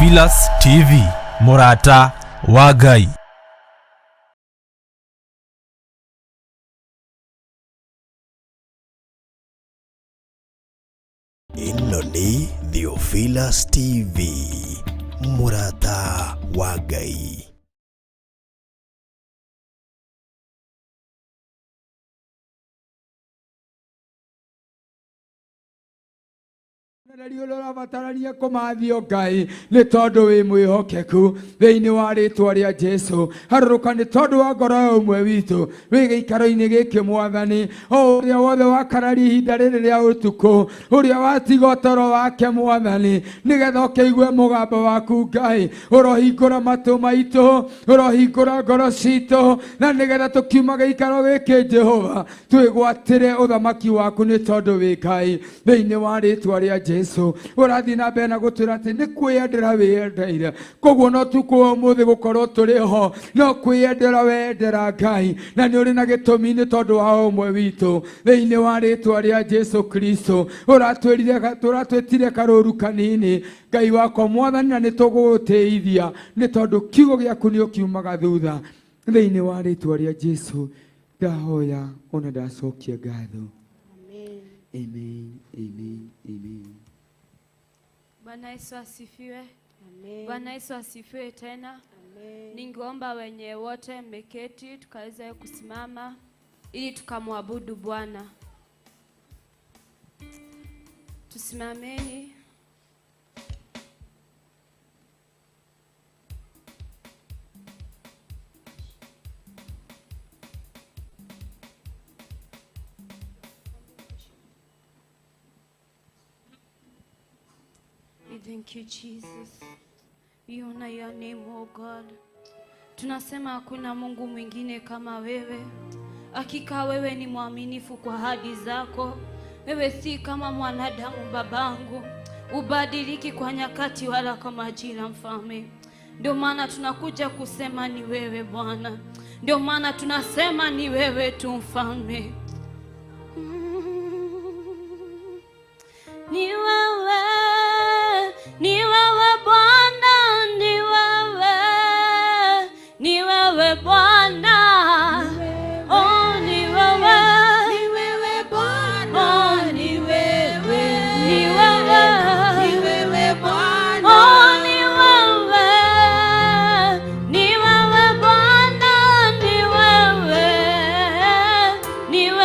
Theophilus TV, Murata wa Ngai. Ino ni Theophilus TV, Murata wa Ngai. Nariolora batarania kumathio Ngai ni tondu wi mwihokeku thiini wa ritwa ria Jesu. Haruruka ni tondu wa ngoro umwe witu wi giikaro-ini giki Mwathani, o uria wothe wakarari ihinda riri ria utuku, uria watiga toro wake Mwathani, nigetha ukeigue mugambo waku Ngai, urohingura matu maitu, urohingura ngoro citu, na nigetha tukiuma giikaro giki Jehova twigwatire uthamaki waku ni tondu wi Ngai thiini wa ritwa ria Jesu. Urathi na mbere na gutwira ati ni kwiyendera wiyendeire, koguo no tuko umuthi gukorwo turi ho, no kwiyendera wendera Ngai, na ni uri na gitumi ni tondu wa umwe witu thiini wa ritwa ria Jesu Kristo. Uratwitire karuru kanini Ngai wakwa Mwathani, na ni tugugutithia ni tondu kiugo giaku ni ukiumaga thutha thiini wa ritwa ria Jesu. Ndahoya ona ndacokia ngatho. Amen, amen, amen. Bwana Yesu asifiwe. Amen. Bwana Yesu asifiwe tena. Amen. Ningeomba wenye wote mmeketi tukaweza kusimama ili tukamwabudu Bwana. Tusimameni. Thank you, Jesus. We honor your name, oh God. Tunasema hakuna Mungu mwingine kama wewe. Hakika wewe ni mwaminifu kwa ahadi zako. Wewe si kama mwanadamu babangu, ubadiliki kwa nyakati wala kwa majira Mfalme. Ndio maana tunakuja kusema ni wewe Bwana. Ndio maana tunasema ni wewe tu Mfalme. Ni wewe, ni wewe Bwana, ni wewe, ni wewe Bwana. Oh, ni wewe, ni wewe Bwana. Oh, ni wewe, ni wewe, ni wewe Bwana. Oh, ni wewe, ni wewe Bwana, ni wewe, ni wewe.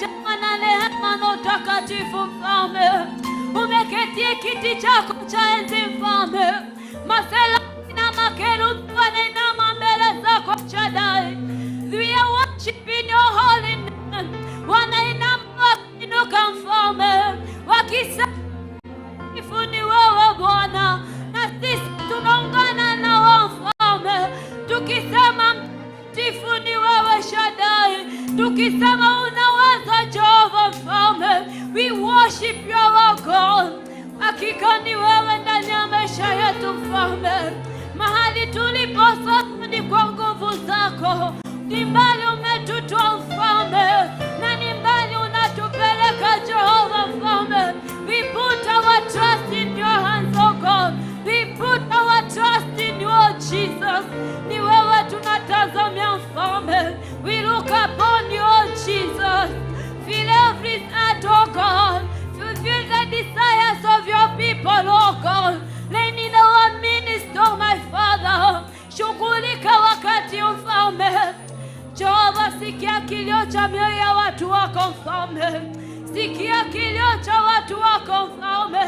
umejawa na rehema na utakatifu Mfalme. Umeketie kiti chako cha enzi Mfalme. Maserafi na makerubi wanainama mbele zako Shaddai. We are worshiping your holy name. Wanainama wakiinuka Mfalme, wakisema ni wewe Bwana, na sisi tunaungana na wao Mfalme, tukisema mtakatifu ni wewe Shaddai, tukisema unaweza Jehova Mfalme. We worship you our God. Hakika ni wewe ndani ya maisha yetu Mfalme. Mahali tulipo sasa ni kwa nguvu zako. Ni mbali umetutoa Mfalme, na ni mbali unatupeleka Jehova Mfalme. We put our trust in your hands, oh God. We put our trust in you, Jesus. Ni wewe tunatazamia Mfalme. We look upon you, Jesus. Fill every heart, oh God. Fulfill the desires of your people, oh God. Reign in our ministry, my Father. Shughulika wakati Mfalme. Jehova, sikia kilio cha mioyo ya watu wako Mfalme. Sikia kilio cha watu wako Mfalme.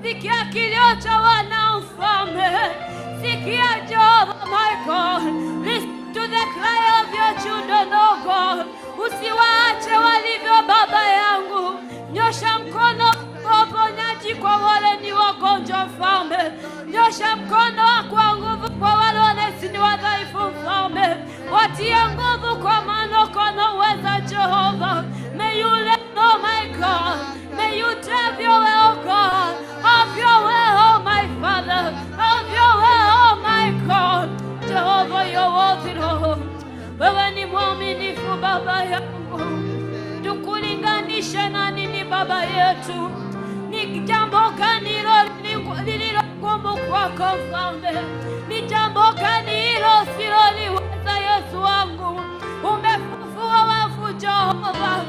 Sikia kilio cha wana Mfalme. Sikia Jehova, my God. Listen to the cry of your children, oh God. Usiwaache walivyo Baba yangu. Nyosha mkono kwa uponyaji kwa wale ni wagonjwa Mfalme. Nyosha mkono kwa nguvu kwa wale wanahisi ni wadhaifu Mfalme. Watie nguvu kwa maana uko na uweza Jehova. May you let know, my God. May you have your way, oh God. Have your way, oh my Father. Have your way, oh my God. Jehova, you're worthy, Lord. Wewe ni mwaminifu Baba yangu. Tukulinganishe na nini Baba yetu? Ni jambo gani lililo gumu kwako Mfalme? Ni jambo gani hilo usiloliweza Yesu wangu? Umefufua wafu Jehova.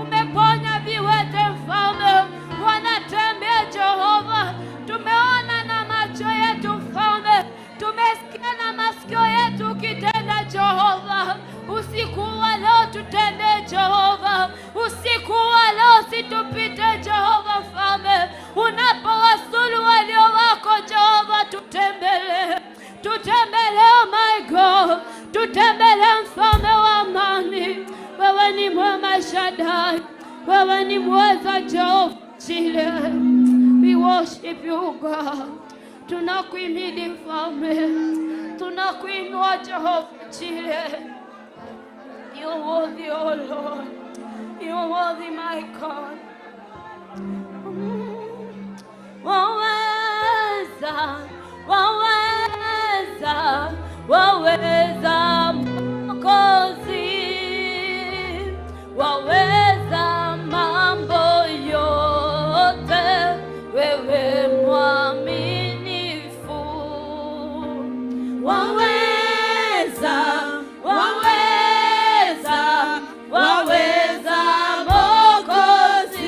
Umeponya viwete Mfalme. Wanatembea Jehova. Tumeona na macho yetu Mfalme. Tumesikia na masikio yetu ukitenda Jehova. Usiku wa leo tutende Jehova. Usiku wa leo situpite Jehova Mfalme. Unapowasulu walio wako Jehova, tutembele. Tutembele, oh my God. Tutembele Mfalme wa amani. Wewe ni mwema Shaddai. Wewe ni mweza Jehova Jireh. We worship you God. Tunakuhimidi Mfalme. Tunakuinua Jehova Jireh. You're worthy, oh Lord. You're worthy, my God. Waweza, waweza, waweza Mwokozi. Waweza mambo yote, wewe mwaminifu. Waweza, waweza, waweza Mwokozi.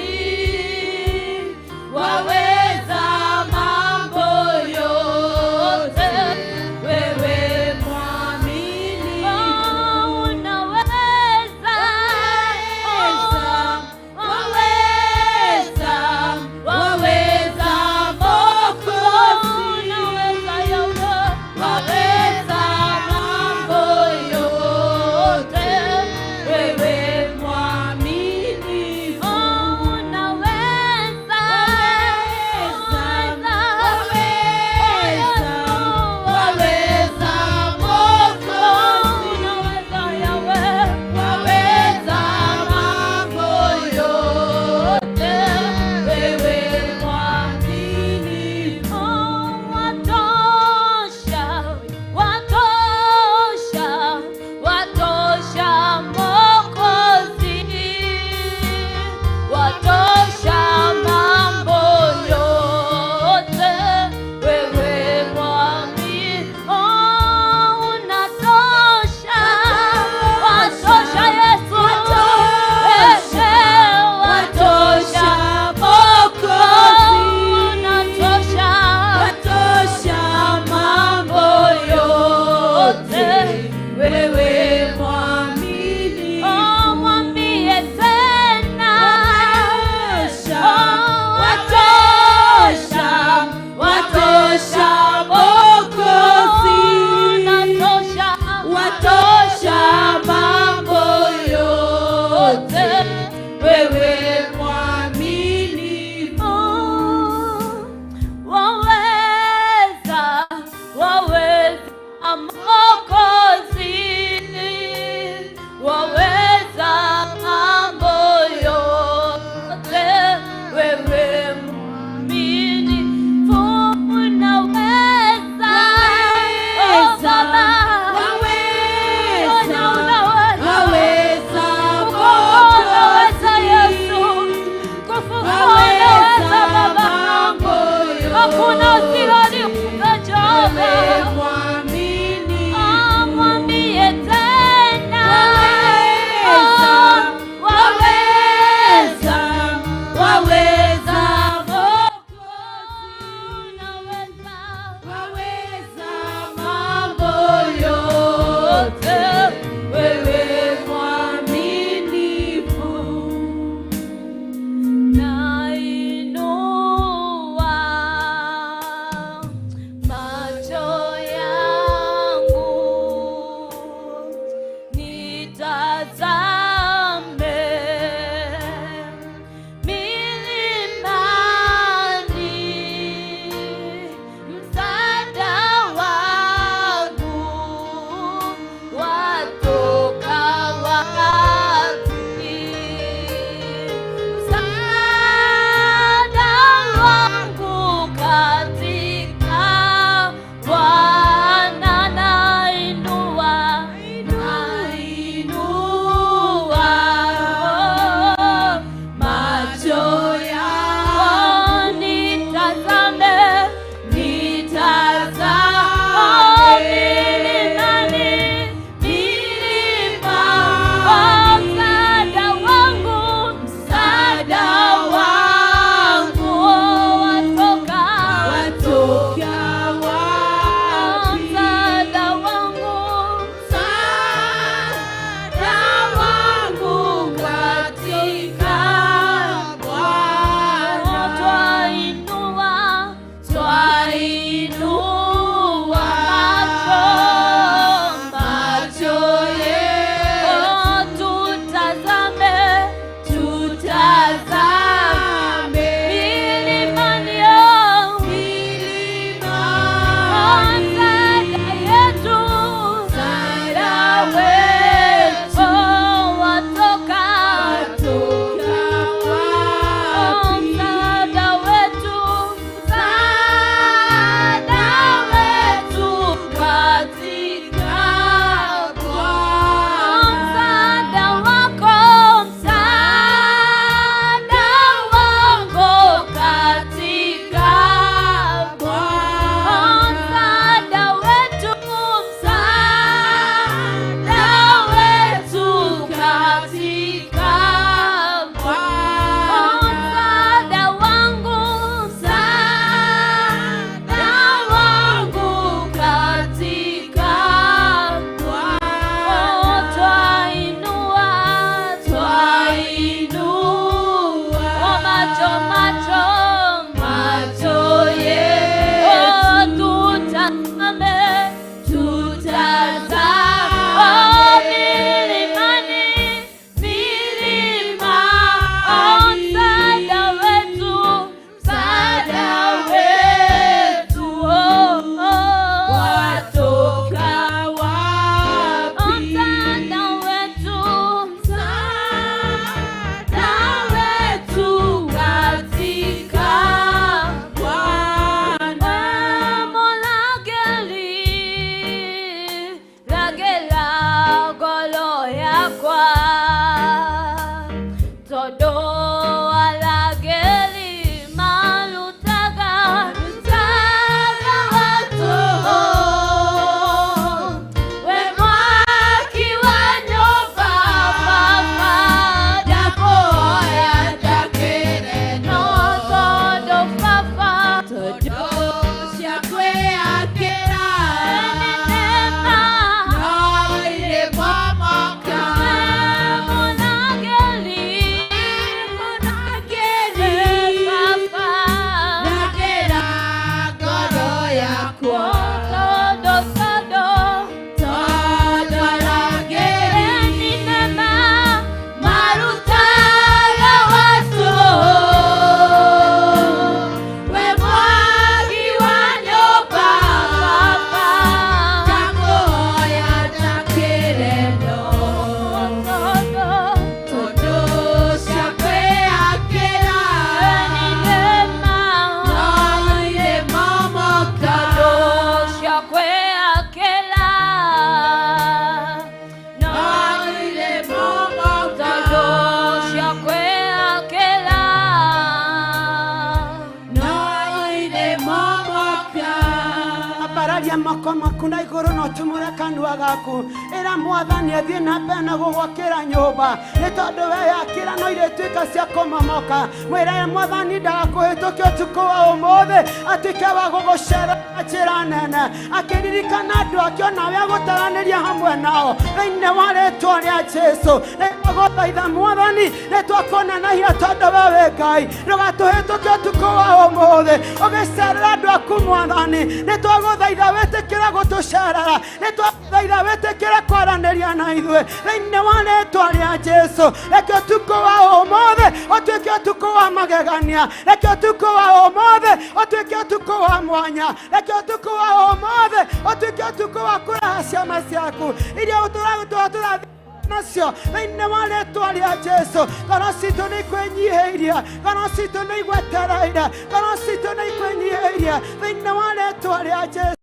Kuna iguru no tumure kanua gaku ira mwathani athie na mbere gugwakira nyumba ni tondu we yakira no iretuika cia kumomoka mwire mwathani ndakuhitukia utuku wa umuthi atuike wa gugucera njira nene akiririkana andu ake onawe agutaranĩria hamwe nao thĩinĩ wa rĩtwa rĩa Jesu nĩgũthaitha mwathani nĩtwakonanagia tondu we wĩ Ngai ndũgatũhĩtũkie utuku wa umuthi ũgĩcerera andu aku mwathani nĩtwagũthaitha wĩtĩkĩre gutucerera nĩtwagũthaitha wĩtĩkĩre kwaranĩria na ithuĩ thĩinĩ wa rĩtwa rĩa Jesu reke utuku wa umuthi ũtuĩke utuku wa magegania reke utuku wa umuthi ũtuĩke utuku wa mwanya reke utuku wa umuthi ũtuĩke utuku wa kũraha ciama ciaku iria ũtũratũra nacio thĩinĩ wa rĩtwa rĩa Jesu ngoro citũ nĩikwĩnyihĩirie ngoro citũ nĩigwetereire ngoro citũ nĩikwĩnyihĩirie thĩinĩ wa rĩtwa rĩa Jesu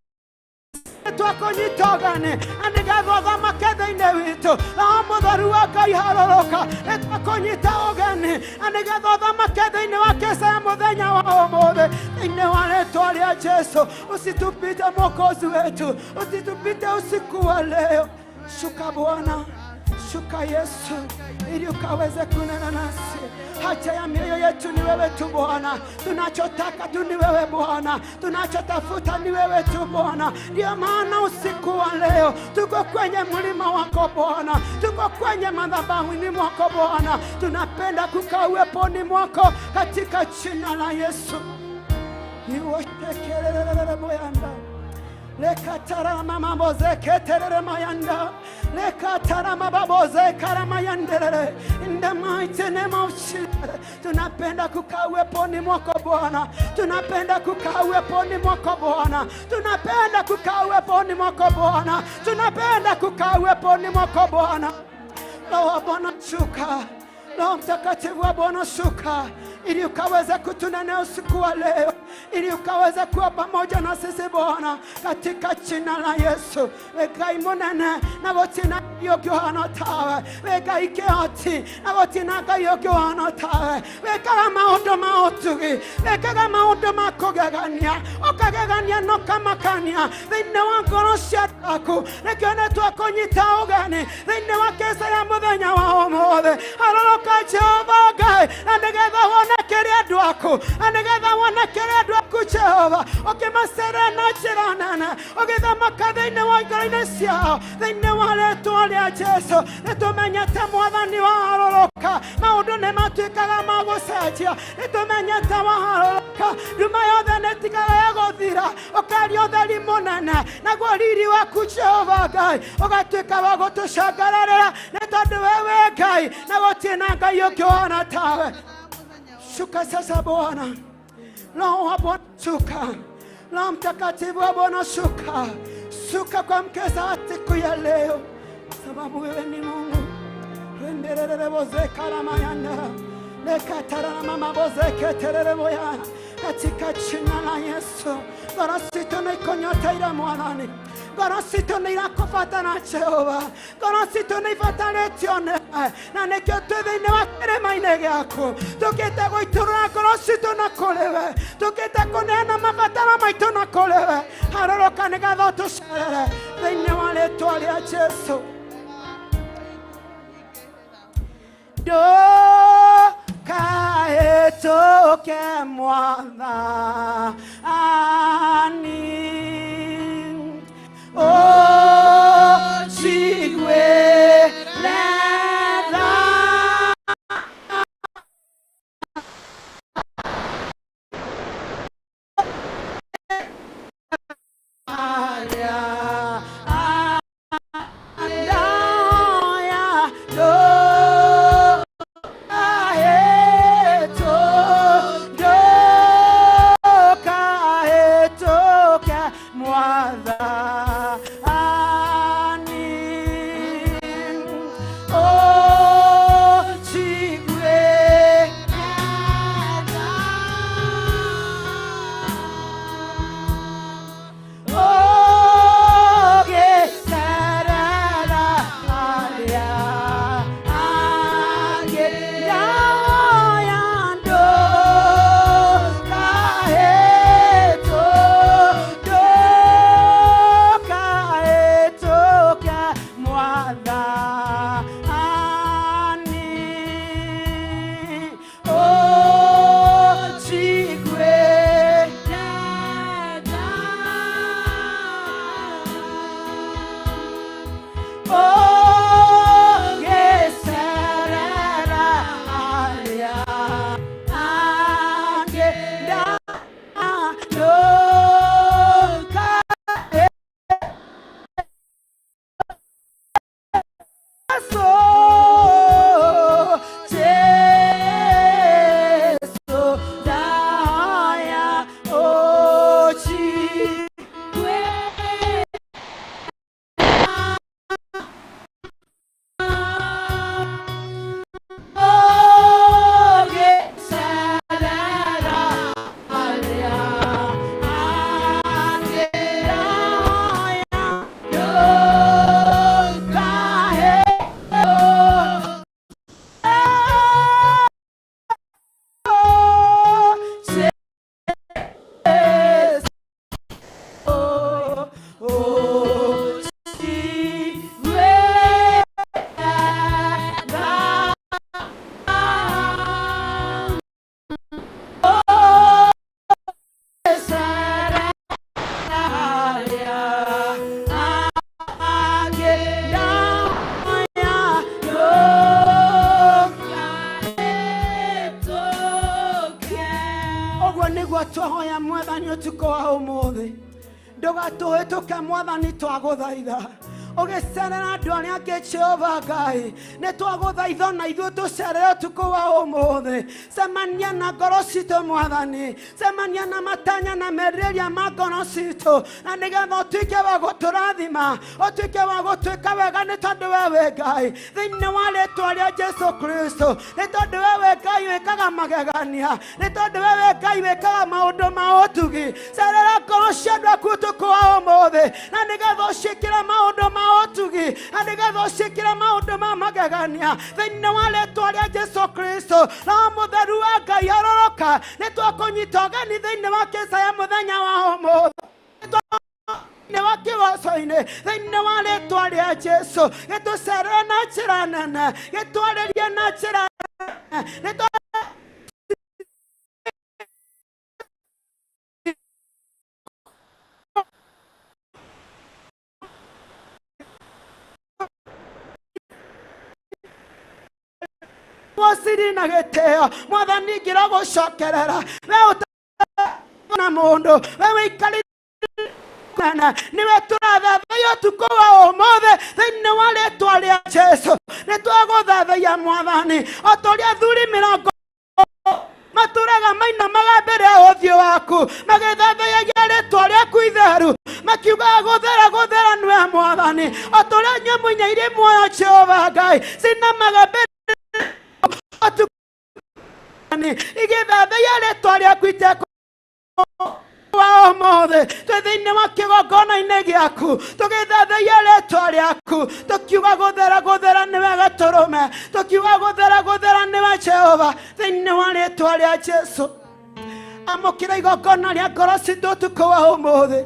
twakũnyitogane nĩgetha ũthamake thĩinĩ witũ Roho Mũtheru wa Ngai harũrũka nĩtwakũnyita ũgeni nĩgetha ũthamake thĩinĩ wa kesa ya mũthenya wa ũmũthĩ thĩinĩ wa rĩtwa rĩa Jesu usitupite Mwokozi wetu usitupite usiku wa leo shuka Bwana shuka Yesu ili ukaweze kunena nasi haja ya mioyo yetu ni wewe tu Bwana tunachotaka tu ni wewe Bwana tunachotafuta ni wewe tu Bwana ndio maana usiku wa leo tuko kwenye mlima wako Bwana tuko kwenye madhabahuni mwako Bwana tunapenda kukaa uweponi mwako katika jina la Yesu niwashekelele boyanda lekatara mama boze keterere mayanda lekatara mama boze karamayandere in the mighty name of Jesus tunapenda kukaa uweponi mwako Bwana tunapenda kukaa uweponi mwako Bwana tunapenda kukaa uweponi mwako Bwana tunapenda kukaa uweponi mwako Bwana Roho Bwana shuka Roho Mtakatifu wa Bwana shuka ili ukaweze kutunenea usiku wa leo ili ukaweze kuwa pamoja na sisi Bwana katika jina la Yesu wegai munene na gotina yogyohana tawe wegai keoti na gotina yogyohana tawe wekaga maundu mautugi wekaga maundu makugegania ukagegania no kamakania thĩinĩ wa ngoro ciaku rekene twakũnyita ũgeni thĩinĩ wa kesa ya mũthenya wa ũmũthĩ harũrũka Jehova Ngai na nĩgetha wonekere andũ aku nĩgetha wonekere andũ aku Jehova ũkĩmacera na njĩra nene ũgĩthamaka thĩinĩ wa ngoro-inĩ ciao thĩinĩ wa rĩtwa rĩa Jesu nĩtũmenyete mwathani waharũrũka maũndũ nĩmatuĩkaga ma gũcenjia nĩtũmenyete waharũrũka nduma yothe nĩtigaga ya gũthira ũkaria ũtheri mũnene naguo riri waku Jehova Ngai ũgatuĩka wa gũtũcangarĩra nĩ tondũ wewe Ngai na gũtirĩ na Ngai ũngĩona tawe shuka sasa Bwana Roho wa Bwana shuka Roho Mtakatifu wa Bwana shuka shuka kwa mkesa wa siku ya leo sababu wewe ni Mungu renderere boze karamayanda lekatara mama boze keterere boya katika jina la Yesu. Ngoro citũ nĩ ikonyoteire Mwathani, ngoro citũ nĩ irakũbata na Jehova, ngoro citũ nĩ ibatarĩtio nĩwe, na nĩkĩo twĩ thĩinĩ wa kĩrĩma-inĩ gĩaku tũkĩte gũitũrũra ngoro citũ na kũrĩ we, tũkĩte kũneana mabataro maitũ na kũrĩ we. Harũrũka nĩgetha ũtũcerere thĩinĩ wa rĩĩtwa rĩa Jesũ. Ndũkahĩtũke Mwathani, ũnjiguĩre tha. Twahoya Mwathani utuko wa umuthi, ndugatuhituke Mwathani twaguthaitha, ugicerera andu aria angi Jehova Ngai, ni twaguthaitha na ithuĩ tucerere utuko wa umuthi. Cemania na ngoro citũ Mwathani, cemania na matanya na merirĩria ma ngoro citũ, na nĩgetha ũtuĩke wa gũtũrathima, ũtuĩke wa gũtuĩka wega nĩ tondũ we wĩ Ngai, thĩinĩ wa rĩĩtwa rĩa Jesũ Kristo. Nĩ tondũ we wĩ Ngai wĩkaga magegania, nĩ tondũ we wĩ Ngai wĩkaga maũndũ ma ũtugi. Cerera ngoro cia andũ aku ũtukũ wa ũmũthĩ, na nĩgetha ũciĩkĩre maũndũ ma ũtugi, na nĩgetha ũciĩkĩre maũndũ ma magegania thĩinĩ wa rĩĩtwa rĩa Jesũ Kristo. Roho Mũtheru wa Ngai harũrũka, nĩ twakũnyita ũgeni thĩinĩ wa Kĩsaya mũthenya wa ũmũthĩ, nĩ wa kĩgoco-inĩ thĩinĩ wa rĩĩtwa rĩa Jesũ. Gĩtũcerere na njĩra nene, gĩtwarĩrie na njĩra nene. Wasiri na gĩtĩo Mwathani ngira gũcokerera we ũtana mũndũ we wĩikarĩte niwe tũrathathaiya ũtukũ wa ũmũthĩ thĩinĩ wa rĩĩtwa rĩa Jesũ. Nĩ twagũthathaiya Mwathani o ta ũrĩa athuri 70 matũraga mainamaga mbere ya ũthiũ waku magĩthathaiyagia rĩĩtwa rĩaku itheru, makiugaga gũthera nĩwe Mwathani, o ta ũrĩa nyamũ inya irĩ muoyo Jehova Ngai cinamaga mbere igĩthathaiya rĩĩtwa rĩaku itekũ wa mothe twithini wa kigongona-inĩ gĩaku tũgĩthathaiya rĩtwa rĩaku tũkiuga gũthera nĩwe Gatũrũme tũkiuga gũthera nĩwe Jehova thĩinĩ wa rĩtwa rĩa Jesũ. Amũkĩra igongona rĩa ngoro citũ ũtukũ wa ũmũthĩ,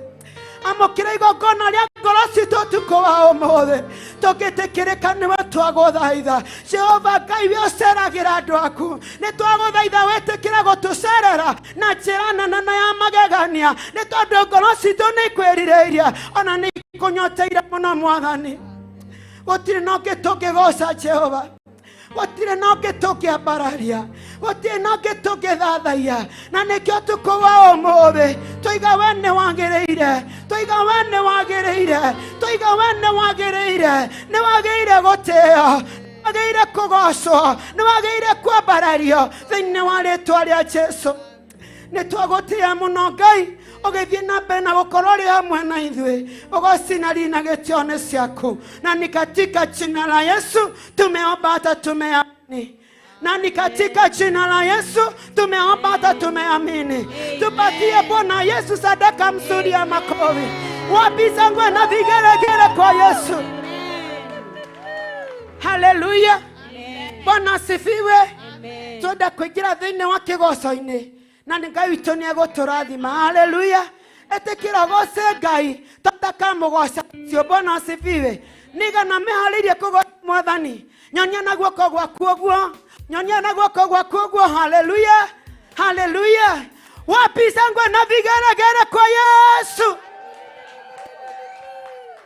amũkĩra igongona rĩa ngoro citũ ũtukũ wa ũmũthĩ tũgĩtĩkĩrĩka nĩwe twagũthaitha. Jehova Ngai we ũceragĩra andũ aku, nĩ twagũthaitha wĩtĩkĩre gũtũcerera na njĩra nene na ya magegania, nĩ tondũ ngoro citũ nĩ ikwĩrirĩirie ona nĩ ikũnyoteire mũno Mwathani. Gũtirĩ na ũngĩ tũngĩgoca Jehova, gũtirĩ na ũngĩ tũngĩambararia, gũtirĩ na ũngĩ tũngĩthathaiya, na nĩkĩo ũtukũ wa ũmũthĩ tũiga we nĩ wagĩrĩire, tũiga we nĩ wagĩrĩire, tũiga we nĩ wagĩrĩire, nĩ wagĩrĩire gũtĩo, nĩ wagĩrĩire kũgocwo, nĩ wagĩrĩire kwambarario thĩinĩ wa rĩtwa rĩa Jesũ. Nĩ twagũtĩĩa mũno Ngai ũgĩthiĩ na mbere na gũkorwo ũrĩ hamwe na ithuĩ, ũgocina na gĩtĩo ciaku, na ni katika jina la Yesu tumeomba hata tumeamini, na ni katika jina la Yesu tumeomba hata tumeamini. Tupatie Bwana Yesu sadaka mzuri ya makofi, wapi zangwe na vigelegele kwa Yesu. Haleluya, Bwana asifiwe. Tuenda kuingira thĩinĩ wa kĩgoco-inĩ na Ngai witũ nĩ egũtũrathima. Haleluya, etĩkĩra goce Ngai tũtakamũgoca cio. Bwana asifiwe. Nigana meharĩirie kũgoca Mwathani, nyonia na guoko gwaku ũguo, nyonia na guoko gwaku ũguo. Haleluya, haleluya, wapi zangwe na vigelegele kwa Yesu.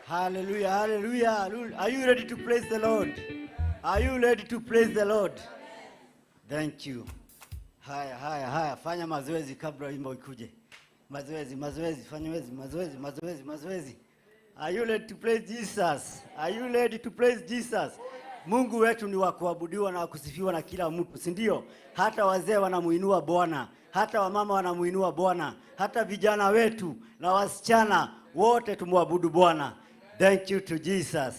Hallelujah, hallelujah. Are you ready to praise the Lord? Are you ready to praise the Lord? Thank you. Haya, fanya mazoezi kabla wimbo ikuje. Mazoezi, fanya mazoezi. Are you ready to praise Jesus? Are you ready to praise Jesus? Mungu wetu ni wa kuabudiwa na kusifiwa na kila mtu, si ndio? Hata wazee wanamuinua Bwana, hata wamama wanamuinua Bwana, hata vijana wetu na wasichana wote tumwabudu Bwana. Thank you to Jesus.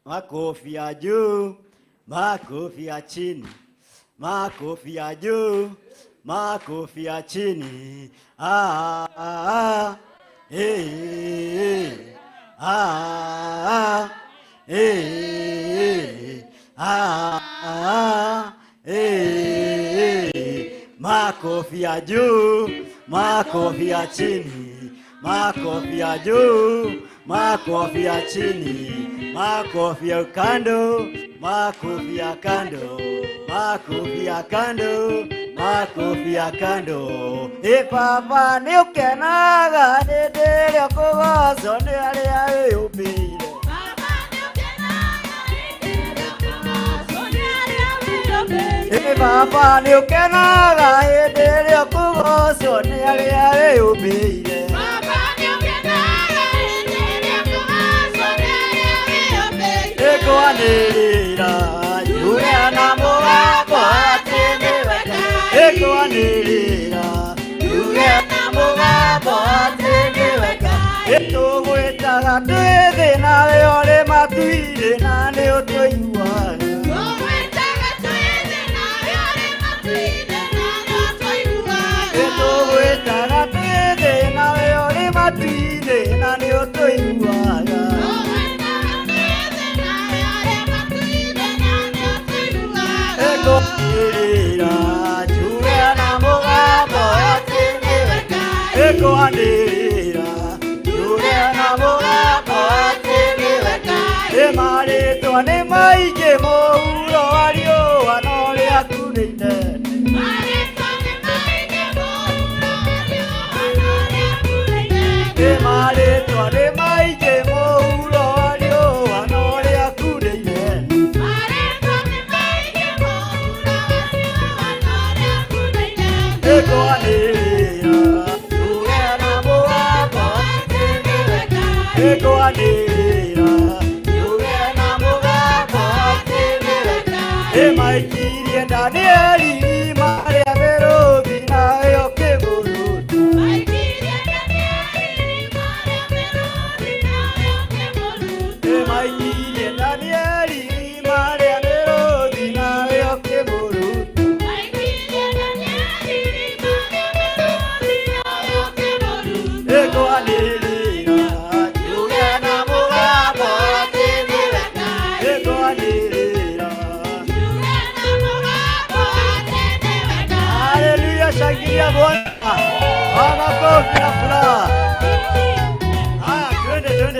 Makofi ya juu, makofi ya chini, makofi ya juu, makofi ya chini. Makofi ya juu, makofi ya chini, makofi ya juu, makofi ya chini, makofi ya kando, makofi ya kando, makofi ya kando, makofi ya kando. Papa ni ukenaga nĩndĩrĩa kũgocwo nĩ arĩa wĩyũmbĩire. Papa ni ukenaga nĩndĩrĩa kũgocwo nĩ arĩa wĩyũmbĩire. Ekwanĩrĩra yũrĩa na mũgambo atĩ nĩwe Ngai. Ekwanĩrĩra yũrĩa na mũgambo atĩ nĩwe Ngai. Tũgwĩtaga twĩ thĩ nawe ũrĩ matu-inĩ na nĩ ũtũiguaga. Tũgwĩtaga twĩ thĩ nawe ũrĩ matu-inĩ na nĩ ũtũiguaga. Tũgwĩtaga twĩ thĩ nawe ũrĩ matu-inĩ na nĩ ũtũiguaga. Ekwanĩrĩra yũrĩa na mũgambo atĩ nĩwe Ngai. Marĩtwa nĩ maingĩ mũhuro wa riũa no rĩaku nĩ inene. Marĩtwa nĩ maingĩ mũhuro wa riũa no rĩaku nĩ inene. Marĩtwa nĩ maingĩ mũhuro wa riũa no rĩaku nĩ inene. Marĩtwa nĩ maingĩ mũhuro wa riũa no rĩaku nĩ inene. Ekwanĩrĩra yũrĩa na mũgambo atĩ nĩwe Ngai. Ekwanĩrĩra yũrĩa na mũgambo atĩ nĩwe Ngai. Maikirie Danieli marĩa mĩrũthi nayo kĩmũrũti. Maikirie Danieli marĩa mĩrũthi nayo kĩmũrũti. Maikirie Danieli marĩa mĩrũthi nayo kĩmũrũti. Maikirie Danieli marĩa mĩrũthi Shangilia Bwana. Makofi na furaha. Haya, twende.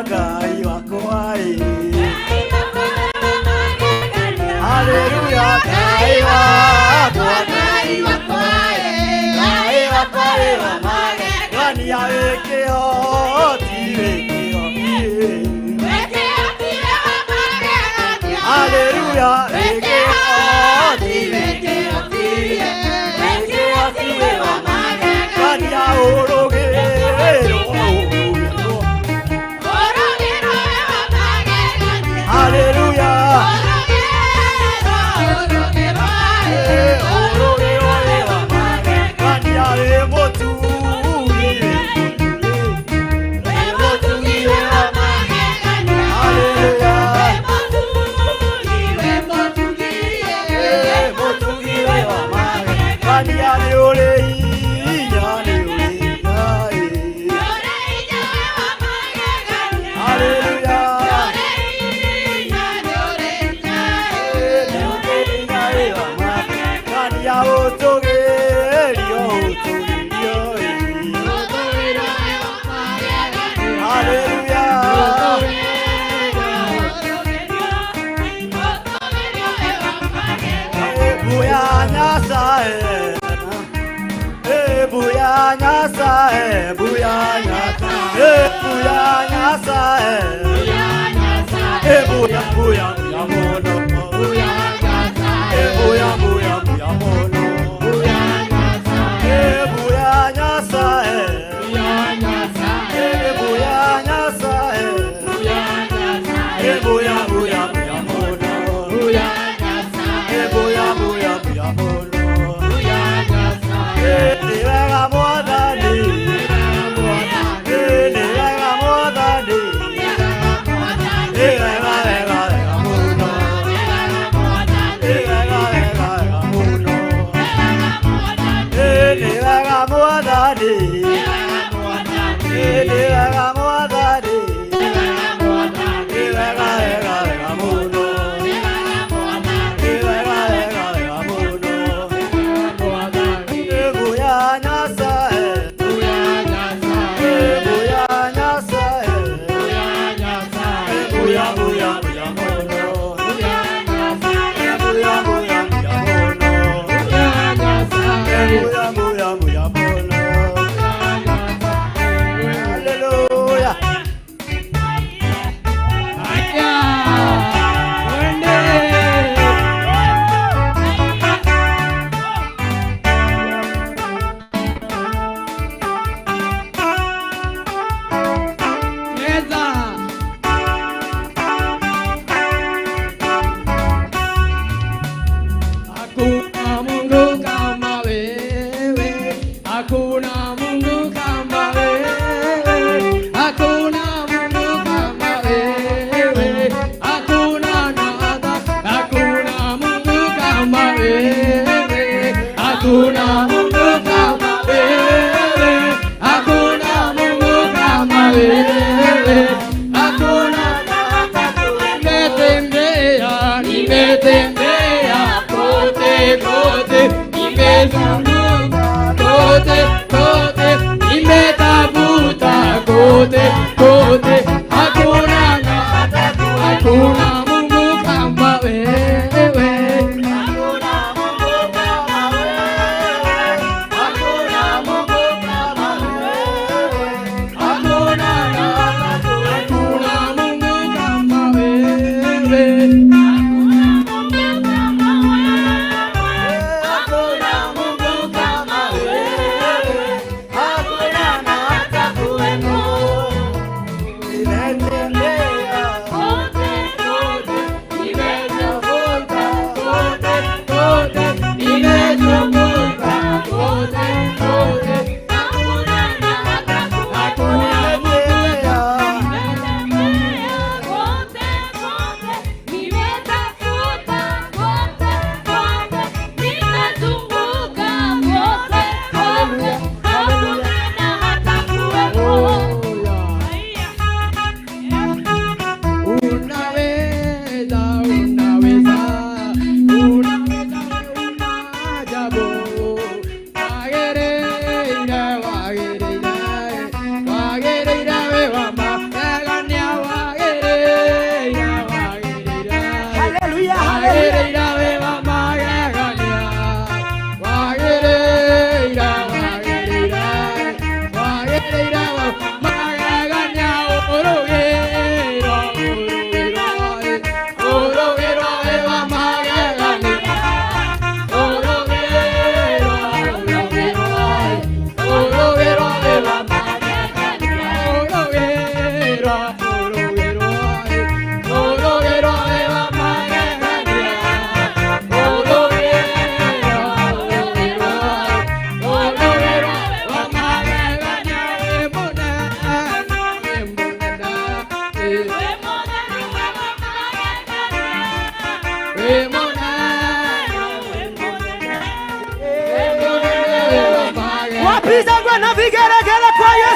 Gai wako ai. Haleluya, gai wako ai. Gai wako ai. Gani ya weke hoti. Haleluya, weke hoti. Gani ya oroge.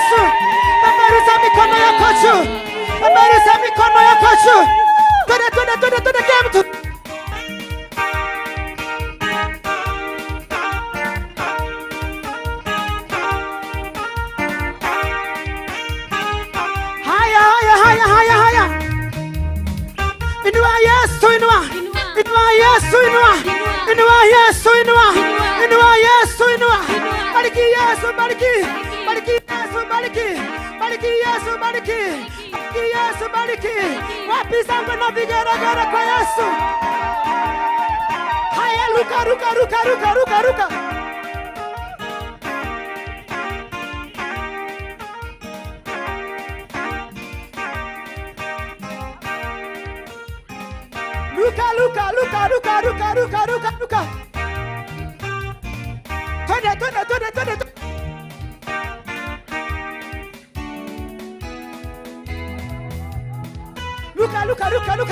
Yesu. Peperusha mikono yako juu. Peperusha mikono yako juu. Twende kila mtu. Haya. Inua Yesu, inua. Inua Yesu, inua. Inua Yesu, inua. Inua Yesu, inua. Bariki Yesu, bariki. Bariki Yesu, bariki. Bariki Yesu, bariki. Bariki Yesu, bariki. Wapi zangu na vigeregere kwa Yesu. Haya, ruka. Luka. Twende.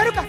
Luka.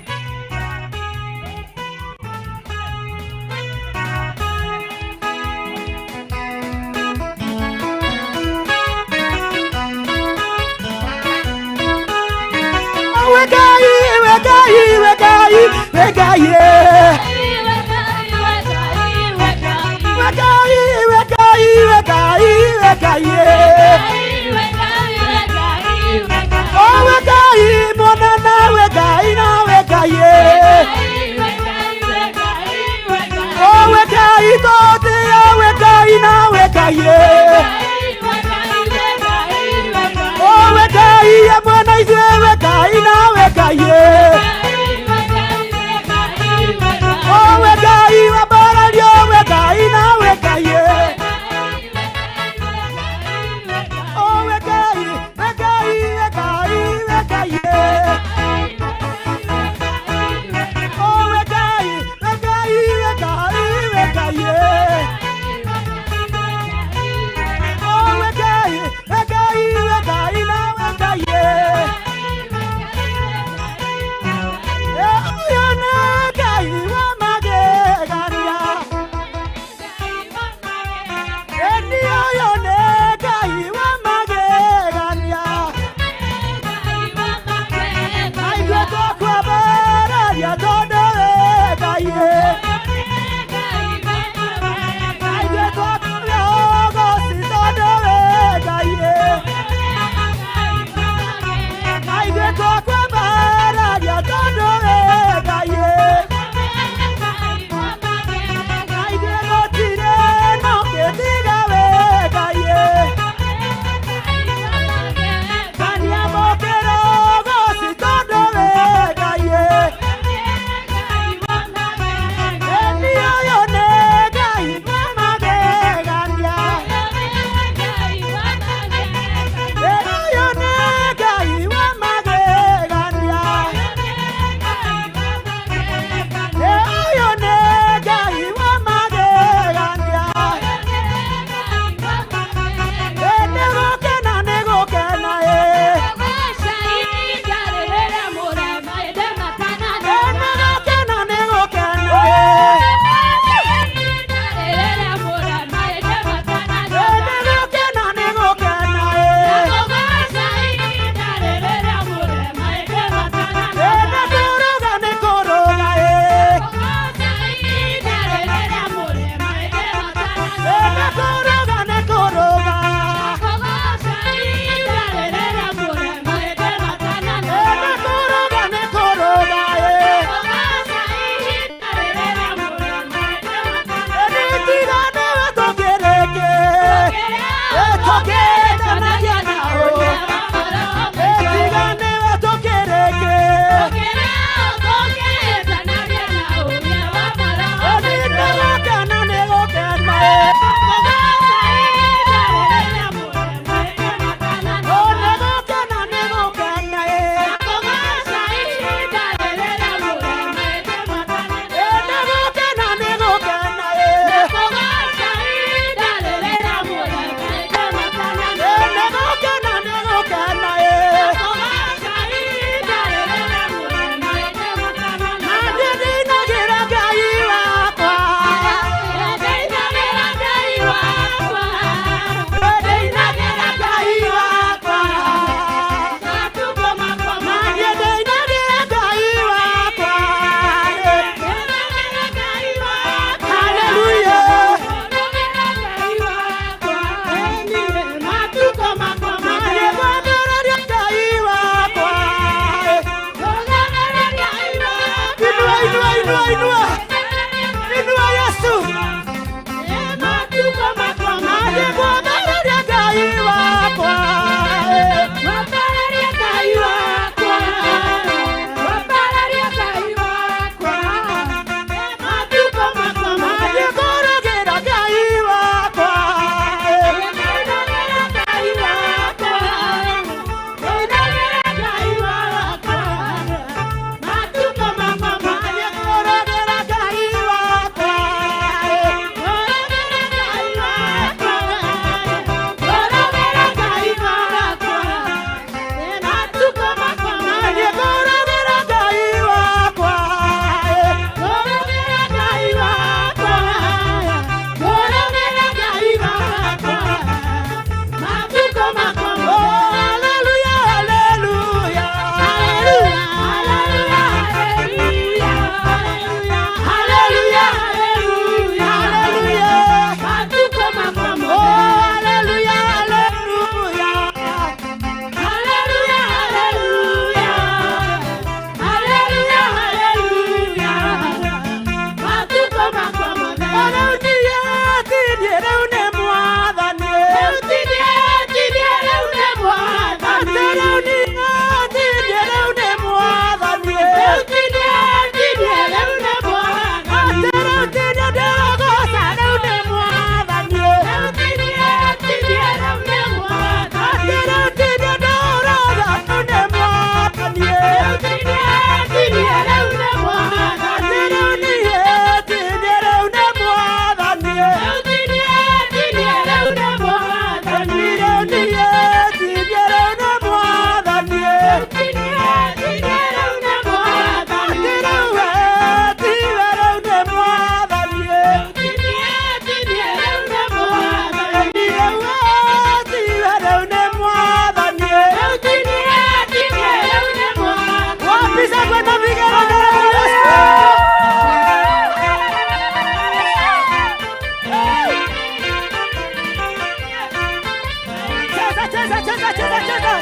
cheza.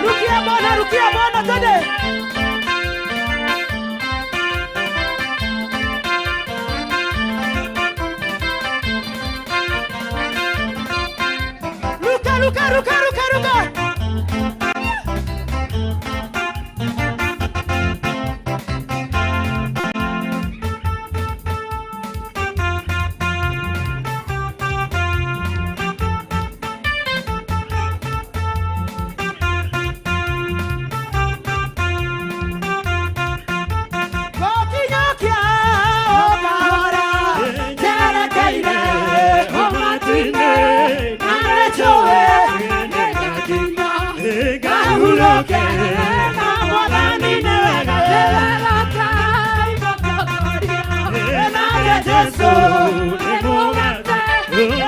Rukia Bwana twende. Ruka.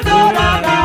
Adora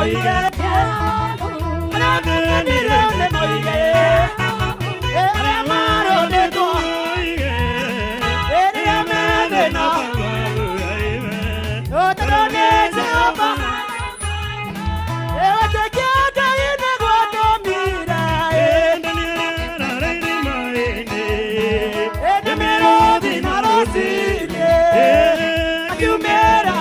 moige. Arathĩnire nĩ moige. Arĩa marũndĩtwo rĩrĩa me thĩna. Tondũ nĩ Jehova wetĩkia Ngai nĩguo tũmire. Nĩ mĩrũthi na rũcinĩ akiumĩra.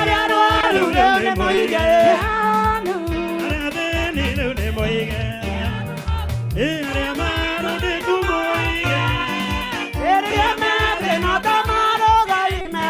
Arĩa arũaru rĩu nĩ moige. Rĩrĩa me thĩna ta marũgaime.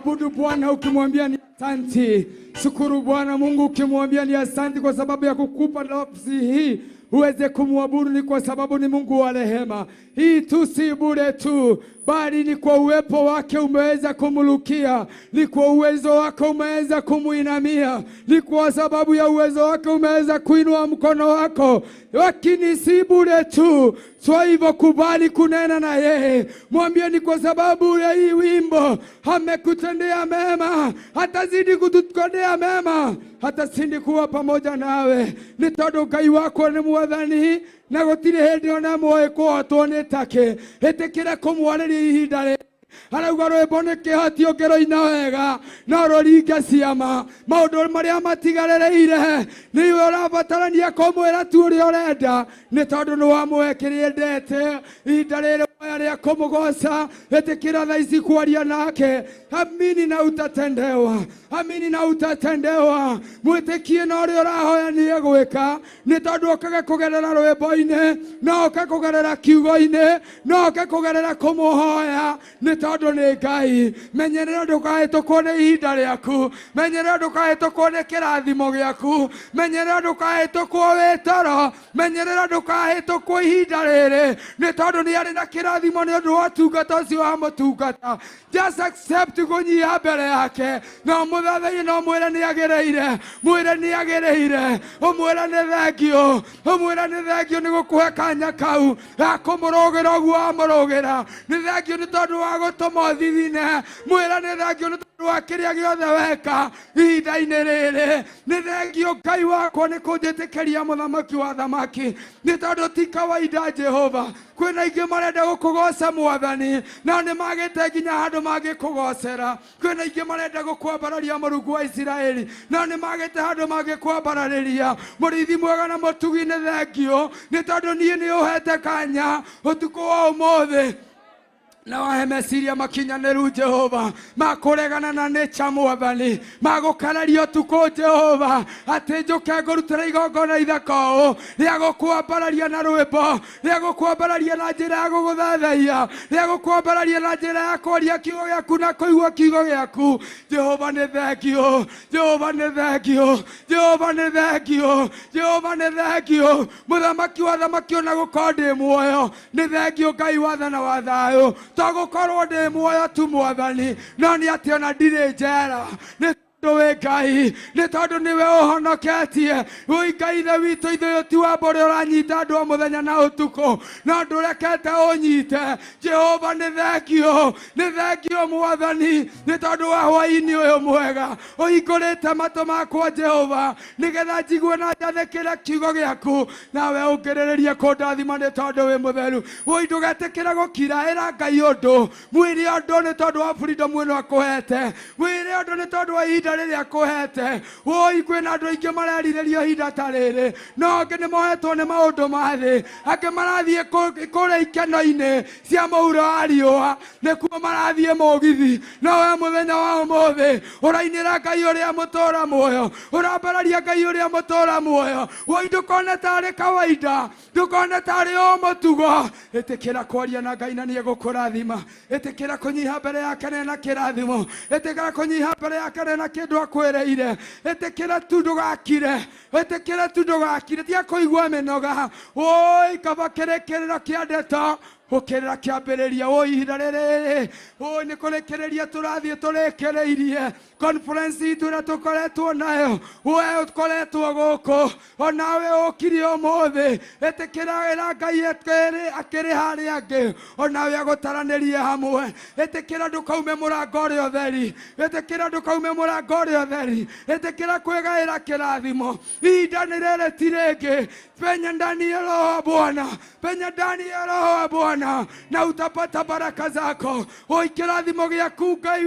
Abudu Bwana ukimwambia ni asante. Shukuru Bwana Mungu ukimwambia ni asante kwa sababu ya kukupa nafsi hii uweze kumwabudu, ni kwa sababu ni Mungu wa rehema. Hii tu si bure tu, bali ni kwa uwepo wake umeweza kumulukia, ni kwa uwezo wake umeweza kumuinamia, ni kwa sababu ya uwezo wake umeweza kuinua mkono wako. Lakini si bure tu, so hivyo kubali kunena na yeye. Mwambie ni kwa sababu ya hii wimbo amekutendea mema, hatazidi kututendea mema, hatazidi kuwa pamoja nawe. Ni tondu Ngai wako ni mwathani, na gutire hindi ona moe kuhotwo ni take. Etekera kumwarĩria ihinda rĩrĩ. Arauga rwĩmbo nĩ kĩhotio ngero-inĩ wega, no rũringe ciama. Maũndũ marĩa matigarĩrĩire nĩwe ũrabatarania kũmwĩra tu ũrĩa ũrenda, nĩ tondũ nĩ wamũhe kĩrĩa endete. Ihinda rĩrĩ moya rĩa kũmũgoca, etĩkĩra thaa ici kwaria nake. Amini na utatendewa, amini na utatendewa. Mwĩtĩkie na ũrĩa ũrahoya nĩ egwĩka, nĩ tondũ okaga kũgerera rwĩmbo-inĩ, no oka kũgerera kiugo-inĩ, no oka kũgerera kũmũhoya, nĩ tondũ nĩ Ngai. Menyerera ndũkahĩtũkwo nĩ ihinda rĩaku, menyerera ndũkahĩtũkwo nĩ kĩrathimo gĩaku, menyerera ndũkahĩtũkwo wĩ toro, menyerera ndũkahĩtũkwo ihinda rĩrĩ, nĩ tondũ nĩ arĩ na kĩrathimo nĩ ũndũ wa ũtungata ũcio wa mũtungata. Just accept kunyiha mbere yake, no mũthathaiye no mwĩre nĩ agĩrĩire, mwĩre nĩ agĩrĩire, ũmwĩre nĩ thengio, ũmwĩre nĩ thengio nĩ gũkũhe kanya kau ga kũmũrũgĩra ũguo wamũrũgĩra, nĩ thengio nĩ tondũ wa gũtũma ũthithine, mwĩre nĩ thengio nĩ tondũ wa kĩrĩa gĩothe weka ihinda-inĩ rĩrĩ, nĩ thengio Ngai wakwa nĩ kũnjĩtĩkĩria mũthamaki wa thamaki, nĩ tondũ ti kawaida Jehova. Kwĩna ingĩ marenda gũkũgoca Mwathani, na nĩ magĩte nginya handũ mangĩkũgocera. Kwĩna ingĩ marenda gũkwambararia Mũrungu wa Isiraeli, na nĩ magĩte handũ mangĩkwambararĩria. Mũrĩithi mwega na mũtugi nĩ thengio, nĩ tondũ niĩ nĩ ũhete kanya ũtukũ wa ũmũthĩ na wahe meciria makinyanĩru Jehova, makũregana na nature Mwathani, magũkararia ũtukũ Jehova, atĩ njũke ngũrutĩre igongona ithaka ũũ rĩa gũkwambararia na rwĩmbo, rĩa gũkwambararia na njĩra ya gũgũthathaiya, rĩa gũkwambararia na njĩra ya kwaria kiugo gĩaku na kũigua kiugo gĩaku. Jehova nĩ thengio, Jehova nĩ thengio, Jehova nĩ thengio, Jehova nĩ thengio. Mũthamaki wa thamaki ona gũkorwo ndĩ muoyo, nĩ thengio Ngai wa tha na wa thayũ. Togũkorwo ndĩ muoyo tu Mwathani, no nĩ atĩ ona ndirĩ njera, nĩ tondũ wĩ Ngai, nĩ tondũ nĩwe ũhonoketie. Wĩ Ngai ithe witũ, ithuĩ ti wamba ũrĩa ũranyita andũ o mũthenya na ũtukũ, no ndũrekete ũnyite. Jehova nĩ thengio, nĩ thengio Mwathani, nĩ tondũ wa hwaĩ-inĩ ũyũ mwega ũhingũrĩte matũ makwa Jehova, nĩgetha njigue na njathĩkĩre kiugo gĩaku, nawe ũngĩrĩrĩrie kũndathima nĩ tondũ wĩ mũtheru. Wĩ ndũgetĩkĩre gũkira, ĩra Ngai ũndũ, mwĩre ũndũ nĩ tondũ wa freedom ĩno akũhete, mwĩre ũndũ nĩ tondũ wa ihinda rĩrĩa akũhete. Woi kwĩna andũ aingĩ marerirĩrio ihinda ta rĩrĩ, no angĩ nĩ mohetwo nĩ maũndũ ma thĩ, angĩ marathiĩ kũrĩa ikeno-inĩ cia mũhuro wa riũa, nĩkuo marathiĩ mũgithi. No we mũthenya wa ũmũthĩ ũrainĩra Ngai ũrĩa mũtũũra muoyo, ũrambararia Ngai ũrĩa mũtũũra muoyo. Woi ndũkone tarĩ kawaida, ndũkone tarĩ o mũtugo. Ĩtĩkĩra kwaria na Ngai na nĩ egũkũrathima, ĩtĩkĩra kũnyiha mbere yake na kĩrathimo, ĩtĩkĩra kũnyiha mbere yake na kĩndũ akwĩrĩire, ĩtĩkĩra tu ndũgakire, ĩtĩkĩra tu ndũgakire, tia kũigua mĩnoga. Woi kaba kĩrĩkĩrĩro kĩa ndeto gũkĩrĩra kĩambĩrĩria. Woi ihinda rĩrĩ, woi nĩ kũrĩkĩrĩria tũrathiĩ tũrĩkĩrĩirie conference itũ ĩrĩa tũkoretwo nayo. We ũkoretwo gũkũ, onawe ũkire ũmũthĩ, ĩtĩkĩra wĩra Ngai akĩrĩ harĩa angĩ, onawe agũtaranĩrie hamwe. Ĩtĩkĩra ndũkaume mũrango ũrĩa ũtheri, ĩtĩkĩra ndũkaume mũrango ũrĩa ũtheri, ĩtĩkĩra kwĩgaĩra kĩrathimo. Ihinda nĩ rĩrĩ ti rĩngĩ, penya ndani ya Roho wa Bwana, penya ndani ya Roho wa Bwana na utapata baraka zako. Oi kĩrathimo gĩaku Ngai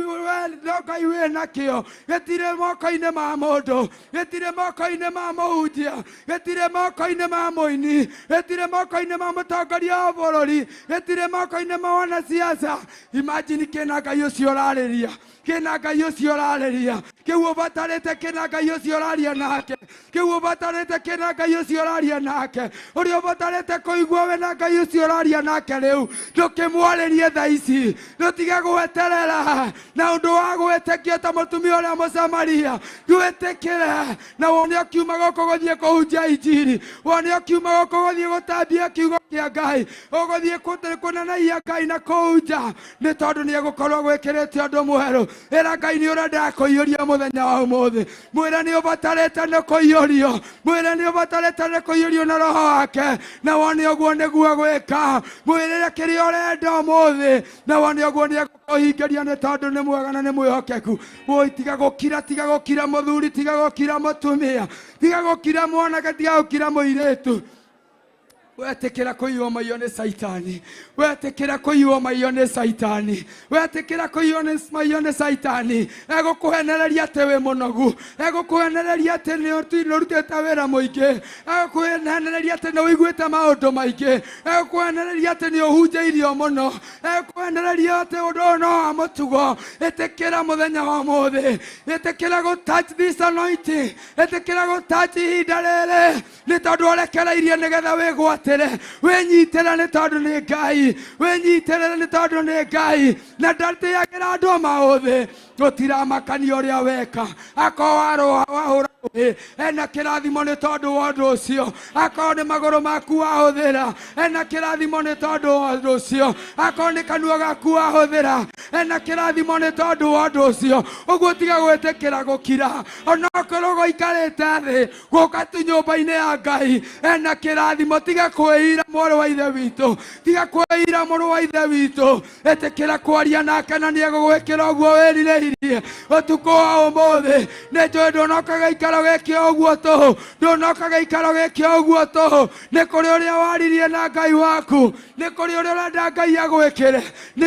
wĩ nakĩo, gĩtirĩ moko-inĩ ma mũndũ, gĩtirĩ moko-inĩ ma mũhunjia, gĩtirĩ moko-inĩ ma mũini, gĩtirĩ moko-inĩ ma mũtongoria wa bũrũri, gĩtirĩ moko-inĩ ma wanasiasa. Imagine kĩna Ngai ũcio ũrarĩria, kĩna Ngai ũcio ũrarĩria, kiu batarete kina Ngai ucio raria nake kiu batarete kina Ngai ucio raria nake urio batarete kuigua we na Ngai ucio raria nake riu ndukimwaririe thaa ici ndutige gweterera na undu wa gwetekia ta mutumia uria Musamaria ndwetekere na wone akiuma goko guthie kuhunjia injiri wone akiuma goko guthie gutambia kiugo kia Ngai uguthie kunanaia Ngai na kuhunja ni tondu ni egukorwo gwikirite undu mweru era Ngai ni urenda kuiyuria muthenya wa umuthi mwira ni ubatarete na kuiyurio mwira ni ubatarete na kuiyurio na roho wake na wone uguo niguo gwika mwirire kiria urenda umuthi na wone uguo ni kuhingaria ni tondu ni mwega na ni mwihokeku woi tiga gukira muthuri tiga gukira mutumia tiga gukira mwanake tiga gukira muiritu wetekera kuiywo maiyo ni saitani wetekera kuiywo maiyo ni saitani wetekera kuiywo maiyo ni saitani egukuhenereria te we munogu egukuhenereria te ni urutete wira muingi egukuhenereria te ni uiguite maundu maingi egukuhenereria te ni uhunjeirio muno egukuhenereria te undu no amutugo etekera muthenya wa muthi etekera go touch this anointing etekera go touch ihinda riri ni tondu urekereirie nigetha wigwa wenyitera ni tondu ni Ngai wenyitera ni tondu ni Ngai na ndatiagira andu mauthi gutiramakania uria weka akowahura ena kirathimo ni tondu wa undu ucio akorwo ni maguru maku wahuthira ena kirathimo ni tondu wa undu ucio akorwo ni kanua gaku wahuthira ena kirathimo ni tondu wa undu ucio uguo tiga gwetekera gukira ona okorwo goikarite thi guka tu nyumba-ini ya Ngai ena kirathimo tiga kwira moro wa ithe witu tiga kwira moro wa ithe witu etekera kwaria nake na ni egugwikira uguo wirireirie utuko wa umuthi ni njui ndunokaga ikaro gikio uguo tu ndunokaga ikaro gikio uguo tu ni kuri uria waririe na Ngai waku ni kuri uria urenda Ngai agwikire ni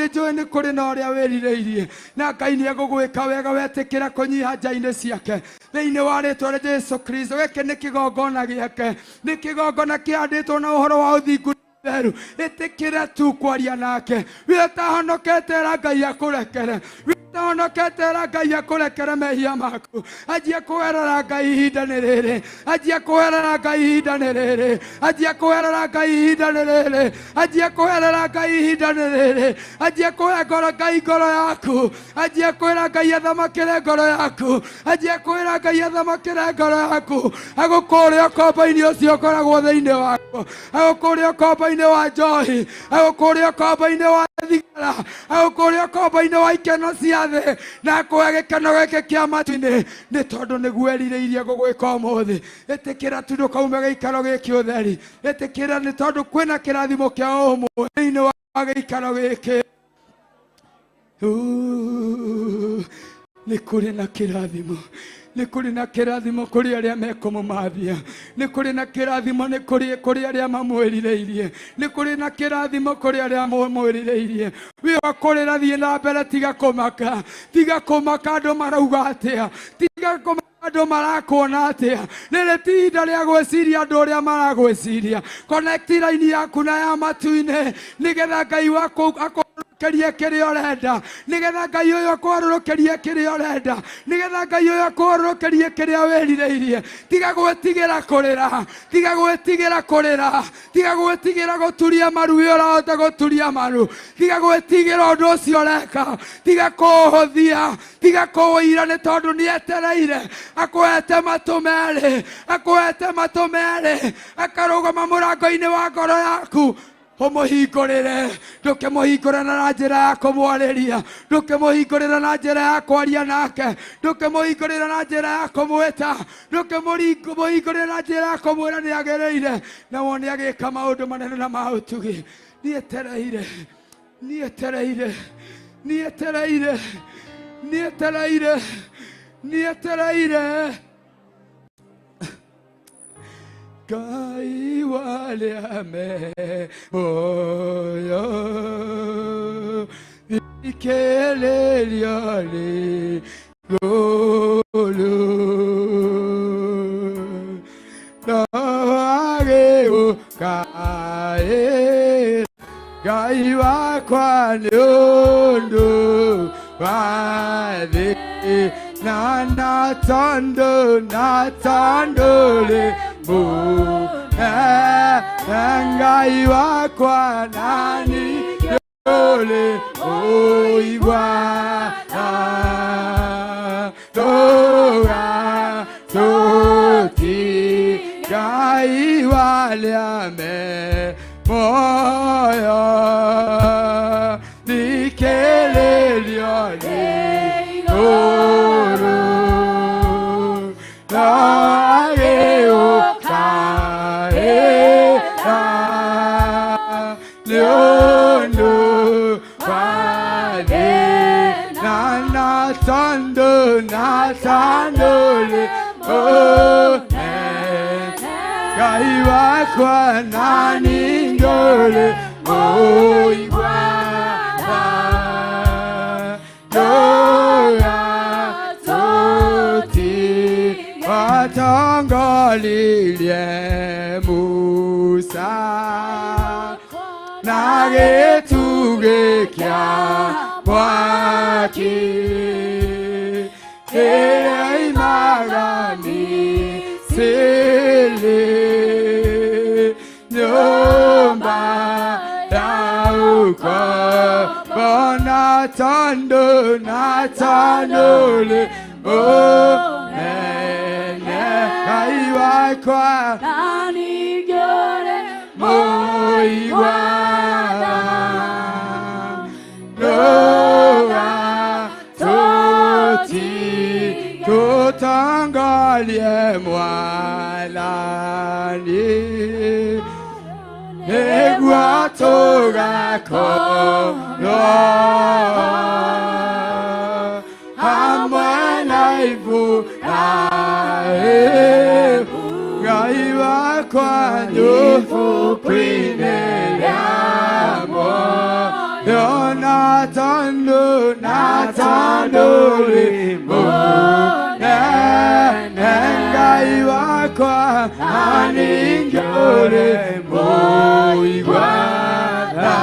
njui ni kuri na uria wirireirie na Ngai ni egugwika wega wetekera kunyiha nja-ini ciake thiini wa ritwa ria Jesu Kristo giki ni kigongona giake ni kigongona kianditwo na uhoro wa uthingu theru etekera tu kwaria nake witahonokete Ngai akurekere witahonokete Ngai akurekere mehia maku ajia kuherera Ngai ihinda-ini riri ajia kuherera Ngai ihinda-ini riri ajia kuherera Ngai ihinda-ini riri ajia kuherera Ngai ihinda-ini riri ajia kuhe ngoro Ngai ngoro yaku ajia kwira Ngai athamakire ngoro yaku ajia kwira Ngai athamakire ngoro yaku agukuria komba-ini ucio ukoragwo thiini wako agukuria komba-ini wa njohi agukuria komba-ini wa thigara agukuria komba-ini wa ikeno cia thi na kuhe gikeno giki kia matu-ini ni tondu niguo erirĩirie gugwika umuthi etekera tu ndukaume giikaro giki utheri etekera ni tondu kwina kirathimo kia umwe thiini wa giikaro giki ni kuri na kirathimo ni kuri na kirathimo kuri aria mekumumathia ni kuri na kirathimo ni kuri aria mamwirireirie ni kuri na kirathimo kuri aria mamwirireirie wi wakurira thie na mbere tiga kumaka andu marauga atia tiga kumaka andu marakuona atia riri ti ihinda ria gwiciria andu uria maragwiciria connect line yaku na ya matu-ini nigetha Ngai waku keria kiria urenda nigetha Ngai uyu akwarurukerie kiria urenda nigetha Ngai uyu akwarurukerie kiria wirireirie tiga gwetigira kurira tiga gwetigira kurira tiga gwetigira guturia maru urahota guturia maru tiga gwetigira undu ucio ureka tiga kuhuthia tiga kuwira ni tondu ni etereire akwete matu meri akarugama murango-ini wa ngoro yaku umuhingurire ndukimuhingurira na njira ya kumwariria ndukimuhingurira na njira ya kwaria nake ndukimuhingurira na njira ya kumwita ndukimuhingurira na njira ya kumwira ni agiriire na wone agika maundu manene na mautugi nietereire Ngai waliame moyo ikeleliali golu nawage ukae Ngai wakwa ni undu wathi na tandole mu ngai wakwa nani dole oigwa toga toti ngai waliame moyo nikelelio ni goro nage okaera leono pade na tandole oh gai wakwa nani ngole oigwa doya toti watangalilie Musa nagetuge kya waki ei magami sele nyomba dauko bona tandole oh nene kaiwa kwa nani gyore moiwa noa toti tutangalie mwalani egwa toga kono hamwana ivu gai wakwa nyufu kwine yamo na tandole mo ngai wakwa aningore mo igwana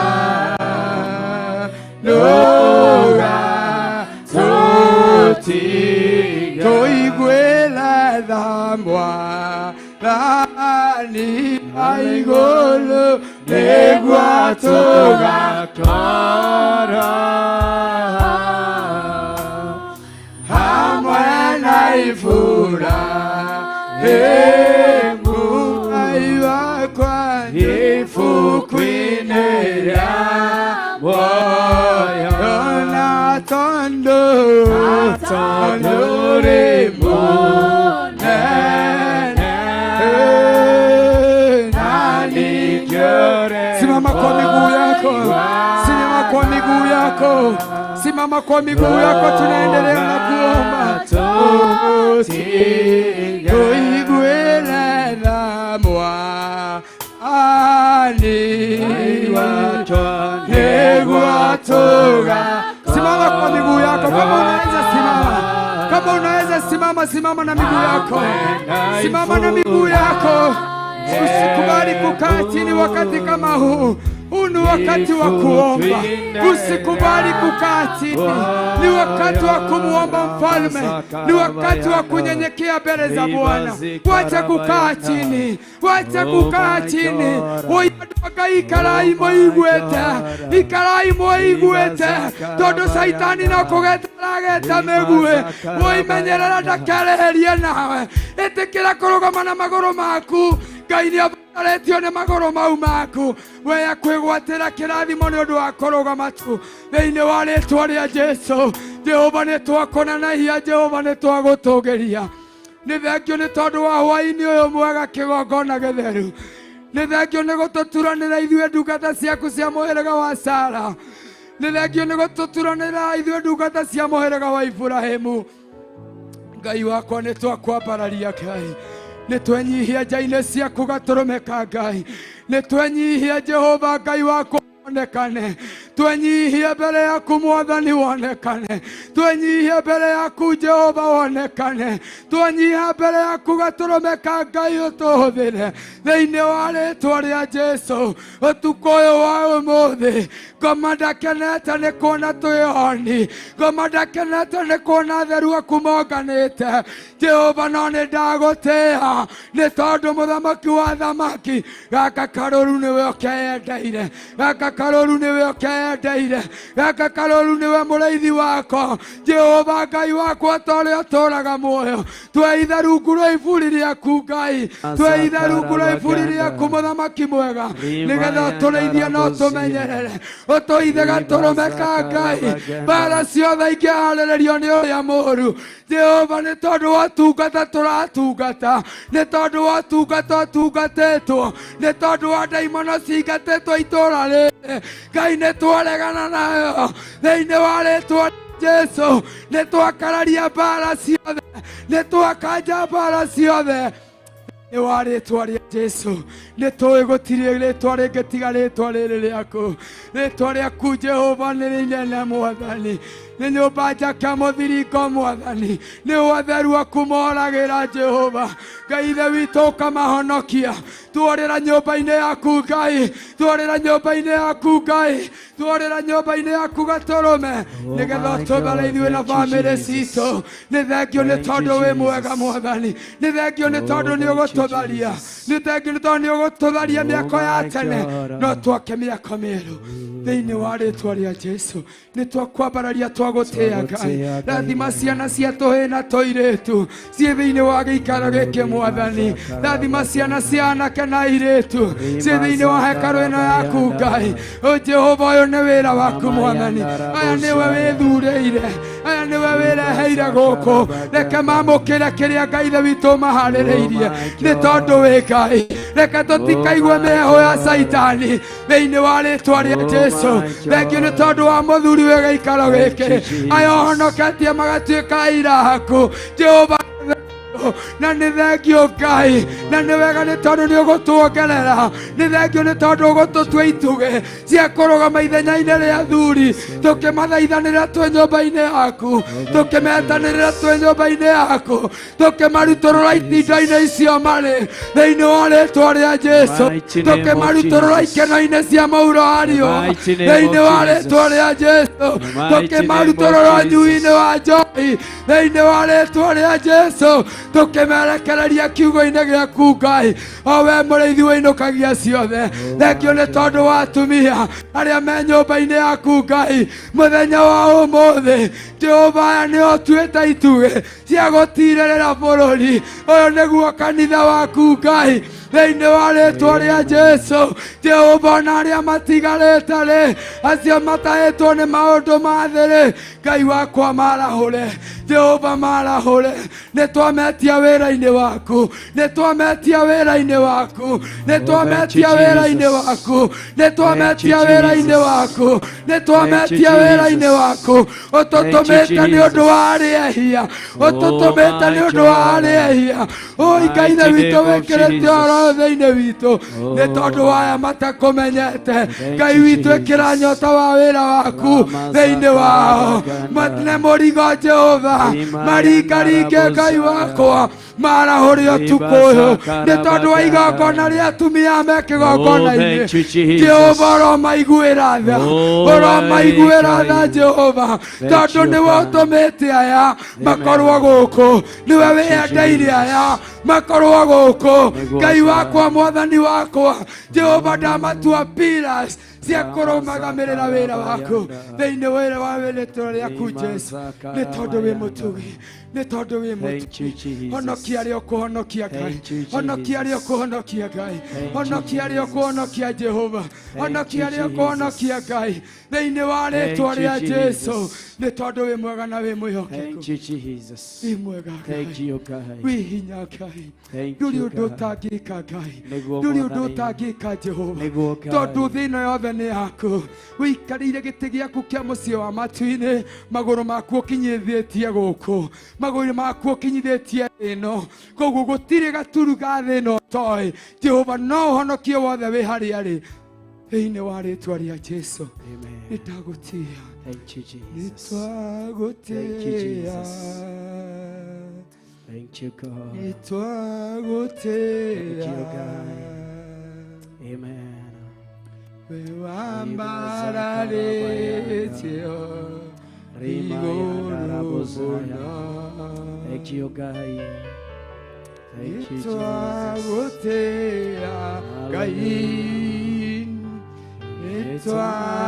noga toti toiguela dhamwa nani aigolo negwa toga kara hamwana ifura emu aiwakwa ifukwinera moyo na tandore mo simama kwa miguu yako, simama kwa miguu yako, simama kwa miguu yako, tunaendelea na kuomba. Toiguele na mwa ani negwa toga. Simama kwa miguu yako, kama unaweza simama, kama unaweza simama, simama na miguu yako, simama na miguu yako. Usikubali kukaa chini wakati kama huu. Huu ni wakati wa kuomba. Usikubali kukaa chini. Ni wakati wa kumuomba mfalme. Ni wakati wa kunyenyekea mbele za Bwana. Wacha kukaa chini. Wacha kukaa chini. Oyadoka ikarai moigwete. Ikarai moigwete. Todo saitani na kugetarageta megue. Oimenyerera ndakareherie nawe. Etekera kurugama na maguru maku. Ngai ni abaretio ne magoro mau maku we kwigwatira kirathimo ni undu wa kurugama tu thiini wa ritwa ria Jesu. Jehova ni twakonanagia, Jehova ni twagutugiria. Ni thengio ni tondu wa hwaini uyu mwega kigongona githeru. Ni thengio ni gututuranira ithuĩ ndungata ciaku cia mũhĩrĩga wa Sara. Ni thengio ni gututuranira ithuĩ ndungata cia mũhĩrĩga wa Ibrahimu. Ngai wakwa ni twakwambararia Ngai. Nitwenyihia nja-inĩ ciaku gaturumĩka Ngai. Nitwenyihia Jehova Ngai wakwa onekane. twenyihie mbere yaku Mwathani wonekane, twenyihie mbere yaku Jehova wonekane, twenyihie mbere yaku Gatũrũme ka Ngai ũtũhũthĩre thĩinĩ wa rĩĩtwa rĩa Jesũ. Ũtukũ ũyũ wa ũmũthĩ ngoma ndakenete nĩ kuona twĩhoni, ngoma ndakenete nĩ kuona theru aku monganĩte Jehova, no nĩ ndagũtĩĩa nĩ tondũ mũthamaki wa thamaki gaka karũru nĩwe ũkeyendeire, gaka karũru nĩwe ũkeyendeire, gaka karũru nĩwe mũrĩithi wako Jehova Ngai wakwa ta ũrĩa ũtũũraga muoyo. Tweithe rungu rwa iburi rĩaku Ngai, tweithe rungu rwa iburi rĩaku mũthamaki mwega, nĩgetha ũtũrĩithie na ũtũmenyerere, ũtũithe Gatũrũme ka Ngai. Mbara ciothe ingĩharĩrĩrio nĩ ũrĩa mũũru Jehova, nĩ tondũ wa tungata tũratungata, nĩ tondũ wa tungata tungatĩtwo, nĩ tondũ wa ndaimono cingatĩtwo itũũra rĩrĩ Ngai, nĩ twaregana nayo thĩinĩ wa rĩĩtwa Jesũ. Nĩ twakararia mbara ciothe, nĩ twakanja mbara ciothe nĩ wa rĩĩtwa rĩa Jesũ. Nĩ tũĩ gũtirĩ rĩĩtwa rĩngĩ tiga rĩĩtwa rĩrĩ rĩaku. Rĩĩtwa rĩaku Jehova nĩ rĩnene Mwathani, nĩ nyũmba njake mũthiringo Mwathani, nĩ ũtheru aku moragĩra Jehova Ngai. Ithe witũ ũkamahonokia, tuorĩra nyũmba-inĩ yaku Ngai, tuorĩra nyũmba-inĩ yaku Ngai, tuorĩra nyũmba-inĩ yaku Gatũrũme, nĩgetha ũtũthare ithuĩ na bamĩrĩ citũ. Nĩ thengio nĩ tondũ wĩ mwega Mwathani, nĩ thengio nĩ tondũ nĩ ũgũtũtharia, nĩ thengio nĩ tondũ nĩ ũgũtũtharia mĩako ya tene, no twake mĩako mĩerũ thĩinĩ wa rĩĩtwa rĩa Jesũ. Nĩ twakwambararia twagũtĩĩa Ngai. Rathima ciana cia tũhĩĩ na tũirĩtu ciĩ thĩinĩ wa gĩikaro gĩkĩ Mwathani, rathima ciana cia anake na airĩtu ciĩ thĩinĩ wa hekarũ ĩno yaku Ngai. O Jehova, ũyũ nĩ wĩra waku Mwathani, aya nĩwe wĩthurĩire, aya nĩwe wĩreheire gũkũ, reke mamũkĩre kĩrĩa Ngai ithe witũ maharĩrĩirie, nĩ tondũ wĩ Ngai. Reke tũtikaigue mĩheehũ ya Saitani thĩinĩ wa rĩĩtwa rĩa Jesũ. Thengio nĩ tondũ wa mũthuri wĩ gĩikaro gĩkĩ, aya ũhonoketie magatuĩka iraku Jehova, na nĩ thengio Ngai, na nĩ wega nĩ tondũ nĩ ũgũtuongerera, nĩ thengio nĩ tondũ ũgũtũtua itugĩ cia kũrũgama ithenya-inĩ rĩa athuri, tũkĩmathaithanĩra twĩ nyũmba-inĩ yaku, tũkĩmetanĩrĩra twĩ nyũmba-inĩ yaku, tũkĩmarutũrũra itinda-inĩ icio marĩ thĩinĩ wa rĩĩtwa rĩa Jesũ, tũkĩmarutũrũra ikeno-inĩ cia mauro wa riũa thĩinĩ wa rĩĩtwa rĩa Jesũ, tũkĩmarutũrũra nyui-inĩ wa njohi thĩinĩ wa rĩĩtwa rĩa Jesũ, tũkĩmerekereria kiugo-inĩ gĩaku Ngai. O we mũrĩithi wĩinũkagia ciothe, thengio nĩ tondũ wa atumia arĩa me nyũmba-inĩ yaku Ngai mũthenya wa ũmũthĩ. Jehova, aya nĩo tuĩte itugĩ cia gũtirĩrĩra bũrũri ũyũ, nĩguo kanitha waku Ngai thĩinĩ wa rĩĩtwa rĩa Jesũ. Jehova, na arĩa matigarĩte rĩ, acio matahĩtwo nĩ maũndũ ma thĩ rĩ, Ngai wakwa marahũre Jehova, marahũre. Nĩ twametia wĩra-inĩ waku, nĩ twametia wĩra-inĩ waku, nĩ twametia wĩra-inĩ waku, nĩ twametia wĩra-inĩ waku, nĩ twametia wĩra-inĩ waku. Ũtũtũmĩte nĩ ũndũ wa rĩehia, ũtũtũmĩte nĩ ũndũ wa rĩehia. Oi Ngai ithe witũ wĩkĩrĩte oro thĩinĩ witũ nĩ tondũ wa aya matakũmenyete. Ngai witũ ĩkĩra nyota wa wĩra waku thĩinĩ wao, nĩ mũrigo Jehova, maringaringe Ngai wakwa, marahũre ũtukũ ũyũ nĩ tondũ wa igongona rĩa atumia me kĩgongona-inĩ. Jehova, ũromaiguĩra tha, ũromaiguĩra tha Jehova, tondũ nĩwe ũtũmĩte aya makorwo gũkũ, nĩwe wĩyendeire aya makorwo gũkũ. Ngai wakwa, Mwathani wakwa Jehova, ndamatua pillars cia kũrũmagamĩrĩra wĩra waku thĩinĩ wa rĩĩtwa rĩaku Jesũ, nĩ tondũ wĩ mũtugi, nĩ tondũ wĩ mũtugi. Honokia arĩa ũkũhonokia Ngai, honokia arĩa ũkũhonokia Ngai, honokia arĩa ũkũhonokia Jehova, honokia arĩa ũkũhonokia Ngai thĩinĩ wa rĩĩtwa rĩa Jesũ, nĩ tondũ wĩ mwega na wĩ mwĩhokeku. Wĩ mwega Ngai, wĩ hinya Ngai, ndũrĩ ũndũ ũtangĩka Ngai, ndũrĩ ũndũ ũtangĩka Jehova, tondũ thĩna yothe nĩ yaku. Wĩikarĩire gĩtĩ gĩaku kĩa mũciĩ wa matu-inĩ, magũrũ maku ũkinyithĩtie gũkũ, magũrũ maku ũkinyithĩtie ĩno, koguo gũtirĩ gaturu ga thĩ ĩno ũtoĩ. Jehova, no ũhonokie wothe wĩ harĩa arĩ thĩinĩ wa rĩtwa rĩa Jesũ Amen. nĩndagũtĩa Thank you, Jesus. nĩtwagũtĩa Thank you, Jesus. Thank you, God. nĩtwagũtĩa Thank you, God. Amen. we wambararĩtio igũrũ mũno Thank you, God. Thank you, Jesus. nĩtwagũtĩa Ngai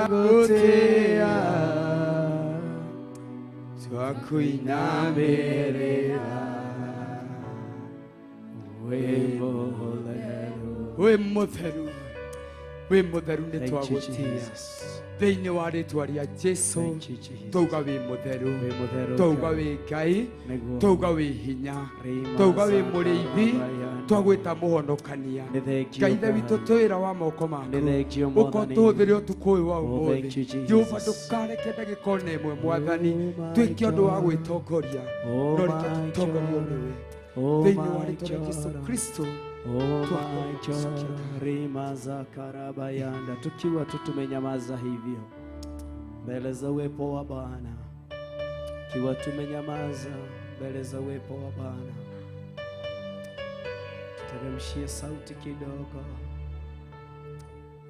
nĩtwagũtĩa twakwĩnamĩrĩra wĩ mũtheru nĩtwagũtĩa thĩinĩ wa rĩtwa rĩa Jesũ twauga wĩ mũtheru twauga wĩ Ngai twauga wĩ hinya twauga wĩ mũrĩithi twagwĩta mũhonokania Ngai ithe witũ twĩra wa moko maku ũkotũthĩre ũtukũ ũyũ wa ũmũthĩ Jehova ndũkareke ndagĩka ona ĩmwe Mwathani twĩke ũndũ wa gwĩtongoria no reke tũtongorio nĩwe thĩinĩ wa rĩtwa rĩa Jesũ Kristo. Rimaza karabayanda, tukiwa tu tumenyamaza hivyo mbele za uwepo wa Bwana, tukiwa tumenyamaza mbele za uwepo wa Bwana, tuteremshie sauti kidogo,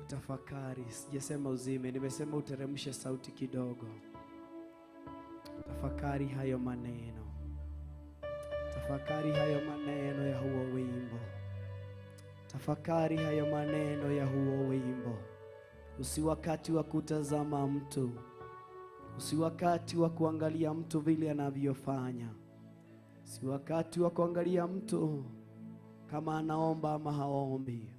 tafakari. Sijasema uzime, nimesema uteremshe sauti kidogo, tafakari hayo maneno, tafakari hayo maneno ya huo wimbo, tafakari hayo maneno ya huo wimbo. Usi wakati wa kutazama mtu, usi wakati wa kuangalia mtu vile anavyofanya, si wakati wa kuangalia mtu kama anaomba ama haombi.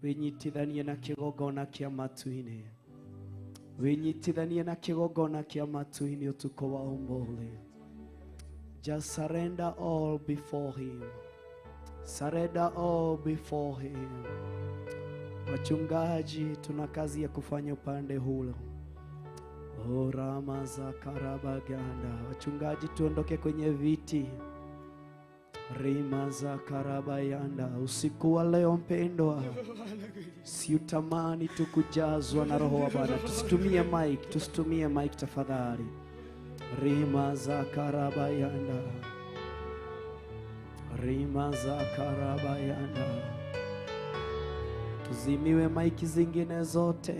Winyitithanie na kigogona kia matu-ini, winyitithanie na kigogona kia matu-ini utuko wa ũmũthĩ. Just surrender all before him. Surrender all before him. Wachungaji, tuna kazi ya kufanya upande hulo. O Ramaza Karabaganda. Wachungaji, tuondoke kwenye viti. Rimaza Karabayanda. Usiku wa leo mpendwa, si utamani tukujazwa na Roho wa Bwana. Tusitumie mic tafadhali. Rimaza Karabayanda. Rimaza Karabayanda. Tuzimiwe maiki zingine zote.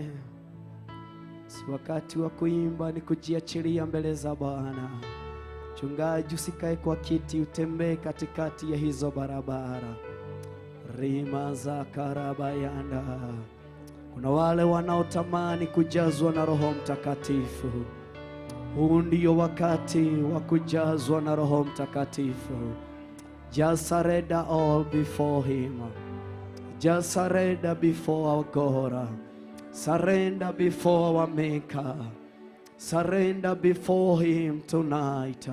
Si wakati wa kuimba, ni kujiachilia mbele za Bwana. Chungaji, usikae kwa kiti, utembee katikati ya hizo barabara. Rimaza Karabayanda. Kuna wale wanaotamani kujazwa na Roho Mtakatifu. Huu ndio wakati wa kujazwa na Roho Mtakatifu. Just surrender all before him. Just surrender before our God. Surrender before our Maker. Surrender before him tonight.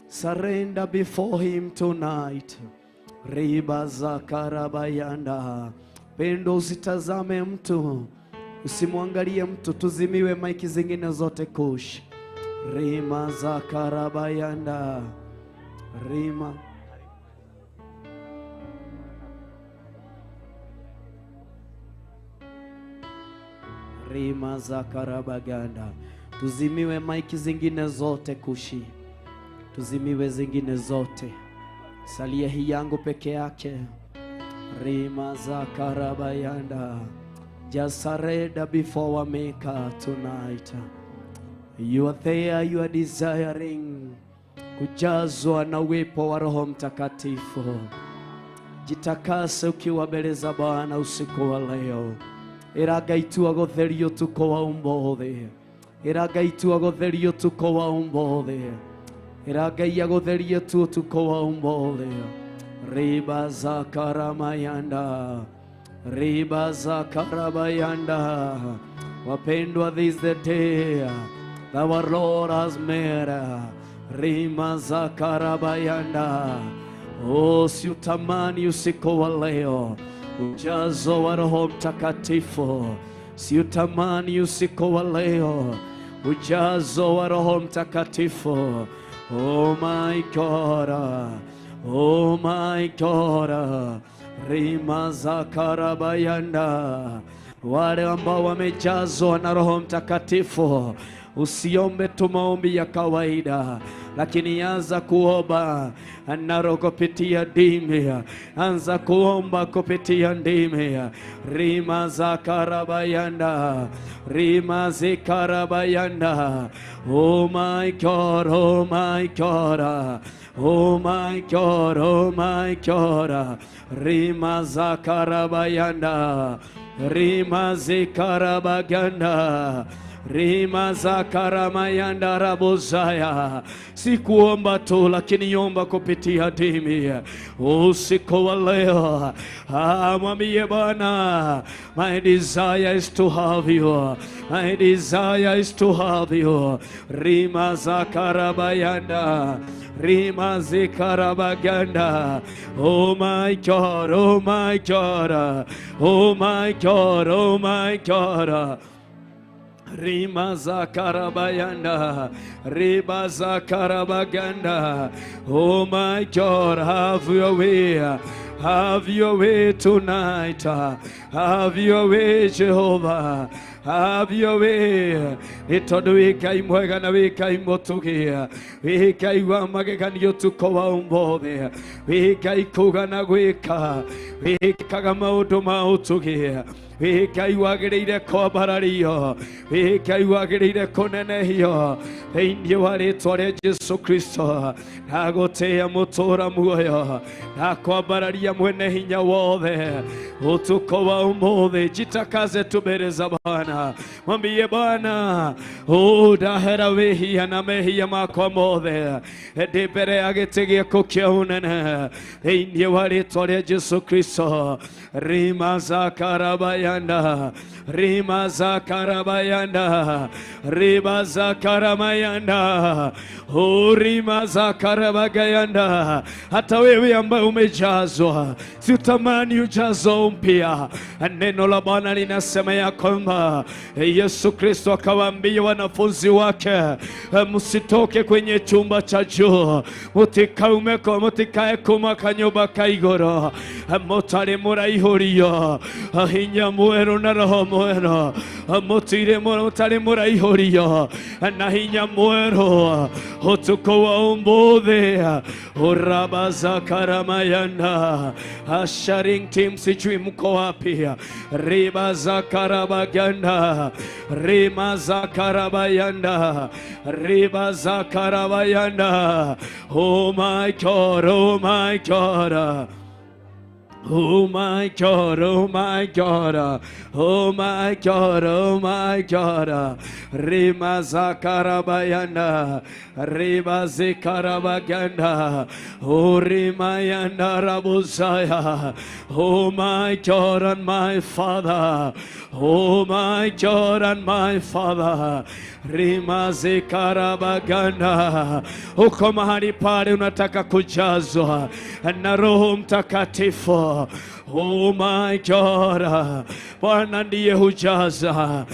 Surrender before him tonight. Ribaza Karabayanda. Pendo, usitazame mtu, usimwangalie mtu. Tuzimiwe maiki zingine zote kush. Rimaza Karabayanda. Rima Rimaza Karabaganda. Tuzimiwe maiki zingine zote kushi, tuzimiwe zingine zote, salia hii yangu peke yake. Rimaza Karabayanda. Just surrender before our Maker tonight. You are there, you are desiring kujazwa na uwepo wa Roho Mtakatifu. Jitakase ukiwa mbele za Bwana usiku wa leo. Iragaitua gotherio tuko wa ũmũthĩ. Iragaitua gotherio tuko wa ũmũthĩ. Iragaia gotherio tuko wa ũmũthĩ. Ribaza Karamayanda. Ribaza Karabayanda. Wapendwa, this is the day that our Lord has made. Rimaza Karabayanda. Oh, si utamani usiku wa leo ujazo wa Roho Mtakatifu. Si utamani usiku wa leo ujazo wa Roho Mtakatifu. Oh my God, oh my God. Rimaza Karabayanda. Wale ambao wamejazwa na Roho Mtakatifu, usiombe tu maombi ya kawaida, lakini anza kuomba na Roho kupitia ndimi. Anza kuomba kupitia ndimi. Rima za karabayanda, rima zikarabayanda. Oh my God, oh my God, oh my God, oh my God. Rima za karabayanda, rima zikarabaganda, rima za karamayanda rabozaya. Sikuomba tu, lakini omba kupitia ndimi. Usiku wa leo mwambie Bwana, my desire is to have you, my desire is to have you. Rima za karabayanda, rima zikarabaganda. Oh my God, oh my God, oh my God, oh my God. Rima za karabayanda, riba za karabaganda. Oh my God, have your way. Have your way tonight. Have your way, Jehovah. Have your way. Itondo wikai mwega na wikai motugia, wikai wa mageganio tukowa umbothe, wikai kuga na gwika, wikaga maundu mautugia, wikai wagĩrĩire kwambarario, wikai wagĩrĩire kũnenehio thĩinĩ wa rĩĩtwa rĩa Jesu Kristo. Ndagũtĩĩa mũtũũra muoyo, ndakwambararia mwene hinya wothe ũtukũ wa ũmũthĩ. Jitakaze tu mbele za Bwana, mwambie Bwana, ndahera wĩhia na mehia makwa mothe ndĩ mbere ya gĩtĩ gĩaku kĩa ũnene thĩinĩ wa rĩĩtwa rĩa Jesu Kristo. Rima za karabayanda, rima za karabayanda, riba za karamayanda, rima za karabagayanda. Hata wewe ambaye umejazwa, si utamani ujazo mpya. Neno la Bwana linasema ya kwamba Yesu Kristo akawaambia wanafunzi wake, msitoke kwenye chumba cha juu, mutikae kuma kanyumba ka iguru, mutari muraihurio hinya mweru na roho mweru, mutari muraihurio na hinya mweru utuko wa umbuthi. Uraba za karamayanda. Sharing team, sijui mko wapi? Riba za karabaganda, rima za karabayanda, riba za karabayanda. Oh my God, oh my God. Oh my God, oh my God, oh my God, oh my God. Rima za karabayanda, riba zikarabaganda, oh rima yanda rabuzaya. Oh my God and my Father, oh my God and my Father. Rima zikarabaganda. Uko mahali pale unataka kujazwa na Roho Mtakatifu. Oh my God, Bwana ndiye hujaza,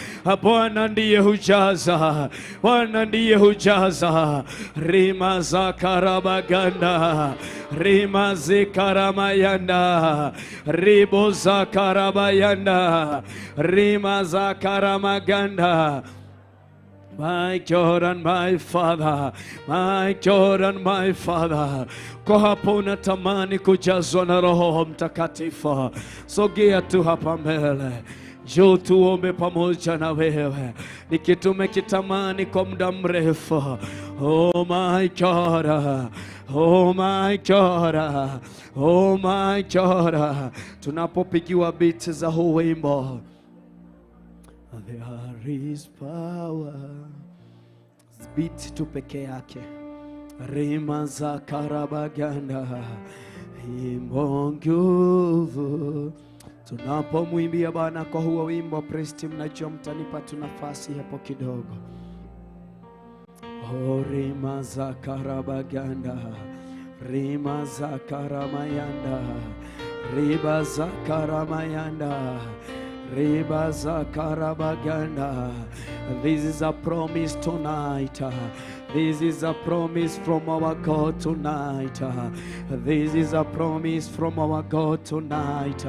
Bwana ndiye hujaza, Bwana ndiye hujaza. Rima za karabaganda, rima zikaramayanda, ribo za karabayanda, rima za karamaganda. My God and my Father, my God and my Father. Kwa hapo unatamani kujazwa na Roho Mtakatifu, sogea tu hapa mbele. Njoo tuombe pamoja na wewe. Ni kitu umekitamani kwa muda mrefu. Oh my God, oh my God, oh my God. Tunapopigiwa beat za huu wimbo, there is power. Beat tu peke yake. Rima za karabaganda, imo nguvu. Tunapomwimbia Bwana kwa huo wimbo, praise team, najua mtanipa tu nafasi hapo kidogo. Oh, rima za karabaganda, rima za karamayanda, riba za karamayanda, riba za karabaganda. This is a promise tonight. This is a promise from our God tonight. This is a promise from our God tonight.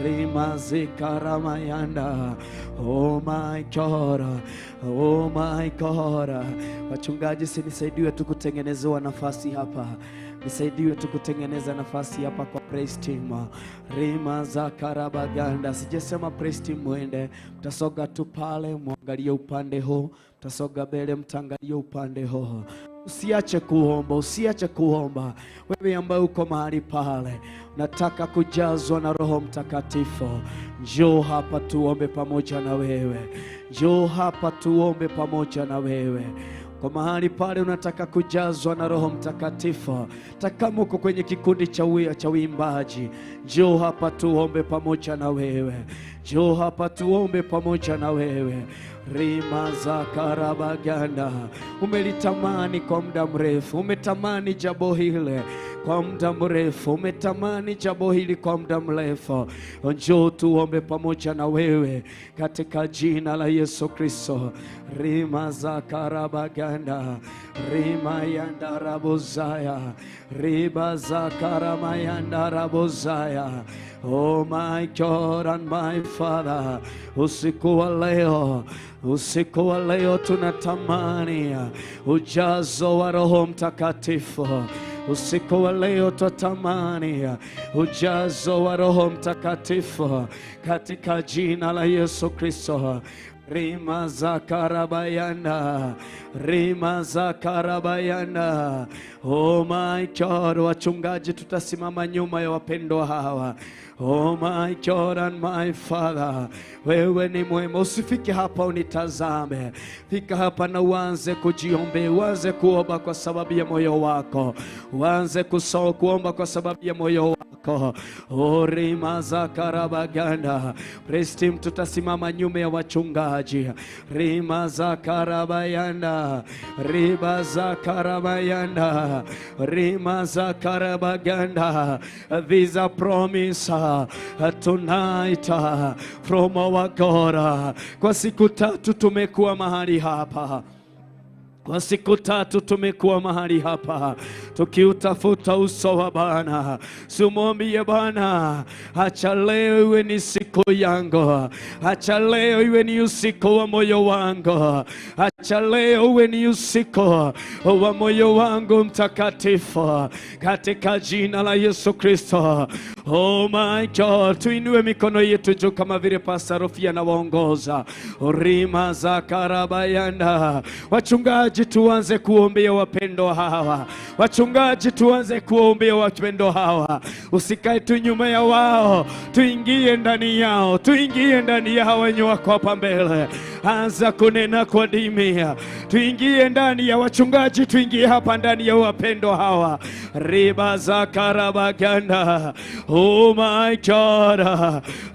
Rimazikaramayanda. Oh my God, oh my God. Wachungaji, sinisaidiwe tu kutengenezewa nafasi hapa, nisaidiwe tu kutengeneza nafasi hapa kwa praise team. Rimazakarabaganda. Sijasema praise team mwende, mtasoga tu pale, muangalie upande ho, mtasoga mbele, mtangalie upande ho. Usiache kuomba, usiache kuomba. Wewe ambaye uko mahali pale nataka kujazwa na Roho Mtakatifu, njoo hapa tuombe pamoja na wewe. Njoo hapa tuombe pamoja na wewe. Kwa mahali pale unataka kujazwa na Roho Mtakatifu, takama uko kwenye kikundi cha uimbaji, njoo hapa tuombe pamoja na wewe. Njoo hapa tuombe pamoja na wewe. Rimazakarabaganda. Umelitamani kwa muda mrefu, umetamani jambo hili kwa muda mrefu, umetamani jambo hili kwa muda mrefu. Njoo tuombe pamoja na wewe katika jina la Yesu Kristo. Rimazakarabaganda. Rimayanda rabozaya. Ribazakaramayanda rabozaya. Oh my God and my Father, usiku wa leo tunatamani ujazo wa Roho Mtakatifu. Usiku wa leo tunatamani ujazo wa Roho Mtakatifu katika jina la Yesu Kristo. Rimazakarabayanda. Rimazakarabayanda. Oh my God, wachungaji tutasimama nyuma ya wapendwa hawa. Oh my God and my Father, wewe ni mwema. Usifike hapa unitazame, fika hapa na uanze kujiombe, uanze kuomba kwa sababu ya moyo wako, uanze kuomba kwa sababu ya moyo wako. Oh, Rimazakarabaganda. Praise team tutasimama nyuma ya wachungaji. Rimazakarabayanda. Ribazakarabayanda. Rimazakarabaganda. These are promise tonight from our God. Kwa siku tatu tumekuwa mahali hapa. Kwa siku tatu tumekuwa mahali hapa tukiutafuta uso wa Bwana. Sumwambie Bwana, acha leo iwe ni siku yangu, acha leo iwe ni usiku wa moyo wangu, acha leo iwe ni usiku wa moyo wangu mtakatifu katika jina la Yesu Kristo. Oh my God, tuinue mikono yetu juu kama vile Pastor Rofia anawaongoza. Rimazakarabayanda. Wachungaji tuanze kuombea wapendwa hawa. Wachungaji tuanze kuombea wapendwa hawa. Usikae tu nyuma ya wao, tuingie ndani yao, tuingie ndani ya wenye wako hapa mbele. Anza kunena kwa dimi, tuingie ndani ya wachungaji, tuingie hapa ndani ya wapendwa hawa. Ribazakarabaganda. Oh my God,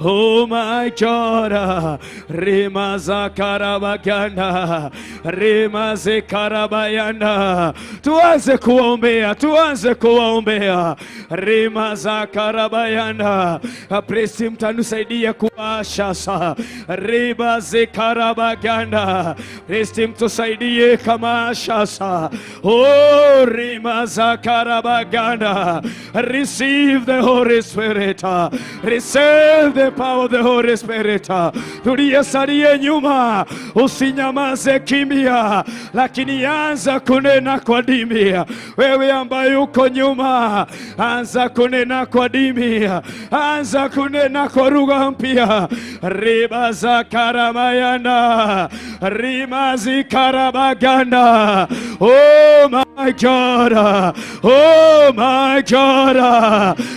oh my God. Rimazakarabaganda. Rimazekarabayanda. Tuanze kuombea, tuanze kuombea. Rimazakarabayanda. Praise mtanusaidia kuwasha sasa. Ribazekarabaganda. Praise mtusaidie kama sasa. Oh, Rimazakarabaganda. Receive the Holy Spirit. Receive the power of the Holy Spirit. Tuliyesalia nyuma, usinyamaze kimya, lakini anza kunena kwa dimi. Wewe ambaye uko nyuma, anza kunena kwa dimi, anza kunena kwa lugha mpya. Ribazakaramayanda. Rimazikarabaganda. Oh my God, oh my God.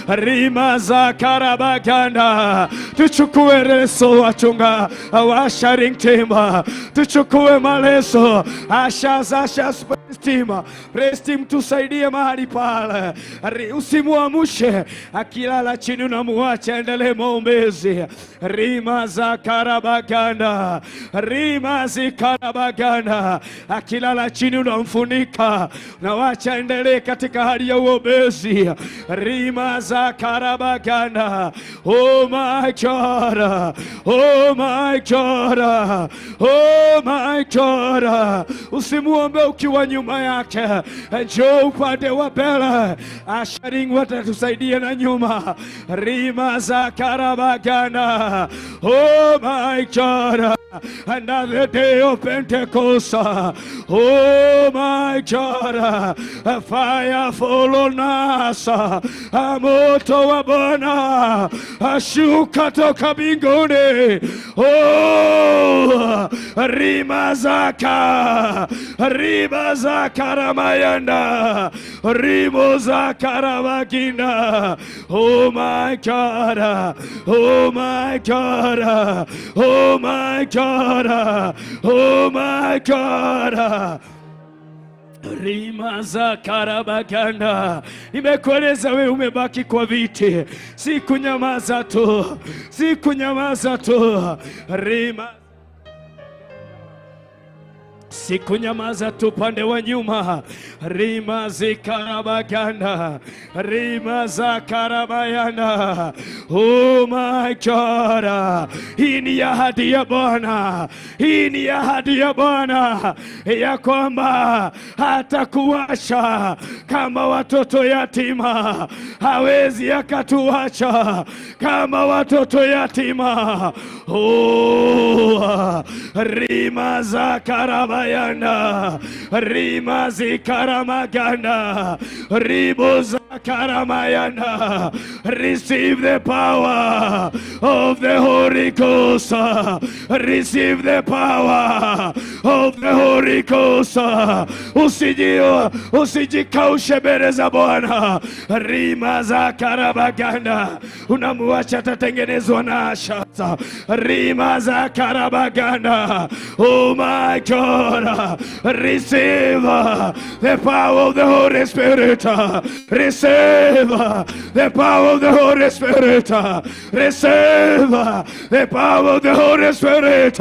Rimazakarabaganda. Tuchukue leso wachunga wa sharing team, tuchukue maleso ashas praise team tusaidie mahali pale. Usimuamushe akilala chini, unamuacha endelee maombezi. Rimazakarabaganda. Rimazikarabaganda. Akilala chini unamfunika, na wacha endelee katika hali ya uobezi. Rima za karabaganda. Oh my God, oh my God, oh my God. Usimuombe ukiwa nyuma yake, njoo upande wa mbele. Ashering watatusaidia na nyuma. Rima za karabaganda. Oh my God, another day of Pentecost. Oh my God, a fire fall on us. Moto wa Bwana ashuka toka mbinguni. Oh, rima za karamayanda, rimo za karavagina. Oh my God, oh my God, oh my God, oh my God. Rima za karabaganda. Nimekueleza wewe umebaki kwa viti, si kunyamaza tu, si kunyamaza tu. Rima sikunyamaza tu pande wa nyuma. Rima zikarabaganda, rima za karabayana. Oh my God, hii ni ahadi ya Bwana, hii ni ahadi ya Bwana ya kwamba hatakuacha kama watoto yatima, hawezi akatuacha kama watoto yatima. Oh, rima za karabayana, rima zikaramaganda, ribo za karamayana. Receive the power of the Holy Ghost. Receive the power of the Holy Ghost. Usijikaushe mbele za Bwana. Rima za karabaganda. Unamuacha tatengenezwa na ashata. Rima za karabaganda. Oh my God, receive the power of the Holy Spirit. Receive the power of the Holy Spirit. Receive the power of the Holy Spirit.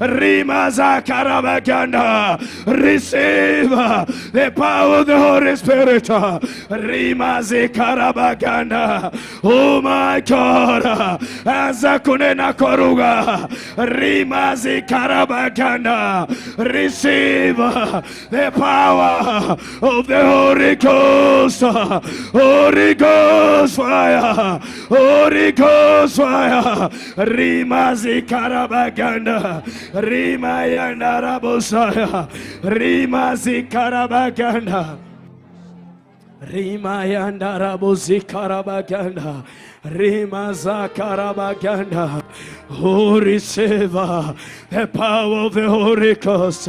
Rima za karabaganda. Receive the power of the Holy Spirit. Rima za karabaganda. Oh my God, anza kunena kwa lugha. Rima za karabaganda. Receive the power of the Holy Ghost. Holy Ghost fire, Holy Ghost fire. Rima zikarabaganda, rima yanda rabosaya, rima zikarabaganda, rima yanda rabozikarabaganda, rima zakarabaganda. Oh, receive the power of the Holy Ghost.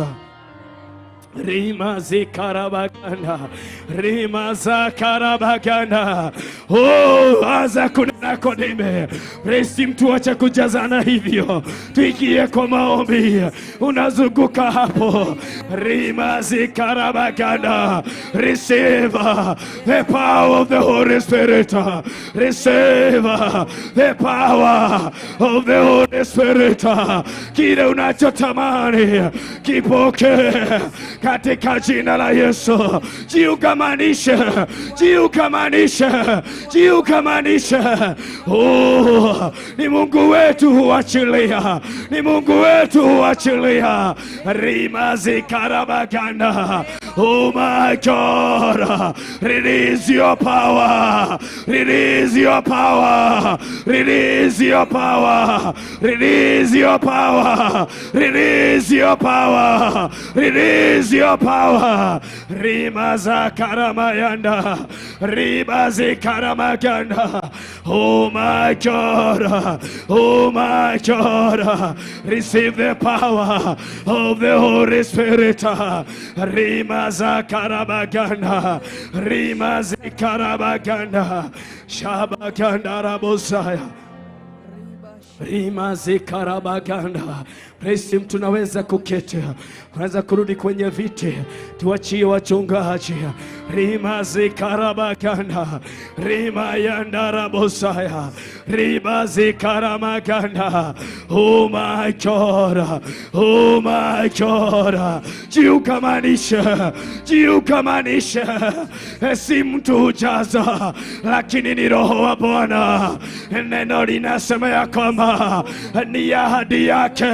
Rima zikarabaganda, rima zakarabaganda. Oh, aza kunena kodime. Praise mtu acha kujazana hivyo. Tuikie kwa maombi. Unazunguka hapo. Rima zikarabaganda. Receive the power of the Holy Spirit. Receive the power of the Holy Spirit. Kile unachotamani kipoke katika jina la Yesu. Jiukamanishe, jiukamanishe, jiukamanishe. Oh, ni Mungu wetu huachilia, ni Mungu wetu huachilia. Rima zikarabaganda. Oh my God, release your power, release your power, release your power, release your power, release your power, release your power. Rima za karamayanda, rima zikaramaganda. Oh my God, oh my God, receive the power of the Holy Spirit. Rima za karabaganda, rima zikarabaganda, shabaganda rabosaya, rima zikarabaganda. Praise Him. Tunaweza kuketi, tunaweza kurudi kwenye viti, tuachie wachungaji. Rima zikarabaganda, Rima yandara bosaya, Rima zikaramaganda. Oh my God, oh my God, jiukamanisha, si mtu hujaza, lakini ni Roho wa Bwana. Neno linasema ya kwamba ni ahadi yake,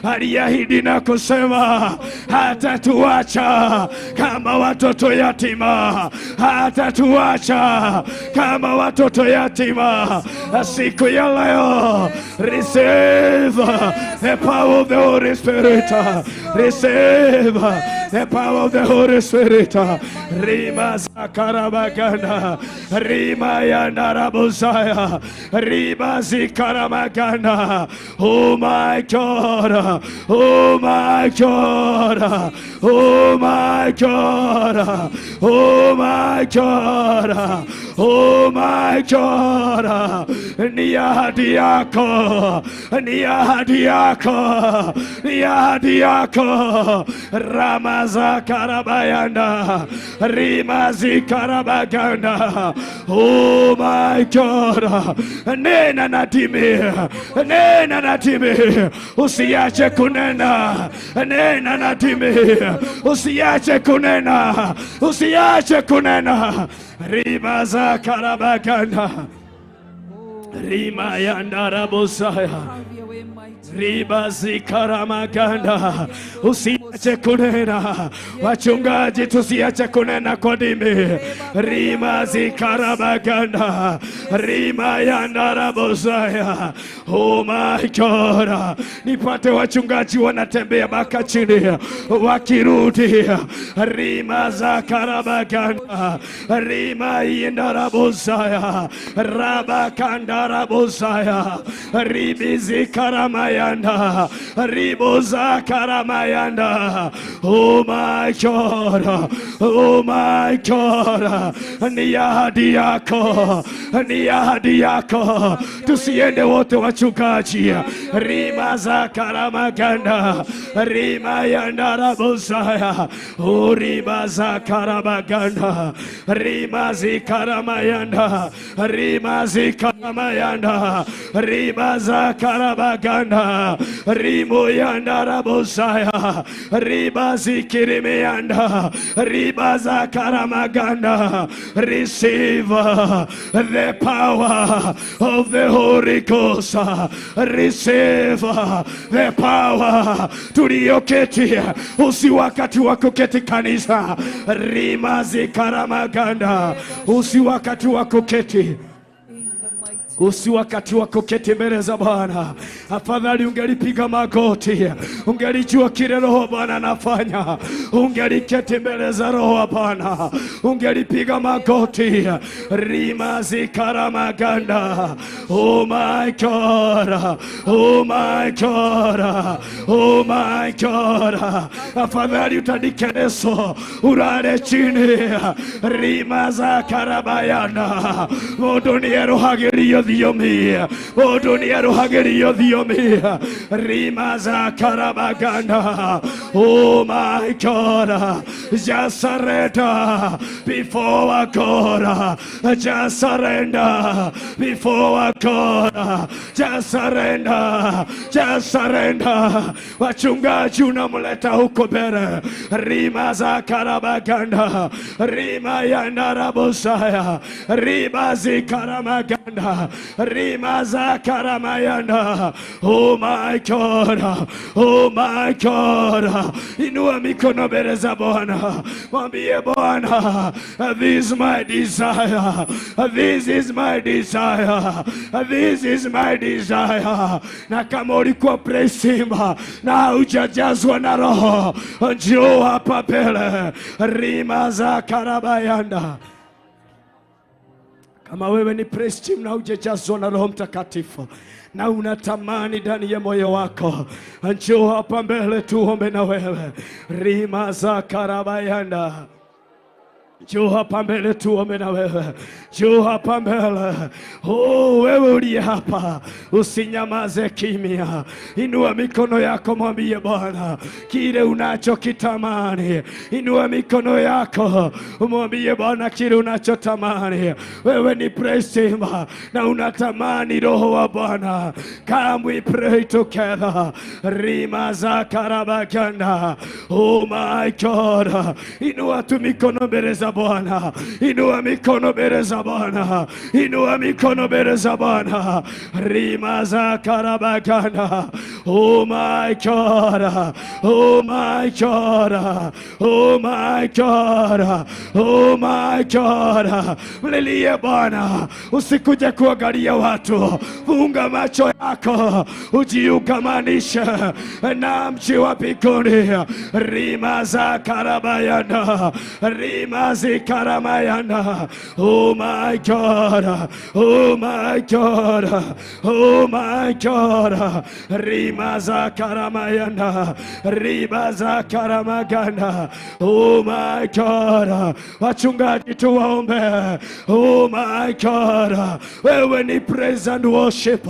aliahidi na kusema hatatuacha kama watoto yatima, hatatuacha kama watoto yatima. Siku ya leo, receive the power of the Holy Spirit, receive the power of the Holy Spirit. Rima zakarabaganda, Rima yandarabosaya, Rima zikaramaganda. Oh my God, oh my God, oh my God, oh my God, oh my God. Ni ahadi yako, ni ahadi yako, ni ahadi yako. Ramaza karabayanda, Rimazi karabaganda. Oh my God, nena natimia, nena natimia, usiache kunena, nena natimia, usiache kunena, usiache kunena. Rimaza karabaganda, Rima yandarabosaya, Riba zikaramaganda. Usiache kunena, wachungaji tusiache kunena kwa dimi. Rima zikaramaganda, Rima yandarabosaya. Oh my God, nipate wachungaji wanatembea baka chini wakirudi. Rima zikaramaganda, Rima yandarabosaya, Rabakandarabosaya, Ribizi karamayanda, Riboza karamayanda. Oh my God, oh my God, ni ahadi yako, ni ahadi yako. Tusiende wote wachungaji. Rima za karamaganda, Rima yandarabosaya, oh Rima za karamaganda, Rima zikaramayanda, Rima zikaramayanda, Rima za karabaganda, Rimo yandarabosaya, Riba zikirimianda, Riba za karamaganda. Receive the power of the Holy Ghost, receive the power. Tulioketi usi wakati wa kuketi kanisa. Rima zikaramaganda, usi wakati wa kuketi, usi wakati wa kuketi mbele za Bwana. Afadhali ungelipiga magoti, ungelijua kile Roho Bwana anafanya, ungeliketi mbele za Roho wa Bwana, ungelipiga magoti. Rima zikaramaganda. Oh my God, oh my God, oh my God. Afadhali utadikereso urare chini. Rima za karabayana, modoniero hageliyo diomia, modoniero hageliyo diomia. Rima za karabaganda. Oh my God, just surrender before our God, just surrender before our God, just surrender, just surrender. Wachungaji unamleta huko mbele. Rima za karabaganda, Rima yandarabosaya, Rima zikaramaganda, Rima za karamayanda. Oh my God, oh my God. Inua mikono mbele za Bwana, mwambie Bwana, this is my desire, this is my desire, this is my desire. Na kama ulikuwa Simba na hujajazwa na Roho, njoo hapa mbele. Rima za karabayanda. Kama wewe ni praise team na hujajazwa na Roho Mtakatifu na unatamani ndani ya moyo wako, njoo hapa mbele tuombe na wewe. Rima za karabayanda. Njoo hapa mbele tuombe na wewe. Njoo hapa mbele. Oh, wewe uliye hapa, usinyamaze kimya. Inua mikono yako, mwambie Bwana kile unachokitamani. Inua mikono yako, mwambie Bwana kile unachotamani. Wewe ni praise team na unatamani roho wa Bwana. Come we pray together. Rima za karabaganda. Oh my God. Inua tu mikono mbele za Bwana. Inua mikono mbele za Bwana. Inua mikono mbele za Bwana. Rima za karabaganda. Oh my God. Oh my God. Oh my God. Oh my God. Mlilie Bwana. Usikuje kuangalia watu. Funga macho yako. Ujiungamanishe na mji wa mbinguni. Rima za karabayanda. Rima zi karamayanda. Oh my God. Oh my God. Oh my God. Rima za karamayanda. Rima za karamaganda. Oh my God. Wachungaji tuwaombe. Oh my God. Wewe ni praise and worship.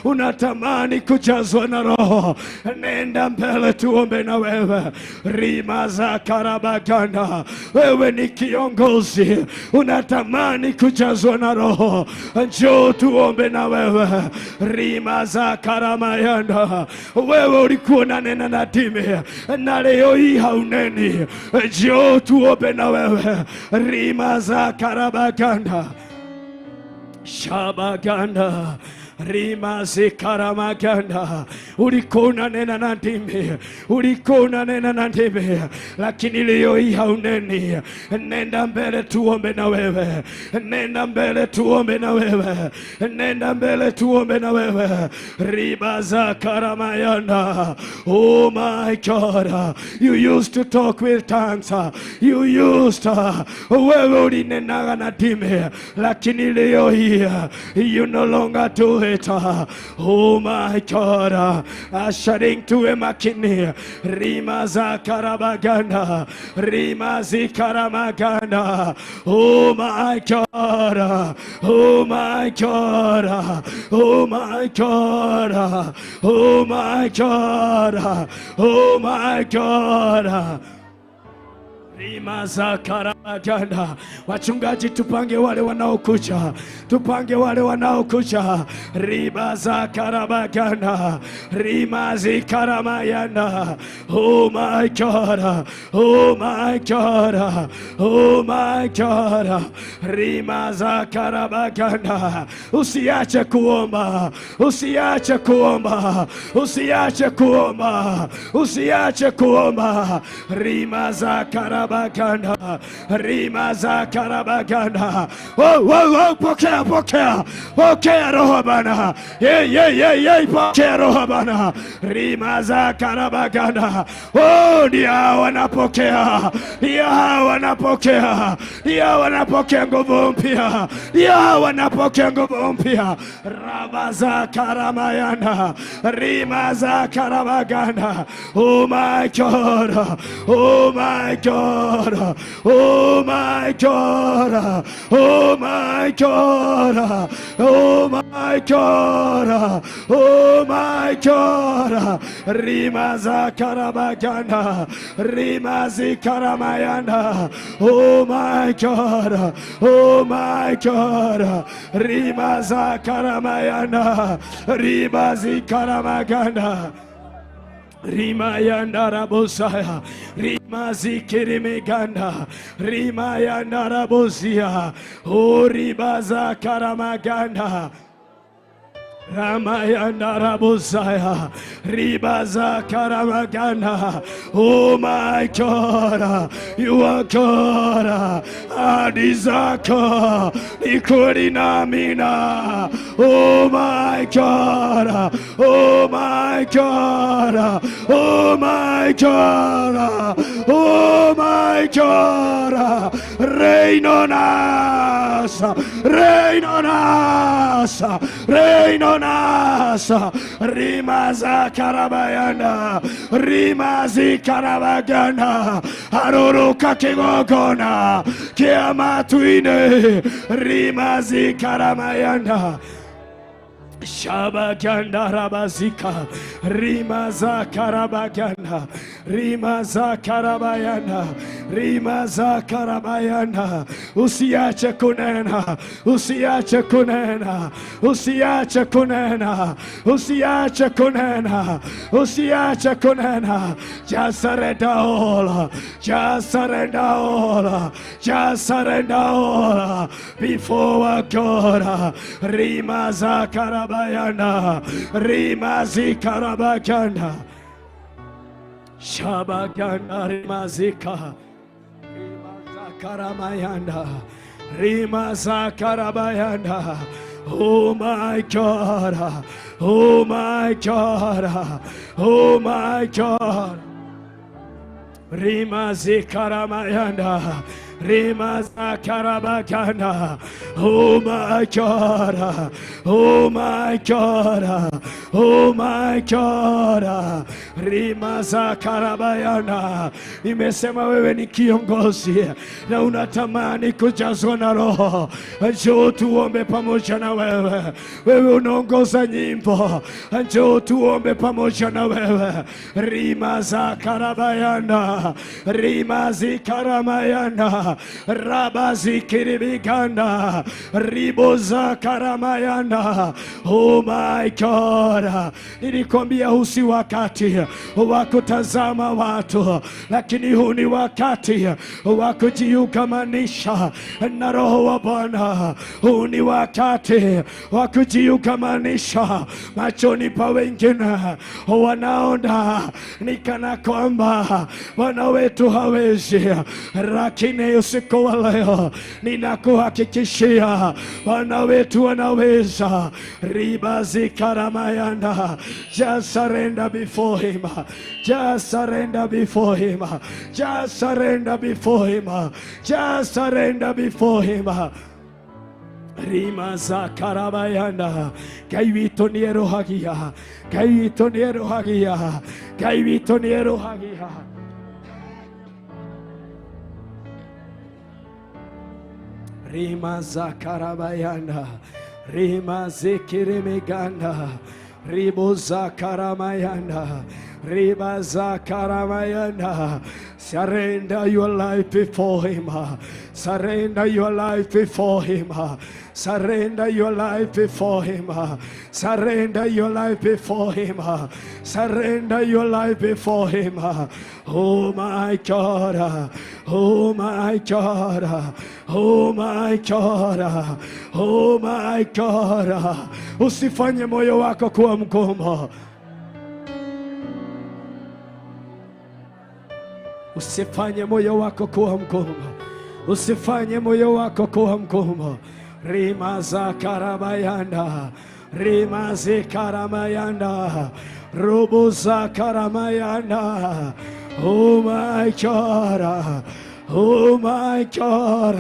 Unatamani kujazwa na roho. Nenda mbele tuombe na wewe. Rima za karabaganda. Wewe ni kiongozi. Unatamani kujazwa na roho. Njoo tuombe na wewe. Rima za karamayanda. Wewe ulikuwa unanena na ndimi na leo hii hauneni. Njoo tuombe na wewe. Rima za karabaganda. Shabaganda. Rima zikaramaganda. Ulikuwa unanena na ndimi. Ulikuwa unanena na ndimi, lakini leo hii hauneni. Nenda mbele tuombe na wewe. Nenda mbele tuombe na wewe. Nenda mbele tuombe na wewe. Rima za karamayanda. Oh my God. You used to talk with tongues. You used to. Wewe ulinenaga na ndimi, lakini leo hii you no longer do it. Oh my God. Ushering to a makini. Rima za karabaganda. Rima zi karamaganda. Oh my God. Oh my God. Oh my God. Oh my God. Oh my God. Rima za karabaganda. Wachungaji tupange wale wanaokuja. Tupange wale wanaokuja. Rima za karabaganda. Rima zi karamayanda. Oh my God. Oh my God. Oh my God. Rima za karabaganda. Usiache kuomba. Usiache kuomba. Usiache kuomba. Usiache kuomba. Rima za karabaganda. Rima za karabaganda. Oh, pokea, pokea. Pokea roho Bwana. Pokea roho Bwana. Rima za karabaganda. Oh, ndio wanapokea. Ndio wanapokea. Ndio wanapokea nguvu mpya. Ndio wanapokea nguvu mpya. Raba za karamayanda. Rima za karabaganda. Oh my God. Oh my God. Oh my God. Oh my God. Oh my God. Oh my God. Rima za karabaganda. Rima zi karamayanda. Oh my God. Oh my God. Rima za karamayanda. Rima zi karamaganda. Rima yanda rabosaya. Rima zikiri meganda. Rima yanda rabosia. O riba za karamaganda. Ramayanda rabosaya. Riba za karamaganda. Oh my God. You are God. Adizaka. Nikuri namina. Oh my God. Oh my God. Oh my God. Oh my God. Reign on us. Reign on us. Reign on Jonas, rimaza karabayana, rimazi karabagana, aruruka kigogona, kiamatuine, rimazi karamayana. Shabaganda rabazika, rimaza karabaganda, rimaza karabayana, rimaza karabayana. Usiache kunena, usiache kunena, usiache kunena, usiache kunena, usiache kunena. Just surrender all, just surrender all, just surrender all before our God. Rimaza karabayana, rimazi karabaganda, shabaganda rimazika, rimaza karamayanda, rimaza karabayanda. Oh my God, oh my God, oh my God. Rimazi karamayanda, rimaza karabaganda. Oh my God, oh my God, oh my God. Rimaza karabayanda. Nimesema wewe ni kiongozi na unatamani kujazwa na Roho. Njoo tuombe pamoja na wewe. Wewe unaongoza nyimbo, njoo tuombe pamoja na wewe. Rimaza karabayanda, rimazi karamayanda, rabazi kiribiganda, riboza karamayanda. Oh my God, nilikwambia husi wakati wa kutazama watu, lakini huu ni wakati wa kujiungamanisha na Roho wa Bwana. Huu ni wakati wa kujiungamanisha machoni pa wengine wanaona ni kana kwamba Bwana wetu hawezi, lakini usiku wa leo ninakuhakikishia Bwana wetu anaweza. Ribazi karamayanda. Just surrender before him, just surrender before him, just surrender before him, just surrender before him. Rimaza karabayanda. Kaivito niero hagia, kaivito niero hagia, kaivito niero hagia. Rimaza karabayanda, rimaze kiremeganda, riboza karamayanda, ribaza karamayanda. Surrender your life before him, surrender your life before him, surrender your life before him, surrender your life before him, surrender your life before him. Oh my God, oh my God, oh my God, oh my God. Usifanye moyo wako kuwa mgumu. Usifanye moyo wako kuwa mgumu. Usifanye moyo wako kuwa mgumu. Rimaza karabayanda, rimazi karamayanda, rubuza karamayanda. Oh my God, oh my God.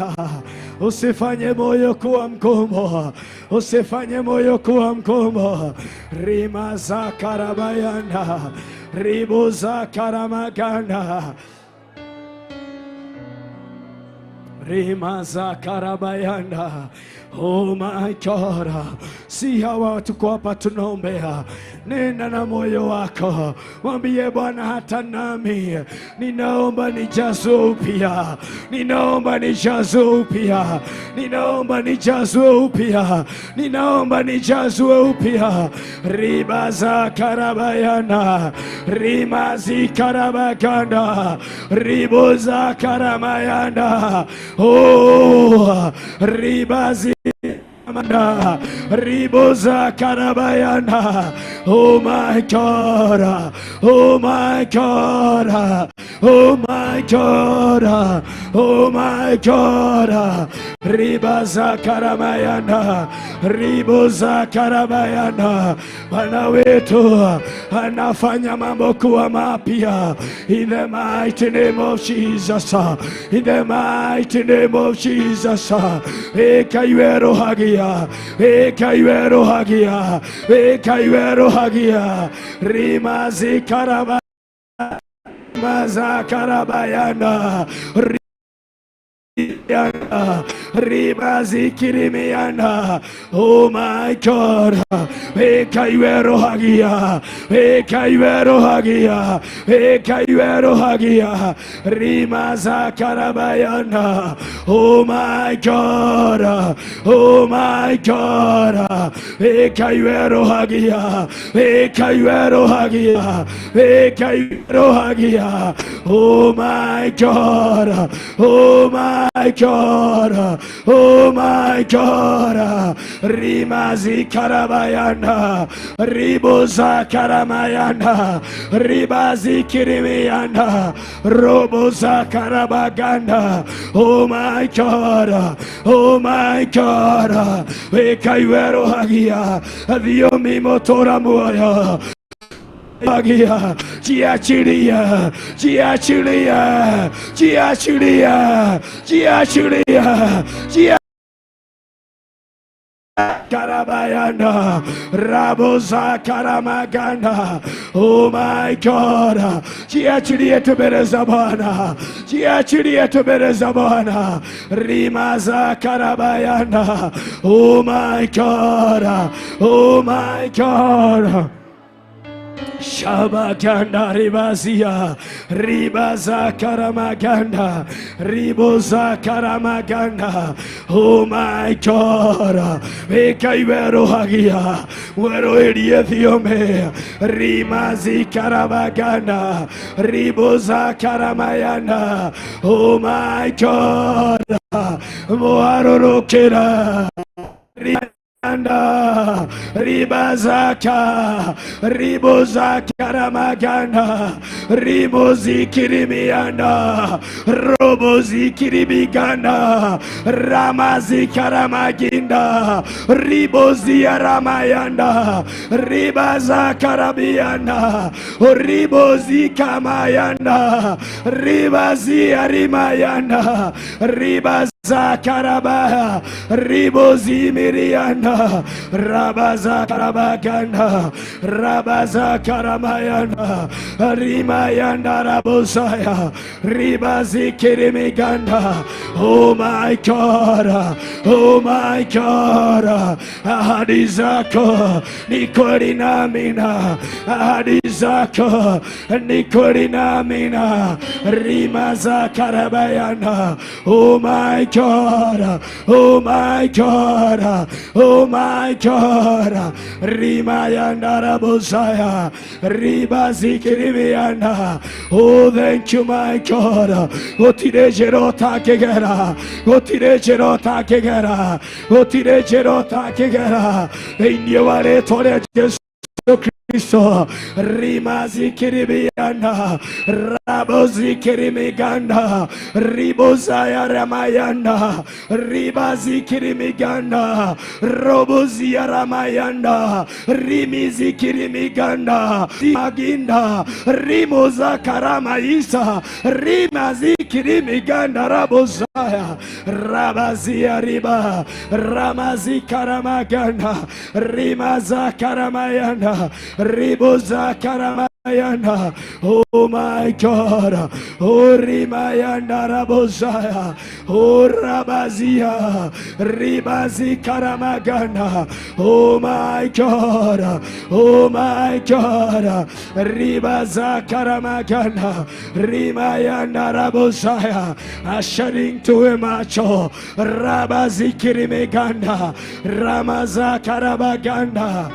Usifanye moyo kuwa mgumu, usifanye moyo kuwa mgumu. Rimaza karabayanda, ribuza karamaganda, rimaza karabayanda. Oh my God. Si hawa tuko hapa tunaombea. Nenda na moyo wako, mwambie Bwana, hata nami ninaomba nijazwe upya, ninaomba nijazwe upya, ninaomba nijazwe upya, ninaomba nijazwe upya. Ribaza karabayana, rimazi karabaganda, riboza karamayanda. Oh, ribazi Amanda, riboza karabayana. Oh my God, oh my God, oh my God, oh my God. ribaza karamayana, riboza karamayana. Bwana wetu anafanya mambo kuwa mapya. In the mighty name of Jesus, in the mighty name of Jesus. Ekaiwero hagia, ekaiwero hagia, ekaiwero hagia, rimazi karaba, maza karabayana, Ribazikirimiana. Oh my God, ekaiwero hagia, ekaiwero hagia, ekaiwero hagia, rimaza karabayana. Oh my God, oh my God, ekaiwero hagia, ekaiwero hagia, ekaiwero hagia. Oh my God, oh my God, oh my God, rimazi karabayana, riboza karamayana, ribazi kirimiana, roboza karabaganda. Oh my God, oh my God, ekaiwero hagia, Dio mimo tora muaya. Hagia, jiachilia, jiachilia, jiachilia, jiachilia, jiachilia. Karabayana, raboza karamaganda. Oh my God, jiachilie tubeleza Bwana, jiachilie tubeleza Bwana, rimaza karabayana. Oh my God, oh my God. Shabaganda ribazia, ribaza karamaganda, riboza karamaganda. Oh my God, ekaiwero hagia, wero ediethiome, rimazi karamaganda, riboza karamayana. Oh my God, moarorokera. Ribazaka, ribozaka ramagana, ribozi kirimianda, robozi kiribigana, ramazi karamaginda, ribozi aramayanda, ribazaka rabianda, ribozi kamayanda, ribazi arimayanda, ribazi Zakaraba, ribozi mirianda, rabaza karabaganda, rabaza karamayanda, rimayanda rabosaya, ribazi kirimiganda. Oh my God, oh my God, ahadi zako ni kweli na amina, ahadi zako ni kweli na amina, rimaza karabayanda. Oh my God, oh my God, oh my God, rimayanda rabosaya, ribazikirimianda. Oh, thank you, my God. Otirejero takegera, otirejero takegera, otirejero takegera. Inyewale tore Yesu Kristo, rimazi kiribianda, rabozi kirimiganda, ribozaya ramayanda, ribazi kirimiganda, robozi ramayanda, rimizi kirimiganda, maginda, rimoza karamaisa, rimazi kirimiganda, rabozaya, rabazi riba, ramazi karamaganda, rimaza karamayanda, riboza karamayanda. Oh my God, oh rimayanda rabozaya, oh rabazia, ribazi karamaganda. Oh my God, oh my God, ribaza karamaganda, rimayanda rabozaya. Ushering to a macho, rabazi kirimeganda, ramaza karabaganda.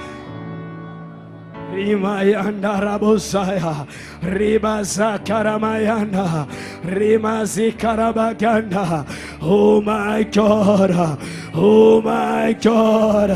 Rimayanda rabosaya, ribaza karamayanda, rimazi karabaganda. Oh my God, Oh my God,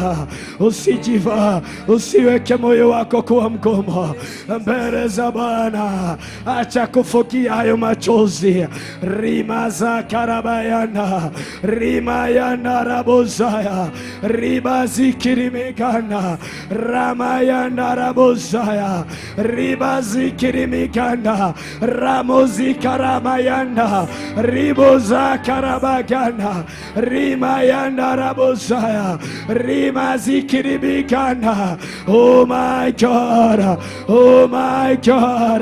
usiweke moyo wako kuwa mgomo mbele za Bwana. Acha kufukia hayo machozi. Rima za karabayana, rima ya narabozaya, riba zikirimigana, rama ya narabozaya, riba zikirimigana, ramozi karamayana, ribo za karabagana, rima ya narabozaya, rima zikirimigana. Oh my God, oh my God,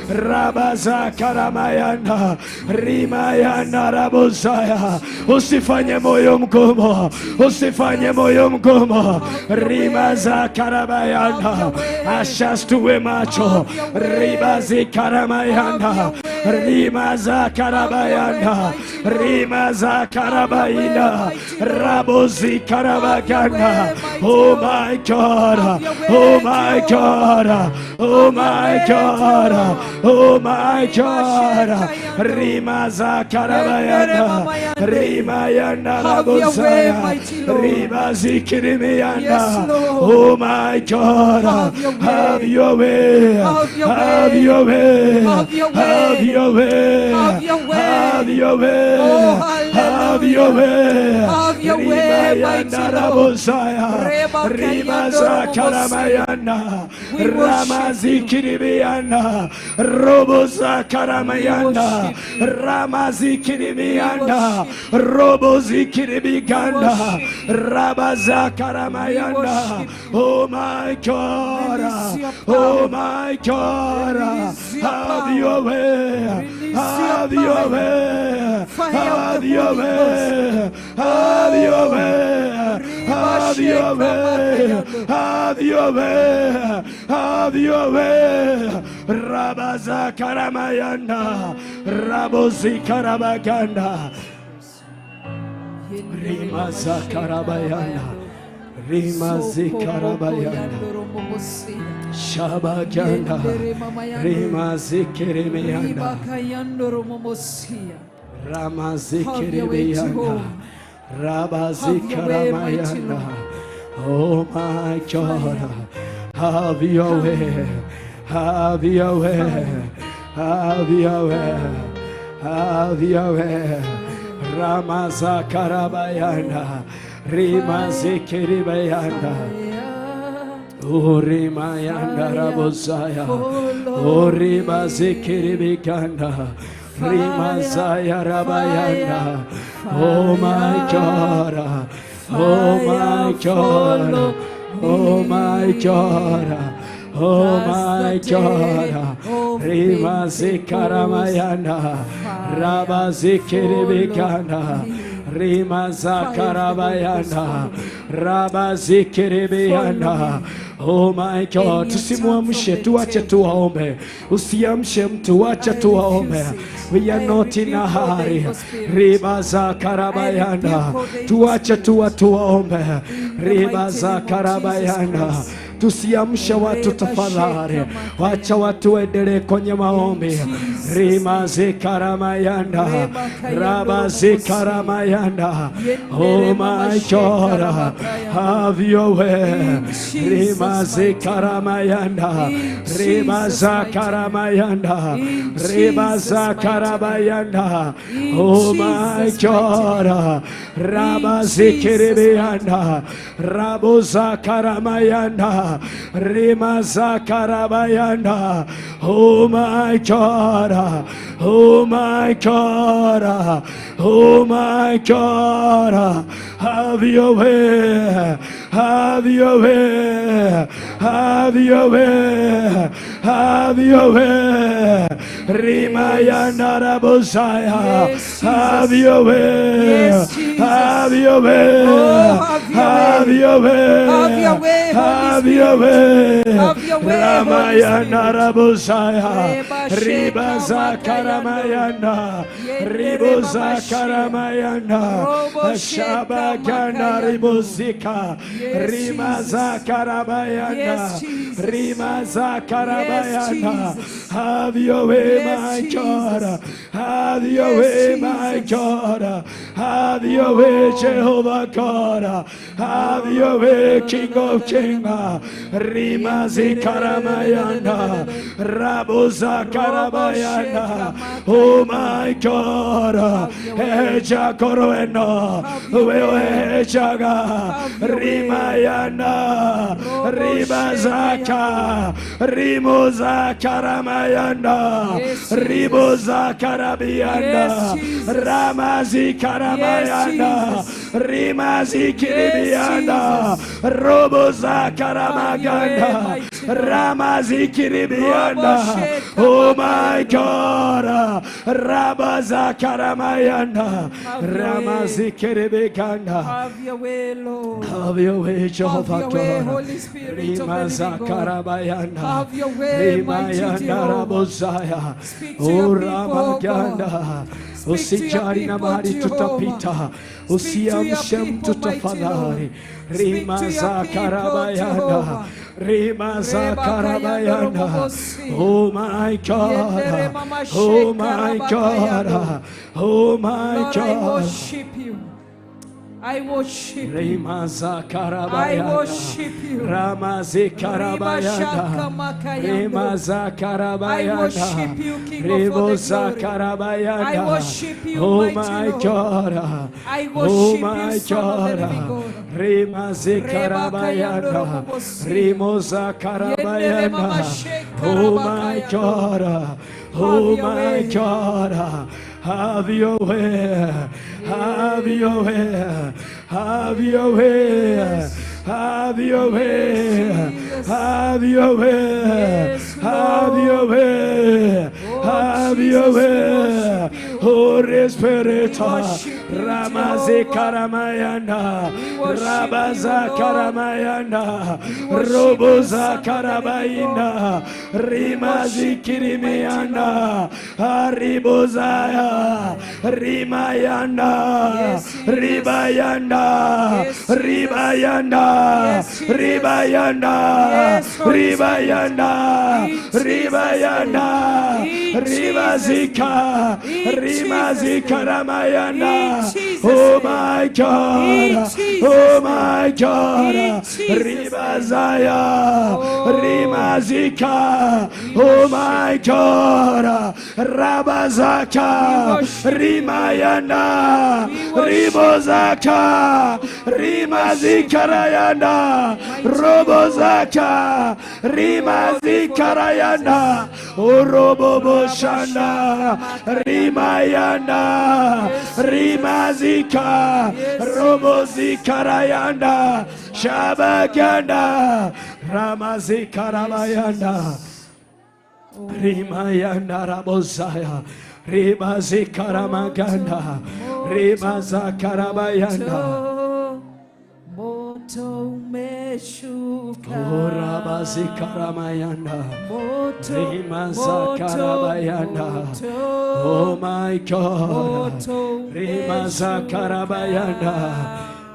rabaza karamayana, rima ya narabozaya. Usifanye moyo mgumu, usifanye moyo mgumu. Rima za karamayana, ashastuwe macho. Rima zi karamayana, rima za karabayana, rima za karabayina, rabozi karabagana. Oh my God, oh my God, oh my God, oh my God. Rima za karabayana, rima ya narabozaya, rima zikirimiana. Oh my God, have your way, have your way, have your way, have your way, have your way, rima ya narabozaya, rima za karamayana, rama zikirimiana, robo za karamayana, rama zikirimiana, robo zikiribigana, raba za karamayana. Oh my God, oh my God, have your way, have your way, have your way, have your way, have your way, have your way, have your way. Rabaza karamayana, rabozi karabaganda, rima za karabayana, rima zi karabayana, shabaganda, rima zi kirimiana, rama zi kirimiana, rabazi karamayana. Oh my God, have your way, have your way, have your way, have your way. Ramaza karabayana, rima zikiribayana, urima yanda rabozaya, uriba zikiribigana, rima zaya rabayana. Oh my God, oh my God, oh my God, oh my God. Rima zikaramayana, raba zikiribigana, rima zakarabayana, raba zikiribiana. Oh my God, tusimuamshe, tuache tuwaombe. Usiamshe mtu, acha tuwaombe. We are not in a hurry. Riba zakarabayana, tuache tuwaombe. Riba zakarabayana. Tusiamshe watu tafadhali, wacha watu endelee kwenye maombi. Rima zikaramayanda, raba zikaramayanda. Oh my God, have your way. Rima zikaramayanda, rima zakaramayanda, rima zakaramayanda. Oh my God, raba zikiribianda, rabo zakaramayanda, rima zakarabayanda. Oh my God, oh my God, oh my God, have your way, have your way, have your way, have your way. Rima yandarabosaya, have your way, have your way, have your way, have your way. Rama yandarabosaya, riba zakaramayanda, ribo zakaramayanda, shabaganda ribozika, rima zakaramayanda, Rima Zakarabayana. Have your way, my God. Have your way, my God. Have your way, Jehovah God. Have your way, King of Kings. Rima Zakarabayana. Rabuza Karabayana. Oh my God. Eja Koroeno. Wewejaga. Rimayana. Ribazaka. Rimuza Karamayana. Ribuza Karabiana. Ramazi Karamayana. Rimazi Kiribiana. Roboza Karamagana. Ramazi Kiribiana. Oh my God. Rabaza Karamayana. Ramazi Kiribigana. Have your way, Lord. Have your way, Jehovah Have your way, God. Holy Spirit of the Rimaza living God. Karabayana. Have your way, mighty Rimayana Jehovah. Rabozaya. Speak to your people, oh Ramaganda. God. Speak to your Usijali na people, mahali Jehovah. tutapita. Speak to Usiamshe your mtu people, mighty tafadhali. Lord. Speak Rima to your za people, Karabayana. Jehovah. Rima za Reba Karabayana. kayando robosi. Oh my Yendere God. mama Oh sheka my rabakayando. God. Oh my Lord, I God. worship you. I worship you. Rima za I Karabayana. worship you. Ramazi Rima shaka Karabayana. makayando. Rima za I Karabayana. worship you, King of all Rebo the za glory. Karabayana. I worship you, Oh mighty my Lord. God. I Oh worship my you, Son of the living God. God. Rima zi Reba Karabayana. kayando robosi. Rimo za Yendere Karabayana. mama sheka Oh my rabakayando. God. Have Oh your my way. God. Have your way. Have your way. Have your way. Have your way. Have your way. Have your way. Have your way. Holy Spirit. Ramazi Karamayana. Rabaza Karamayana. Roboza Karabayina. Rimazi Kirimiana. Aribozaya. Rimayana. Ribayana. Ribayana. Ribayana. Ribayana. Ribayana. Ribazika. Rimazika Ramayana. Oh my God. Oh my God. Ribazaya. Rimazika. Oh my God. Rabazaka. Rimayana. Ribozaka. Rimazikarayana. Robozaka. Rimazikarayana. Oroboboshana. Rimayana. Rimazika. Robozikarayana. Shabagana. Ramazikarabayana. Rimayana Rabozaya. Rimazikaramagana. Rimazakarabayana. Moto umeshuka. Rabazikaramayana. Moto, Rimazakarabayana. moto, Oh my God. moto Rimazakarabayana.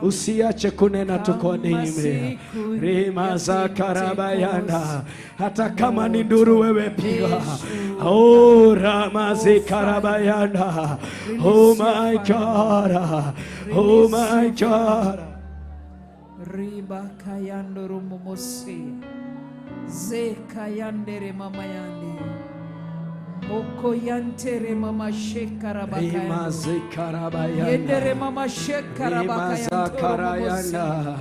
Usiache kunena tu kwa nime. Rimaza Karabayana. Hata kama ni nduru wewe piga. Oh Ramazi Karabayana. Oh my God. Oh my God. Riba kayando rumomosi. Ze kayandere mama yande. Moko yantere mama shekara bakayando. Rimazi Karabayana. Yendere mama shekara Rimaza Karayana.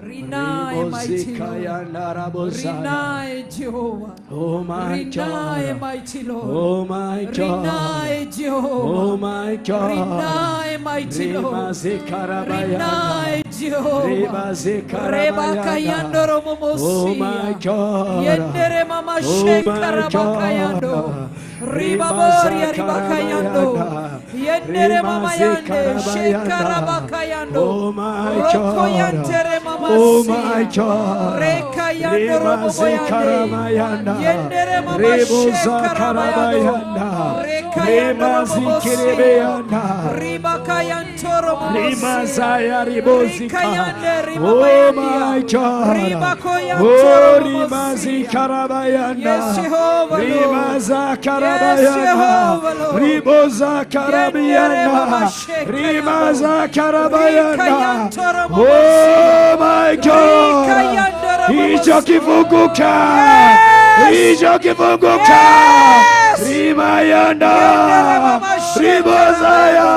Rinae mighty Lord. Rinae Jehovah. Oh my Rinae God. mighty Lord. Oh my God. Rinae Jehovah. Oh my God. Rinae mighty Lord. Rimazi Karabayana. Rinae Jehovah. Rimazi Reba kayando Karabayana. romomosia. Oh my God. Yendere mama Oh shekara my bakayando. God. Riba Rimaza boria riba kayando. Karabayana. Yendere mama Rimazi yande Karabayana. shekara bakayando. Oh my Roko God. yantere mama Oh sia. my God. Reka Rimazi karamayanda, riboza karabayanda, rimazi kiribeyanda, rimazaya ribozika. Oh my God, oh rimazi karabayanda, rimaza karabayanda, riboza karabayanda, rimaza karabayanda. Oh my God, hicho kifunguka, hicho kifunguka, rimayanda, ribozaya,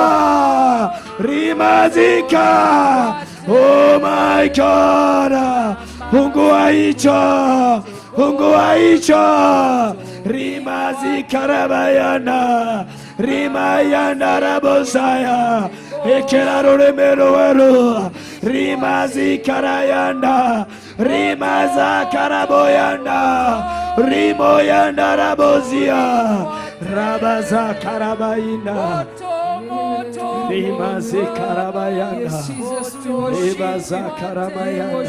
rimazika. Oh my God, fungua hicho, fungua hicho, rimazika rabayanda, rimayanda rabozaya. Ekera remero wero, rimazi karayanda, rimaza karaboyanda, rimoyanda rabozia, rabaza karabayanda, rimazi karabayanda, rimaza karabayanda.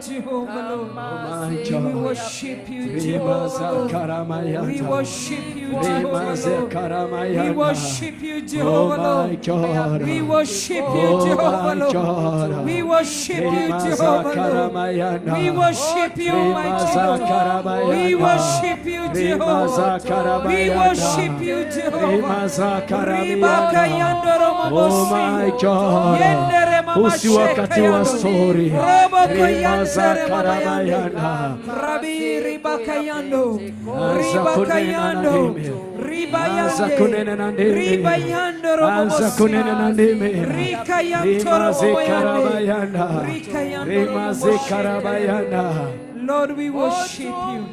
Jehovah Lord. My We God. worship you, Jehovah Lord. We worship you, Jehovah Lord. We worship you, Jehovah Lord. We worship you, Jehovah Lord. We worship you, Jehovah Lord. We worship you, my Jehovah. We worship you, Jehovah. We worship you, Jehovah. Oh my God, usiwakati wa story. Rimaza karabayanda, Rabi ribakayando, ribakayando, ribayande, kunena nandime, ribayando, anza kunena nandime, rimaze karabayanda, rimaze karabayanda. Lord, we worship you.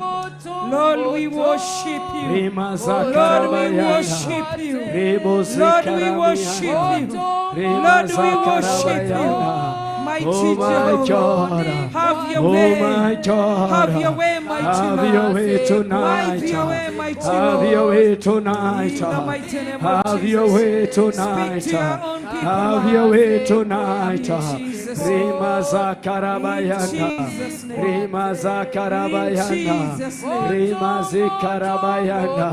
Lord, we worship you. Lord, we worship you. Lord, we worship you. Lord, we worship you. Mighty Jehovah, have your way. Have your way, mighty Have your way tonight. Have your way, mighty Have your way tonight. Have your way tonight. Have your way tonight. Rimaza karabayanda, rimaza karabayanda, rimazi karabayanda,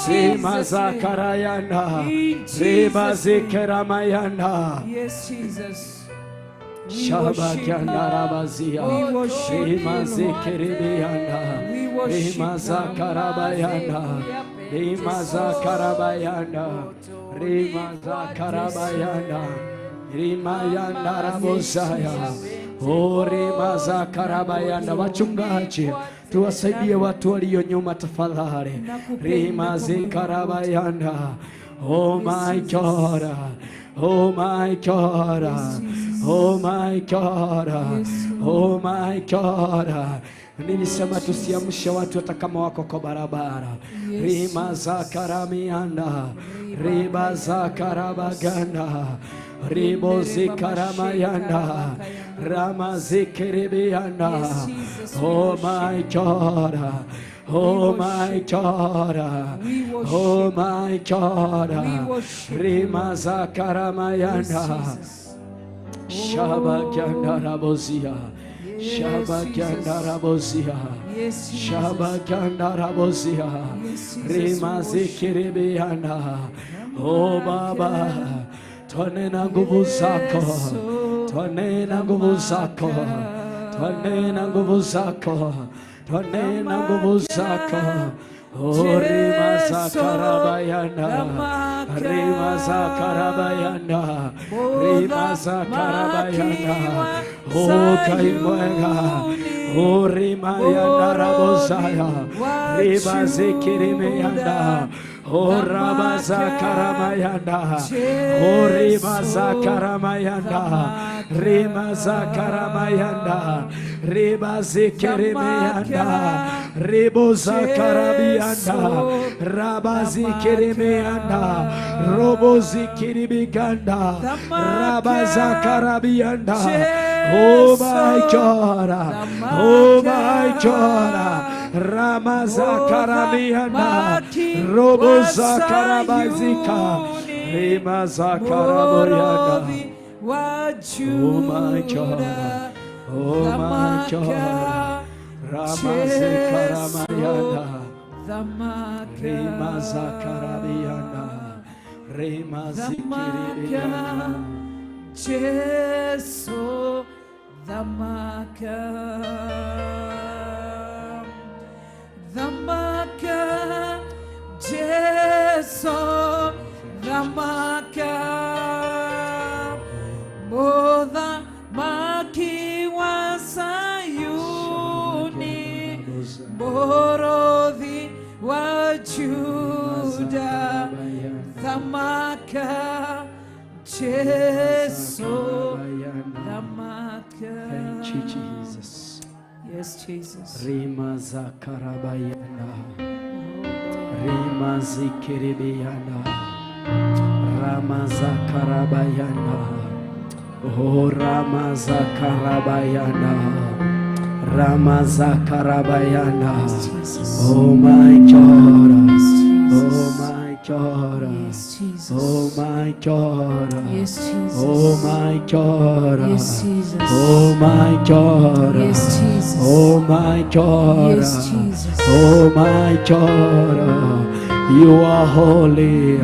rimaza karayanda, rimazi karamayanda. Yes, Jesus. Shabakyanda rabazia, rimazi kiribiyanda, rimaza karabayanda, rimaza karabayanda, rimaza karabayanda. Rimayanda rabosaya, oh rimaza karabayanda. Wachungaji, tuwasaidie watu walio nyuma tafadhali. Rimazi karabayanda. Oh my God, oh my God, oh my God, oh my God. Nilisema tusiamshe watu hata kama wako kwa barabara. Rimaza karamianda, ribaza karabaganda, ribozi karamayanda, ramazi kiribianda. Oh my God, oh my God, oh my God, rimaza karamayanda, shabakyanda rabozia, shabakyanda rabozia, shabakyanda rabozia, rimazi kiribianda. Oh Baba, twanena nguvu zako, twanena nguvu zako, twanena nguvu zako, twanena nguvu zako. Oh rimaza karabayanda, rimaza karabayanda, rimaza karabayanda. Oh kaimwega, oh rimayanda rabozaya, rimazi kirimeyanda. Oh rabaza karamayanda, oh rimaza karamayanda, rimaza karamayanda, rimazi kirimeyanda, riboza karabianda, rabazi kirimeyanda, robozi kiribiganda, rabaza karabianda. Oh my God, oh my God, ramaza karamianda, roboza karabazika, rimaza karaboyanda. Oh my God, oh my God, Ramaze karamayana. Dhamaka. Remaza karabiana. Remazi kiribiana. Jesu dhamaka. Dhamaka. Jesu dhamaka. Bodha maki wa Sayuni, Borodhi wa Juda, dhamaka. Jesu dhamaka. Thank you, Jesus. Yes, Jesus. Rimaza karabayana. Rimazi kiribiana. Ramaza karabayana. Oh, Ramaza karabayana. Ramaza karabayana. Oh my God. Oh my God. Yes, Jesus. Oh my God. Yes, Jesus. Oh my God. Yes, Jesus. Oh my God. Yes, Jesus. Oh my God. Yes, Jesus. Oh my God. You are holy.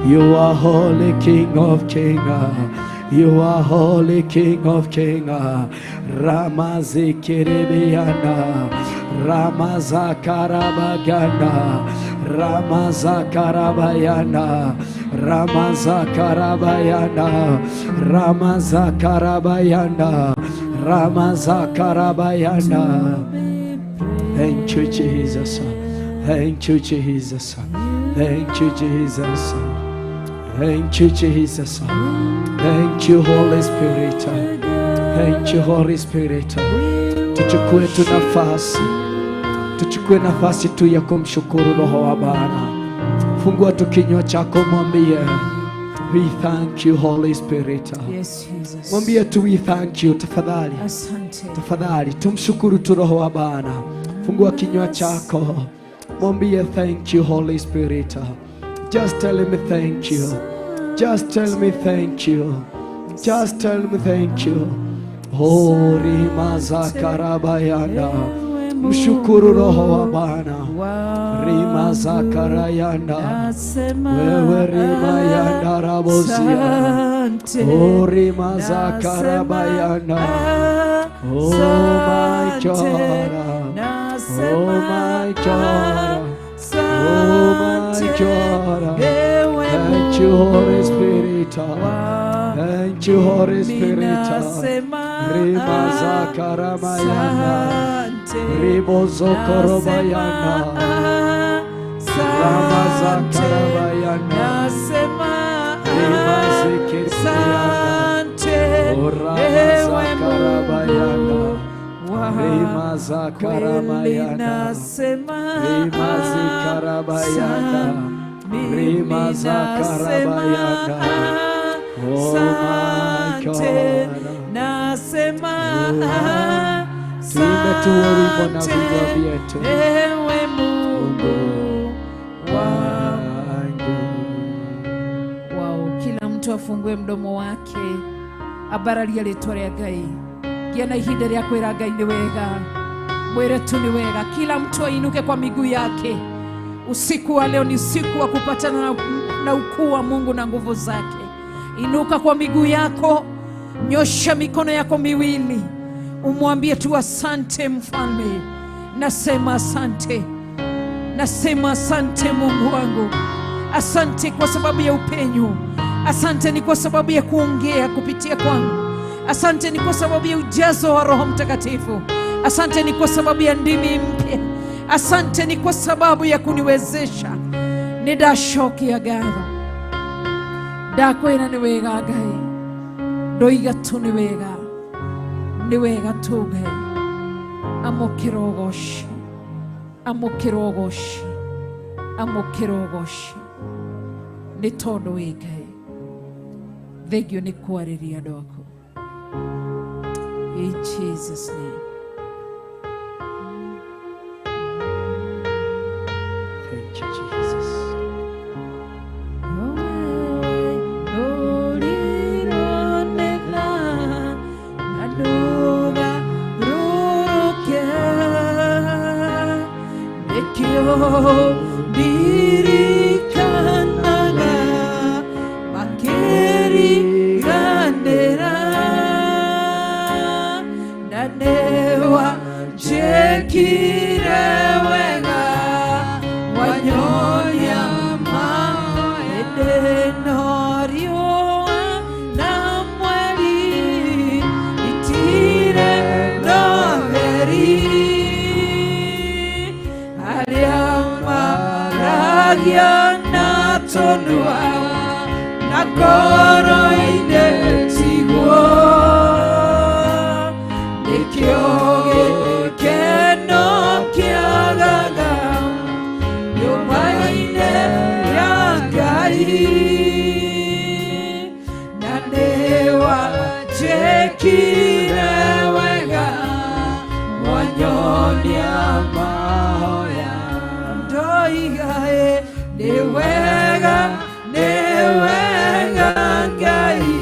You are holy, King of Kings. You are holy, King of Kings. Ramazi kiribiana. Ramaza karabagana. Ramaza karabayana. Ramaza karabayana. Ramaza karabayana. Ramaza karabayana. Thank you, Jesus. Thank you, Jesus. Thank you, Jesus. Thank you, Jesus. Thank you, Holy Spirit. Thank you, Holy Spirit. Tuchukue tu nafasi. Tuchukue nafasi tu ya kumshukuru Roho wa Bwana. Fungua tu kinywa chako, mwambie we thank you, Holy Spirit. Yes, Jesus. Mwambie tu we thank you. Tafadhali, Asante. tafadhali tumshukuru tu Roho wa Bwana. Fungua kinywa chako, mwambie thank you, Holy Spirit. Just tell me thank you. Just tell me thank you. Just tell me thank you. Oh, Rimaza karabayana. Mshukuru Roho wa Bwana. Rimaza karayana. Wewe rimayana rabozia. Oh, Rimaza karabayana. Oh my God. Oh my God. Oh my God. Thank you, Holy Spirit. Thank you, Holy Spirit. Rimaza karamayana. Ribozo korobayana. Ramaza karabayana. Rimazi kiribayana. Oh, Ramaza karabayana. Rimaza karabayana. Rimazi karabayana. Rimaza karabayana. Oh my God. Tuimbe tu wimbo na vinywa vyetu. Ewe Mungu wangu. Wow, kila mtu afungue mdomo wake abararia ritwa ria Ngai. Giana ihinda ria kwira Ngai ni wega. Mwire tu ni wega. Kila mtu ainuke kwa miguu yake. Usiku wa leo ni siku wa kupatana na ukuu wa Mungu na nguvu zake. Inuka kwa miguu yako, nyosha mikono yako miwili, umwambie tu asante Mfalme. Nasema asante. Nasema asante Mungu wangu. Asante kwa sababu ya upenyo. Asante ni kwa sababu ya kuongea kupitia kwangu. Asante ni kwa sababu ya ujazo wa Roho Mtakatifu. Asante ni kwa sababu ya ndimi mpya. Asante ni kwa sababu ya kuniwezesha. Nidashoki ya gatho. Ndakwira ni wega Ngai. Ndoiga tu ni wega. Ni wega tu Ngai. Amukirogoshi. Amukirogoshi. Amukirogoshi. Ni tondu wi Ngai. Thengio ni kwariria andu aku. In Jesus' name. Thank you, Jesus. Agiana tonua na koro ine tigwo nikioge keno kiagaga yoma ine yangai nanewa chekire wega wanyonia mahoya ndoigae niwega ngai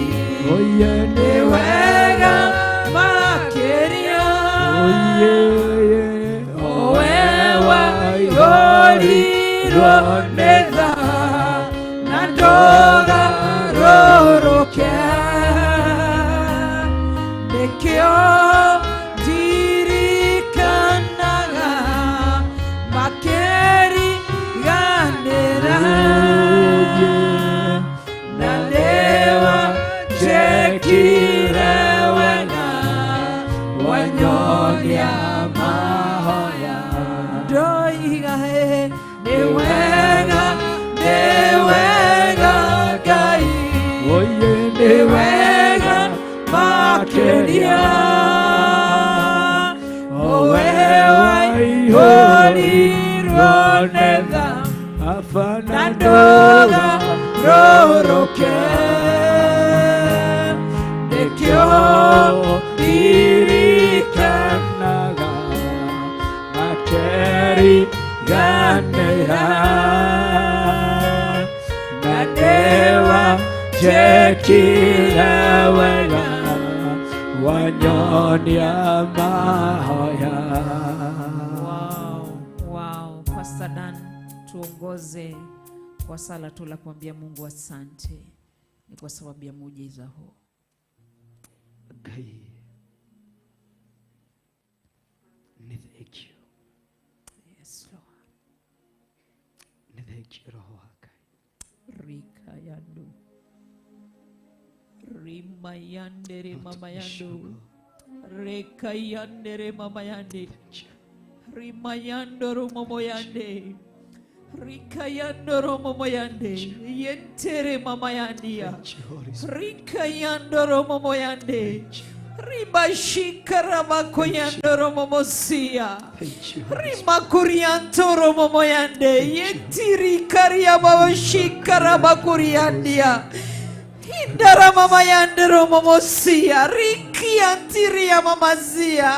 oye niwega makeria oye owewa yoliro neza nandoga roroke nekio dirikanaga makeri ganera nalewa jekire wena wanyonia mahoya doigae niwega gai oye niwega makeria owewa iholirwaneza afanandoga roroke nekio dirikanaga makeri ganera nanewa jekira wega wanyonia mahoya. Wow, Pastor Dan, tuongoze kwa sala tu la kuambia Mungu asante. Ni kwa sababu ya muujiza huu. Gai. Ni thank you. Yes, Lord. Ni thank you Roho wake. Rika yandu. Rima yandere mama yandu. Reka yandere mama yande. Rima yandoro momo yande. Rika yandoro momo yande. Yentere mama yandia. Rika yandoro momo yande. Riba shikara mako yandoro momo siya. Rima kuriantoro momo yande. Yentiri karia baba shikara makuriandia. Indara mama yandero momosia riki antiria mamazia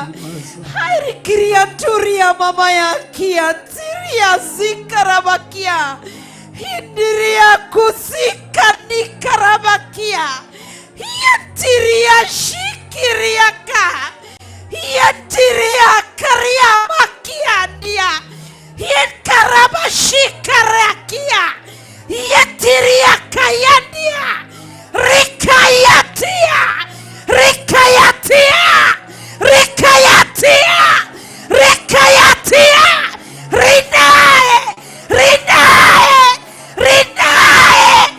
hairi kriaturia mama yakia antiria zikarabakia hindiria kusika nikarabakia yantiria shikiriaka yantiria karia makia ndia yankarabashikarakia yantiria kayandia Rikayatia, Rikayatia, Rikayatia, Rikayatia, Rinae, Rinae, Rinae,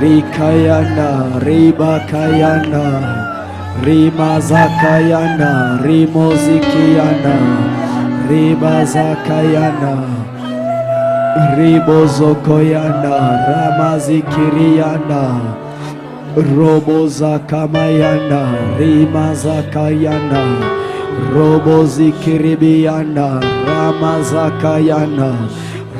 Rikayanda, Ribakayanda, Rimazakayanda, Rimozikiyanda, Ribazakayanda, Ribozokoyanda, Ramazikiriyanda, Robozakamayanda, Rimazakayanda, Robozikiribiyanda, Ramazakayanda,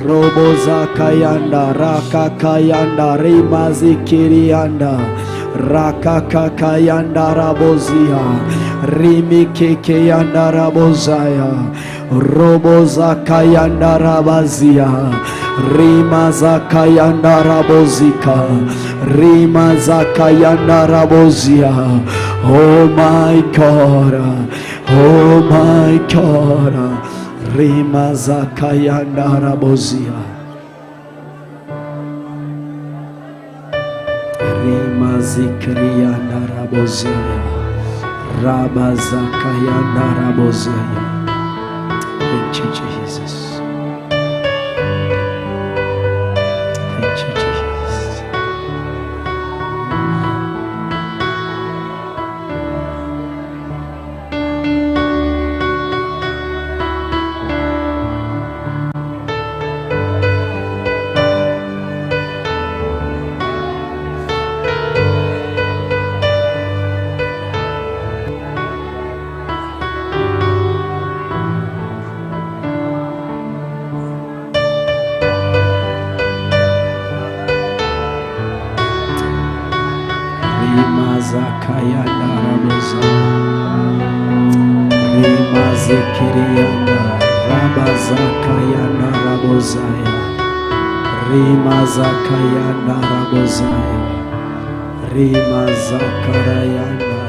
Robozakayanda, Rakakayanda, Rimazikirianda, Rakakakayanda Rabozia, Rimikekeyanda Rabozaya, Robozakayanda Rabazia, Rimazakayanda Rabozika, Rimazakayanda Rabozia. Oh my God, oh my God. Rimazakayanda Rabozia, Rimazikrianda Rabozia, Rabazakayanda Rabozia. Thank you, Jesus. Thank you, Jesus. Rimazakayanda Rabozia, Rimazikirianda, Rabazakayanda Rabozaya, Rima zakayana rabozaya. Rima zakarayana.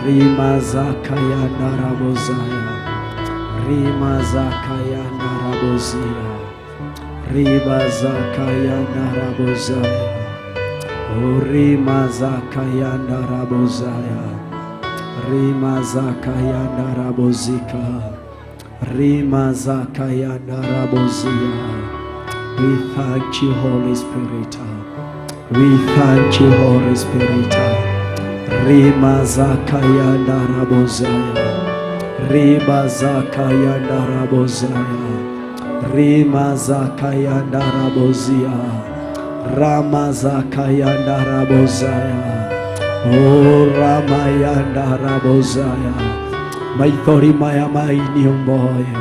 Rima zakayana rabozaya. Rima zakayana rabozia. Riba zakayana rabozaya. Rima zakayana rabozaya. Rima zakayana rabozika. Rima zakayana rabozia. We thank you, Holy Spirit. We thank you, Holy Spirit. Rima zakayana rabozaya. Riba zakayana rabozaya. Rima zakayana rabozia. Rama zakayana rabozaya. Oh Ramayana rabozaya. Maithori maya maini omboya.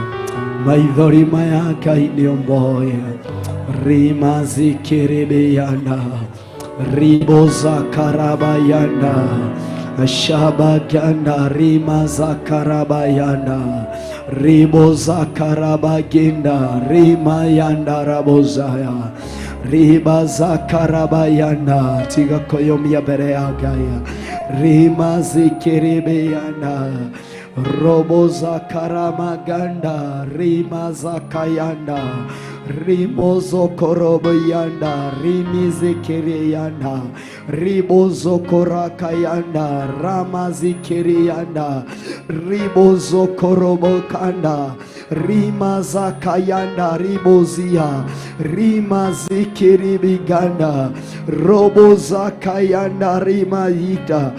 Maithori maya kaini omboya. Rima zikiribiyana. Riboza karabayana. Shabaganda rima zakarabayana. Riboza karabaginda. Rima yanda rabozaya. Riba zakarabayana. Tiga koyomia bereagaya. Rima zikiribiyana. Robo zakaramaganda. Rima zakayanda. Rimozo korobayanda. Rimi zikiriyanda. Ribozo korakayanda. Rama zikiriyanda. Ribozo korobokanda. Rima zakayanda ribozia. Rima zikiribiganda. Robo zakayanda rima yita.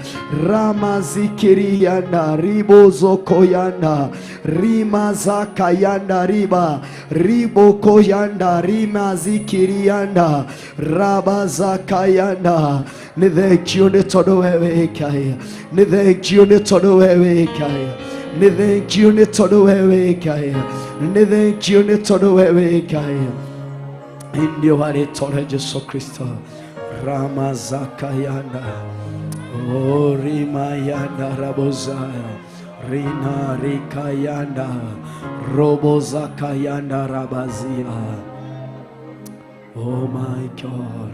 Rama zikiriyanda. Ribozo koyanda. Rima zakayanda riba. Ribo koyanda. Rima zikiriyanda. Raba zakayanda. Ni thank you ni todo wewe kaya. Ni thank you ni todo wewe kaya. Ni thank you ni todo wewe kaya. Ni thank you ni todo wewe kaya. Ndio wale tole Yesu Kristo. Rama zakayanda. Oh rima yanda rabozaya. Rina rikayanda. Robo zakayanda rabazia. Oh my God.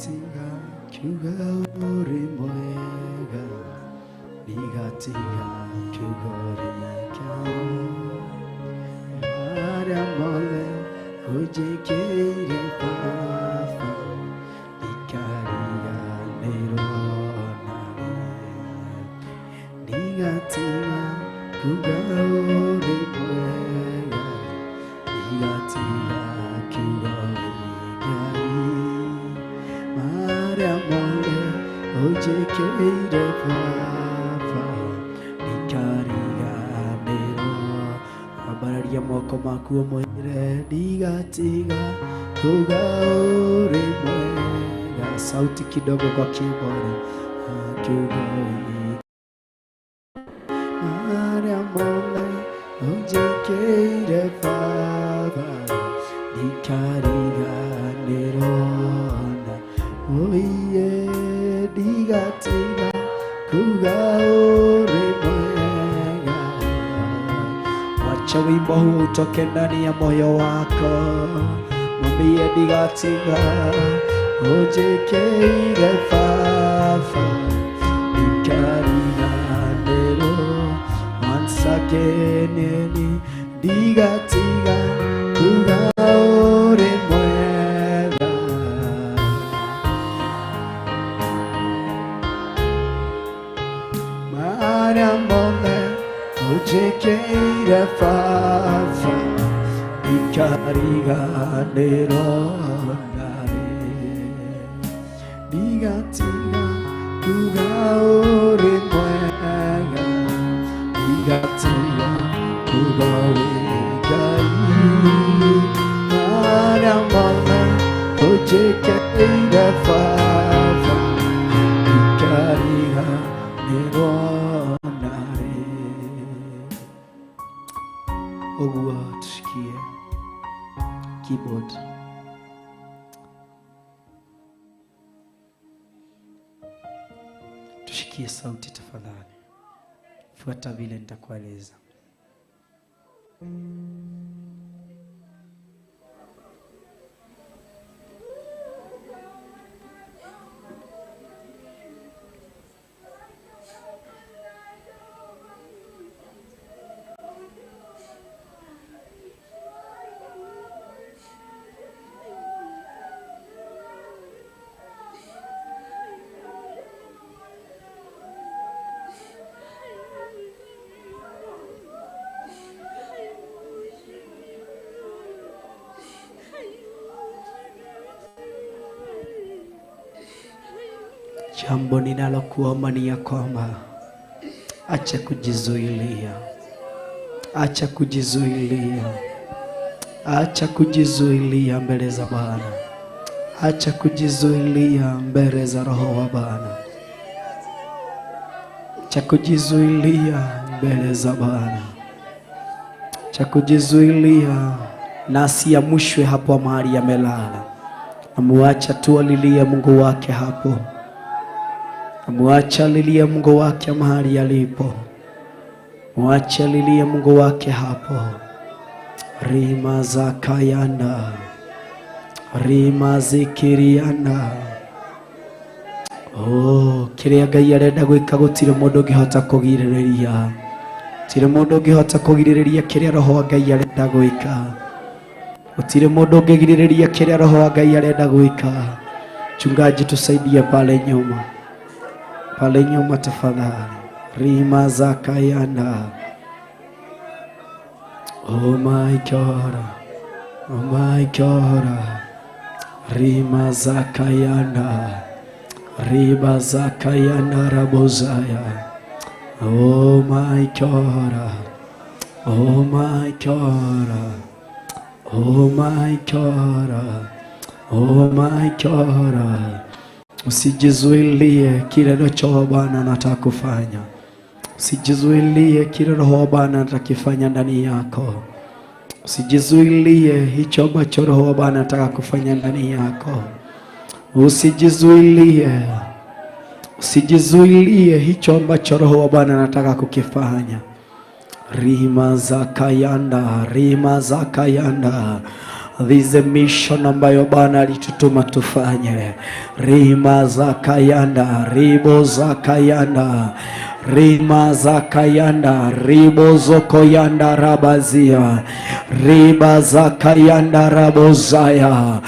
Tiga kuga urimoega. Tiga kuga urimoega. Mara mole ujikere papa. Ikariga nerona. Tiga kuga urimoega. Tiga kuga urimoega. Ojekere papa ikariga nero. Abararia moko makuo moire digatiga kugaore mwega. Sauti kidogo kwa keyboard. Mariamole ojekere papa ikariga nero. Oye digatiga kugaore mwega. Wacha wimbo huu utoke ndani ya moyo wako. Mwambie digatiga ojekeire fafa ikariga nero. Once again digatiga kugaore mwega. Mariamole ojekere fafa ikariga nerondare. Digatiga kugaore mwega. Digatiga kugaore gai. Mariamole ojekere fafa ikariga nerondare. Ogua tushikie keyboard. Tushikie sauti tafadhali. Fuata vile nitakueleza. Jambo ninalokuomba ni ya kwamba acha kujizuilia. Acha kujizuilia. Acha kujizuilia mbele za Bwana. Acha kujizuilia mbele za Roho wa Bwana. Acha kujizuilia mbele za Bwana. Acha kujizuilia na asiamshwe hapo mahali amelala. Amuacha tu alilie Mungu wake hapo. Amuacha alilie Mungu wake mahali alipo. Muache alilie Mungu wake hapo. Rima za kayanda, rima zikirianda. Oh, kiria Ngai arenda gwika gutire mundu ngihota kugiriria. Gutire mundu ngihota kugiriria kiria Roho wa Ngai arenda gwika. Gutire mundu ngigiriria kiria Roho wa Ngai arenda gwika. Mchungaji tusaidie pale nyuma. Pale nyuma tafadhali. Rima za kayanda. Oh my God. Oh my God. Rima za kayanda. Riba za kayanda rabozaya. Oh my God. Oh my God. Oh my God. Oh my God. Usijizuilie kile Roho Bwana anataka kufanya. Usijizuilie kile Roho Bwana anataka ndani yako. Usijizuilie hicho ambacho Roho Bwana anataka kufanya ndani yako. Usijizuilie. Usijizuilie hicho ambacho Roho Bwana anataka kukifanya. Rima za kayanda, rima za kayanda. This is a mission ambayo Bwana alitutuma tufanye. Rima za kayanda, ribo za kayanda. Rima za kayanda, ribo zoko yanda rabazia. Riba za kayanda rabozaya.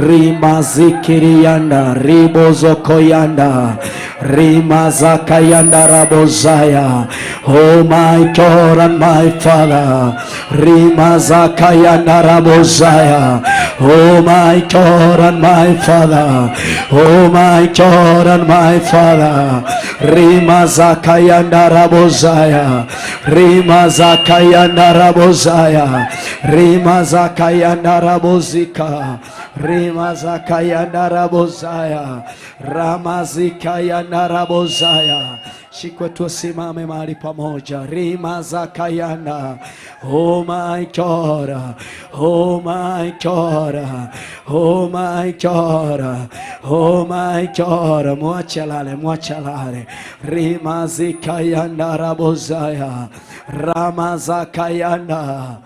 Rima zikiri yanda, ribo zoko yanda. Rima za kayanda rabozaya. Oh my God and my Father. Rima za kayanda rabozaya. Oh my God and my Father. Oh my God and my Father. Rima za kayanda rabozaya. Rima za kayanda rabozaya. Rima za kayanda rabozika. Rima za kayanda rabozaya. Ramazika yanda rabozaya. Shikwe tusimame mahali pamoja. Rima za kayanda. Oh my God. Oh my God. Oh my God. Oh my God. Mwachalale, mwachalale. Rima zika yanda rabozaya. Rama za kayanda.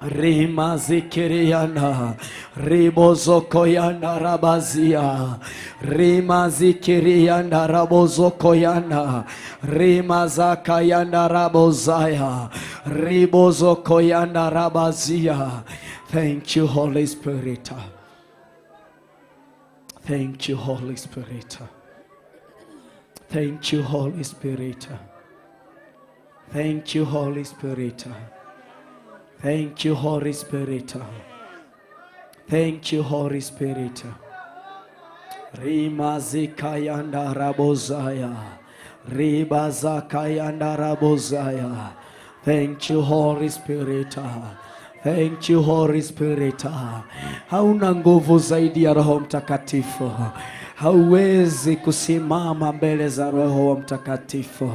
Rima zikiriana. Ribozoko yanda rabazia. Rima zikiriana rabozoko yanda. Rima zaka yanda rabozaya. Ribozoko yanda rabazia. Thank you, Holy Spirit. Thank you, Holy Spirit. Thank you, Holy Spirit. Thank you, Holy Spirit. Thank you, Holy Spirit. Thank you, Holy Spirit. Rima zikayanda rabozaya. Riba zakayanda rabozaya. Thank you, Holy Spirit. Thank you, Holy Spirit. Hauna nguvu zaidi ya Roho Mtakatifu. Hauwezi kusimama mbele za Roho wa Mtakatifu.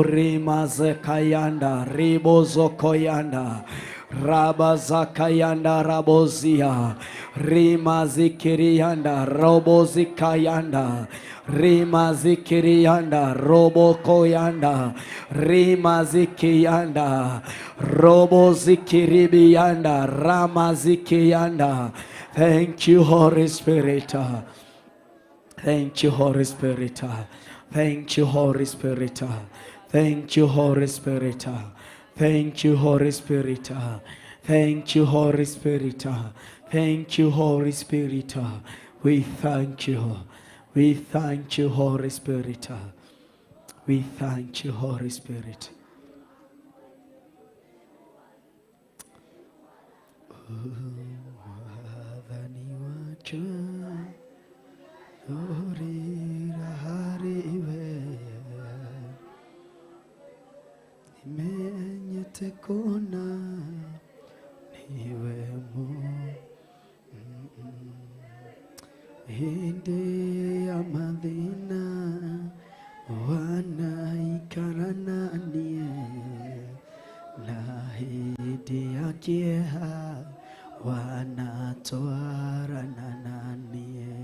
Rima zakayanda, ribozo koyanda. Raba zakayanda rabozia. Rima zikirianda, robo zikayanda. Rima zikirianda, robo koyanda. Rima zikiyanda, robo zikiribianda. Rama zikiyanda. Thank you, Holy Spirit. Thank you, Holy Spirit. Thank you, Holy Spirit. Thank you, Holy Spirit. Thank you, Holy Spirit. Thank you, Holy Spirit. Thank you, Holy Spirit. We thank you. We thank you, Holy Spirit. We thank you, Holy Spirit. Ori nimenyete kona niwe hindi ya madhina wanaikarana nie na hidi ya kieha wanatoarana nanie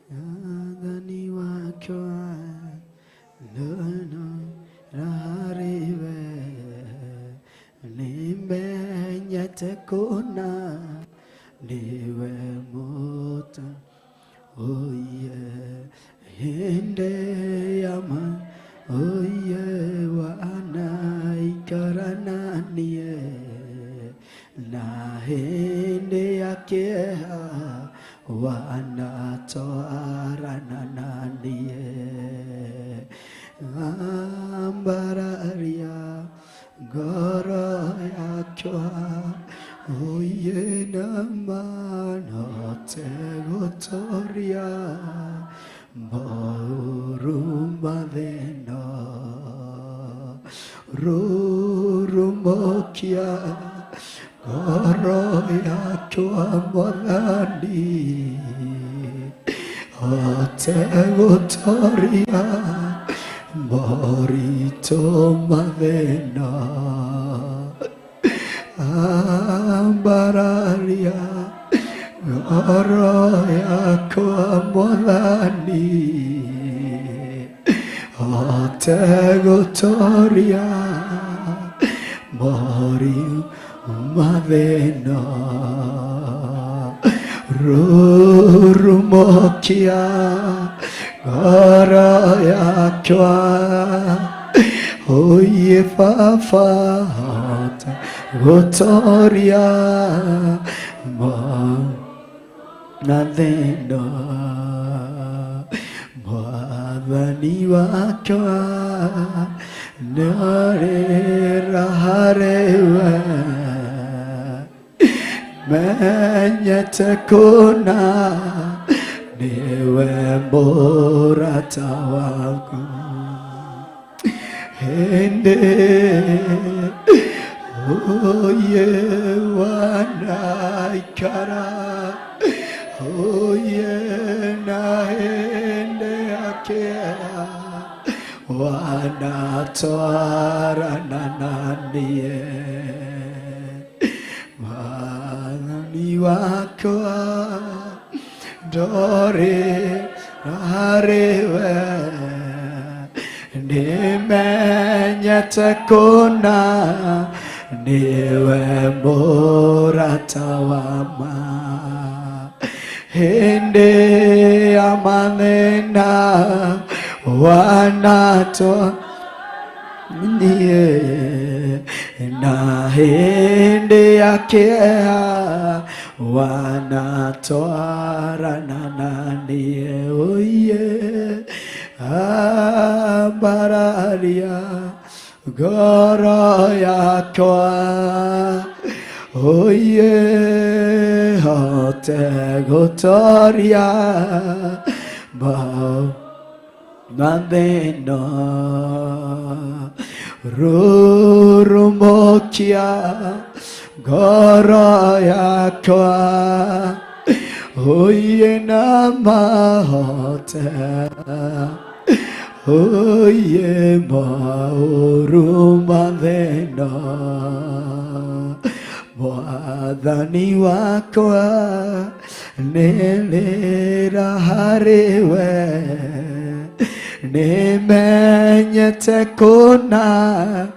adhani wakwa nono rahariwe nimenyete kona niwe mota oye hinde yama oye wanaikaranie na hinde yakeha wanatoarana nanie ambararia goro yakwa oye namana tegotoria Maurumavena Rurumokia Goroya Tuamolani Otegotoria Morito Mavena Ambararia Goroya Tuamolani Otegotoria Mori Mavena Rurumokia Garaya Kwa Oye Fafa Gotoria Mavena Mavani Wakwa Nare Raharewa Menyete kona Niwe morata wako Hende Oye wanaikara Oye na hende akea Wanatoarana nanie Manani wakwa Dore arewe Nimenyete kona Niwe moratawama Hinde amanena Wanato Nie na hinde yakea Wanatoarana nie oye Ambararia Goro yakwa oye Otegotoria Bao Mandena Rurumokia Garaya Kwa Oye Namahota Oye Maurumavena Mwadhani wakwa Nele raharewe Nimenyete kona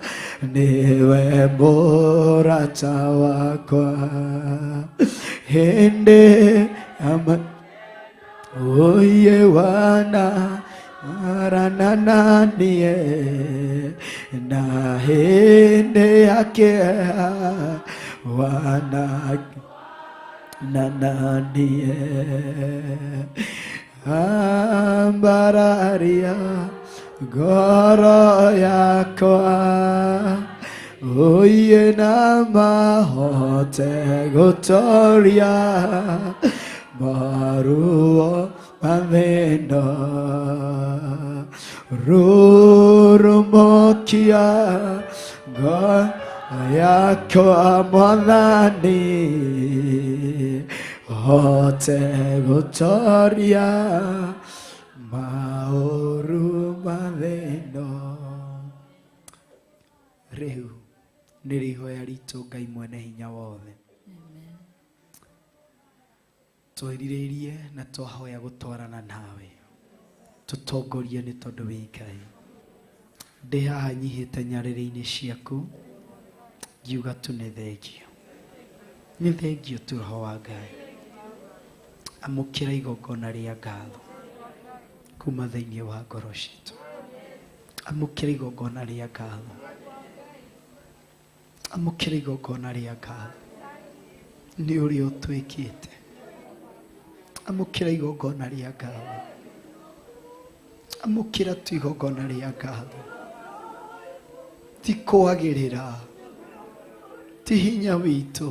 Niwe morata wakwa Hinde ama Oye wana Aranananie Na hinde yake Wana Nananie Ambararia Goro yakwa Oye namahote gotoria Maruo Mavena Rurumokia ngoro yakwa Mwathani, hote gutoria maũru mathĩno. Rĩu nĩ rĩhoya ritũ Ngai mwene hinya wothe, tũerirĩrie na twahoya gũtwarana nawe, tũtongorie nĩ tondũ wĩ Ngai. Ndĩ haha nyihĩte nyarĩrĩ-inĩ ciaku, ngiuga tu nĩ thengio, nĩ thengio tu Roho wa Ngai. Amũkĩra igongona rĩa ngatho kuma thĩinĩ wa ngoro citũ, amũkĩra igongona rĩa ngatho, amũkĩra igongona rĩa ngatho nĩ ũrĩa ũtwĩkĩte, amũkĩra igongona rĩa ngatho, amũkĩra tu igongona rĩa ngatho. Ti kwagĩrĩra, ti hinya witũ,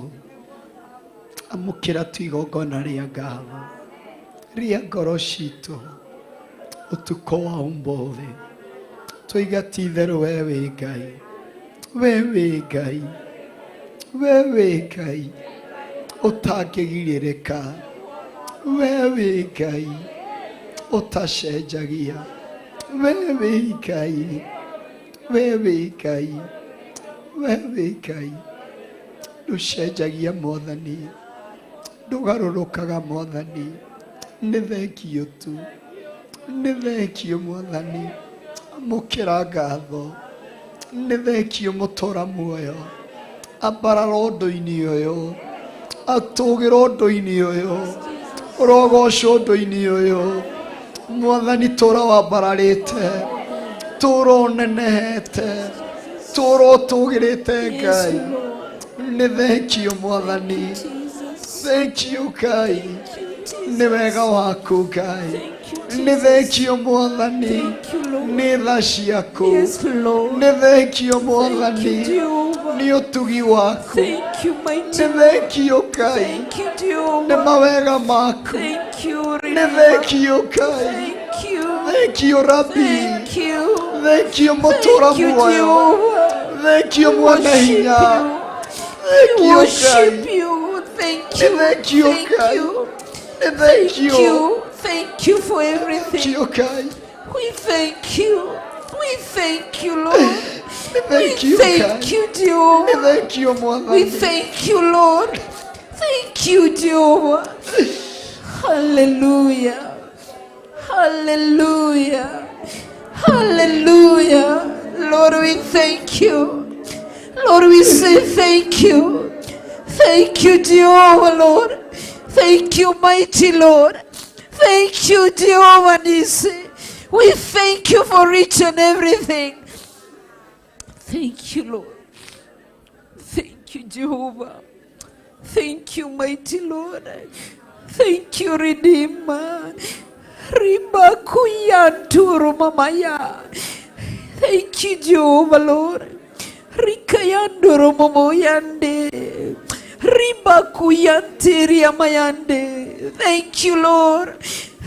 amũkĩra tu igongona rĩa ngatho rĩa ngoro citũ. Ũtukũ wa ũmũthĩ tũiga ti itherũ we wĩ Ngai, we wĩ Ngai, we wĩ Ngai ũtangĩgirĩrĩka, we wĩ Ngai ũtacenjagia, we wĩ Ngai, we wĩ Ngai, we wĩ Ngai ndũcenjagia Mwathani, ndũgarũrũkaga Mwathani. Nĩ thengio tu, nĩ thengio Mwathani, amũkĩra ngatho. Nĩ thengio mũtũra muoyo, ambarara ũndũ-inĩ ũyũ, atũgĩra ũndũ-inĩ ũyũ, ũrogocwo ũndũ-inĩ ũyũ Mwathani. Tũra wambararĩte, tũra ũnenehete, tũra ũtũgĩrĩte Ngai. Nĩ thengio Mwathani, thengio Ngai, nĩ wega waku Ngai. Nĩ thengio Mwathani, nĩ tha ciaku, nĩ thengio Mwathani, nĩ ũtugi waku, nĩ thengio Ngai, nĩ mawega maku, nĩ thengio Ngai, thengio Rabi, thengio mũtũra muoyo, thengio mwene hinya, thengio Ngai, nĩ thengio Ngai, nĩ thengio. Thank you for everything. We thank you. We thank you, Lord. We thank you, Jehovah. We thank you, Lord. Thank you, Jehovah. Hallelujah. Hallelujah. Hallelujah. Lord, we thank you. Lord, we say thank you. Thank you, Jehovah, Lord. Thank you, mighty Lord. Thank you, Jehovah Nisi. We thank you for each and everything. Thank you, Lord. Thank you, Jehovah. Thank you, mighty Lord. Thank you, Redeemer. Rimakuyanturu mamaya. Thank you, Jehovah, Lord. Rikayanduru momoyande. Rimakuyantiri amayande. Thank you, Lord.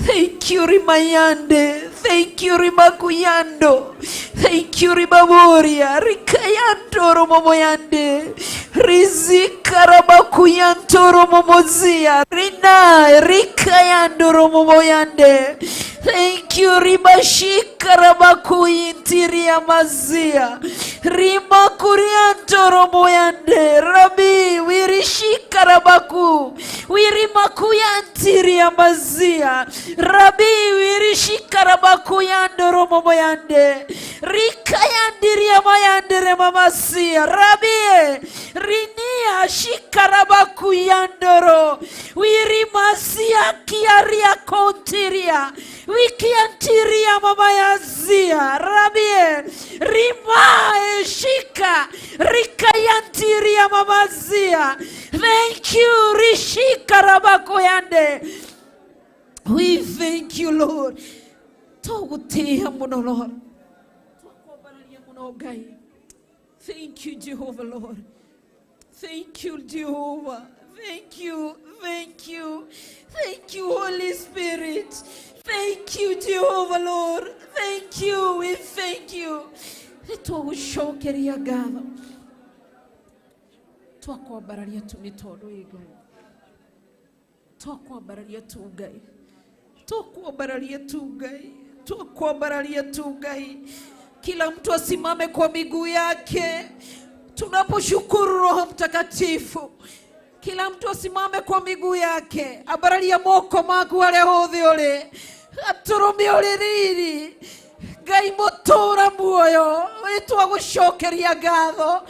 Thank you, Rimayande. Thank you, Rimakuyando. Thank you, Ribaboria. Rikayando Romomoyande. Rizika Rabakuyanto Romomozia. Rina Rikayando Romomoyande. Thank you, Ribashika Rabakuyintiria Mazia. Rimakurianto Romoyande. Rabi Wirishika Rabaku. Wirimakuyantiria Mazia. Rabi Wirishika Rabakuyando Romomoyande. Rikayandiria Mayande Remamasia. Rabi Rinia Shikarabakuyandoro. Wirimasia Kiaria Kontiria. Wikiantiria Mamayazia. Rabi Rima Shika Rikayantiria Mamazia. Thank you, Rishika Rabakoyande. We thank you, Lord. Togutia muno, Lord. Thank you, Jehovah, Lord. Thank you, Jehovah. Thank you. Thank you. Thank you, Holy Spirit. Thank you, Jehovah Lord. Thank you. We thank you. Nitwagushokeria ngatho. Twakwambararia tu nĩ tondũ wĩ Ngai. Twakwambararia tu Ngai. Twakwambararia tu Ngai. Twakwambararia tu Ngai. Kila mtu asimame kwa miguu yake. Tunaposhukuru Roho Mtakatifu. Kila mtu asimame kwa miguu yake. Abararia moko maku harĩa hothe ũrĩ. Aturumie ũrĩ riri. Ngai mũtũra muoyo. Nĩtwagũcokeria ngatho.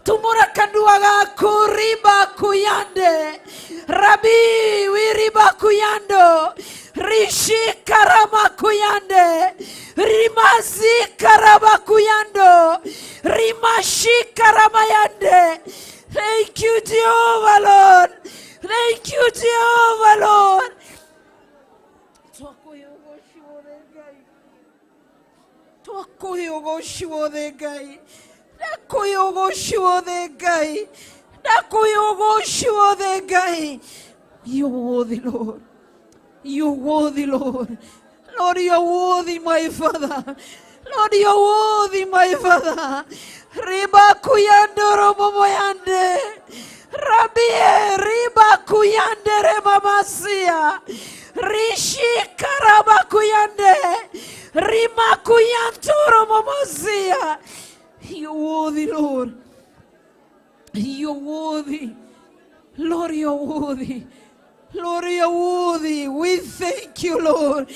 Tumura kanua gaku riba kuyande. Rabi wiriba kuyando. Rishi karama kuyande. Rimazi karama kuyando. Rimashi karama yande. Thank you, Jehovah Lord. Thank you, Jehovah Lord. Twakuyogoshwo Ngai. You're worthy, Lord. You're worthy, Lord. Lord, you're worthy, my Father. Lord, you're worthy, my Father. Riba kuyando robo yande. Rabie riba kuyande remamasia. Rishi karaba kuyande. Rima kuyanto romasia. You're worthy, Lord. You're worthy. Lord, you're worthy. Lord, you're worthy. We thank you, Lord.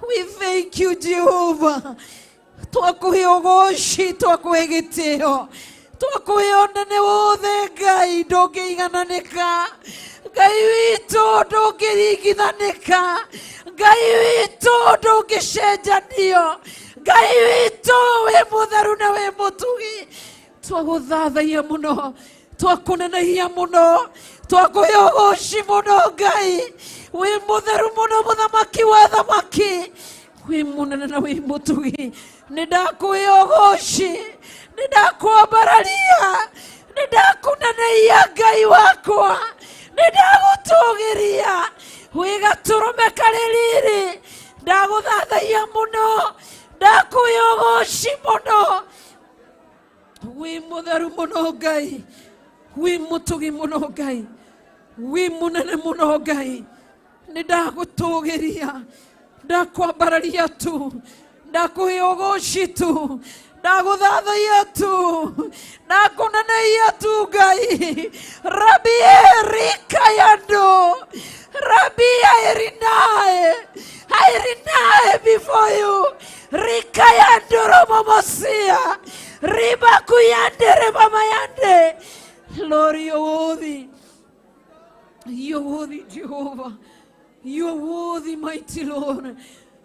We thank you, Jehovah. Twakuheogoshi, twakuhegiteo. Twakuheonane wothe Ngai ndũngĩigananĩka. Ngai witũ ndũngĩringithanĩka. Ngai witũ ndũngĩcenjanio. Ngai witũ wĩ mũtheru na wĩ mũtugi. Twagũthathaiya mũno. Twakũnenehia mũno. Twakuheogoshi mũno Ngai. Wĩ mũtheru mũno mũthamaki wa thamaki. Wĩ mũnene na wĩ mũtugi. Nĩndakũheogoshi. Nĩndakwambararia. Nĩndakũnenehia Ngai wakwa. Nĩndagũtũgĩria. Wĩ gatũrũme karĩ riri. Ndagũthathaiya mũno. Ndakũheogoshi mũno. Wĩ mũtheru mũno Ngai. Wĩ mũtugi mũno Ngai. Wĩ mũnene mũno Ngai. Nĩndagũtũgĩria. Ndakwambararia tu. Ndakũheogoshi tu. Ndagũthathaiya tu. Ndakũnenehia tu Ngai. Rabbi Erikayando. Rabbi I rely before you. Rikayando romamosia. Riba kuyande rebamayande. Lord, you're worthy. You're worthy, Jehovah. You're worthy, mighty Lord.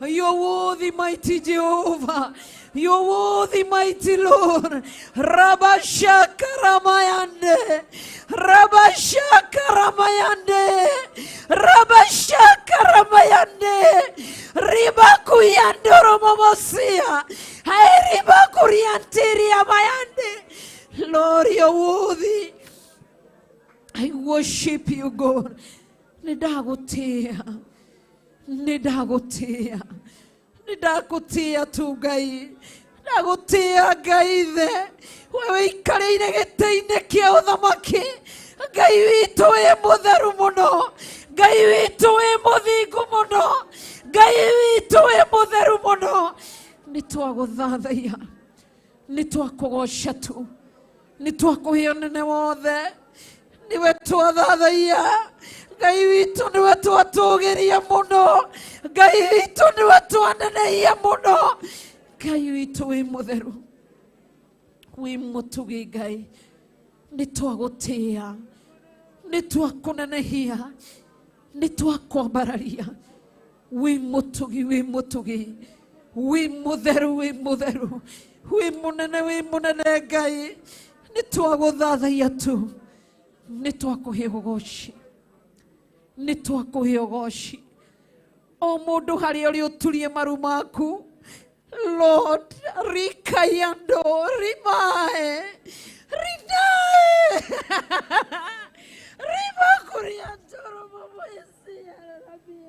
You're worthy, mighty Jehovah. You're worthy, mighty Lord. Rabashaka Ramayande. Rabashaka Ramayande. Rabashaka Ramayande. Ribakuyando Romamosia. Hai Ribakuriantiri Amayande. Lord, you're worthy. I worship you, God. Nidagotea. Nidagotea. Nidagotea tu Ngai. Nidagotea Ngai the. Wewe ikare gĩtĩ-inĩ kĩa ũthamaki. Ngai witũ wĩ mũtheru mũno. Ngai witũ wĩ mũthingu mũno. Ngai witũ wĩ mũtheru mũno. Nĩtwagũthathaiya. Nĩtwakũgoca tu. Nĩtwakũhe ũnene wothe. Niwe twathathaiya. Ngai witũ niwe twatũgĩria mũno. Ngai witũ niwe twanenehia mũno. Ngai witũ wĩ mũtheru. Wĩ mũtugi Ngai. Nĩtwagũtĩĩa. Nĩtwakũnenehia. Nĩtwakwambararia. Wĩ mũtugi, wĩ mũtugi. Wĩ mũtheru, wĩ mũtheru. Wĩ mũnene, wĩ mũnene Ngai. Nĩtwagũthathaiya tu. Nĩtwakũhe ũgooci. Nĩtwakũhe ũgooci. O mũndũ harĩa ũrĩ ũturie maru maku. Lord, Rikayando, Rimae, Rinae, Rimae. Orientoro mama yesi ya Rabbi.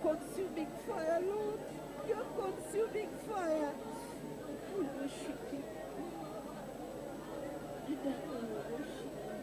Consuming fire, Lord. Your consuming fire. We worship you. We worship you.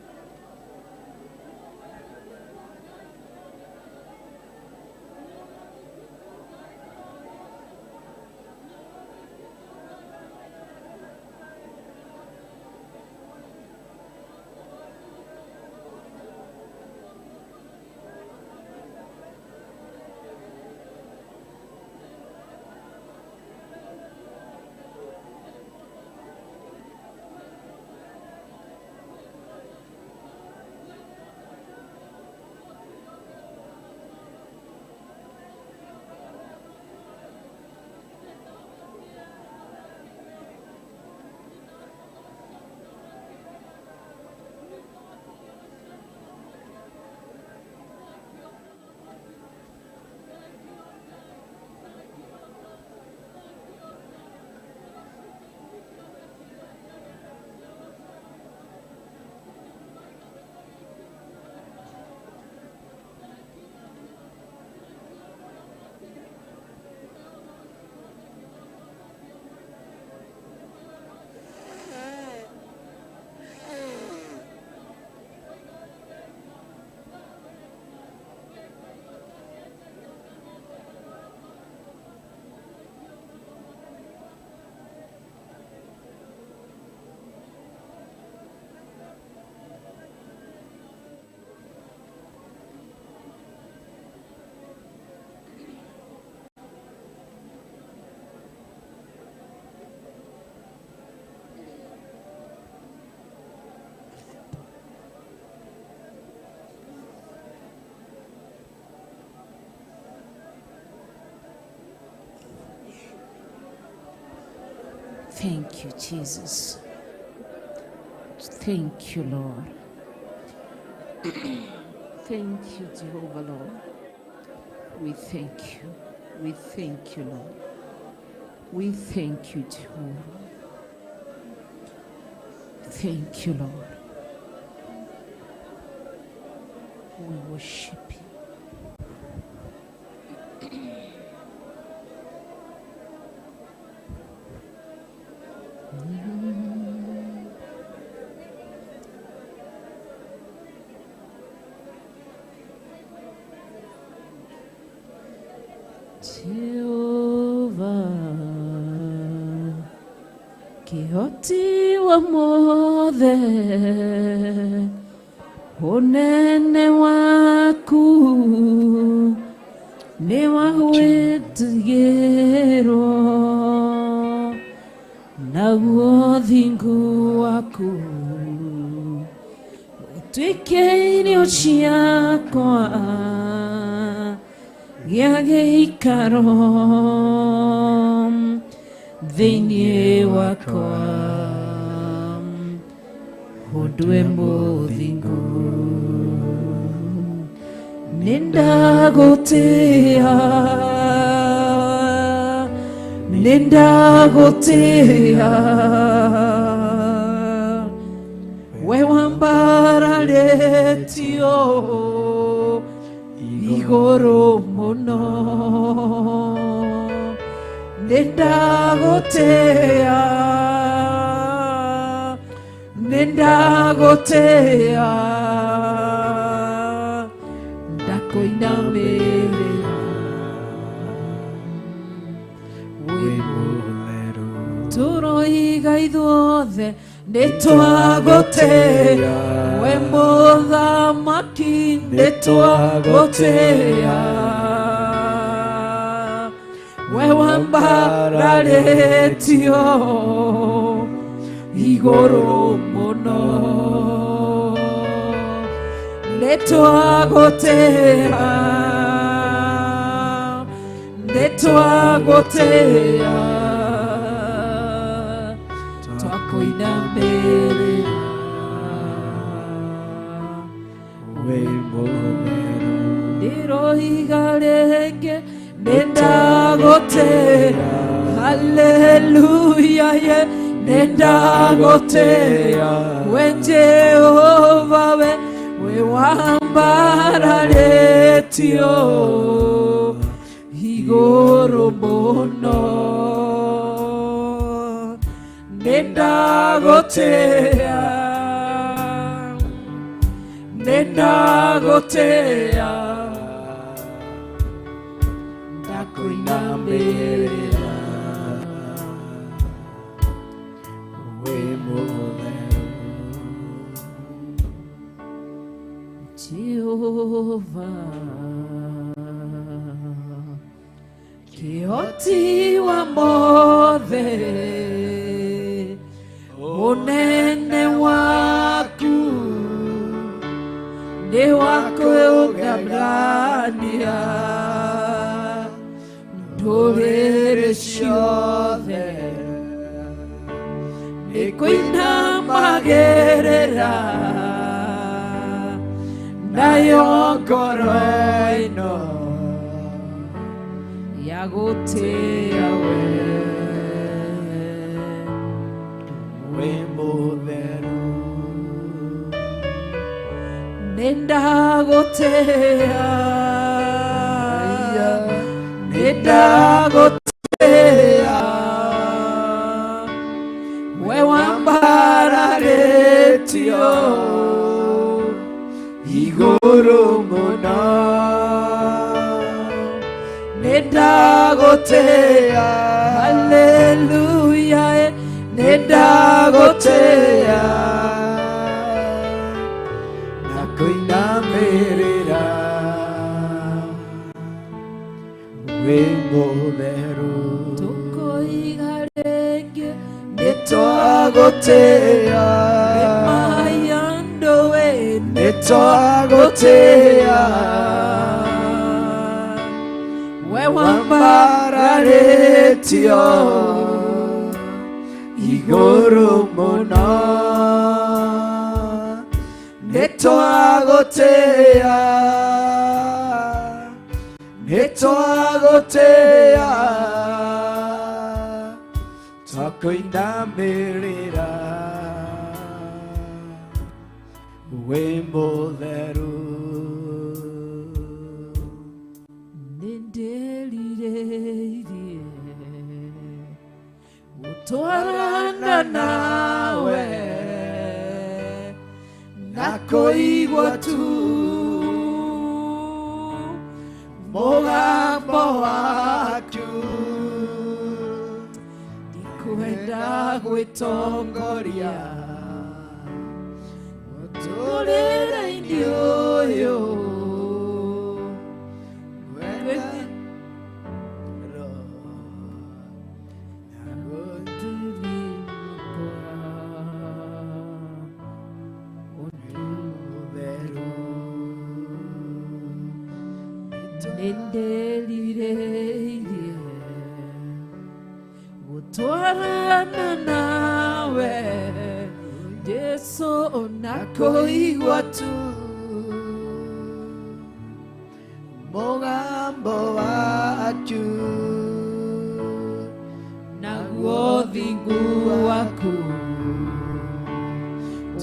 Thank you, Jesus. Thank you, Lord. Thank you, Jehovah, Lord. We thank you. We thank you, Lord. We thank you, Jehovah. Thank you, Lord. We worship you. Jehovah, kihoti wa mothe, unene waku ni wa gwĩtigĩrwo, naguo thingu waku ũtuĩke irio ciakwa gĩa gĩikaro thĩinĩ wakwa, ũndue mũthingu. Nĩndagũtĩĩa, nĩndagũtĩĩa, we wambararĩtio igũrũ mũno. Nĩndagũtĩĩa, nĩndagũtĩĩa, ndakũinamĩrĩra wĩ mũtheru. Tũroiga ithuothe nĩtwagũtĩĩa, we mũthamaki nĩtwagũtĩĩa, we wambararĩtio igũrũ mũno. Nĩtwagũtĩĩa, nĩtwagũtĩĩa, twakũinamĩrĩra wĩ mũtheru. Ndĩroiga rĩngĩ nĩndagũtĩĩa, hallelujah, ye nĩndagũtĩĩa, we Jehova, we wambararĩtio igũrũ mũno. Nĩndagũtĩĩa, nĩndagũtĩĩa, ndakũinamĩrĩra wĩ mũtheru. Jehovah, kihoti wa mothe, unene waku nĩ wa kũũngamania ndũrĩrĩ ciothe, nĩ kũinamagĩrĩra nayo ngoro ĩno yagũtĩĩa we, wĩ mũtheru. Nĩndagũtĩĩa, nĩndagũtĩĩa, we wambararĩtio igũrũ mũno. Nĩndagũtĩĩa, hallelujah, nĩndagũtĩĩa, ndakũinamĩrĩra wĩ mũtheru. Tũkoiga rĩngĩ nĩtwagũtĩĩa, nĩmayandũwe nĩtwagũtĩĩa, we wambararĩtio igũrũ mũno. Nĩtwagũtĩĩa, nitwagutia twakuinamirira wi mutheru nindirireirie gutwarana nawe na kuigua tu mugambo waku ndikwenda gwitongoria muturire-ini uyu nindirireirie gutwarana nawe Yesu nakuigua tu mugambo waku naguo thingu waku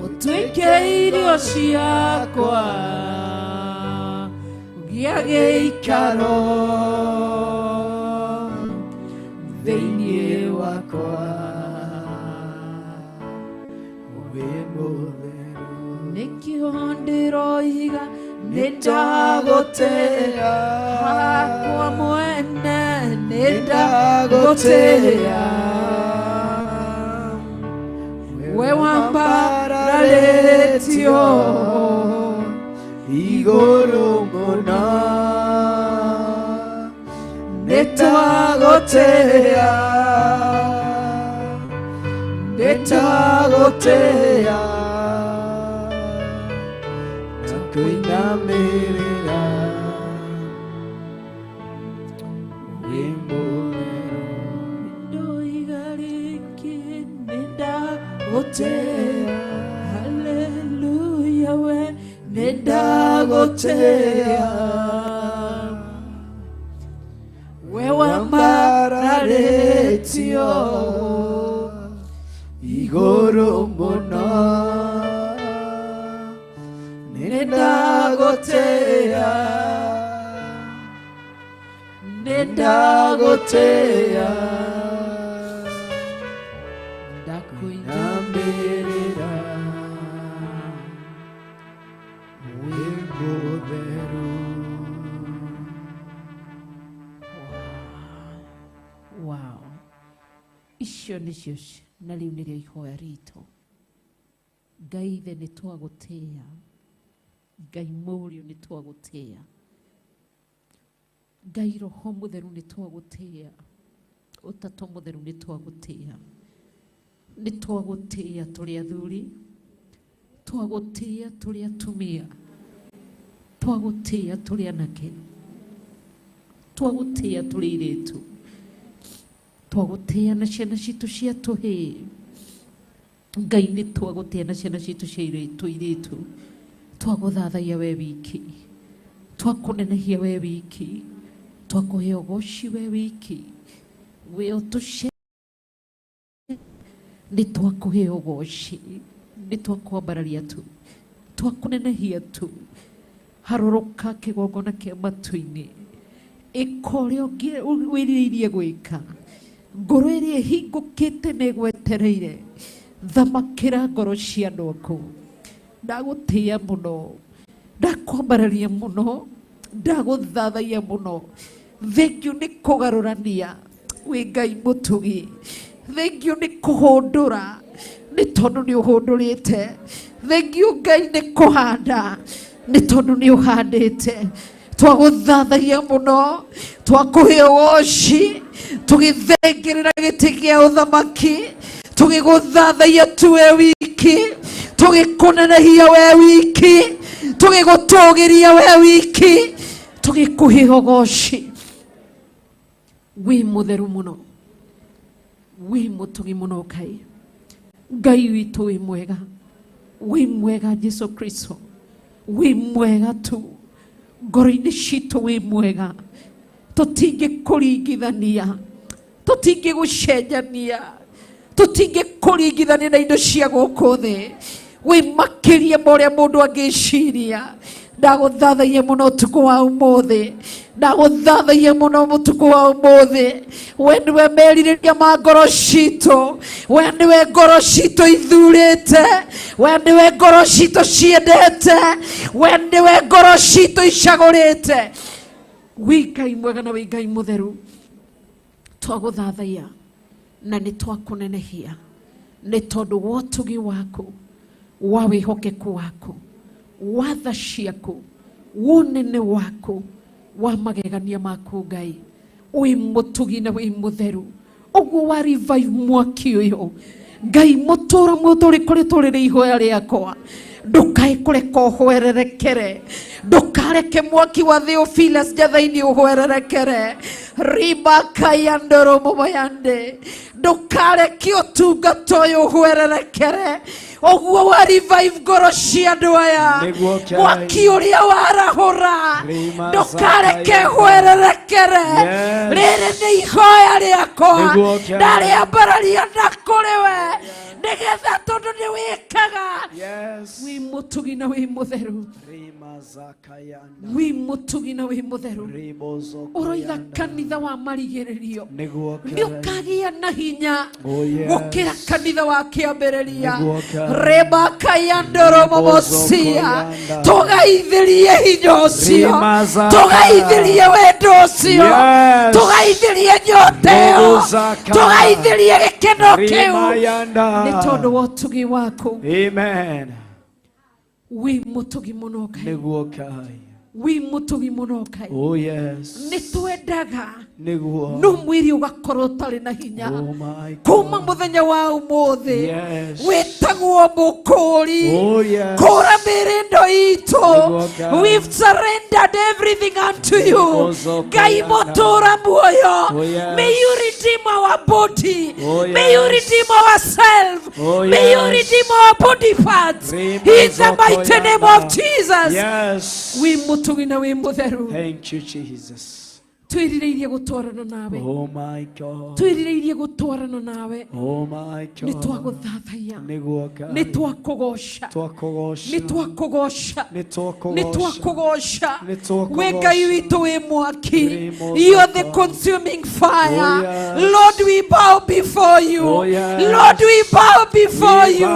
utuike irio ciakwa giage ikaro thĩinĩ wakwa wĩ mũtheru nĩkĩo ndĩroiga nĩndagũtĩĩa hakwa mwene nĩndagũtĩĩa we wambararĩtio igũrũ mũno nĩtwagũtĩĩa nĩtwagũtĩĩa tũkũinamĩrĩra wĩ mũtheru ndoiga rĩngĩ nĩndagũtĩĩa haleluya we nĩndagũtĩĩa we wambararĩtio igũrũ mũno nĩndagũtĩĩa nĩndagũtĩĩa ndakwĩinamĩrĩra wĩ mũtheru. Wow. Icio nĩcio na rĩu nĩrĩo ihoya ritũ. Ngai ithe nĩ twagũtĩĩa, Ngai mũriũ nĩ twagũtĩĩa, Ngai roho mũtheru nĩ twagũtĩĩa, ũtatũ mũtheru nĩ twagũtĩĩa, nĩ twagũtĩĩa tũrĩ athuri, twagũtĩĩa tũrĩ atumia, twagũtĩĩa tũrĩ anake, twagũtĩĩa tũrĩ airĩtu, twagũtĩĩa na ciana citũ cia tũhĩĩ. Ngai nĩ twagũtĩĩa na ciana citũ cia airĩtu, twagũthathaia we wiki, twakũnenehia we wiki, twakũhe ũgoci we wiki, we ũtũce nĩ twakũhe ũgoci, nĩ twakwambararia tu, twakũnenehia tu, harũrũka kĩgongona kĩa matu-inĩ, ĩka ũrĩa wĩrirĩirie gwĩka, ngoro ĩrĩa ĩhingũkĩte nĩ ĩgwetereire, thamakĩra ngoro cia andũ aku. Ndagũtĩĩa mũno, ndakwambararia mũno, ndagũthathaia mũno. Thengiũ nĩ kũgarũrania wĩ Ngai mũtugi, thengiũ nĩ kũhũndũra nĩ tondũ nĩ ũhũndũrĩte, thengiũ Ngai nĩ kũhanda nĩ tondũ nĩ ũhandĩte. Twagũthathaia mũno, twakũhe ũgoci, tũgĩthengerera gĩtĩ gĩa ũthamaki, tũgĩgũthathaia tu we wiki, tũgĩkũnenehia we wiki, tũgĩgũtũgĩria we wiki, tũgĩkũhe ũgoci. Wĩ mũtheru mũno, wĩ mũtugi mũno Ngai. Ngai witũ wĩ mwega, wĩ mwega Jesu Kristo, wĩ mwega tu, ngoro-inĩ citũ wĩ mwega, tutingĩkũringithania, tutingĩgũcenjania, tutingĩkũringithania na indo cia gũkũ thĩ. Wĩ makĩria ma ũrĩa mũndũ angĩciria. Ndagũthathaia mũno ũtukũ wa ũmũthĩ, ndagũthathaia mũno ũtukũ wa ũmũthĩ. We nĩwe merirĩria ma ngoro citũ, we nĩwe ngoro citũ ithurĩte, we nĩwe ngoro citũ ciendete, we nĩwe ngoro citũ icagũrĩte. Wĩ Ngai mwega na wĩ Ngai mũtheru, twagũthathaia na nĩ twakũnenehia nĩ tondũ wa ũtugi waku, wa wĩhokeku waku, wa tha ciaku, wa ũnene waku, wa magegania maku Ngai. Wĩ mũtugi na wĩ mũtheru, ũguo wa revive mwaki ũyũ Ngai mũtũra mũtũrĩkoretwo rĩrĩ ihoya rĩakwa. Ndukae kũreka ũhwererekere, ndukareke mwaki wa Theophilus Njathai-inĩ ũhwererekere. Ribakaya ndoro mobayande, ndukareke ũtungata ũyũ ũhwererekere. Ũguo wa revive ngoro cia andũ aya, mwaki ũrĩa warahũra ndukareke ũhwererekere. Rĩrĩ nĩ ihoya rĩakwa ndarĩambararia na kũrĩ we, nĩgetha tondũ nĩ wĩkaga. Wĩ mũtugi na wĩ mũtheru, wĩ mũtugi na wĩ mũtheru. Ũroiga kanitha wa marigĩrĩrio nĩũkagĩa na hinya gũkĩra kanitha wa kĩambĩrĩria. Rebakaya ndoro momosia, tũgaithĩrie hinya ũcio, tũgaithĩrie wendo ũcio, tũgaithĩrie nyota ĩyo, tũgaithĩrie gĩkeno kĩu nĩ tondũ wa ũtugi waku. Amen. Wĩ mũtugi mũno Ngai, wĩ mũtugi mũno Ngai. Oh yes. Nĩ twendaga Nĩguo no mwĩrĩ ũgakorwo ũtarĩ na hinya kuma mũthenya wa ũmũthĩ. Wĩtagwo mũkũri, kũra mĩrĩndo itũ. We've surrendered everything unto you. Ngai mũtũra muoyo, may you redeem our body, may you redeem ourselves, may you redeem our body parts in the mighty name of Jesus. Wĩ mũtugi na wĩ mũtheru. Thank you Jesus. Twĩrirĩirie gũtwarana nawe. Oh my God. Twĩrirĩirie gũtwarana nawe. Oh my God. Nĩ twagũthathaia, Nĩguo Ngai. nĩ twakũgoca, Twakũgoca, nĩ twakũgoca, nĩ twakũgoca, nĩ twakũgoca. nĩ twakũgoca. We Ngai witũ wĩ mwaki, you are the consuming fire. Lord, we bow before you. Lord, we bow before you.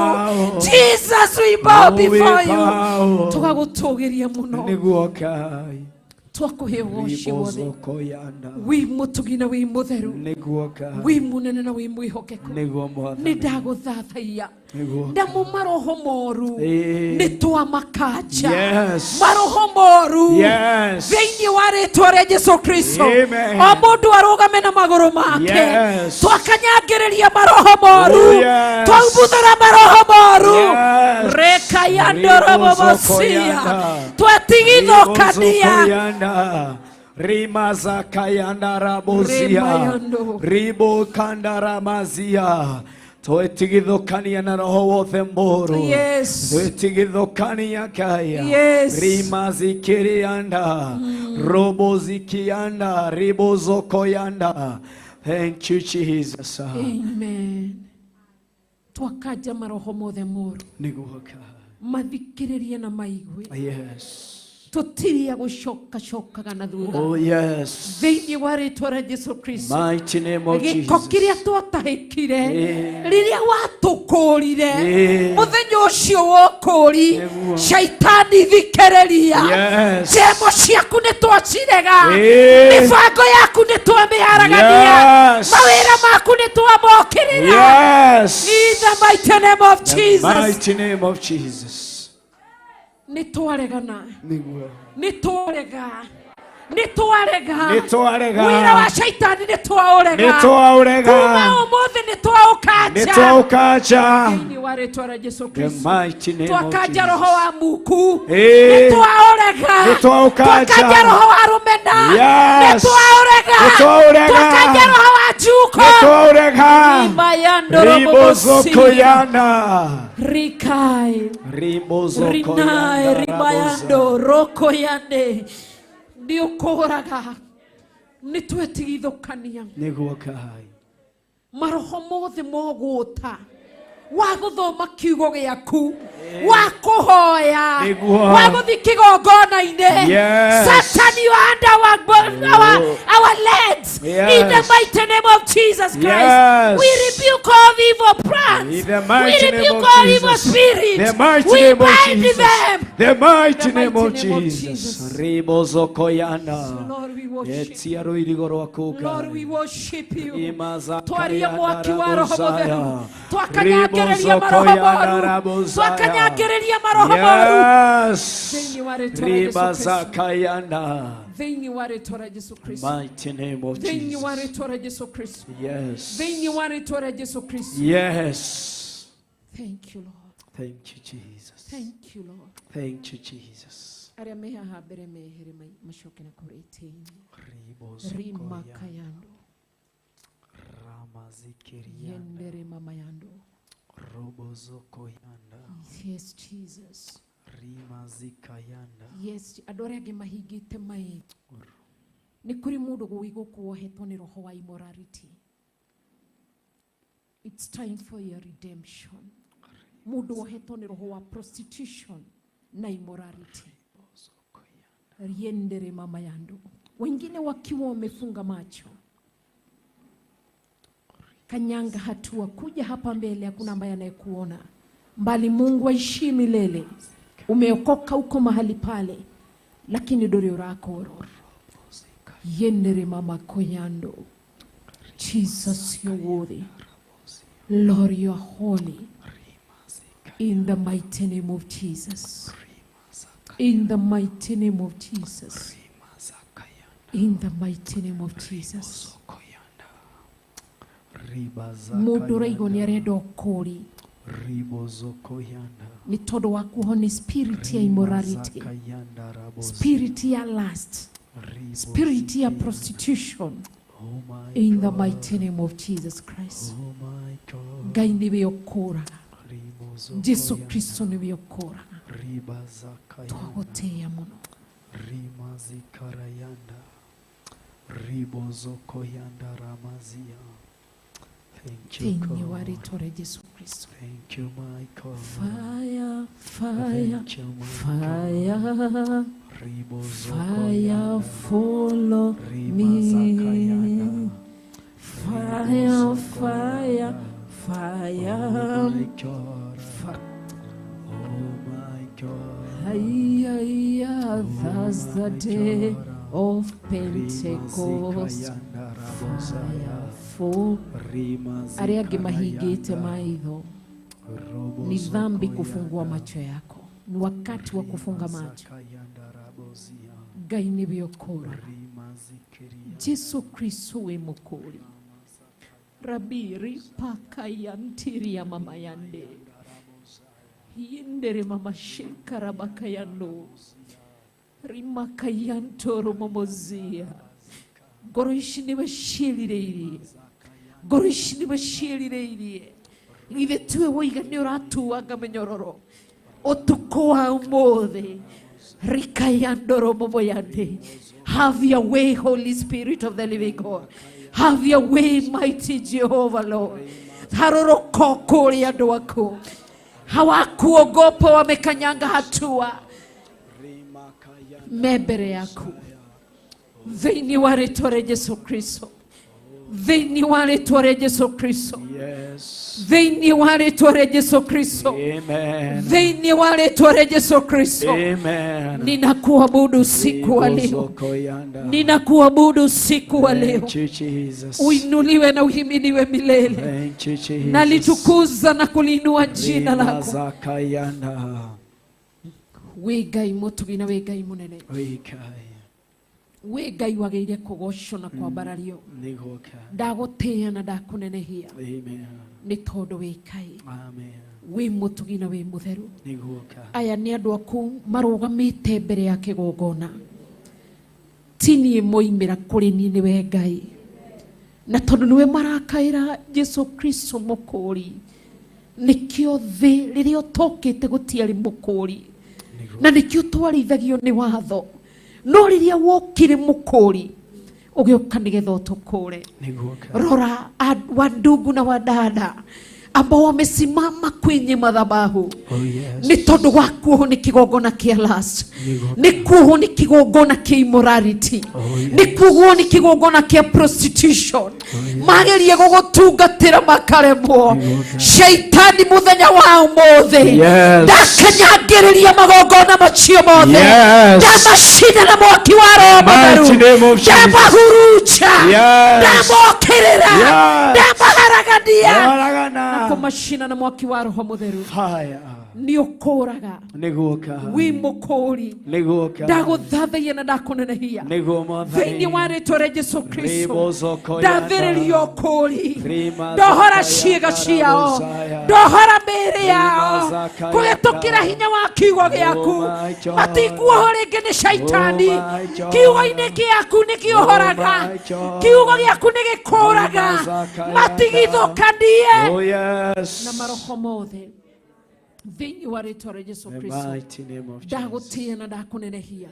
Jesus, we bow before you. Tũgagũtũgĩria mũno. Nĩguo Ngai. Twakuhe woshi wothe. Wĩ mũtugi na wĩ mũtheru, wĩ mũnene na wĩ mwĩhokeku. Nĩ ndagũthathaia ndamo maroho moru nĩ twamakanja, maroho moru thĩinĩ wa rĩtwa rĩa Jesũ Kristo. O mũndũ arũgame na magũrũ make, twakanyangĩrĩria maroho moru, twaumbũthũra maroho moru. Rekaya ndoro momosia, twatigithũkania Rimaza kayanda rabozia, ribo kanda ramazia. Twetigithũkania na roho wothe mũru, twetigithũkania kaya, rimazikirianda, robozikianda, ribozokoyanda. Thank you Jesus. Amen. Twakaja maroho mothe moru mathikĩrĩrie na maigue. Tutiria gũcoka cokaga na thutha. Oh yes. Thĩinĩ wa rĩtwa rĩa Jesũ Kristo. Mighty name of Jesus. Gĩko kĩrĩa twatahĩkire rĩrĩa watũkũrire mũthenya ũcio wa ũkũri, shaitani thikĩrĩria. Njemo ciaku nĩ twacirega, mĩbango yaku nĩ twamĩharagania, mawĩra maku nĩ twamokĩrĩra. In the mighty name of Jesus. Mighty name of Jesus. Nitwaregana, nitwarega, wĩra wa shaitani nitwaũrega, kuma ũmũthĩ nitwaũkanja thĩinĩ wa rĩtwa rĩa Jesũ Kristo. Twakanja roho wa muku nitwaũrega, twakanja roho wa rũmena nitwaũrega, twakanja roho wa njuko ribozokoyana rikai rinae ribayando rokoyane. Nĩũkũraga nitwetigithukania niguo Ngai maroho mothe mogota waguthoma kiugo giaku wakuhoya waguthi kigongona-ini Satan, you are under our legs in the mighty name of Jesus Christ. We rebuke all evil plans, we rebuke all evil spirits, we bind them the mighty name of Jesus. Ribozo koyana Lord, we worship etiaro irigoro akuka Lord, we worship you. Imaza Twaria mwaki wa roho Rabosaya. mutheru twakanyagereria maroho moru twakanyagereria maroho moru Yes. thĩinĩ wa rĩtwa rĩa Jesũ Ribaza Kristo kayana thĩinĩ wa rĩtwa rĩa Jesũ Kristo mighty name of thĩinĩ wa Jesus. rĩtwa rĩa Jesũ Kristo Yes. thĩinĩ wa rĩtwa rĩa Jesũ Kristo. Yes. Thank you, Lord. Thank you, Jesus. Thank you, Lord. Thank you, Jesus. Arĩa me haha mbere mehere macoke na kũrĩ itĩ-inĩ. Ribozo Rima koyana kayando ramazikiriana yendere mama yando. robozo koyanda Yes, Jesus. rimazikayanda. Yes, andũ arĩa angĩ mahingĩte maitho nĩ kũrĩ mũndũ gũgĩgũkũ wohetwo nĩ roho wa immorality. It's time for your redemption. Mũndũ wohetwo nĩ roho wa prostitution na immorality. Riendere mama yandu. Wengine wakiwa wamefunga macho. Kanyanga hatua kuja hapa mbele, hakuna ambaye anayekuona. Mbali Mungu aishi milele. Umeokoka uko mahali pale, lakini dorio rako yendere mama koyando. Jesus, you're worthy. Lord, you are holy. In the mighty name of Jesus. In the mighty name of Jesus. In the mighty name of Jesus. Mundu raigo ni arenda ukuri ni todo wa kuhoni spirit ya immorality, spirit ya lust, spirit ya prostitution. In the mighty name of Jesus Christ. Ngai niwe ukura, Jesu Kristo niwe ukura. Twagotea muno. Thank you, Lord. Jesus Christ. Thank you, my God. Fire, fire, Thank you, my fire, fire, follow me. Fire, fire, fire. Oh my God. Oh my God. Ay, that's the day of Pentecost. Fire, fall. Arĩa angĩ mahingĩte maitho, ni dhambi kufungua macho yako. Ni wakati wa kufunga macho. Ngai niwe ukura. Jesu Kristo we mukuri. Rabiri paka yantiri ya mama yande. Yendere mama shekara baka yando. Rimaka yantoro momozia. Goroishini bashirireiri. Goroishini bashirireiri. Ithe tuwe woigani uratuaga menyororo. Otuko wa umothe. Rikayandoro momoyande. Have your way, Holy Spirit of the living God. Have your way, mighty Jehovah, Lord. Haroroko kuri ando wako. Hawakuogopa, wamekanyanga hatua mbele yako. Thĩinĩ wa rĩtwa rĩa Jesu Kristo. Thĩinĩ wa rĩtwa rĩa Jesu Kristo. Thĩinĩ wa rĩtwa rĩa Jesu Kristo. Thĩinĩ wa rĩtwa rĩa Jesu Kristo. Ninakuabudu siku wa leo. Ninakuabudu siku wa leo. Uinuliwe na uhimidiwe milele. Nalitukuza na kulinua jina lako. We Ngai mutugina, we Ngai munene. We Ngai wagĩrĩire kũgocwo na kwambarario. Ndagũtĩĩa na ndakunenehia. Nĩ tondũ wĩ Ngai. We mũtugi na we mũtheru. Aya nĩ andũ aku marũgamĩte mbere ya kĩgongona. Ti niĩ moimĩra kũrĩ niĩ, nĩ we Ngai. Na tondũ nĩwe marakaĩra Jesu Kristo mũkũri, nĩkĩo thĩ rĩrĩa ũtokĩte gũtiarĩ mũkũri, na nĩkĩo twarithagio nĩ watho. No rĩrĩa wokire mũkũri, ugioka nigetha utukure. Rora wandugu na wadada ambao wamesimama kwenye madhabahu. Ni tondu wakuo ni kigongona kia lust. Ni kuo ni kigongona kia immorality. Ni kuo ni kigongona kia prostitution. Magerie gugutungatira makaremwo. Shaitani muthenya wa umothe ndakanyangiriria magongona macio mothe. Ndamacina na mwaki wa Roho Mutheru. Ndamahuruja. Ndamokirira. Ndamaharagadia. Kumashina na mwaki wa Roho Mutheru. Fire. Niokoraga. Niguoka. Wimukori. Niguoka. Ndaguthathaiya na ndakunenehia. Thĩinĩ wa rĩĩtwa rĩa Jesũ Kristo. Ndathĩrĩria ũkũri. Ndohora ciĩga ciao. Ndohora mĩĩrĩ yao. Kũhĩtũkĩra hinya wa kiugo gĩaku. Matikuoho rĩngĩ nĩ shaitani. Kiugo-inĩ gĩaku nĩ kĩohoraga. Kiugo gĩaku nĩ gĩkũraga. Matigithũkanie. Oh yes. Na maroho mothe. Thĩinĩ wa rĩĩtwa rĩa Jesũ Kristo. Ndagũtĩĩa na ndakunenehia.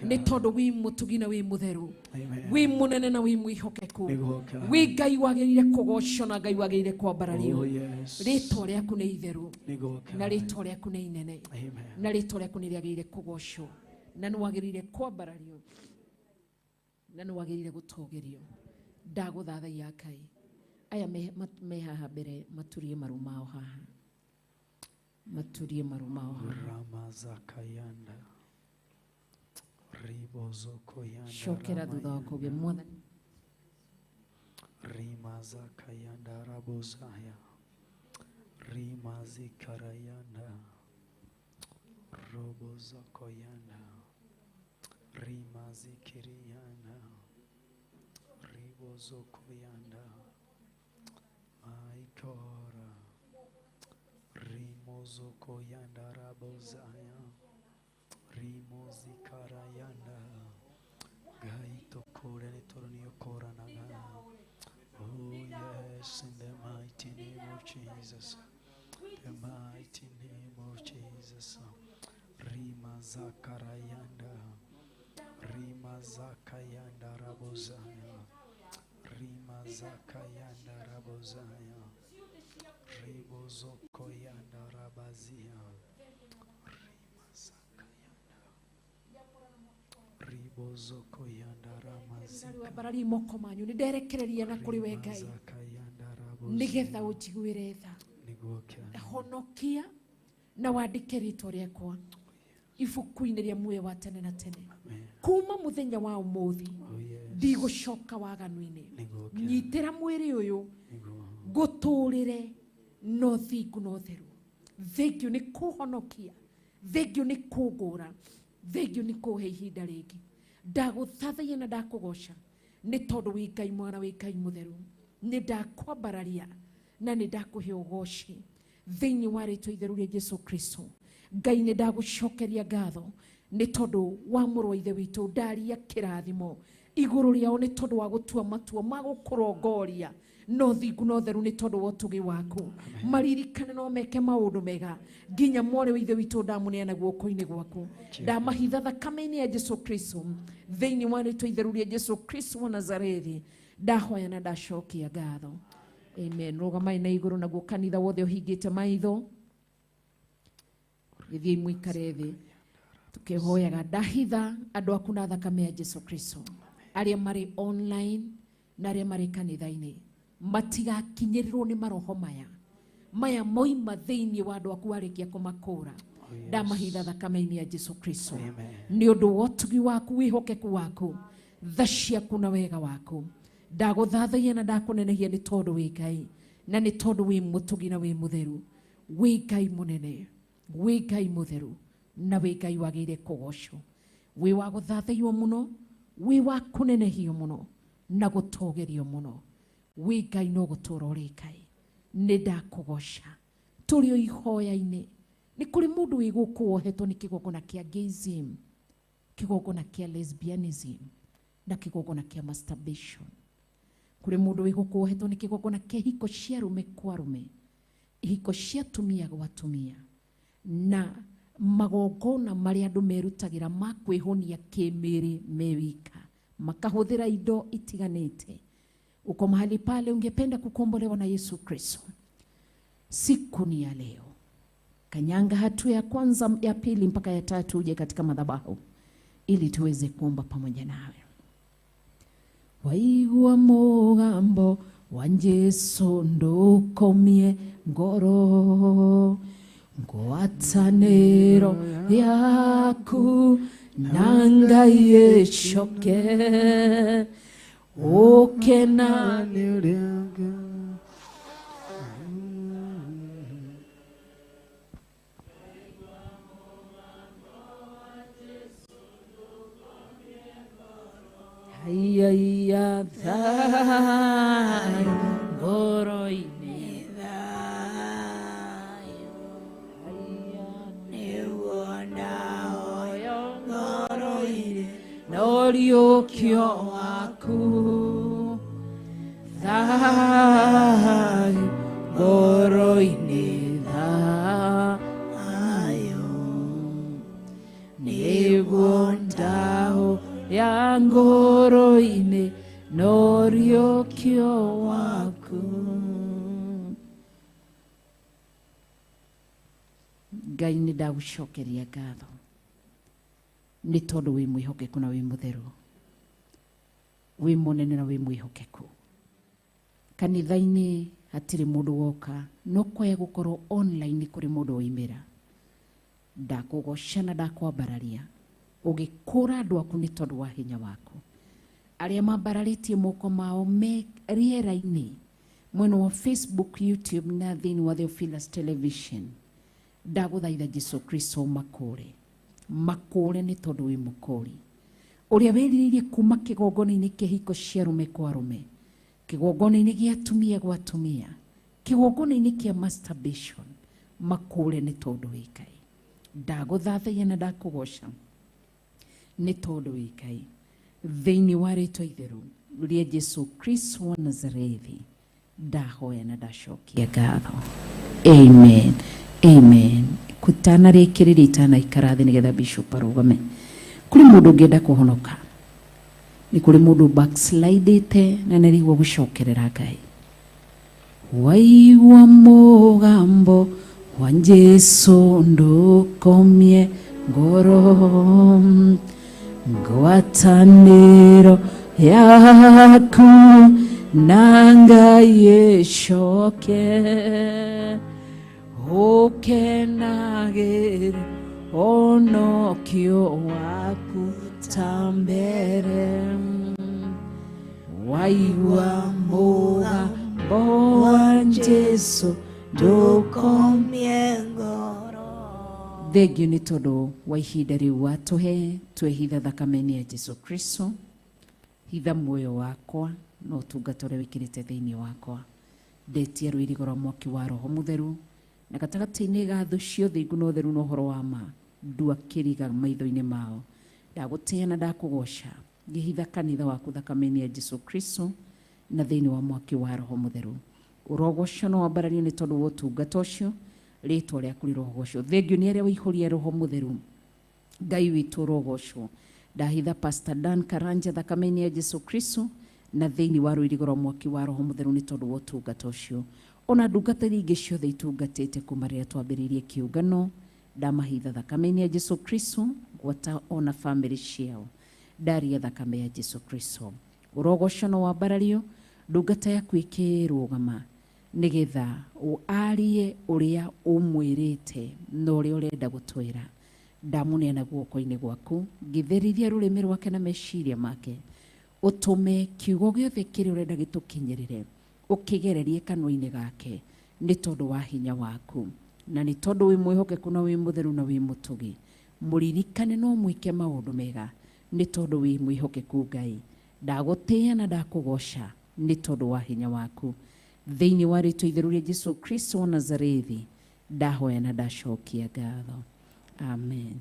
Nĩ tondũ wĩ mũtugi na wĩ mũtheru. Wĩ mũnene na wĩ mwĩhokeku. Wĩ Ngai wagĩrĩire kũgocwo na Ngai wagĩrĩire kwambarario. Rĩĩtwa rĩaku nĩ itheru. Na rĩĩtwa rĩaku nĩ inene. Na rĩĩtwa rĩaku nĩ rĩagĩrĩire kũgocwo. Na nĩ wagĩrĩire kwambarario. Na nĩ wagĩrĩire gũtũgĩrio. Ndagũthathaiya Ngai. Aya me haha mbere maturie maru mao haha. Maturie maru mao Ramazakayanda Ribozokoyanda Shokera thutha wa kuugia Mwathani. Rimazakayanda Rabozaya Rimazikarayanda Robozokoyanda Rimazikiriyanda Ribozokoyanda Maikora Rimozoko yanda rabozaya Rimozikara yanda Gaito kore netornio koranaga. Oh yes, in the mighty name of Jesus. The mighty name of Jesus. Rimazakara yanda Rimazaka yanda rabozaya Rimazaka yanda rabozaya Ribozoko yanda rabazia Ribozoko yanda ramazia Barari moko manyu ni nderekereria na kuri we Ngai nigetha ũnjiguĩre tha honokia na wandike rĩĩtwa rĩakwa ibuku-inĩ rĩa muoyo wa tene na tene. Kuma muthenya wa ũmũthĩ ndigũcoka waganu-inĩ. Nyitĩra mwĩrĩ ũyũ ngũtũũrĩre no thingu no theru. Thengio nĩ kũhonokia. Thengio nĩ kũngũra. Thengio nĩ kũhe ihinda rĩngĩ. Ndagũthathaiya na ndakũgoca nĩ tondũ wĩ Ngai mwega, wĩ Ngai mũtheru. Nĩ ndakwambararia na nĩ ndakũhe ũgoci thĩinĩ wa rĩĩtwa itheru rĩa Jesũ Kristo. Ngai nĩ ndagũcokeria ngatho nĩ tondũ wa mũrũ wa ithe witũ ndaria kĩrathimo igũrũ rĩao nĩ tondũ wa gũtua matua ma gũkũrongoria no thingu no theru nĩ tondũ wa ũtugi waku. Maririkane no meke maũndũ mega nginya mwarĩ wa ithe witũ ndamũneana guoko-inĩ gwaku. Ndamahitha thakame-inĩ ya Jesũ Kristo thĩinĩ wa rĩĩtwa itheru rĩa Jesũ Kristo wa Nazarethi ndahoya na ndacokia ngatho. Amen. Rũgamai na igũrũ naguo kanitha wothe ũhingĩte maitho. Gĩthiĩ mũikare thĩ tũkĩhoyaga. Ndahitha andũ aku na thakame ya Jesũ Kristo arĩa marĩ online na arĩa marĩ kanitha-inĩ matigakinyĩrĩrwo nĩ maroho maya moima thĩinĩ wa andũ aku warĩkia kũmakũra. Ndamahitha thakame-inĩ ya Jesũ Kristo nĩ ũndũ wa ũtugi waku, wĩhokeku waku, tha ciaku na wega waku. Ndagũthathaiya na ndakũnenehia nĩ tondũ wĩ Ngai na nĩ tondũ wĩ mũtugi na wĩ mũtheru. Wĩ Ngai mũnene, wĩ Ngai mũtheru na wĩ Ngai wagĩrĩire kũgocwo. Wĩ wa gũthathaiyo mũno, wĩ wa kũnenehio mũno na gũtũgĩrio mũno. Wĩ Ngai no gũtũũra ũrĩ Ngai. Nĩ ndakũgoca tũrĩ o ihoya-inĩ. Nĩ kũrĩ mũndũ wĩ gũkũ wohetwo nĩ kĩgongona kĩa gayism, kĩgongona kĩa lesbianism na kĩgongona kĩa masturbation. Kũrĩ mũndũ wĩ gũkũ wohetwo nĩ kĩgongona kĩa ihiko cia arũme kwa arũme, ihiko cia atumia gwa atumia na magongona marĩa andũ merutagĩra ma kwĩhonia kĩmĩrĩ mewika makahuthira indo itiganite. Uko mahali pale ungependa kukombolewa na Yesu Kristo. Siku ni ya leo. Kanyanga hatua ya kwanza, ya pili mpaka ya tatu, uje katika madhabahu ili tuweze kuomba pamoja nawe. Waigua mugambo wa Jesu ndukomie ngoro, ngwataniro yaku nangai eshoke, ukena ya thai ngoro inithayo niwona oyo ngoro ine noriukio waku thai ngoro inithayo niwona ya ngoro ine noriokio waku. Ngai nĩ ndagũcokeria ngatho nĩ tondũ wĩ mwĩhokeku na wĩ mũtheru, wĩ mũnene na wĩ mwĩhokeku. Kanitha-inĩ hatirĩ mũndũ woka, no kwaya gũkorwo online kũrĩ mũndũ oimĩra. Ndakũgoca na ndakwambararia ugikura andu aku ni tondu wa hinya waku. Aria mambararitie moko mao me riera-ini mwena wa Facebook, YouTube na thini wa Theophilus Television, ndaguthaitha Jesu Kristo makure ni tondu wi mukuri. Uria weriririe kuma kigongona-ini kihiko cia rume kwa rume, kigongona-ini gia atumia gwa atumia, kigongona-ini kia masturbation, makure ni tondu wi Ngai. Ndaguthaitha na ndakugoca ni tondu wi Ngai. Thiini wa ritwa itheru ria Jesu Kristo wa Nazarethi, ndahoya na ndacokia ngatho. Amen. Amen. Kutana rikiriri itana ikarathi nigetha bishop arugame. Kuri mundu ngenda kuhonoka, ni kuri mundu backslidete na nirigwo gucokerera Ngai. Waigua mugambo wa Jesu ndukomie ngoro, ngwataniro yaku nangai eshoke, ukenagire onokio waku tambere. Waigua mugambo wa Jesu ndukomie ngoro. Thengio ni tondu wa ihinda riu watuhe twehitha thakame-ini ya Jesu Kristo, hitha muoyo wakwa no tungata uria wikirite thiini wakwa. Ndetia rwirigo rwa mwaki wa Roho Mutheru, na gatagati-ini ga thu ciothe ingu no theru no horo wa ma ndwakiriga maitho-ini mao. Ndagutia na ndakugoca ngihitha kanitha waku thakame-ini ya Jesu Kristo na thiini wa mwaki wa Roho Mutheru. Urogoco no wambarario ni tondu wa utungata ucio, ritwa riaku rirogoco. Thengio ni aria waihuria Roho Mutheru, Ngai witu urogoco. Ndahitha Pastor Dan Karanja thakame-ini ya Jesu Kristo na thiini wa rwirigo rwa mwaki wa Roho Mutheru ni tondu wa utungata ucio. Ona ndungata ingi ciothe itungatite kuma riria twambiririe kiungano, ndamahitha thakame-ini ya Jesu Kristo gwata ona family ciao, ndaria thakame ya Jesu Kristo. Urogoco no wambarario, ndungata yaku ikirugama nigetha uarie uria umwirite no uria urenda gutwira. Ndamuneana guoko-ini gwaku, ngitherithia rurimi rwake na meciria make. Utume kiugo giothe kiri urenda gitukinyirire, ukigererie kanua-ini gake ni tondu wa hinya waku, na ni tondu wi mwihokeku na wi mutheru na wi mutugi. Muririkane no mwike maundu mega ni tondu wi mwihokeku Ngai. Ndagutia na ndakugoca ni tondu wa hinya waku. Thiini wa ritwa itheru ria Jesu Kristo wa Nazarethi, ndahoya na ndacokia ngatho. Amen.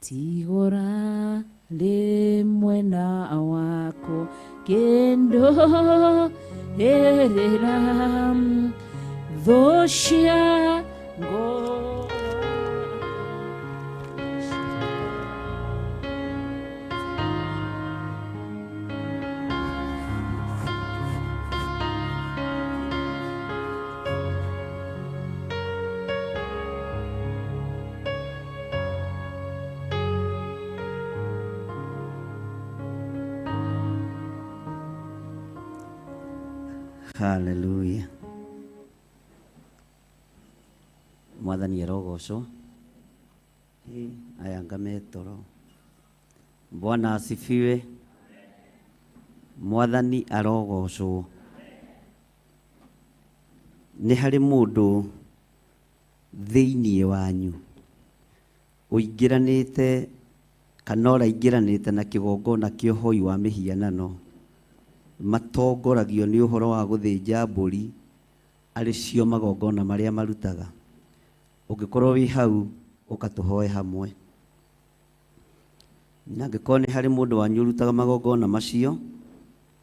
Tigora rimwe na wako kendo erera thocia ngo. Hallelujah. Mwathani arogocwo. Ayanga metoro. Bwana asifiwe. Mwathani arogocwo. Nĩ harĩ mũndũ thĩinĩ wanyu ũingĩranĩte kana ũraingĩranĩte na kĩgongona kĩa ũhoi wa mĩhianano matongoragio nĩ ũhoro wa gũthĩnja mbũri arĩ cio magongona marĩa marutaga. Ũngĩkorwo wĩ hau ũkatũhoe hamwe. Na angĩkorwo nĩ harĩ mũndũ wanyu ũrutaga magongona macio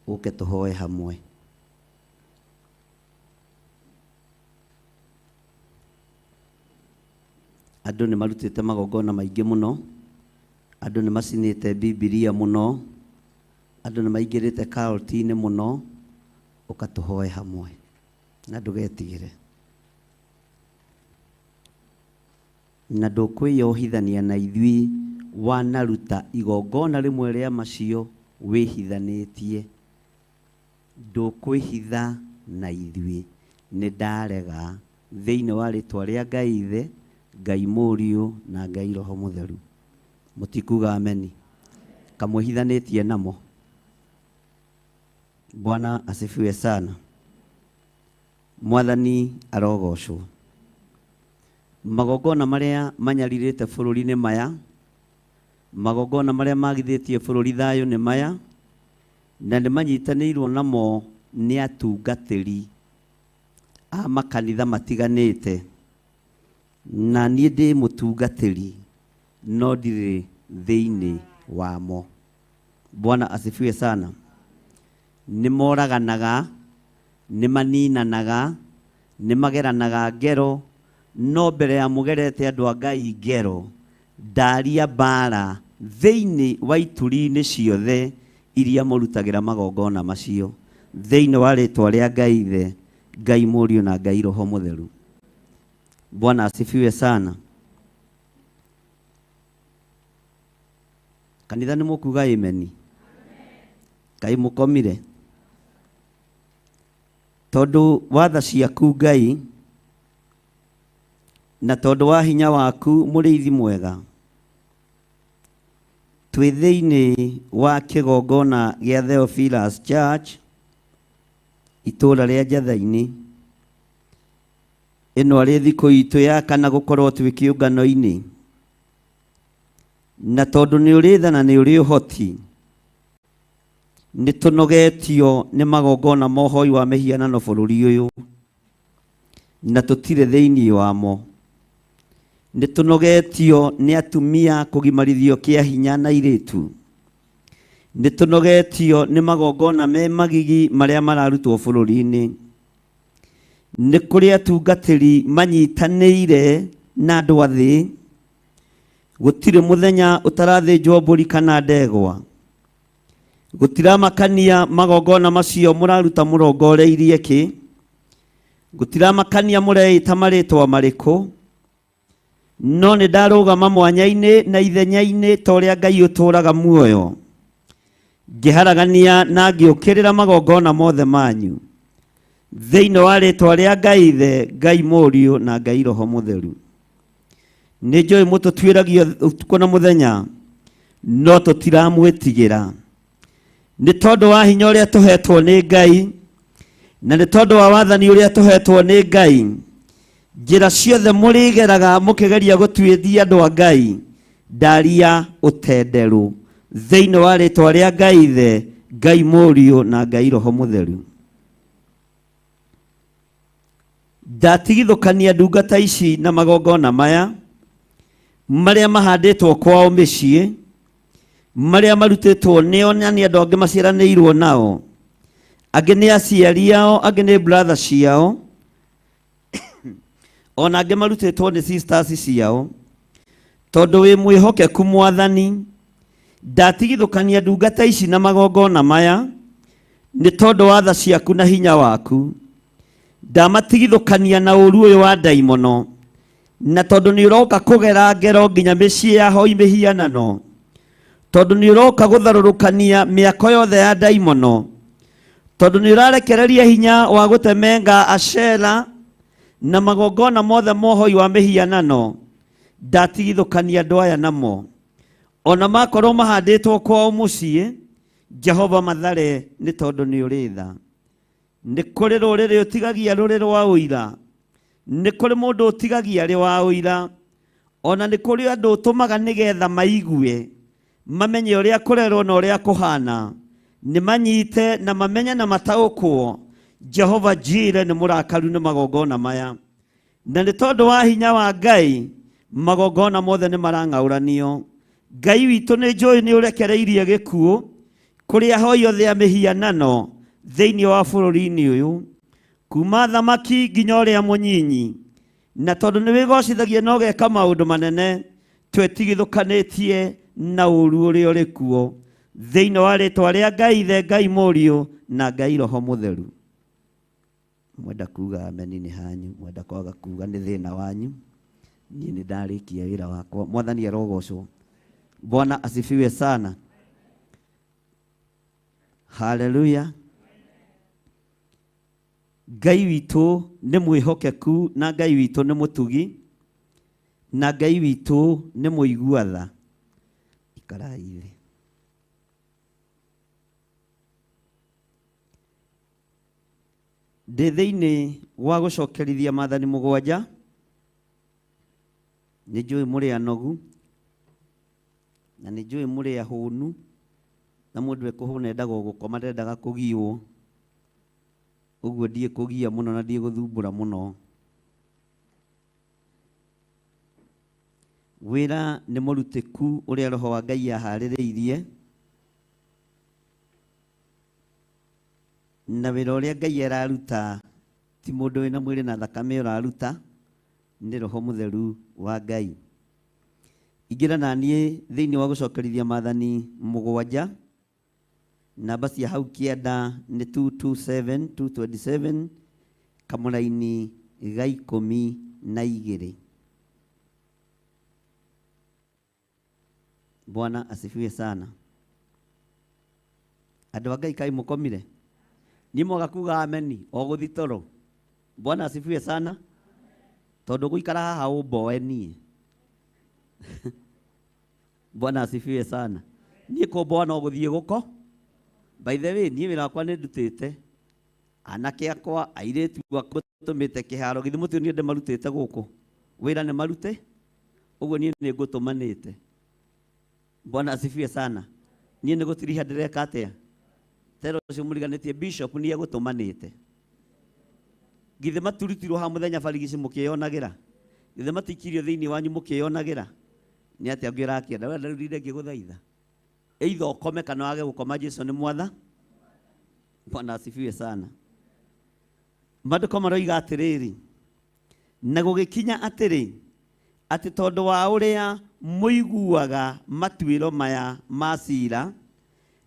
ũke tũhoe hamwe. Andũ nĩ marutĩte magongona maingĩ mũno. Andũ nĩ macinĩte Bibilia mũno. Andũ nĩ maingĩrĩte karoti-inĩ mũno. Ũkatũhoe hamwe na ndũgetigĩre. Na ndũkwĩyohithania na ithuĩ wanaruta igongona rĩmwe rĩa macio wĩhithanĩtie. Ndũkwĩhitha na ithuĩ. Nĩ ndarega thĩinĩ wa rĩtwa rĩa Ngai Ithe, Ngai Mũriũ na Ngai Roho Mũtheru. Mũtikuga ameni. Kamwĩhithanĩtie namo. Bwana asifiwe sana. Mwathani arogocwo. Magongona marĩa manyarirĩte bũrũri-inĩ maya, magongona marĩa magithĩtie bũrũri thayũ nĩ maya, na nĩ manyitanĩirwo namo nĩ atungatĩri a makanitha matiganĩte. Na niĩ ndĩ mũtungatĩri no ndirĩ thĩinĩ wamo. Bwana asifiwe sana. Nĩ moraganaga, nĩ maninanaga, nĩ mageranaga ngero, no mbere ya mũgerete andũ a Ngai ngero ndaria mbara thĩinĩ wa ituri-inĩ ciothe iria mũrutagĩra magongona macio thĩinĩ wa rĩtwa rĩa Ngai Ithe, Ngai Mũriũ na Ngai Roho Mũtheru. Bwana asifiwe sana. Kanitha nĩ mũkuga ameni. Ngai mũkomire. Tondũ watha ciaku Ngai na tondũ wa hinya waku mũrĩithi mwega, twĩ thĩinĩ wa kĩgongona gĩa Theophilus Church itũũra rĩa Njatha-inĩ. Ĩno arĩ thikũ itũ ya kana gũkorwo twĩ kĩũngano-inĩ. Na tondũ nĩ ũrĩ tha na nĩ ũrĩ ũhoti, nĩ tũnogetio nĩ magongona ma ũhoi wa mĩhianano bũrũri ũyũ na tũtirĩ thĩinĩ wamo. Nĩ tũnogetio nĩ atumia kũgimarithio kĩa hinya na airĩtu. Nĩ tũnogetio nĩ magongona me magigi marĩa mararutwo bũrũri-inĩ. Nĩ kũrĩ atungatĩri manyitanĩire na andũ a thĩ. Gũtirĩ mũthenya ũtarathĩnjwo mbũri kana ndegwa. Gũtiramakania magongona macio mũraruta mũrongoreirie kĩ. Gũtiramakania mũreĩta marĩtwa marĩkũ. No nĩ ndarũgama mwanya-inĩ na ithenya-inĩ ta ũrĩa Ngai ũtũũraga muoyo, ngĩharagania na ngĩũkĩrĩra magongona mothe manyu thĩinĩ wa rĩtwa rĩa Ngai Ithe, Ngai Mũriũ na Ngai Roho Mũtheru. Nĩ njũĩ mũtũtuĩragia ũtukũ na mũthenya, no tũtiramwĩtigĩra. Nĩ tondũ wa hinya ũrĩa tũhetwo nĩ Ngai, na nĩ tondũ wa wathani ũrĩa tũhetwo nĩ Ngai, njĩra ciothe mũrĩgeraga mũkĩgeria gũtuĩria andũ a Ngai ndaria ũtenderũ thĩinĩ wa rĩtwa rĩa Ngai Ithe, Ngai Mũriũ na Ngai Roho Mũtheru. Ndatigithũkania ndungata ici na magongona maya marĩa mahandĩtwo kwao mĩciĩ, marĩa marutĩtwo nĩo na nĩ andũ angĩ maciaranĩirwo nao, angĩ nĩ aciari ao, angĩ nĩ brother ciao, ona angĩ marutĩtwo nĩ sisters ciao. Tondũ wĩ mwĩhokeku Mwathani, ndatigithũkania ndungata ici na magongona maya nĩ tondũ wa tha ciaku na hinya waku. Ndamatigithũkania na ũru ũyũ wa ndaimono, na tondũ nĩ ũroka kũgera ngero nginya mĩciĩ ya hoi mĩhianano, tondũ nĩ ũroka gũtharũrũkania mĩako yothe ya ndaimono, tondu ni urarekereria hinya wa gutemenga Ashera na magongona mothe mohoi wa mihianano ndatigithukania andu aya namo ona makorwo mahanditwo kwao mucii Jehova mathare ni tondu ni uritha ni kuri ruriri utigagia ruri rwa uira ni kuri mundu utigagia ri wa uira ona ni kuri andu utumaga nigetha maigue mamenye uria kurerwo na uria kuhana ni manyite na mamenye na mataukwo Jehova Jire ni murakaru ni magongona maya na ni tondu wa hinya wa Ngai magongona mothe ni marang'auranio Ngai witu ni njui ni urekereirie gikuo kuri ahoi othe a mihianano thiini wa bururi-ini uyu kuma thamaki nginya uria munyinyi na tondu ni wigocithagia no geka maundu manene twetigithukanitie na uru uria uri kuo thiini wa ritwa ria Ngai ithe Ngai Mũriũ na Ngai Roho Mũtheru. Mwenda kuga ameni ni hanyu, mwenda kwaga kuga ni thina wanyu. Niĩ nĩ ndarĩkia wĩra wakwa. Mwathani arogocwo. Bwana asifiwe sana. Haleluya. Ngai witũ nĩ mwĩhokeku na Ngai witũ nĩ mũtugi na Ngai witũ nĩ mũigua tha. Ikarai thĩ. Ndĩ thĩinĩ wa gũcokerithia maathani mũgwanja. Nĩ njũĩ mũrĩ anogu na nĩ njũĩ mũrĩ ahũnu na mũndũ ekũhũna endaga gũkoma ndendaga kũgiwo. Ũguo ndiĩ kũgia mũno na ndiĩ gũthumbũra mũno. Wĩra nĩ mũrutĩku ũrĩa Roho wa Ngai aharĩrĩirie na wĩra ũrĩa Ngai araruta ti mũndũ wĩna mwĩrĩ na thakame ũraruta nĩ Roho Mũtheru wa Ngai. Ingĩra na niĩ thĩinĩ wa gũcokerithia maathani mũgwanja. Namba cia hau kĩanda nĩ 227 227 kamũraini ga 12. Bwana asifiwe sana. Andũ a Ngai kai mũkomire. Ni mwaga kuga ameni o gũthi toro. Bwana asifiwe sana. Tondu gũikara haha ũmboe niĩ. Bwana asifiwe sana. Niĩ kũmboa no gũthiĩ gũko. By the way, niĩ wĩra wakwa nĩ ndutĩte. Anake akwa airĩtu akwa tũmĩte kĩharo githĩ mũtĩ nĩ ndĩmarutĩte gũkũ. Wĩra nĩ marute. Ũguo niĩ nĩ ngũtũmanĩte. Bwana asifiwe sana. Niĩ nĩ gũtiriha ndĩreka atĩa. Tero ũcio mũriganĩtie bishop nĩ egũtũmanĩte. Githĩ maturutirwo ha mũthenya barigici mũkĩyonagĩra. Githĩ matikirio thĩinĩ wanyu mũkĩyonagĩra. Nĩ atĩa ngĩra kĩenda wenda rĩu rĩngĩ ngĩgũthaitha. Either ukome kana wage gũkoma Jesu nĩ mwatha. Bwana asifiwe sana. Maandĩko maroiga atĩrĩrĩ na gũgĩkinya atĩrĩ atĩ tondũ wa ũrĩa mũiguaga matuĩro maya ma ciira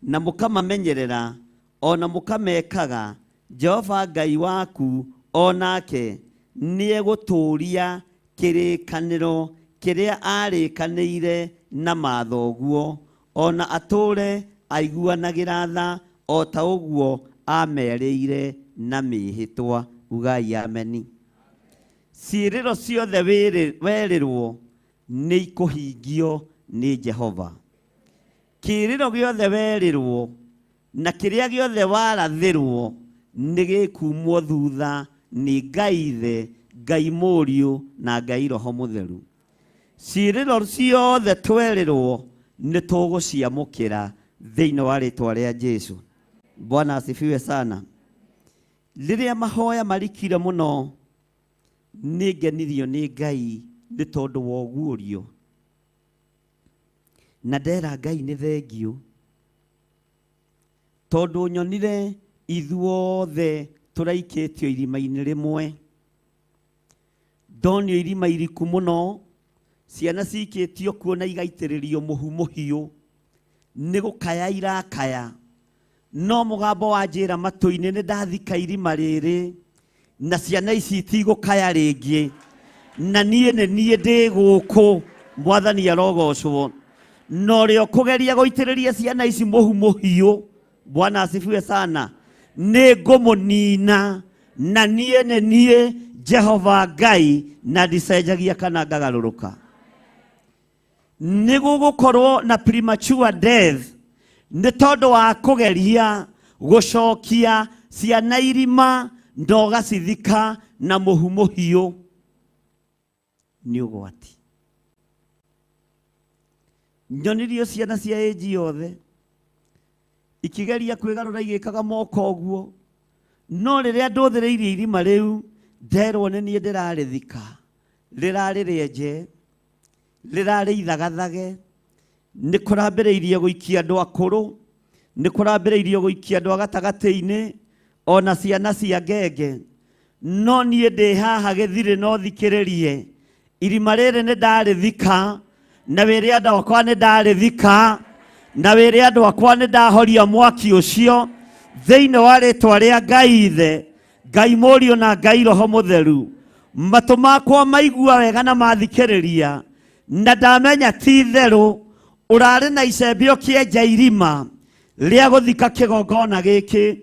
na mũkamamenyerera ona mũkamekaga Jehova Ngai waku onake nĩ egũtũũria kĩrĩkanĩro kĩrĩa arĩkanĩire na mathoguo ona atũre aiguanagĩra tha o ta ũguo amerĩire na mĩhĩtwa. Ugai ameni. Ciĩrĩro ciothe werĩrwo nĩ ikũhingio nĩ Jehova. Kĩrĩro gĩothe werĩrwo na kĩrĩa gĩothe warathĩrwo nĩ gĩkumwo thutha nĩ Ngai Ithe, Ngai Mũriũ na Ngai Roho Mũtheru. Ciĩrĩro ciothe twerĩrwo nĩ tũgũciamũkĩra thĩinĩ wa rĩtwa rĩa Jesu. Bwana asifiwe sana. Rĩrĩa mahoya marikire mũno nĩ ngenirio nĩ Ngai nĩ tondũ wa ũguũrio. Na ndera Ngai nĩ thengio tondũ nyonire ithuothe tũraikĩtio irima-inĩ rĩmwe. Ndonio irima iriku mũno, ciana cikĩtio kuo na igaitĩrĩrio mũhu mũhiũ, nĩ gũkaya irakaya. No mũgambo wa njĩra matũ-inĩ nĩ ndathika irima rĩrĩ na ciana ici itigũkaya rĩngĩ. Na niĩ nĩ niĩ ndĩ gũkũ. Mwathani arogocwo. No rĩo kũgeria gũitĩrĩria ciana ici mũhu mũhiũ. Bwana asifiwe sana. nĩngũmũnina na niĩ nĩ niĩ Jehova Ngai na ndicenjagia kana ngagarũrũka. Nĩgũgũkorwo na premature death nĩ tondũ wa kũgeria gũcokia ciana irima na ũgacithika na mũhu mũhiũ nĩ ũgwati. Nyonirio ciana cia ĩnji yothe ikigeria kwĩgarũra igĩkaga moko ũguo, no rĩrĩa ndũthĩrĩirie irima rĩu nderwo nĩ niĩ ndĩrarĩthika, rĩrarĩ rĩenje, rĩrarĩ ithagathage, nĩ kũrambĩrĩirie gũikia andũ akũrũ, nĩ kũrambĩrĩirie gũikia andũ a gatagatĩ-inĩ, ona ciana cia ngenge. No niĩ ndĩ haha gĩthirĩ no thikĩrĩrie, irima rĩrĩ nĩ ndarĩthika, na wĩrĩ andũ akwa nĩ ndarĩthika, na wĩrĩ andũ akwa nĩ ndahoria mwaki ũcio thĩinĩ wa rĩtwa rĩa Ngai Ithe, Ngai Mũriũ na Ngai Roho Mũtheru. Matũ makwa maigua wega na mathikĩrĩria, na ndamenya ti therũ ũrarĩ na icembe ũkĩenja irima rĩa gũthika kĩgongona gĩkĩ,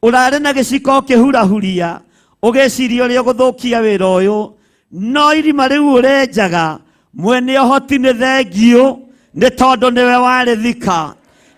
ũrarĩ na gĩciko ũkĩhurahuria ũgĩciria ũrĩa ũgũthũkia wĩra ũyũ, no irima rĩu ũrenjaga mwene ũhoti nĩ thengio, nĩ tondũ nĩwe warĩthika.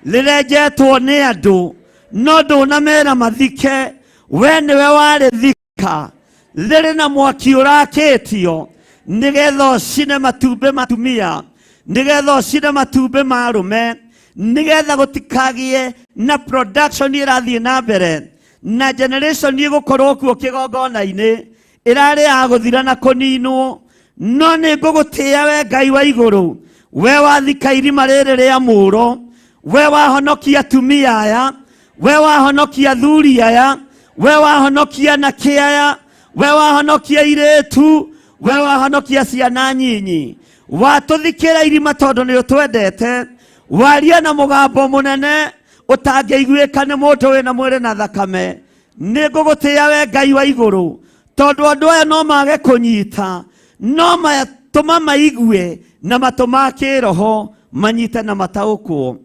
Rĩrenjetwo nĩ andũ no ndũnamera mathike, we nĩwe warĩthika. Rĩrĩ na mwaki ũrakĩtio nĩgetha ũcine matumbĩ matumia, nĩgetha ũcine matumbĩ ma arũme, nĩgetha gũtikagĩe na production ĩrathiĩ na mbere, na generation ĩgũkorwo kuo kĩgongona-inĩ ĩrarĩ ya gũthira na kũninwo. No nĩ ngũgũtĩĩa we Ngai wa igũrũ, we wathika irima rĩrĩ rĩa mũũro, we wahonokia atumia aya, we wahonokia athuri aya, we wahonokia anake aya, we wahonokia airĩtu, we wahonokia ciana nyinyi. Watũthikĩra irima tondũ nĩ ũtwendete, waria na mũgambo mũnene ũtangĩiguĩka nĩ mũndũ wĩna mwĩrĩ na thakame. Nĩ ngũgũtĩĩa we Ngai wa igũrũ, tondũ andũ aya no mage kũnyita, no matũma maigue na matũ ma kĩroho manyite na mataũkwo.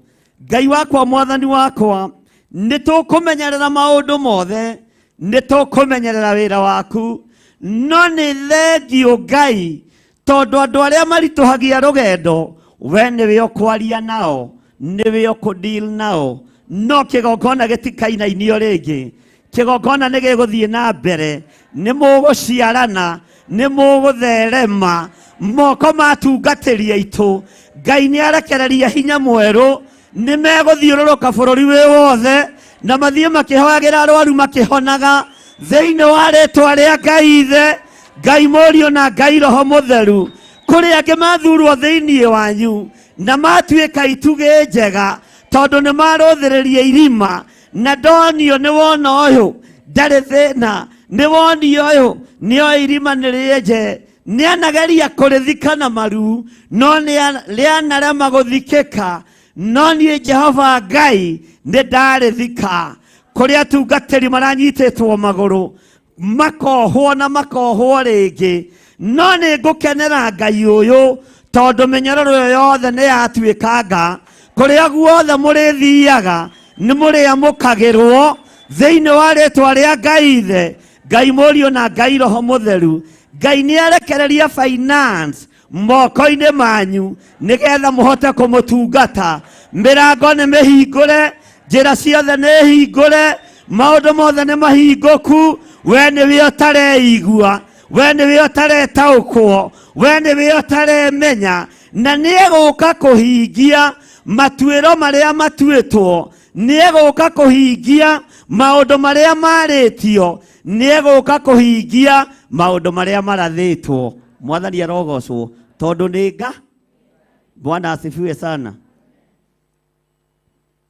Ngai wakwa, mwathani wakwa, nĩ tũkũmenyerera maũndũ mothe, nĩ tũkũmenyerera wĩra waku, no nĩ thengio Ngai tondũ andũ arĩa maritũhagia rũgendo we nĩwe ũkwaria nao, nĩwe ũkũdeal nao. No kĩgongona gĩtikainainio rĩngĩ, kĩgongona nĩ gĩgũthiĩ na mbere, nĩ mũgũciarana, nĩ mũgũtherema, moko matungatĩri aitũ Ngai nĩ arekereria hinya mwerũ, nĩ megũthiũrũrũka bũrũri wĩ wothe na mathiĩ makĩhoyagĩra arwaru makĩhonaga thĩinĩ wa rĩtwa rĩa Ngai Ithe, Ngai Mũriũ na Ngai Roho Mũtheru. Kũrĩ angĩ mathurwo thĩinĩ wanyu na matuĩka itugĩ njega tondũ nĩ marũthĩrĩria irima, na ndonio nĩ wona ũyũ ndarĩ thĩna, nĩ wonio ũyũ nĩoĩ irima nĩ rĩenje, nĩ anageria kũrĩthika na maru, no rĩanarema gũthikĩka. No niĩ Jehova Ngai nĩ ndarĩthika. Kũrĩ atungatĩri maranyitĩtwo magũrũ makohwo na makohwo rĩngĩ, no nĩ ngũkenera Ngai ũyũ tondũ mĩnyororo ĩyo yothe nĩ yatuĩkanga. Kũrĩa guothe mũrĩthiaga nĩ mũrĩamũkagĩrwo thĩinĩ wa rĩtwa rĩa Ngai Ithe, Ngai Mũriũ na Ngai Roho Mũtheru. Ngai nĩ arekereria finance moko-inĩ manyu nĩgetha mũhote kũmũtungata. Mĩrango nĩ mĩhingũre, njĩra ciothe nĩ hingũre, maũndũ mothe nĩ mahingũku. We nĩwe ũtareigua, we nĩwe ũtaretaũkwo, we nĩwe ũtaremenya, na nĩ egũka kũhingia matuĩro marĩa matuĩtwo, nĩ egũka kũhingia maũndũ marĩa marĩtio, nĩ egũka kũhingia maũndũ marĩa marathĩtwo. Mwathani arogocwo tondũ nĩ nga. Bwana asifiwe sana.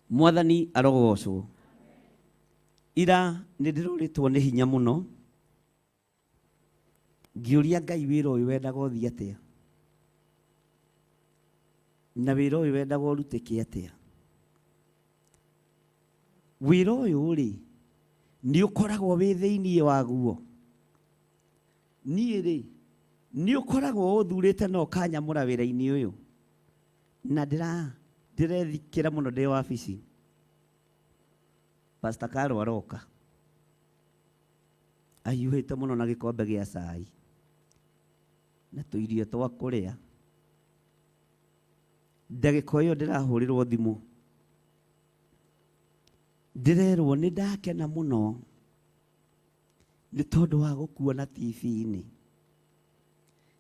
Mwathani arogocwo. Ira nĩ ndĩrũrĩtwo nĩ hinya mũno ngĩũria Ngai wĩra ũyũ wendaga ũthiĩ atĩa, na wĩra ũyũ wendaga ũrutĩke atĩa. Wĩra ũyũ rĩ nĩ ũkoragwo wĩ thĩinĩ waguo. Niĩ rĩ nĩ ũkoragwo ũthurĩte na ũkanyamũra wĩra-inĩ ũyũ, na ndĩrethikĩra mũno ndĩ wabici. Pastor Karo aroka ahiũhĩte mũno na gĩkombe gĩa cai na tũirio twa kũrĩa. Ndagĩka ĩyo ndĩrahũrĩrwo thimũ, ndĩrerwo nĩ ndakena mũno nĩ tondũ wa gũkuona TV-inĩ.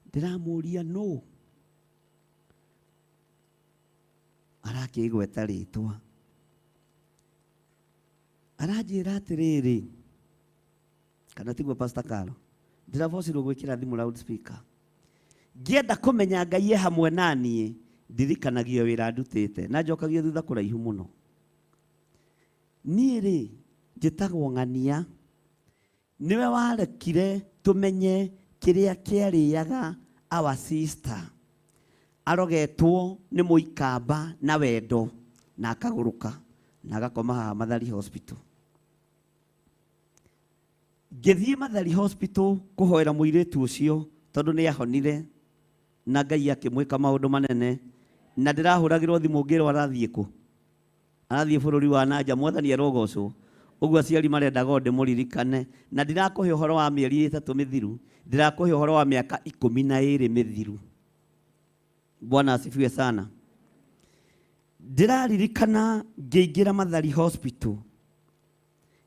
Ndĩramũria nũ, arakĩgweta rĩtwa, aranjĩra atĩrĩrĩ, kana tiguo Pastor Carlo, ndĩrabocirwo gwĩkĩra thimũ loudspeaker. Ngĩenda kũmenya Ngai hamwe naniĩ, ndirikanagio wĩra ndutĩte na njokagio thutha kũraihu mũno. Niĩ rĩ, njĩtagwo Ng'ania, niwe warekire tũmenye kĩrĩa kĩarĩaga our sister arogetwo nĩ mũikamba na wendo na akagũrũka na agakoma haha Mathari Hospital. Ngĩthiĩ Mathari Hospital kũhoera mũirĩtu ũcio tondũ nĩ ahonire na Ngai akĩmwĩka maũndũ manene, na ndĩrahũragĩrwo thimũ ngĩrwo arathiĩ kũ? Arathiĩ bũrũri wa nanja. Mwathani arogocwo. Ũguo aciari marendaga ndĩmũririkane, na ndirakũhe ũhoro wa mĩeri 3 mĩthiru, ndirakũhe ũhoro wa mĩaka 12 mĩthiru. Bwana asifiwe sana. Ndĩraririkana ngĩingĩra Mathari Hospital,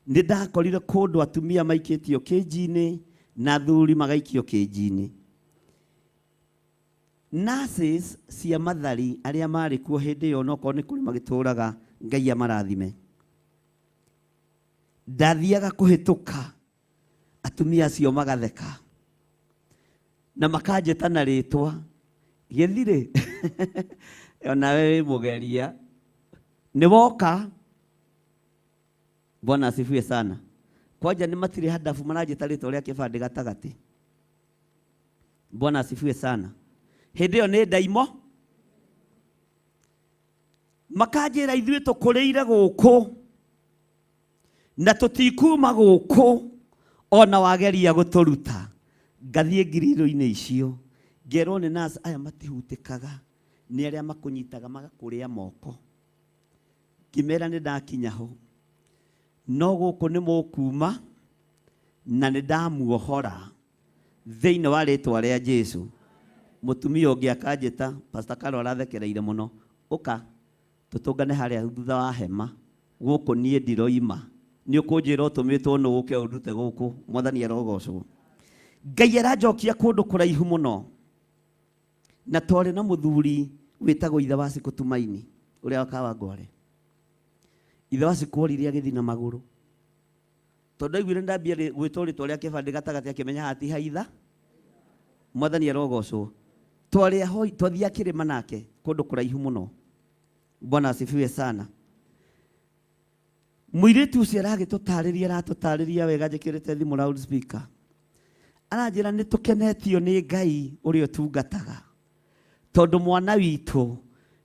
nĩ ndakorire kũndũ atumia maikĩtio kĩnji-inĩ na athuri magaikio kĩnji-inĩ. Nurses cia Mathari arĩa marĩ kuo hĩndĩ ĩyo nokorwo nĩ kũrĩ magĩtũraga, Ngai amarathime. Ndathiaga kũhĩtũka, atumia acio magatheka na makanjĩta na rĩtwa, gĩthirĩ ona wewe mũgeria nĩ woka. Bwana asifiwe sana. Kwanja nĩ matirĩ hadafu maranjĩta rĩtwa rĩa kĩbandĩ gatagatĩ. Bwana asifiwe sana. Hĩndĩ ĩyo nĩ ndaimo, makanjĩra ithuĩ tũkũrĩire gũkũ na tũtikuma gũkũ ona wageria gũtũruta. Ngathiĩ ngiriro-inĩ icio ngerwo nĩ nurse aya matihutĩkaga, nĩ arĩa makũnyitaga magakũrĩa moko. Ngĩmera nĩ ndakinya ho, no gũkũ nĩ mũkuma na nĩ ndamuohora thĩinĩ wa rĩtwa rĩa Jesũ. Mũtumia ũngĩ akanjĩta, Pastor Carlo arathekereire mũno, ũka tũtũngane harĩa thutha wa hema, gũkũ niĩ ndiroima, nĩ ũkũnjĩra ũtũmĩtwo nũ ũke ũndute gũkũ. Mwathani arogocwo. Ngai aranjokia kũndũ kũraihu mũno, na twarĩ na mũthuri wĩtagwo ithe wa Cikũ Tumaini ũrĩa wa Kawangware. Ithe wa Cikũ orire agĩthiĩ na magũrũ, tondũ aiguire ndambia gwĩtwo rĩtwa rĩa kĩbandĩ gatagatĩ akĩmenya hati haitha. Mwathani arogocwo. Twarĩ hoi twathiĩ kĩrĩma nake kũndũ kũraihu mũno. Bwana asifiwe sana. Mũirĩtu ũcio aratũtarĩria wega njĩkĩrĩte thimũ loudspeaker. Aranjĩra nĩ tũkenetio nĩ Ngai ũrĩa ũtungataga, tondũ mwana witũ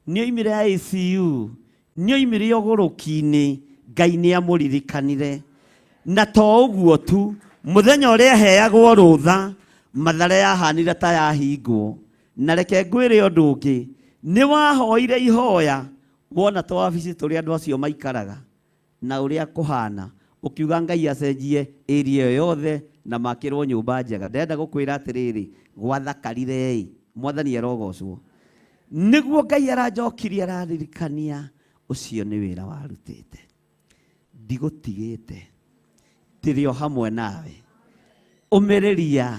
nĩ oimire ICU, nĩ oimire ũgũrũki-inĩ, Ngai nĩ amũririkanire. Na to ũguo tu, mũthenya ũrĩa aheagwo rũtha, Mathare yahanire ta yahingwo. Na reke ngwĩre ũndũ ũngĩ, nĩ wahoire ihoya wona to wabici tũrĩa andũ acio maikaraga na ũrĩa kũhana, ũkiuga Ngai acenjie area ĩyo yothe na makĩrwo nyũmba njega. Ndĩrenda gũkwĩra atĩrĩrĩ, gwathakarire. Mwathani arogocwo. Nĩguo Ngai aranjokirie araririkania, ũcio nĩ wĩra warutĩte. Ndigũtigĩte, ndĩrĩ o hamwe nawe. Ũmĩrĩria,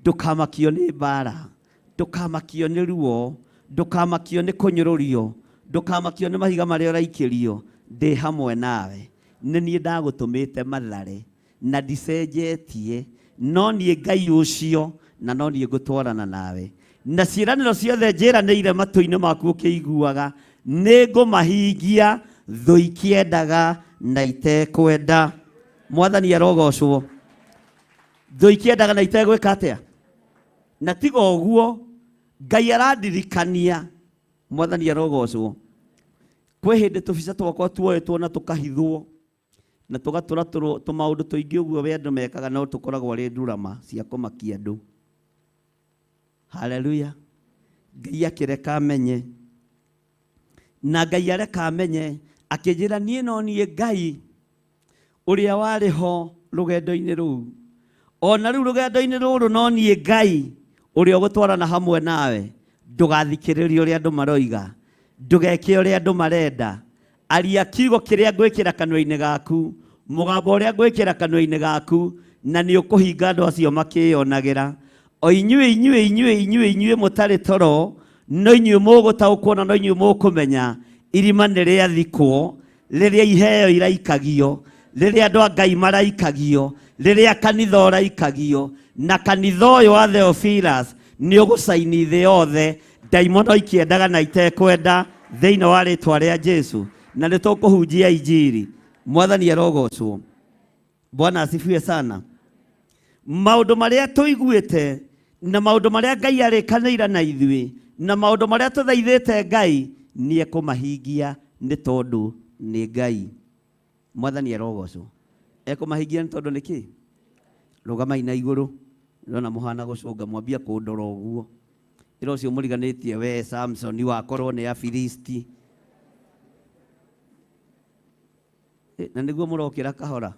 ndũkamakio nĩ mbara, ndũkamakio nĩ ruo, ndũkamakio nĩ kũnyũrũrio, ndũkamakio nĩ mahiga marĩa ũraikĩrio. Ndĩ hamwe nawe. Nĩ niĩ ndagũtũmĩte Mathare na ndicenjetie, no niĩ Ngai ũcio, na no niĩ ngũtwarana nawe. Na ciĩranĩro ciothe njĩranĩire matũ-inĩ maku ũkĩiguaga, nĩ ngũmahingia thũ ikĩendaga na itekwenda. Mwathani arogocwo. Thũ ikĩendaga na itegwĩka atĩa? Na tiga ũguo, Ngai arandirikania. Mwathani arogocwo. Kwĩ hĩndĩ tũbica twakwa tuoyetwo na tũkahithwo na tũgatũra tũmaũndũ tũingĩ ũguo we andũ mekaga, no tũkoragwo arĩ ndurama cia kũmakia andũ. Haleluya. Ngai akĩreka amenye, na Ngai areka amenye, akĩnjĩra niĩ no niĩ Ngai ũrĩa warĩ ho rũgendo-inĩ rũu, ona riu rugendo-ini ruru no nie Ngai uria ugutwarana hamwe nawe ndugathikiririe uria andu maroiga ndugeke uria andu marenda aria kiugo kiria ngwikira kanua-ini gaku mugambo uria ngwikira kanua-ini gaku na ni ukuhinga andu acio makionagera o inyue mutari toro no inyue mugutaukwo na no inyue mukumenya irima ni riathikwo riria iheo iraikagio riria andu a Ngai maraikagio riria kanitha uraikagio na kanitha uyu wa Theophilus ni ugucaini thi yothe daimono ikiendaga na itekwenda thiini wa ritwa ria Jesu na ni tukuhunjia injiri. Mwathani arogocwo. Bwana asifiwe sana. Maundu maria tuiguite na maundu maria Ngai arikanira na ithui na maundu maria tuthaithite Ngai ni ekumahingia ni tondu ni Ngai. Mwathani arogocwo. Ekumahingia ni tondu niki? Rugamai na iguru. Ndona muhana gucunga mwambia kundora uguo. Ira ucio muriganitie we Samson wakorwo ni Afilisti. Na niguo murokira kahora.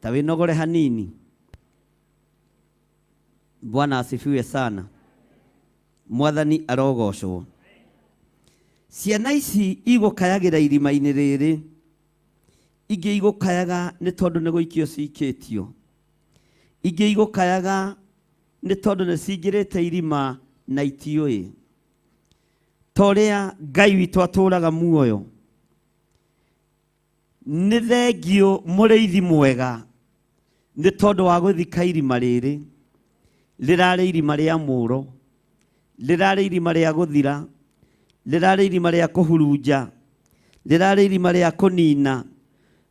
Ta winogore hanini. Bwana asifiwe sana. Mwathani arogocwo. Ciana ici igukayagira irima-ini riri ingi igukayaga ni tondu ni guikio cikitio. Ingi igukayaga ni tondu ni cingirite irima na itiui. Toria Ngai witu aturaga muoyo. Ni thengio muriithi mwega ni tondu wa guthika irima riri rirari irima ria muro rirari irima ria guthira rirari irima ria kuhurunja rirari irima ria kunina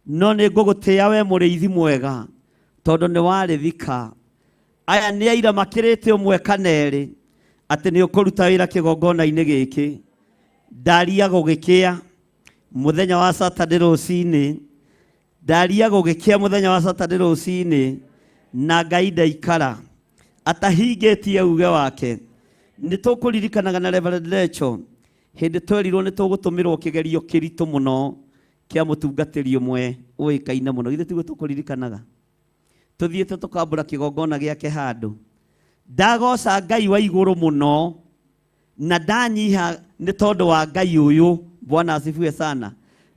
no ni ngugutia we muriithi mwega tondu ni warithika. Aya ni aira makirite umwe kaneri ati ni ukuruta wira kigongona-ini giki ndaria gugikia muthenya wa Saturday rucini ndaria gugikia muthenya wa Saturday rucini na Ngai ndaikara atahingitie uge wake. Ni tukuririkanaga na Reverend Lecho hindi twerirwo ni tugutumirwo kigerio kiritu muno kia mutungatiri umwe uikaine muno githe tigo tukuririkanaga tuthiete tukambura kigongona giake handu ndagoca Ngai wa iguru muno na ndanyiha ni tondu wa Ngai uyu. Bwana asifiwe sana.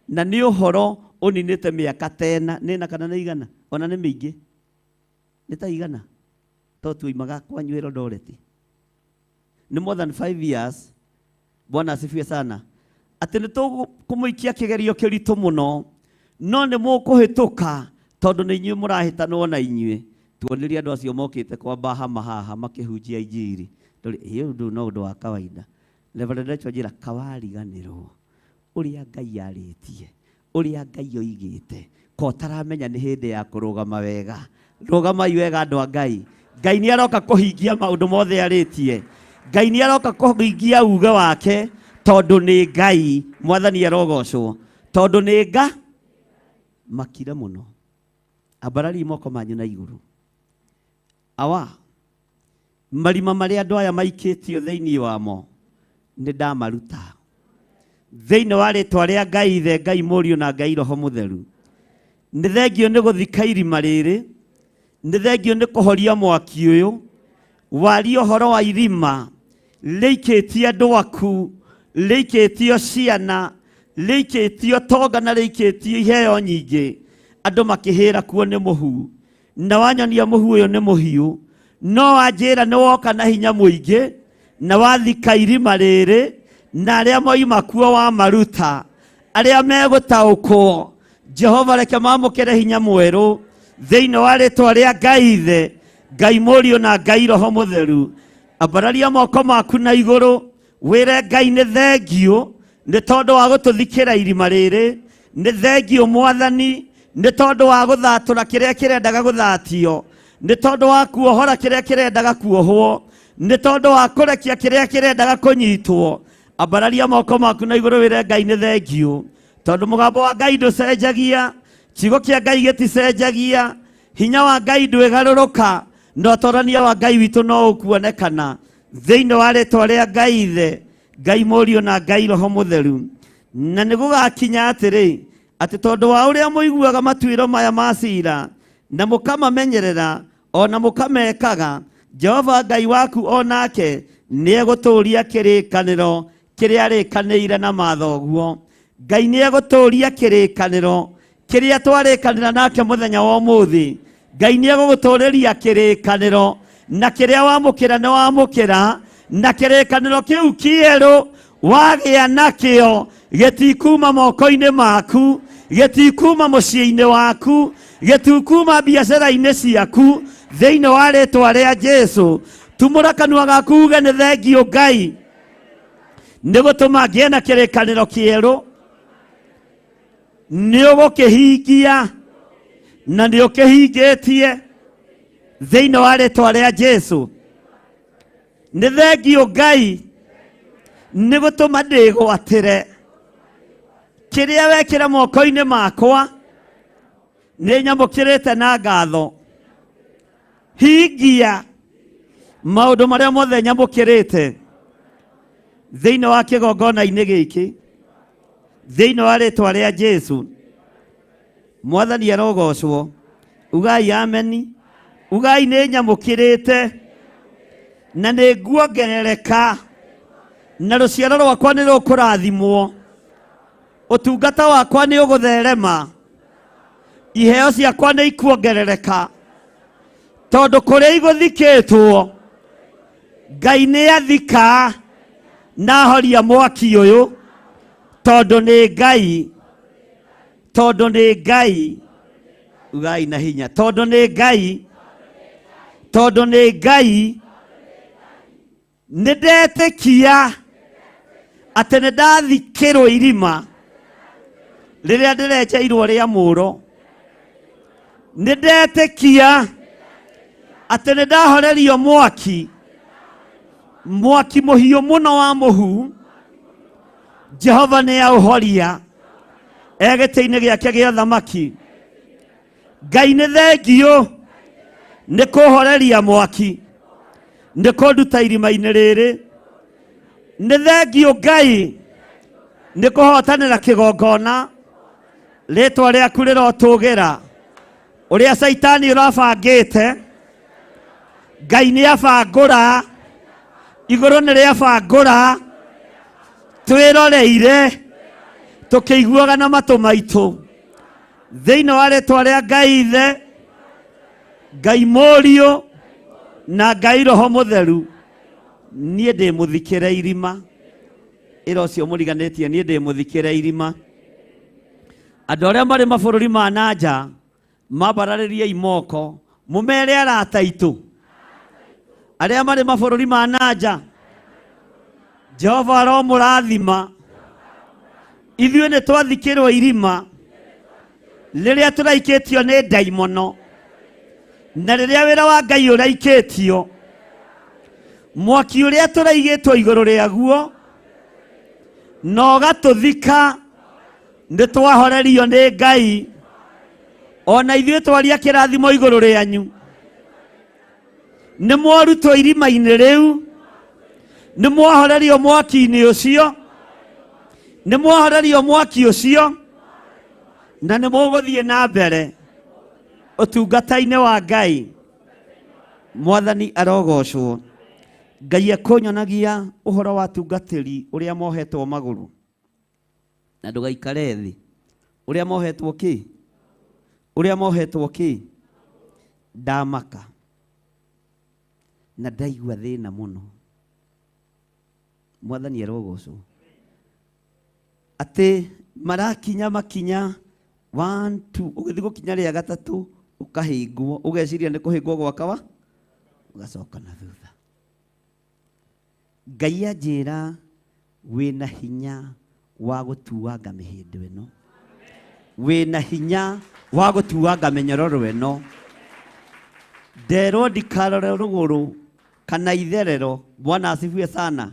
Na ni uhoro uninite miaka tena nina kana ni igana ona ni mingi ni ta igana to tuimaga kwanyu Eldoret ni more than 5 years. Bwana asifiwe sana. Ati ni tukumuikia kigerio kiritu muno no ni mukuhituka tondu ni inyue murahitanwo na inyue tuonirie andu acio mokite kwamba haha makihunjia injiri ndori hiyo ndu no ndu wa kawaida. Reverend Lecho njira kawariganirwo uria Ngai aritie uria Ngai oigite ko taramenya ni hindi ya kurugama wega. Rugamai wega andu a Ngai. Ngai ni aroka kuhingia maundu mothe aritie. Ngai ni aroka kuhingia uge wake tondu ni Ngai. Mwathani arogocwo tondu ni Nga makire muno. Abarari moko manyu na iguru. Awa marima maria andu aya maikitio thiini wamo ni ndamaruta thiini wa ritwa ria Ngai Ithe Ngai Mũriũ na Ngai Roho Mũtheru. Ni thengio ni guthika irima riri ni thengio ni kuhoria mwaki uyu wari uhoro wa irima riikitie andu aku riikitio ciana riikitio tonga na riikitio iheo nyingi andu makihira kuo ni muhu na wanyonia muhu uyu ni muhiu no wanjira ni woka na hinya muingi na wathika irima riri na aria moima kuo wa maruta aria megutaukwo Jehova reke mamukire hinya mweru thiini wa ritwa ria Ngai Ithe Ngai Mũriũ na Ngai Roho Mũtheru. Ambararia moko maku na iguru wire Ngai ni thengio ni tondu wa gututhikira irima riri. Ni thengio Mwathani ni tondu wa guthatura kiria kirendaga guthatio. Ni tondu wa kuohora kiria kirendaga kuohwo. Ni tondu wa kurekia kiria kirendaga kunyitwo. Ambararia moko maku na iguru wire Ngai ni thengio tondu mugambo wa Ngai nducenjagia kiugo kia Ngai giticenjagia hinya wa Ngai ndwigaruruka no torania wa Ngai witu no ukuonekana thiini wa ritwa ria Ngai Ithe Ngai Mũriũ na Ngai Roho Mũtheru. Na nigugakinya atiri ati tondu wa uria muiguaga matuiro maya ma cira na mukamamenyerera ona mukamekaga Jehova Ngai waku onake nieguturia kirikaniro kiria arikanire na mathoguo. Ngai nieguturia kirikaniro kiria twarikanira nake muthenya wa umuthi. Ngai nieguguturiria kirikaniro na kiria wamukira ni wamukira na kirikaniro kiu kieru wagia nakio gitikuma moko-ini maku, gitikuma mucii-ini waku, gitikuma biacara-ini ciaku thiini wa ritwa ria Jesu. Tumura kanua gaku uge ni thengio Ngai ni gutuma ngie na kirikaniro kieru, ni ugukihingia na ni ukihingitie thiini wa ritwa ria Jesu. Ni thengio Ngai ni gutuma ndigwatire kiria wekira moko-ini makwa ni nyamukirite na ngatho. Hingia maundu maria mothe nyamukirite thiini wa kigongona-ini giki thiini wa ritwa ria Jesu. Mwathani arogocwo. Ugai ameni. Ugai ni nyamukirite na ni nguongerereka na ruciaro rwakwa ni rukurathimwo. Utungata wakwa ni ugutherema. Iheo ciakwa ni ikuongerereka tondu kuria iguthikitwo Ngai ni athika na horia mwaki uyu tondu ni Ngai. Tondu ni Ngai. Ugai na hinya. Tondu ni Ngai. Tondu ni Ngai. Nindetikia ati nindathikirwo irima riria ndirenjeirwo ria muro. Nindetikia ati nindahorerio mwaki, mwaki muhiu muno wa muhu. Jehova ni auhoria egiti-ini giake gia thamaki. Ngai ni thengio ni kuhoreria mwaki, ni kunduta irima-ini riri. Ni thengio Ngai ni kuhotanira kigongona ritwa riaku rirotugira. Uria Saitani urabangite Ngai ni abangura, iguru ni riabangura. Twiroreire tukiguaga na matu maitu thiini wa ritwa ria Ngai Ithe, Ngai Mũriũ na Ngai Roho Mutheru. Nie ndi muthikire irima iro cio muriganitie. Nie ndi muthikire irima. Andu aria mari mabururi ma nanja mabararirie imoko mumere arata itu aria mari mabururi ma nanja. Jehova aromurathima. Ithuĩ nĩ twathikĩrwo irima rĩrĩa tũraikĩtio nĩ ndaimono, na rĩrĩa wĩra wa Ngai ũraikĩtio mwaki ũrĩa tũraigĩtwo igũrũ rĩaguo na ũgatũthika. Nĩ twahorerio nĩ Ngai, ona ithuĩ twaria kĩrathimo igũrũ rĩanyu. Nĩ mwarutwo irima-inĩ rĩu, nĩ mwahorerio mwaki-inĩ ũcio, nĩ mwahorerio mwaki ũcio, na nĩ mũgũthiĩ na mbere ũtungata-inĩ wa Ngai. Mwathani arogocwo. Ngai akunyonagia ũhoro wa tungatĩri ũrĩa mohetwo magũrũ, na ndũgaikare thĩ. Ũrĩa mohetwo kĩ? Ũrĩa mohetwo kĩ? Ndamaka na ndaigua thĩna mũno. Mwathani arogocwo. Ati marakinya makinya 1 2 ugithi gukinya ria gatatu ukahingwo, ugeciria ni kuhingwo gwakawa ugacoka na thutha. Ngai anjira wina hinya wa gutuanga mihindi ino, wina hinya wa gutuanga menyororo ino. Nderwo ndikarore ruguru kana itherero. Bwana asifiwe sana.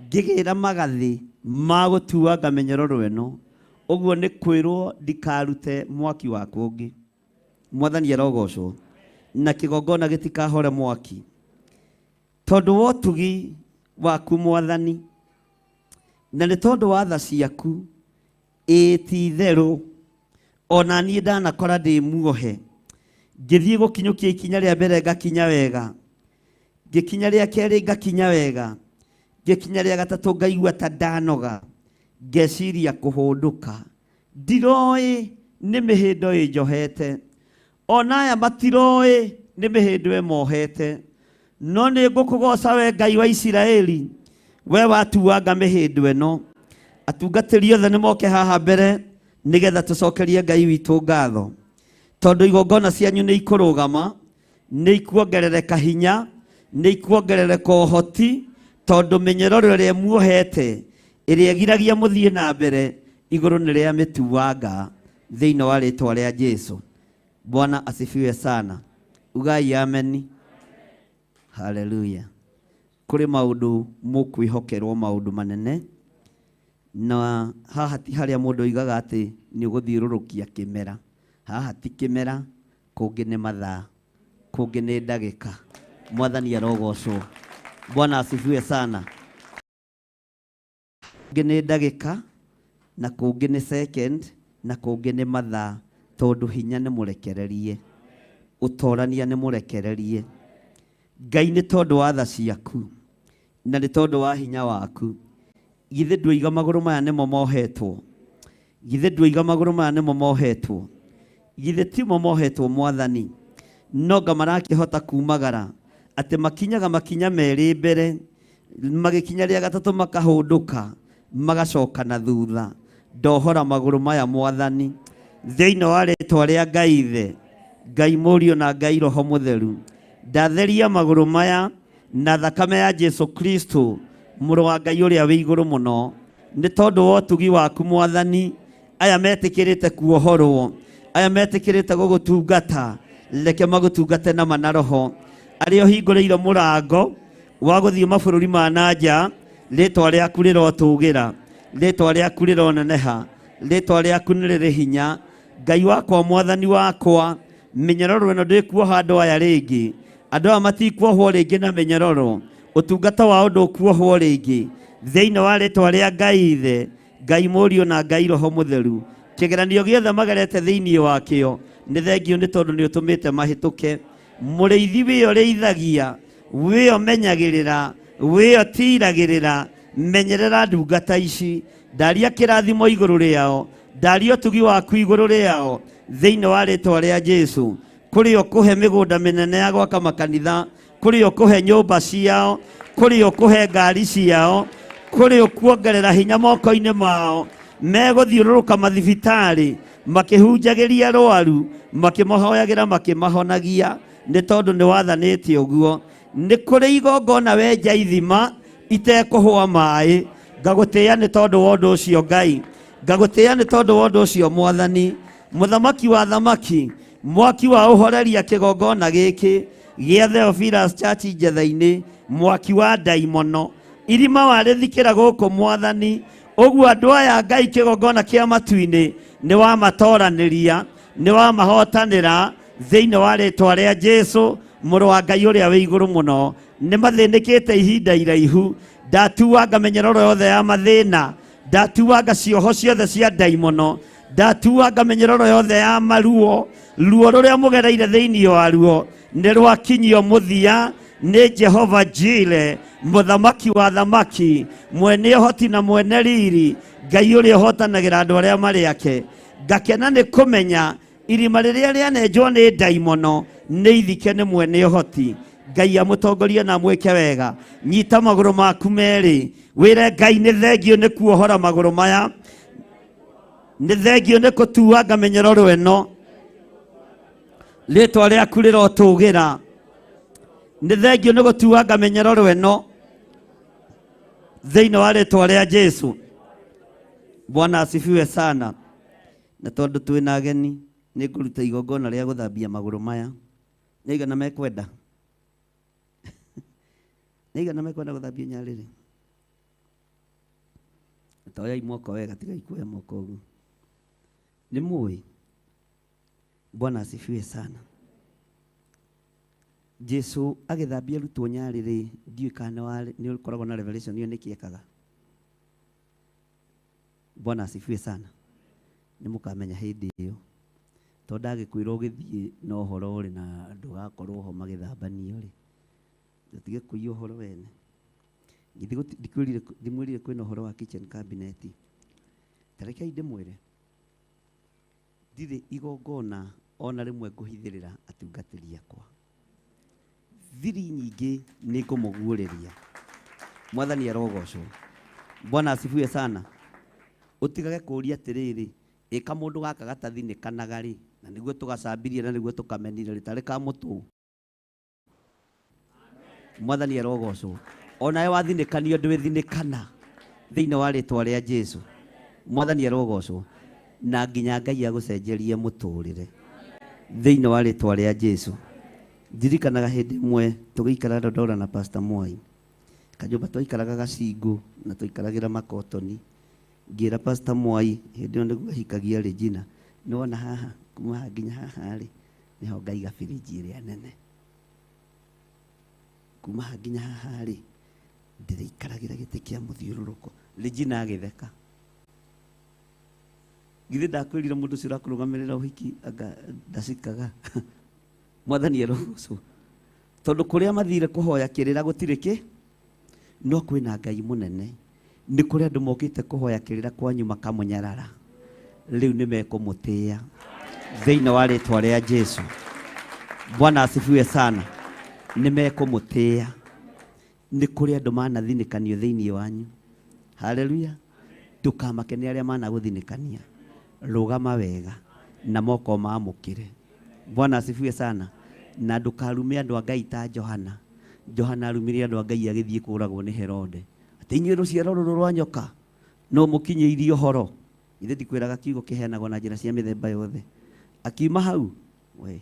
Ngigira magathi ma gutuanga menyororo ino, uguo ni kwirwo ndikarute mwaki wa kungi. Mwathani arogocwo. Na kigongona gitikahore mwaki tondu wa utugi waku Mwathani, na ni tondu wa tha ciaku ti theru. Ona ni ndanakora ndi muohe ngithie gukinyukia ikinya ria mbere ngakinya wega, ngikinya ria keri ngakinya wega, ngikinya ria gatatu ngaigua ta ndanoga, ngeciria kuhunduka, ndiroi ni mihindo injohete, ona aya matiroi ni mihindo imohete, no ni ngukugoca we Ngai wa Isiraeli, we watuanga mihindo ino. Atungatĩri othe nĩ moke haha mbere nigetha tucokerie Ngai witũ ngatho, tondu igongona cianyu nĩ ikũrũgama, nĩ ikuongerereka hinya, nĩ ikuongerereka ũhoti, tondu mĩnyororo ĩrĩa muohete ĩrĩa ĩgiragia mũthiĩ na mbere igũrũ nĩ rĩa mĩtuanga thĩinĩ wa rĩtwa rĩa Jesu. Bwana asifiwe sana. Ugai ameni. Haleluya. Kũrĩ maũndũ mũkwĩhokerwo, maũndũ manene, na haha ti harĩa mũndũ oigaga atĩ nĩ ũgũthiũrũrũkia kĩmera. Haha ti kĩmera, kũngĩ nĩ mathaa, kũngĩ nĩ ndagĩka. Mwathani arogocwo. Bwana asifiwe sana. Kũngĩ nĩ ndagĩka, na kũngĩ nĩ second, na kũngĩ nĩ mathaa, tondũ hinya nĩ mũrekererie, ũtorania nĩ mũrekererie. Ngai nĩ tondũ wa tha ciaku, na nĩ tondũ wa hinya waku. Githĩ ndũiga magũrũ maya nĩmo mohetwo? Githĩ ndũiga magũrũ maya nĩmo mohetwo? Githĩ timo mohetwo Mwathani? Noga marakĩhota kumagara atĩ makinyaga makinya merĩ mbere, magĩkinya rĩa gatatũ makahũndũka, magacoka na thutha. Ndohora magũrũ maya Mwathani thĩinĩ wa rĩtwa rĩa Ngai Ithe, Ngai Mũriũ na Ngai Roho Mũtheru. Ndatheria magũrũ maya na thakame ya Jesu Kristo, mũrũ wa Ngai ũrĩa wĩ igũrũ mũno, nĩ tondũ wa ũtugi waku Mwathani. Aya metĩkĩrĩte kuohorwo, aya metĩkĩrĩte gũgũtungata, reke magũtungate na ma na roho. Arĩa ũhingũrĩire mũrango wa gũthiĩ mabũrũri ma nanja, rĩtwa rĩaku rĩrotũgĩra, rĩtwa rĩaku rĩroneneha, rĩtwa rĩaku nĩ rĩrĩ hinya. Ngai wakwa, Mwathani wakwa, mĩnyororo ĩno ndĩkuoha andũ aya rĩngĩ, andũ aya matikuohwo rĩngĩ na mĩnyororo, ũtungata wao ndũkuohwo rĩngĩ, thĩinĩ wa rĩtwa rĩa Ngai Ithe, Ngai Mũriũ na Ngai Roho Mũtheru. Kĩgeranio gĩothe magerete thĩinĩ wakĩo, nĩ thengio nĩ tondũ nĩ ũtũmĩte mahĩtũke. Mũrĩithi wĩyo rĩithagia, wĩyo menyagĩrĩra, wĩyo tiragĩrĩra, menyerera ndungata ici. Ndaria kĩrathimo igũrũ rĩao, ndaria ũtugi waku igũrũ rĩao, thĩinĩ wa rĩtwa rĩa Jesu. Kũrĩ o kũhe mĩgũnda mĩnene ya gwaka makanitha, kũrĩ o kũhe nyũmba ciao, kũrĩ o kũhe ngari ciao, kũrĩ o kuongerera hinya moko-inĩ mao, megũthiũrũrũka mathibitarĩ makĩhunjagĩria arũaru, makĩmahoyagĩra, makĩmahonagia, nĩ tondũ nĩ wathanĩte ũguo. Nĩ kũrĩ igongona wenja ithima itekũhũa maĩ, ngagũtĩĩa nĩ tondũ wa ũndũ ũcio Ngai, ngagũtĩĩa nĩ tondũ wa ũndũ ũcio Mwathani. Mũthamaki wa thamaki, mwaki wa ũhoreria kĩgongona gĩkĩ gĩa Theophilus Church Njetha-inĩ, mwaki wa ndaimono, irima warĩthikĩra gũkũ Mwathani. Ũguo andũ aya Ngai kĩgongona kĩa matu-inĩ nĩ wamatoranĩria, nĩ wamahotanĩra thĩinĩ wa rĩtwa rĩa Jesu, mũrũ wa Ngai ũrĩa wĩ igũrũ mũno. Nĩ mathĩnĩkĩte ihinda iraihu, ndatuanga mĩnyororo yothe ya mathĩna, ndatuanga cioho ciothe cia ndaimono, ndatuanga mĩnyororo yothe ya maruo. Ruo rũrĩa mũgereire thĩinĩ waruo nĩ rwakinyio mũthia nĩ Jehova Jire, mũthamaki wa thamaki, mwene ũhoti na mwene riri, Ngai ũrĩa ũhotanagĩra andũ arĩa marĩ ake. Ngakena nĩ kũmenya irima rĩrĩa rĩanenjwo nĩ ndaimono nĩ ithike nĩ mwene ũhoti. Ngai amũtongorie na mwĩke wega. Nyita magũrũ maku merĩ, wĩre Ngai nĩ thengio nĩ kuohora magũrũ maya, nĩ thengio nĩ kũtuanga mĩnyororo ĩno, rĩtwa rĩaku rĩrotũgĩra, nĩ thengio nĩ gũtuanga mĩnyororo ĩno thĩinĩ wa rĩtwa rĩa Jesu. Bwana asifiwe sana. Na tondũ twĩna ageni, nĩ ngũruta igongona rĩa gũthambia magũrũ maya. Nĩ aigana mekwenda? Nĩ aigana mekwenda gũthambia nyarĩrĩ? Toyai moko wega, tigai kuoya moko ũguo. Nĩ mũĩ? Bwana asifiwe sana. Jesu agĩthambia arutwo nyarĩrĩ, ndiũĩ kana nĩ ũkoragwo na revelation ĩyo nĩkĩ ekaga. Bwana asifiwe sana. Nĩ mũkamenya hĩndĩ ĩyo. to ndagĩkwĩra ũgĩthiĩ na ũhoro ũrĩ na ndũgakorwo ho magĩthambanio rĩ, tũtige kũiywo ũhoro wene. Ndimwĩrire kwĩna ũhoro wa kitchen cabinet. Tarekei ndĩmwĩre, ndirĩ igongona ona rĩmwe ngũhithĩrĩra atungatĩri akwa. Thiri nyingĩ nĩ ngũmũguũrĩria. Mwathani arogocwo. Bwana asifiwe sana. Ũtigage kũũria atĩrĩrĩ, ĩka mũndũ gaka gatathinĩkanaga rĩ, na nĩguo tũgacambirie na nĩguo tũkamenire rĩ, tarĩ ka mũtũ. Mwathani arogocwo. Onawe wathinĩkanio ndwĩthinĩkana thĩinĩ wa rĩtwa rĩa Jesu. Mwathani arogocwo. Na nginya Ngai agũcenjerie mũtũrĩre thĩinĩ wa rĩtwa rĩa Jesu. Ndirikanaga hĩndĩ ĩmwe tũgĩikara Dodora na Pastor Mwai. Kajumba twaikaraga Gacingu na tũikaragĩra Makotoni. Ngĩra Pastor Mwai hĩndĩ ĩyo nĩguo ahikagia Regina, nĩwona haha kuma haha nginya haha rĩ, nĩho ngaiga birinji ĩrĩa nene. Kuma haha nginya haha rĩ, ndĩrĩikaragĩra gĩtĩ kĩa mũthiũrũrũko. Regina agĩtheka. Githĩ ndakwĩrire mũndũ ũcio ũrakũrũgamĩrĩra ũhiki ndacikaga. Mwathani arogocwo. Tondũ kũrĩa mathire kũhoya kĩrĩra gũtirĩ kĩ, no kwĩna Ngai mũnene. Nĩ kũrĩ andũ mokĩte kũhoya kĩrĩra kwanyu makamũnyarara. Rĩu nĩ mekũmũtĩĩa thĩinĩ wa rĩtwa rĩa Jesu. Bwana asifiwe sana. Nĩ mekũmũtĩĩa. Nĩ kũrĩ andũ manathinĩkanio thĩinĩ wanyu. Haleluya. Ndũkamake nĩ arĩa managũthinĩkania. Rũgama wega na moko maamũkĩre. Bwana asifiwe sana. Na ndũkarume andũ a Ngai ta Johana. Johana arumire andũ a Ngai agĩthiĩ kũragwo nĩ Herode. Atĩ inyuĩ rũciaro rũrũ rwa nyoka no mũkinyĩirie ũhoro. Ithe ndikwĩraga kiugo kĩheanagwo na njĩra cia mĩthemba yothe. Akiuma hau we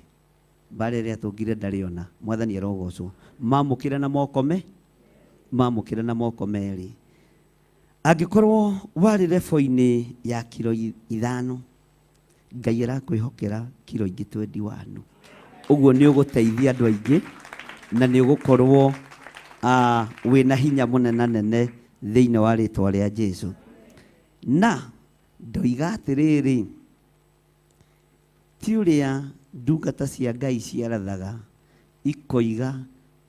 mbara ĩrĩa tũngire ndarĩ ona. Mwathani arogocwo. Maamũkĩre na moko maamũkĩre na moko merĩ. Angĩkorwo warĩ rebo-inĩ ya kilo 5, Ngai arakwĩhokera kilo ingĩ 21. Ũguo nĩ ũgũteithia andũ aingĩ na nĩ ũgũkorwo wĩna hinya mũnene thĩinĩ wa rĩtwa rĩa Jesu. Na ndoiga atĩrĩrĩ, ti ũrĩa ndungata cia Ngai ciarathaga ikoiga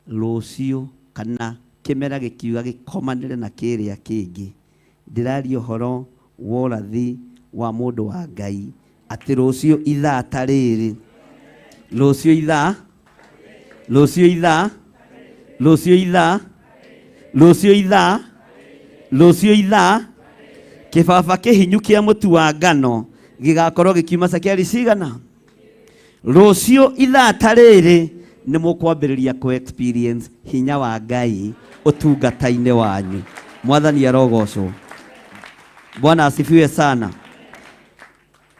rũciũ kana kĩmera gĩkiuga gĩkomanĩre na kĩrĩa kĩngĩ. Ndĩraria ũhoro wa ũrathi wa mũndũ wa Ngai atĩ rũciũ ithaa ta rĩrĩ, rũciũ ithaa kĩbaba kĩhinyu kĩa mũtu wa ngano gĩgakorwo gĩkiuma cekeri cigana. Rũciũ ithaa ta rĩrĩ nĩ mũkwambĩrĩria ku experience hinya wa Ngai ũtungata-inĩ wanyu. Mwathani arogocwo. Bwana asifiwe sana.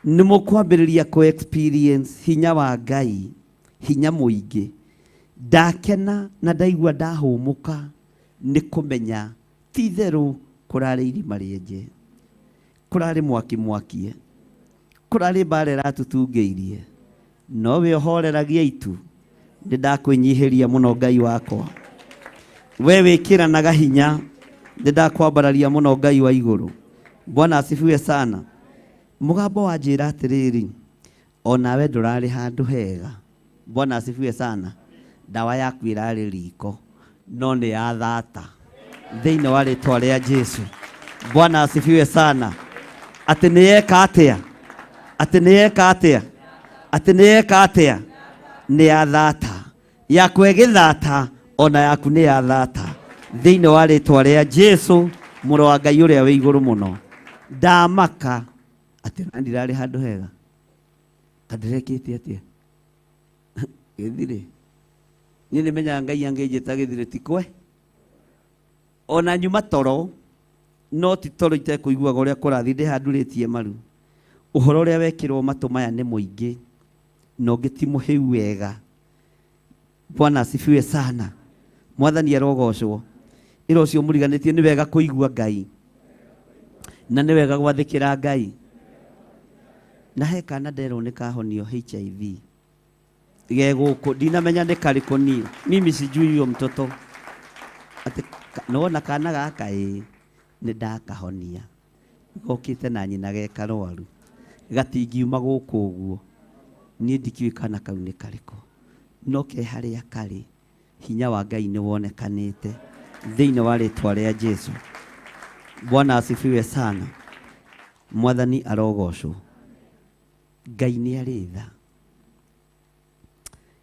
Nĩ mũkwambĩrĩria ku experience hinya wa Ngai, hinya mũingĩ. Ndakena na ndaigua ndahũmũka nĩ kũmenya ti therũ kũrarĩ irima rĩenje, kũrarĩ mwakie, kũrarĩ mbara ĩratũtungĩirie, nowe ũhoreragia itu. Nĩ ndakwĩnyihĩria mũno Ngai wakwa. We wĩkĩranaga hinya, nĩ ndakwambararia mũno Ngai wa igũrũ. Bwana asifiwe sana. Mũgambo wa njĩra atĩrĩrĩ, onawe ndũrarĩ handũ hega. Bwana asifiwe sana. Ndawa yaku ĩrarĩ riko no nĩ yathata thĩinĩ wa rĩtwa rĩa Jesu. Bwana asifiwe sana. Atĩ nĩyeka atĩa? Nĩ yathata. Yaku ĩgĩthata, ona yaku nĩ yathata thĩinĩ wa rĩtwa rĩa Jesu, mũrũ wa Ngai ũrĩa wĩ igũrũ mũno. Ndamaka atĩ na ndirarĩ handũ hega. Kandirekĩte atĩa? Gĩthirĩ. Niĩ nĩmenyaga Ngai angĩnjĩta gĩthirĩ tikwe. Ona nyuma toro, no ti toro itekũiguaga ũrĩa kũrathiĩ ndĩhandurĩtie maru. Ũhoro ũrĩa wekĩrwo matũ maya nĩ mũingĩ, na ũngĩ ti mũhĩu wega. Bwana asifiwe sana. Mwathani arogocwo. Ĩra ũcio mũriganĩtie nĩ wega kũigua Ngai na nĩ wega gwathĩkĩra Ngai. Na he kana nderwo nĩ kahonio HIV. Gegũkũ ndinamenya nĩ karĩkũ niĩ. Mimi sijui huyo mtoto. Ati naona kana gaka nĩ ndakahonia. Gokĩte na nyina ge karwaru. Gatingiuma gũkũ ũguo. niĩ ndikiũĩ kana kau nĩ karĩkũ, no ke harĩa karĩ hinya wa Ngai nĩ wonekanĩte thĩinĩ wa rĩtwa rĩa Jesu. Bwana asifiwe sana. Mwathani arogocwo. Ngai nĩ arĩ tha,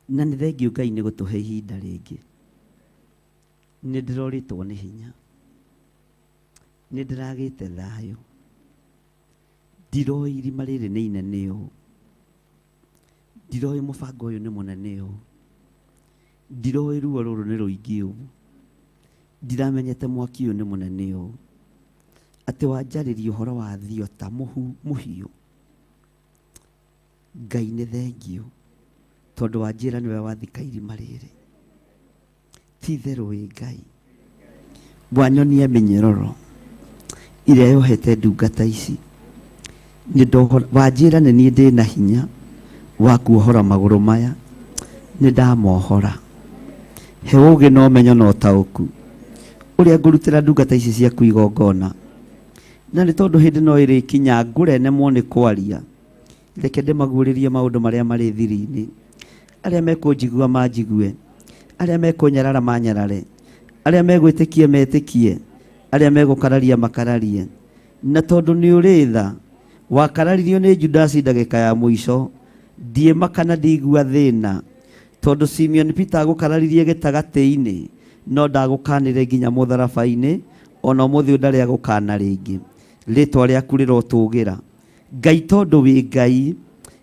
na nĩ thengiũ Ngai nĩ gũtũhe ihinda rĩngĩ. Nĩ ndĩrorĩtwo nĩ hinya, nĩ ndĩragĩte thayũ, ndiroĩ irima rĩrĩ nĩ inene ũũ, ndiroĩ mũbango ũyũ nĩ mũnene ũũ, ndiroĩ ruo rũrũ nĩ rũingĩ ũũ, ndiramenyete mwaki ũyũ nĩ mũnene ũũ, atĩ wanjarĩria ũhoro wa thio ta mũhiũ. Ngai nĩ thengiũ tondũ wanjĩra nĩwe wathika irima rĩrĩ. Ti itherũ wĩ Ngai, wanyonia mĩnyororo ĩrĩa yohete ndungata ici. Wanjĩra nĩ niĩ ndĩ na hinya wa kuohora magũrũ maya, nĩ ndamohora. He ũũgĩ na ũmenyo na ũtaũku ũrĩa ngũrutĩra ndungata ici ciaku igongona. Na nĩ tondũ hĩndĩ no ĩrĩkinya ngũrenemwo nĩ kwaria, reke ndĩmaguũrĩrie maũndũ marĩa marĩ thiri-inĩ. Arĩa mekũnjigua manjigue, arĩa mekũnyarara manyarare, arĩa megwĩtĩkie metĩkie, arĩa megũkararia makararie. Na tondũ nĩ ũrĩ tha, wakararirio nĩ Judasi ndagĩka ya mũico, ndiĩmakana ndigua thĩna, tondũ Simeon Peter agũkararirie gĩtagatĩ-inĩ, no ndagũkanĩre nginya mũtharaba-inĩ, ona ũmũthĩ ndarĩ agũkana rĩngĩ. Rĩtwa rĩaku rĩrotũgĩra. Ngai tondũ wĩ Ngai,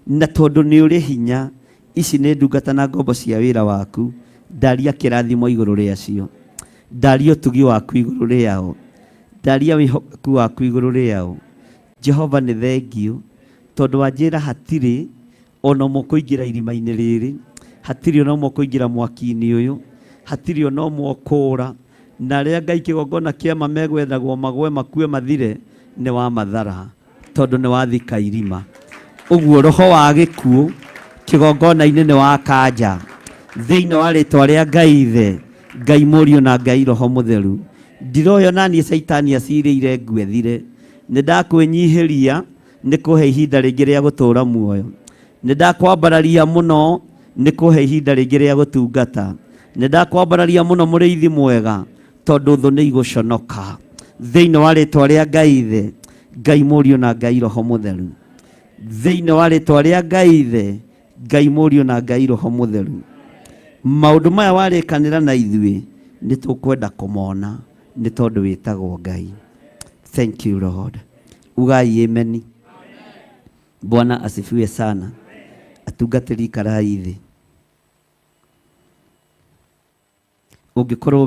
na tondũ nĩ ũrĩ hinya, ici nĩ ndungata na ngombo cia wĩra waku. Ndaria kĩrathimo igũrũ rĩacio, ndaria ũtugi waku igũrũ rĩao, ndaria wĩhokeku waku igũrũ rĩao. Jehova nĩ thengiũ tondũ wanjĩra hatirĩ ona ũmwe kũingĩra irima-inĩ rĩrĩ, hatirĩ ona ũmwe kũingĩra mwaki-inĩ ũyũ, hatirĩ ona ũmwe kũũra. Na arĩa Ngai kĩgongona kĩama megwethagwo magwe makue mathire, nĩ wa mathara tondũ nĩ wathika irima. Ũguo roho wa gĩkuũ kĩgongona-inĩ nĩ wa kanja thĩinĩ wa rĩtwa rĩa Ngai Ithe, Ngai Mũriũ na Ngai Roho Mũtheru. Ndiroyo naniĩ Saitani acirĩire ngwethire, nĩ ndakwĩnyihĩria nĩ kũhe ihinda rĩngĩ rĩa gũtũũra muoyo, nĩ ndakwambararia mũno nĩ kũhe ihinda rĩngĩ rĩa gũtungata, nĩ ndakwambararia mũno mũrĩithi mwega tondũ thũ nĩ igũconoka thĩinĩ wa rĩtwa rĩa Ngai Ithe, Ngai Mũriũ na Ngai Roho Mũtheru. Thĩinĩ wa rĩtwa rĩa Ngai Ithe, Ngai Mũriũ na Ngai Roho Mũtheru. Maũndũ maya warĩkanĩra na ithuĩ nĩ tũkwenda kũmona nĩ tondũ wĩtagwo Ngai. Thank you Lord. Ugai amen. Bwana asifiwe sana. Atungatĩri karai thĩ. Ũngĩkorwo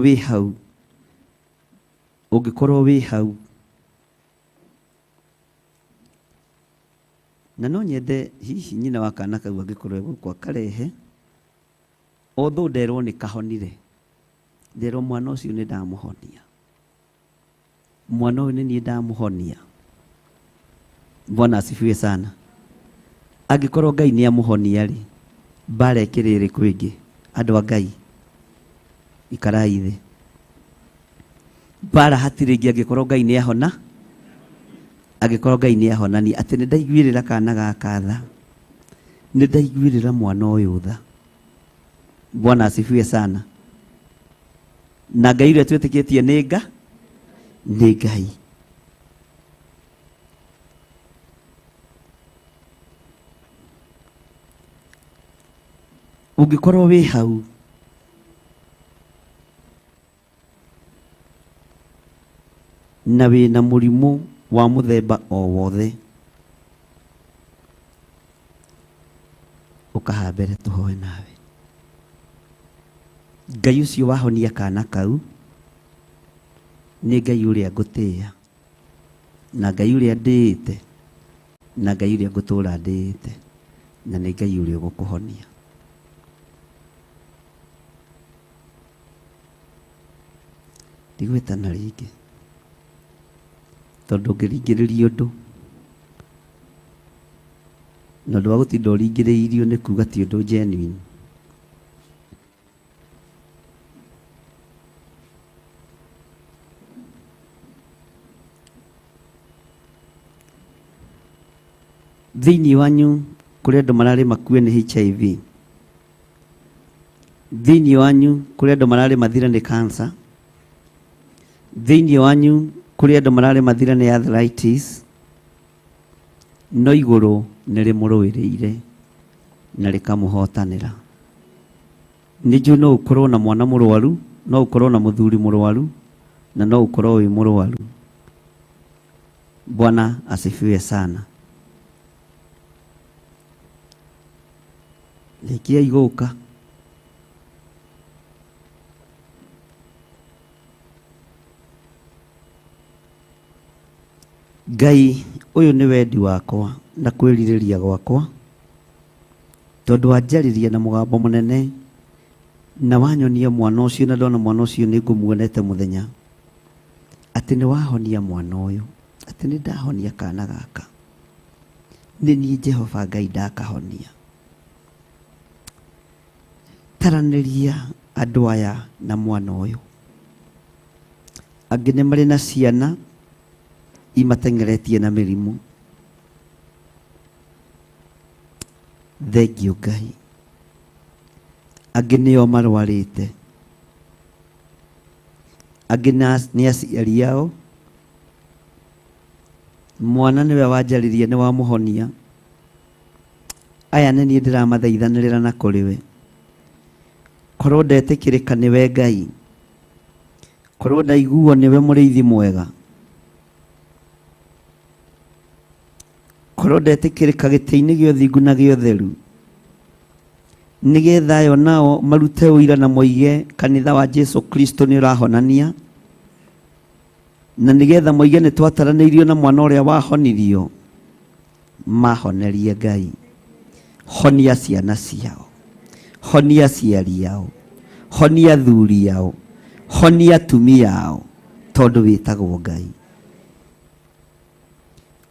wĩ hau, na no nyende hihi nyina wa kana kau angĩkorwo gũkũ akarehe, although nderwo nĩ kahonire, nderwo mwana ũcio nĩ ndamũhonia, mwana ũyũ nĩ niĩ ndamũhonia. Bwana asifiwe sana. Angĩkorwo Ngai nĩ amũhonia rĩ, mbara ĩkĩrĩ ĩrĩkũ ĩngĩ? Andũ a Ngai ikarai thĩ. Mbara hatirĩ ĩngĩ angĩkorwo Ngai nĩ ahona, angĩkorwo Ngai nĩ ahonani. Atĩ nĩ ndaiguĩrĩra kana gaka tha, nĩ ndaiguĩrĩra mwana ũyũ tha. Bwana asifiwe sana. Na Ngai ũrĩa twĩtĩkĩtie nĩ Ngai. Ũngĩkorwo wĩ hau, na wĩna mũrimũ wa mũthemba o wothe, ũkaha mbere tũhoe nawe. Ngai ũcio wahonia kana kau nĩ Ngai ũrĩa ngũtĩĩa, na Ngai ũrĩa ndĩĩte, na Ngai ũrĩa ngũtũũra ndĩĩte, na nĩ Ngai ũrĩa ũgũkũhonia. Ndigwĩtana rĩngĩ tondũ ũngĩringĩrĩria ũndũ, na ũndũ wa gũtinda ũringĩrĩirio nĩ kuuga ti ũndũ genuine. Thĩinĩ wanyu kuri andu marari makue ni HIV. Thiini wanyu kuri andu marari mathira ni cancer. Thiini wanyu kuri andu marari mathira ni arthritis. No iguru ni rimuruiriire na rikamuhotanira. Niju no ukorwo na mwana murwaru, no ukorwo na muthuri murwaru, na no ukorwo wi murwaru. Bwana asifiwe sana. Lekia igoka. Ngai uyu ni wendi wakwa na kwiririria gwakwa, tondu wanjaririe na mugambo munene na wanyonia mwana ucio, na ndona mwana ucio ni ngumuonete muthenya ati ni wahonia mwana uyu, ati ni ndahonia kana gaka. Ni ni Jehova Ngai ndakahonia. Taraniria andu aya na mwana uyu. Angi ni mari na ciana imatengeretie na mirimu. Thengio Ngai. Angi nio marwarite, angi ni aciari yao. Mwana niwe wanjaririe, ni wamuhonia. Aya ni nie ndiramathaithanirira na kuriwe. Korwo ndetikirika niwe Ngai, korwo ndaiguo niwe muriithi mwega, korwo ndetikirika giti-ini gio thingu na gio theru, nigetha yo nao marute uira na moige kanitha wa Jesu Kristo ni urahonania, na nigetha moige ni twataranirio na mwana uria wahonirio. Mahonerie Ngai. Honia ciana ciao, honia aciari yao, honia athuri yao, honia atumia yao, tondu witagwo Ngai.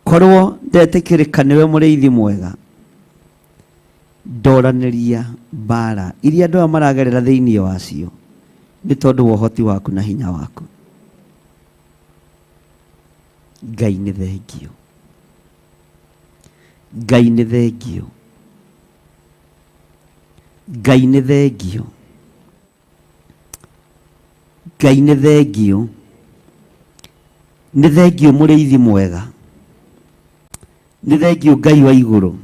Korwo ndetikirika niwe muriithi mwega, ndoraniria mbara iria andu maragerera thiini wacio ni tondu wa uhoti waku na hinya waku. Ngai ni thengio. Ngai ni thengio. Ngai ni thengio. Ngai ni thengio. Ni thengio muriithi mwega. Ni thengio Ngai wa iguru.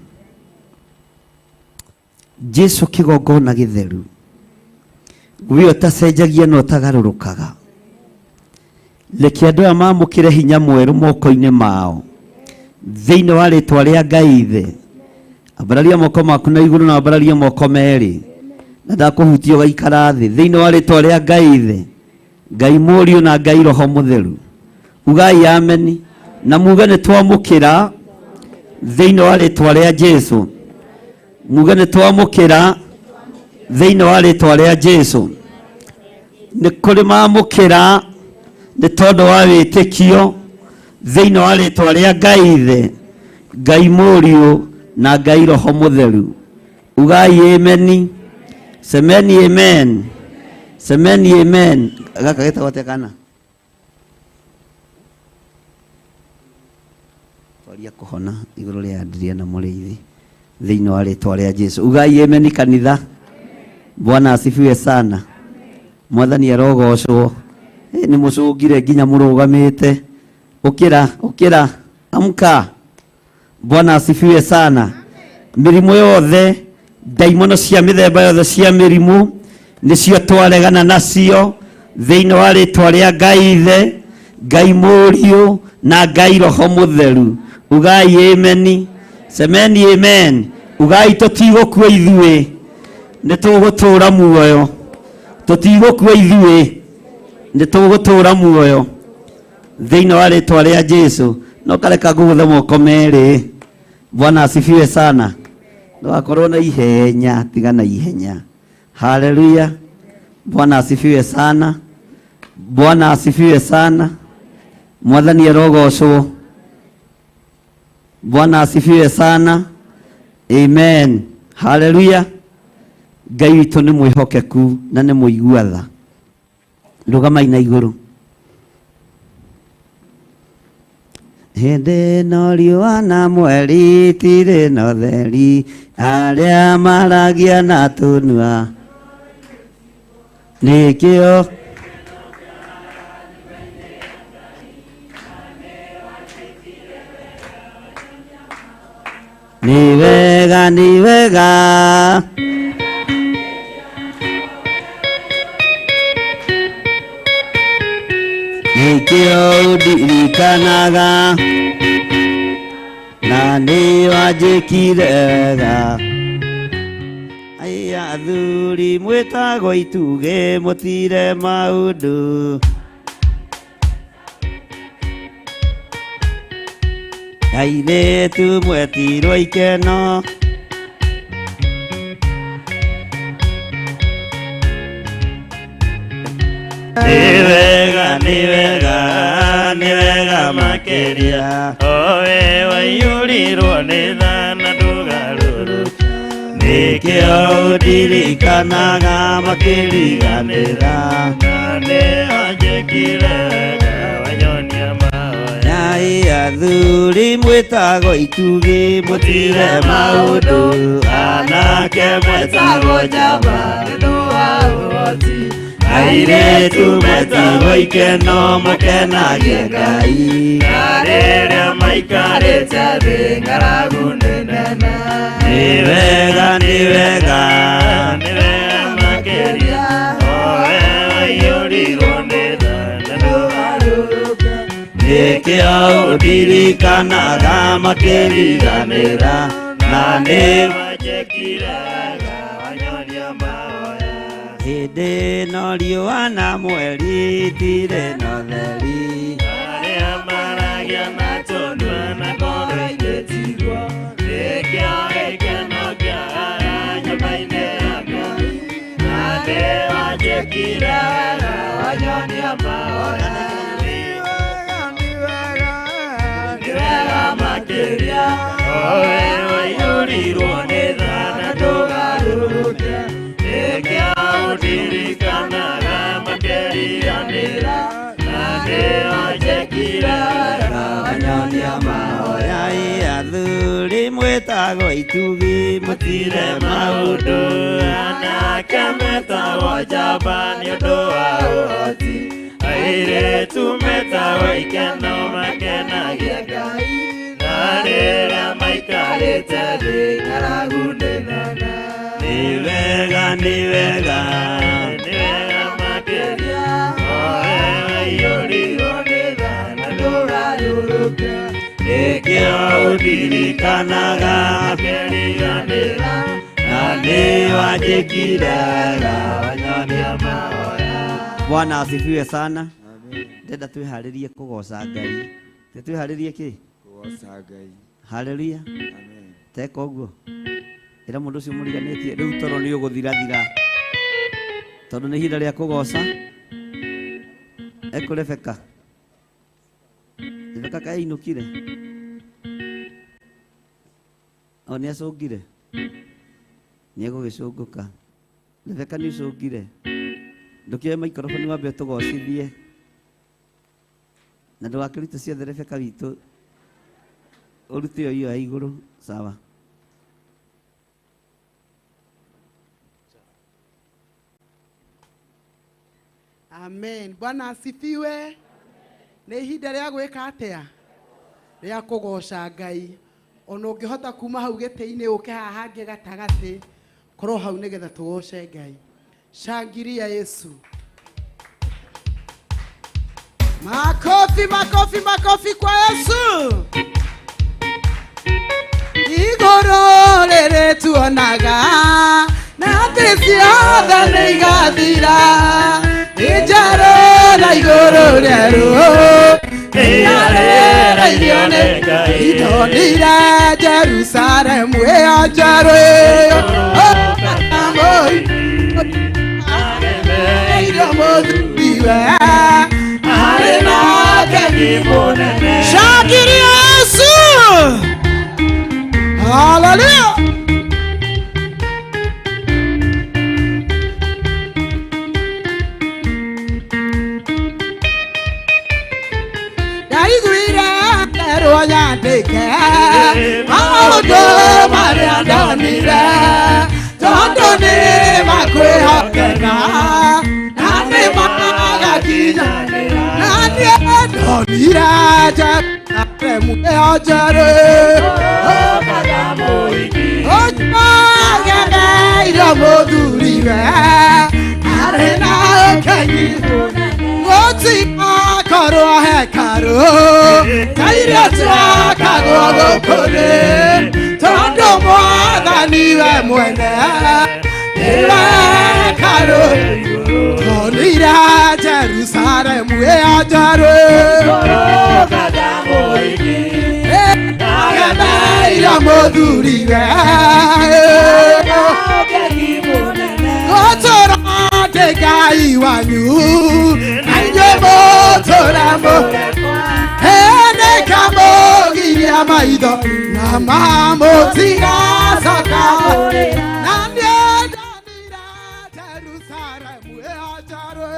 Jesu kigongona githeru, we utacenjagia no utagarurukaga. Reke andu aya mamukire hinya mweru moko-ini mao thiini wa ritwa ria Ngai Ithe. Ambararia moko maku na iguru na ambararia moko meri, na ndakuhutia ugaikara thi thiini wa ritwa ria Ngai Ithe, Ngai Muriu na Ngai Roho Mutheru. Ugai ameni na muge ni twamukira thiini wa ritwa ria Jesu. Muge ni twamukira thiini wa ritwa ria Jesu. Ni kuri mamukira ni tondu wa witikio thiini wa ritwa ria Ngai Ithe, Ngai Muriu na Ngai Roho Mutheru. Ugai ameni. Semeni amen. Semeni amen. Gaka geta watekana twaria kuhona iguru ria ndiria na muriithi thiini wa ritwa ria Jesu. Ugai ameni kanitha. Bwana asifiwe sana. Mwathani arogocwo. Ni mucungire nginya murugamite. Ukira amka. Bwana asifiwe sana. Mirimu yothe, daimono cia mithemba yothe cia mirimu nicio twaregana nacio thiini wa ritwa ria Ngai Ithe, Ngai Muriu na Ngai Roho Mutheru. Ugai ameni. Semeni amen. Ugai tutigukua ithuĩ, nĩ tũgũtũra muoyo. Tutigukua ithuĩ, nĩ tũgũtũra muoyo thiini wa ritwa ria Jesu. No kareka ngũgũthe moko meri. Bwana asifiwe sana. Ndũgakorwo na ihenya, tiga na ihenya. Haleluya. Bwana asifiwe sana. Bwana asifiwe sana. Mwathani arogocwo. Bwana asifiwe sana. Amen. Haleluya. Ngai witũ nĩ mwĩhokeku na nĩ mũiguatha. Rũgamai na igũrũ. Hĩndĩ no riũa na mweri tirĩ na ũtheri, arĩa maragia na tũnua nĩkĩo ni wega nikio ndirikanaga na nĩ wanjĩkire wega. Aya athuri mwĩtagwo itugĩ mũtire maũndũ, airĩtu mwetirwo ikeno, nĩ wega makĩria, owe waiyũrirwo nĩ tha na ndũgarũrũka, nĩkĩo ũndirikanaga makĩriganĩra, na nĩ wanjĩkire wega wanyonia mahoya. Aya athuri mwĩtagwo itugĩ mũtire maũndũ, anake mwĩtagwo njamba nĩũndũ wa ũhoti, airĩtu mwĩtagwo ikeno mũkenagie Ngai, na rĩrĩa maikarĩte thĩ ng'aragu nĩ nene. Nĩ wega makĩria, owe waiyũrirwo nĩ tha na ndũgarũrũka, nĩkĩo ũndirikanaga makĩriganĩra, na nĩ wanjĩkire wega wanyonia mahoya. Hĩndĩ no riũa na mweri tirĩ na ũtheri, arĩa maragia na tũnua na ngoro-inĩ tigwo, nĩkĩo gĩkeno kĩa nyũmba-inĩ ya Ngai, na nĩ wanjĩkire wega wanyonia mahoya. Nĩ wega makĩria, owe waiyũrirwo nĩ tha na ndũgarũrũke, nĩkĩo ũndirikanaga makĩriganĩra, na nĩ wanjĩkire wega wanyonia mahoya. Athuri mwĩtagwo itugĩ mũtire maũndũ, anake metagwo njamba nĩũndũ wa ũhoti, airĩtu metagwo ikeno makenagie Ngai, na rĩrĩa maikarĩte thĩ ng'aragu nĩ nene. Nĩ wega makĩria, owe waiyũrirwo nĩ tha na ndũgarũrũka, nĩkĩo ũndirikanaga makĩriganĩra, na nĩ wanjĩkire wega wanyonia mahoya. Bwana asifiwe sana. Ndenda twĩharĩrie kũgoca Ngai. Twĩharĩrie kĩ? Kũgoca Ngai. Haleluya. Amen. Teka ũguo. Ĩra mũndũ ũcio mũriganĩtie rĩu toro nĩ ũgũthirathira, tondũ nĩ ihinda rĩa kũgoca. Ekũ Rebeka. Rebeka kaĩ ainũkire? O nĩ acũngire? Nĩ egũgĩcũngũka. Rebeka nĩ ũcũngire? Ndũkĩoe maikrofoni wambe tũgocithie, na ndũgakĩrute ciothe Rebeka witũ, ũrute iyo ya igũrũ. Sawa. Amen. Bwana asifiwe. Nĩ ihinda rĩa gwĩka atĩa? Rĩa kũgoca Ngai. Ona ũngĩhota kuma hau gĩtĩ-inĩ ũke haha hangĩ gatagatĩ, korwo hau nĩgetha tũgoce Ngai. Shangilia Yesu. Makofi kwa Yesu. Igũrũ rĩrĩ tuonaga na thĩ ciothe nĩ igathira, njerũ na igũrũ rĩerũ nĩarĩrĩirio nĩ Ngai, itondire Jerusalemu ĩyo njerũ ĩyo aremeire mũthuriwe arĩ na kegi mũnene. Shangilia Yesu. Hallelujah. Ndaiguire nderwo gena nane maga kinyanira nane doniraja nane muajare ojagana ira moduriwe arena kanyi oti akaro he karo kaira tra kago gokore tondo mwadani we mwene ira karo tonira Jerusalem we ajaro agana ira moduriwe gotora degai wanyu anjemo toramo ene kamo giya maido na mamo tiga saka nande danira Jerusalem we ajaro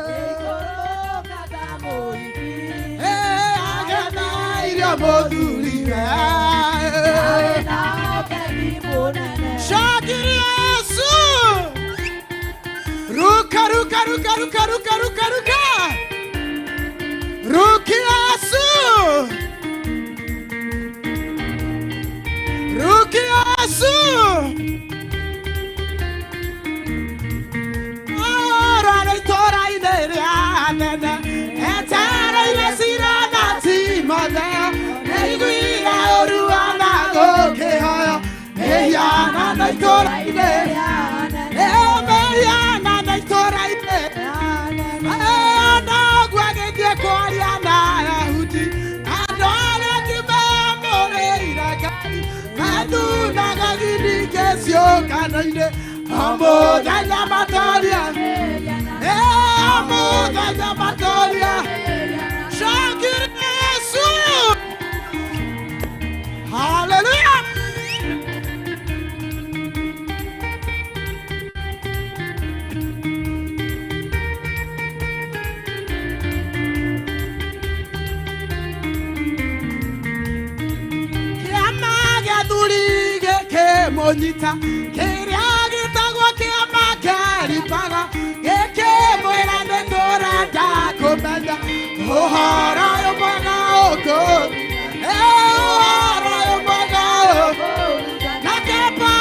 agana ira moduriwe shakiri Yesu ruka ruka ruka ruka ruka ruka ruka ruki Yesu ruki Yesu ora tora idea nene etara ilesira nati mada neiguira oruana gokeha eyana na tora idea eyana na tora idea ana gwagede kwariana yahudi adora kibamore iragai aduna gagidi kesio kanaide amo danya matoria amo danya matoria shakir Yesu hallelujah. Monyita keriagi tagwa kiama kari paga eke moera ndora da komanda ohara yo mwana oko ohara yo mwana oko nakepa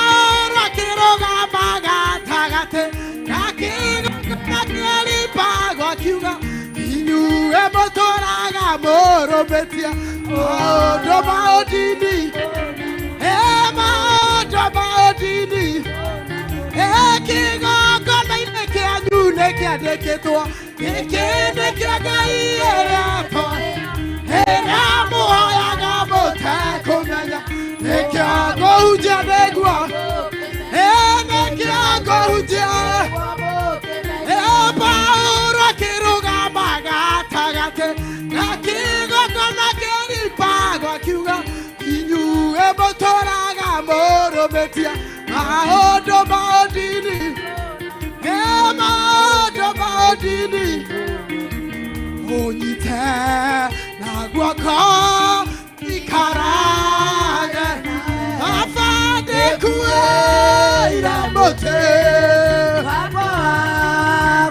rakiroga maga tagate nakigo nakeli pagwa kiuga inu emotoraga moro betia odoba odini Baodini, Ekingo, God, I make a new neck at the Ketua, Ekin, Enamo, Takomaya, Ekago Janegua, Enekago Jan, Epaura Kiruga Maga Tagate, Nakigo, Nakeri Pagua Kuga, Inu Ebotoraga Moro Betia, Maodo Baodini, Maodo Baodini, Onite, Naguaca, Icaraga, Afade Kueira Mote,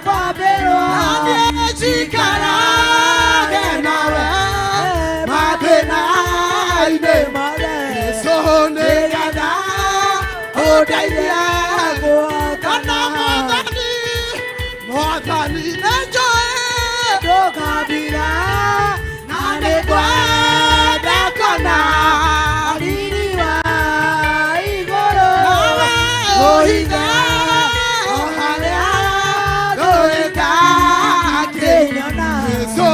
Babero, Aneji Caraga, Nawe, Mabena, Male, Sone Yada, Odaya, Kanamotani, Motani, Enjoy, Dokabila, Nanegua, Dakana, Liriwa, Igoro, Ohida, Ohalea, Goeta, Kenyana, So,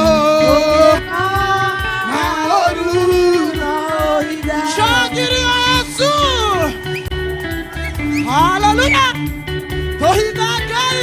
Maoru, Shagiri Yesu, Hallelujah, Ohida Kai.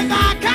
Baka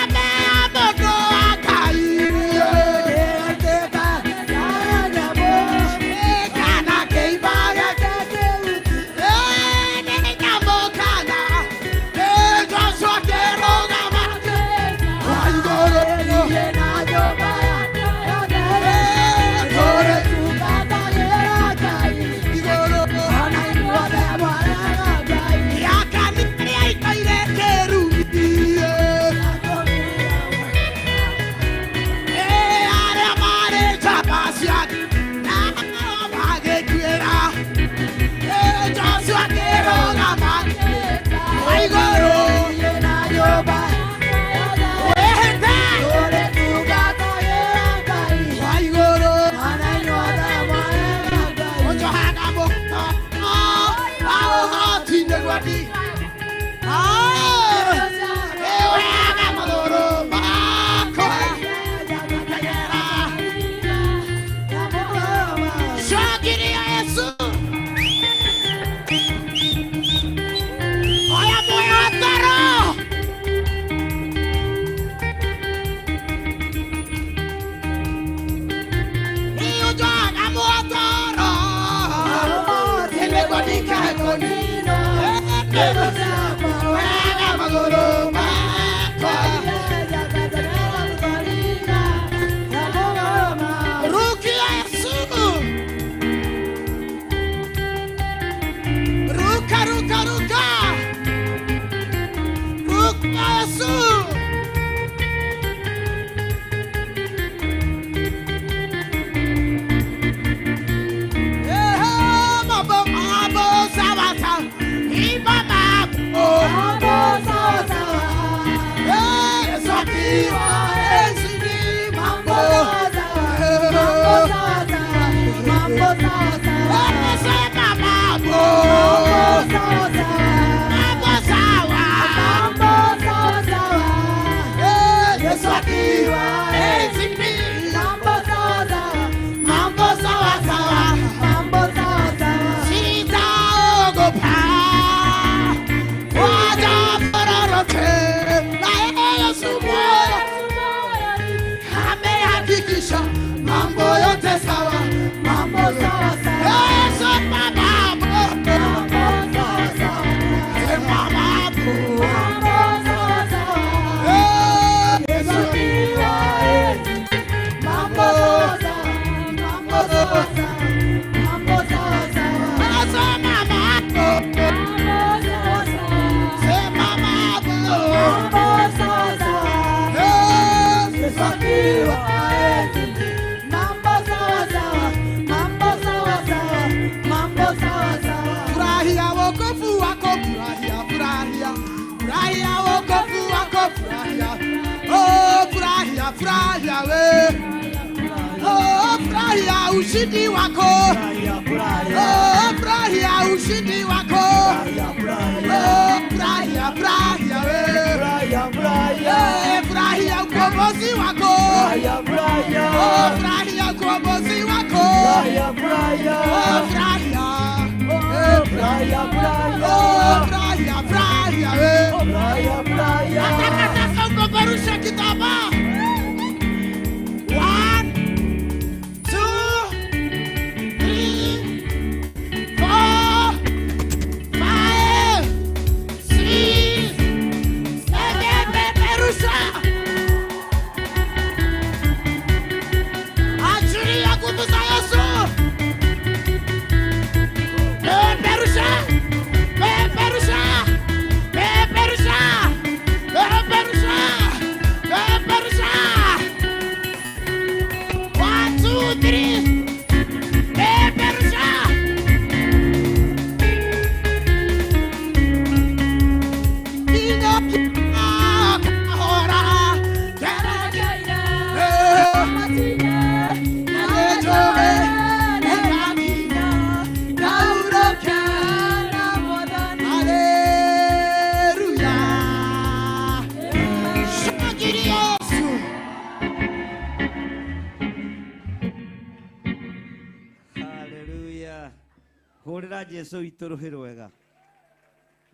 Ushindi wako, oh, furahia ushindi wako, oh, furahia we, furahia ukombozi wako, oh, furahia ukombozi wako, oh, furahia, we, nataka sasa upeperushe kitambaa. 1, 2, 3, 4, 5, 6, 7, peperusha. Achilia nguvu za Yesu. Peperusha, peperusha, peperusha, peperusha, peperusha. 1, 2, 3, peperusha. Haleluya. Hurira Jesu witũ rũhĩ rwega.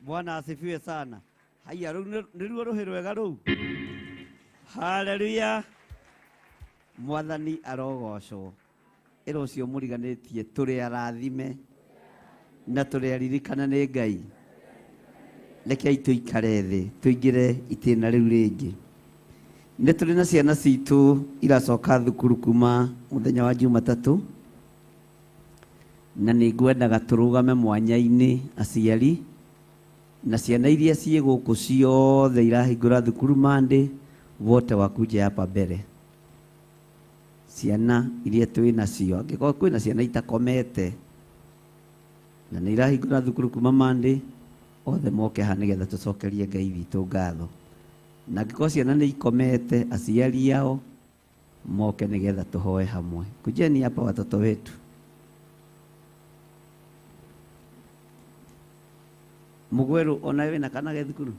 Bwana asifiwe sana. Haya, nĩruo rũhĩ rwega rũu. Haleluya. Mwathani arogocwo. Ĩro ũcio mũriganĩtie tũrĩ arathime na tũrĩ aririkana nĩ Ngai. Rekei tũikare thĩ tũingĩre itĩna rĩu rĩngĩ. Nĩ tũrĩ na ciana citũ iracoka thukuru kuma mũthenya wa Jumatatũ, na nĩ ngwendaga tũrũgame mwanya-inĩ aciari na ciana iria ciĩ gũkũ ciothe irahingũra thukuru Monday, wote wakuje hapa mbere. Ciana iria twĩ nacio, angĩkorwo kwĩna ciana itakomete na nĩ irahingũra thukuru kuma Monday, othe moke haha nĩgetha tũcokerie Ngai witũ ngatho. Na angĩkorwo ciana nĩ ikomete, aciari ao moke nĩgetha tũhoe hamwe. Kujeni hapa watoto wetu. Mugweru ona wewe na kana ge thukuru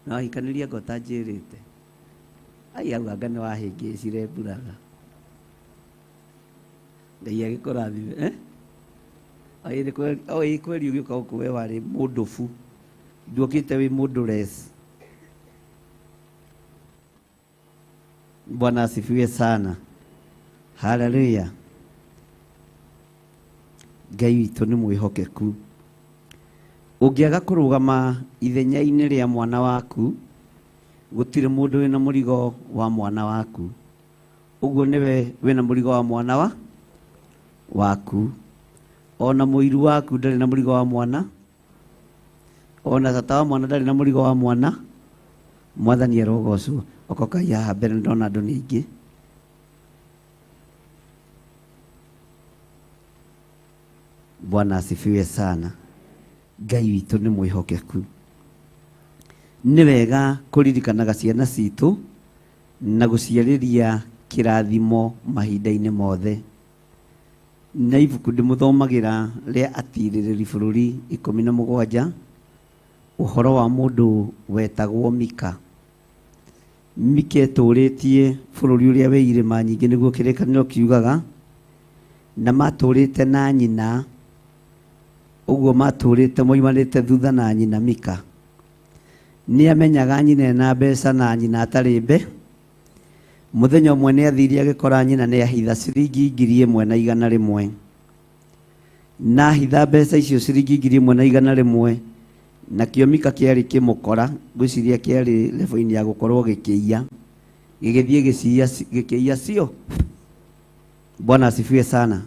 na hikaniria ngota njirite ai au anga ni wahingicire mburaga Ngai agĩkũrathime ai kweli ũgĩũka gũkũ we warĩ mũndũbu, nduokĩte wĩ mũndũ less. Bwana asifiwe sana. Haleluya. Ngai witũ nĩ mwĩhokeku. Ũngĩaga kũrũgama ithenya-inĩ rĩa mwana waku, gũtirĩ mũndũ wĩna mũrigo wa mwana waku. Ũguo nĩwe wĩna mũrigo wa mwana waku. Ona mũiru waku ndarĩ na mũrigo wa mwana, ona tata wa mwana ndarĩ na mũrigo wa mwana. Mwathani arogocwo. Okokai haha mbere ndona andũ nĩ aingĩ. Bwana asifiwe sana. Ngai witũ nĩ mwĩhokeku. Nĩ wega kũririkanaga ciana citũ na gũciarĩria kĩrathimo mahinda-inĩ mothe. Na ibuku ndĩmũthomagĩra rĩa atirĩrĩri bũrũri 17, ũhoro wa mũndũ wetagwo Mika. Mika etũrĩtie bũrũri ũrĩa wĩ irĩma nyingĩ nĩguo kĩrĩkanĩro kiugaga, na matũrĩte na nyina. Ũguo matũrĩte moimanĩte thutha na nyina Mika. Nĩ amenyaga nyina ena mbeca na nyina atarĩ mbe. Mũthenya ũmwe nĩ athire agĩkora nyina nĩ ahitha ciringi 1,100. Na hitha mbeca icio ciringi 1,100, nakĩo Mika kĩarĩ kĩmũkora, ngwĩciria kĩarĩ level-inĩ ya gũkorwo gĩkĩiya, gĩgĩthiĩ gĩkĩiya cio. Bwana asifiwe sana.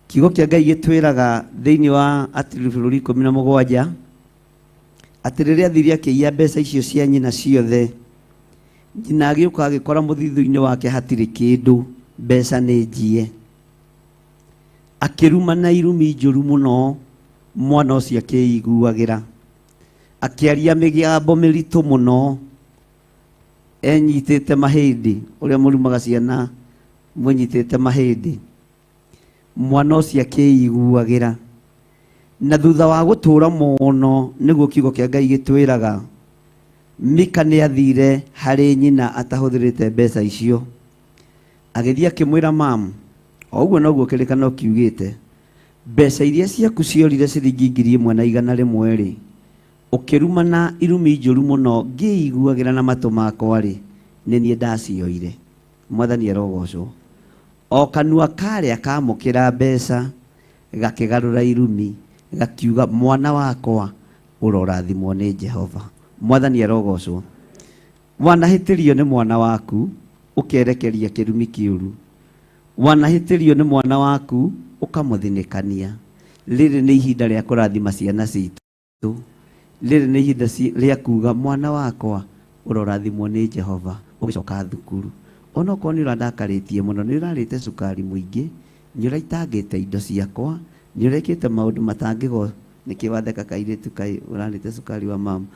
Kiugo kĩa Ngai gĩtwĩraga thĩinĩ wa atirĩrĩri bũrũri 17 atĩ rĩrĩa athire akĩiya mbeca icio cia nyina ciothe, nyina agĩũka agĩkora mũthithũ-inĩ wake hatirĩ kĩndũ, mbeca nĩ njie. Akĩruma na irumi njũru mũno, mwana ũcio akĩiguagĩra, akĩaria mĩgambo mĩritũ mũno, enyitĩte mahĩndĩ. Ũrĩa mũrumaga ciana mwĩnyitĩte mahĩndĩ. Mwana ũcio akĩiguagĩra, na thutha wa gũtũra mũno, nĩguo kiugo kĩa Ngai gĩtwĩraga, Mika nĩ athire harĩ nyina atahũthĩrĩte mbeca icio, agĩthiĩ akĩmwĩra, mamu, o ũguo noguo kĩrĩkanĩro kiugĩte, mbeca iria ciaku ciorire ciringi 1,100 ũkĩruma na irumi njũru mũno, ngĩiguagĩra na matũ makwa-rĩ, nĩ niĩ ndacioire. Mwathani arogocwo. O kanua karĩa kamũkĩra mbeca gakĩgarũra irumi, gakiuga, mwana wakwa ũrorathimwo nĩ Jehova. Mwathani arogocwo. Wanahĩtĩrio nĩ mwana waku ũkerekeria kĩrumi kĩũru. Wanahĩtĩrio nĩ mwana waku ũkamũthinĩkania. Rĩrĩ nĩ ihinda rĩa kũrathima ciana citũ. Rĩrĩ nĩ ihinda rĩa kuga, mwana wakwa ũrorathimwo nĩ Jehova. Ũgĩcoka thukuru, ona okorwo nĩ ũrandakarĩtie mũno, nĩ ũrarĩte cukari mũingĩ, nĩ ũraitangĩte indo ciakwa, nĩ ũrekĩte maũndũ matangĩgo, nĩkĩ watheka kairĩtu kai ũrarĩte cukari wa mama.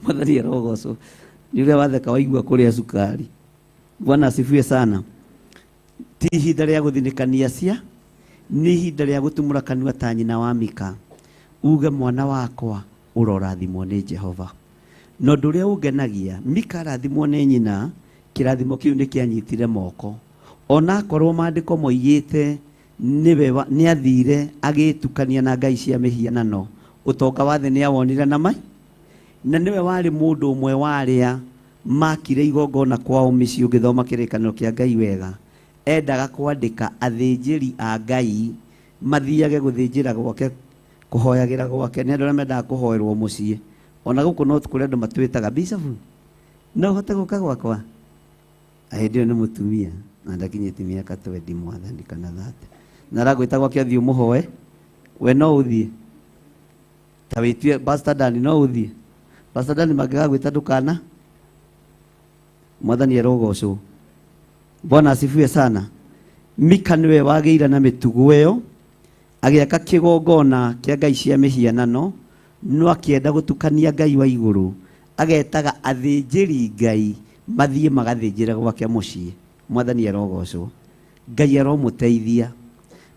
Mwathani arogocwo. Nĩ ũrĩa watheka waigua kũrĩa cukari. Bwana asifiwe sana. Ti ihinda rĩa gũthinĩkania cia, nĩ ihinda rĩa gũtumũra kanua ta nyina wa Mika, uge, mwana wakwa ũrorathimwo nĩ Jehova. Na ũndũ ũrĩa ũngenagia, Mika arathimwo nĩ nyina, kĩrathimo kĩu nĩ kĩanyitire moko. Ona akorwo maandĩko moigĩte nĩ athire agĩtukania na ngai cia mĩhianano, ũtonga wa thĩ nĩ awonire na mai, na nĩwe warĩ mũndũ ũmwe warĩa makire igongona kwao mĩciĩ. Ũngĩthoma kĩrĩkanĩro kĩa Ngai wega, endaga kwandĩka athĩnjĩri a Ngai mathiage gũthĩnjĩra gwake, kũhoyagĩra gwake. Nĩ andũ arĩa mendaga kũhoerwo mũciĩ. Ona gũkũ no kũrĩ andũ matwĩtaga, bicabu, no ũhote gũka gwakwa? Hĩndĩ ĩyo nĩ mũtumia na ndakinyĩtie mĩaka 20 mwathani kana 30, na aragwĩta gwake athiĩ ũmũhoe. We no ũthiĩ? Ta wĩtue Pastor Dani, no ũthiĩ? Pastor Dani mangĩgagwĩta ndũkana? Mwathani arogocwo. Bwana asifiwe sana. Mika nĩwe wagĩire na mĩtugo ĩyo, agĩaka kĩgongona kĩa ngai cia mĩhianano, no akĩenda gũtukania Ngai wa igũrũ, agetaga athĩnjĩri Ngai mathiĩ magathĩnjĩra gwake mũciĩ. Mwathani arogocwo. Ngai aromũteithia.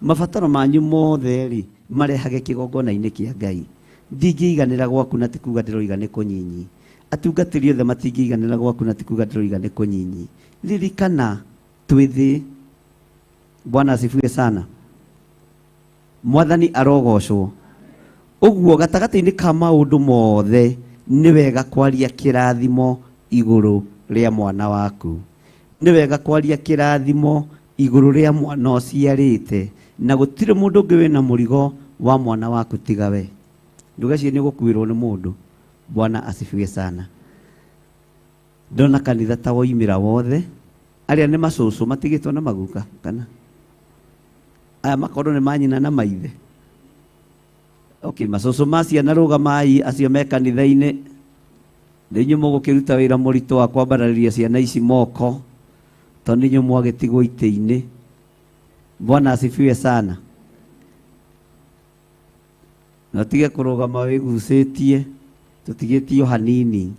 Mabataro manyu mothe-rĩ, marehage kĩgongona-inĩ kĩa Ngai. Ndingĩiganĩra gwaku na ti kuga ndĩroiga nĩ kũnyinyi. Atungatĩri othe matingĩiganĩra gwaku na ti kuga ndĩroiga nĩ kũnyinyi. Ririkana twĩthĩ. Bwana asifiwe sana. Mwathani arogocwo. Ũguo gatagatĩ-inĩ ka maũndũ mothe, nĩ wega kwaria kĩrathimo igũrũ rĩa mwana waku. Nĩ wega kwaria kĩrathimo igũrũ rĩa mwana ũciarĩte, na gũtirĩ mũndũ ũngĩ wĩna mũrigo wa mwana waku tiga we. ndugacie ni gukuirwo ni mundu. Bwana asifiwe sana. Ndona kanitha ta woimira wothe aria ni macucu matigitwo na maguka kana aya makorwo ni manyina na maithe. Okay, macucu ma ciana rugamai acio me kanitha-ini nĩ inyuĩ mũgũkĩruta wĩra mũritũ wa kwambararĩria ciana ici moko tondũ inyuĩ mwagetigwo itĩ-inĩ. Bwana asifiwe sana. Na tige kũrũgama wĩgucĩtie, tũtigĩtio hanini.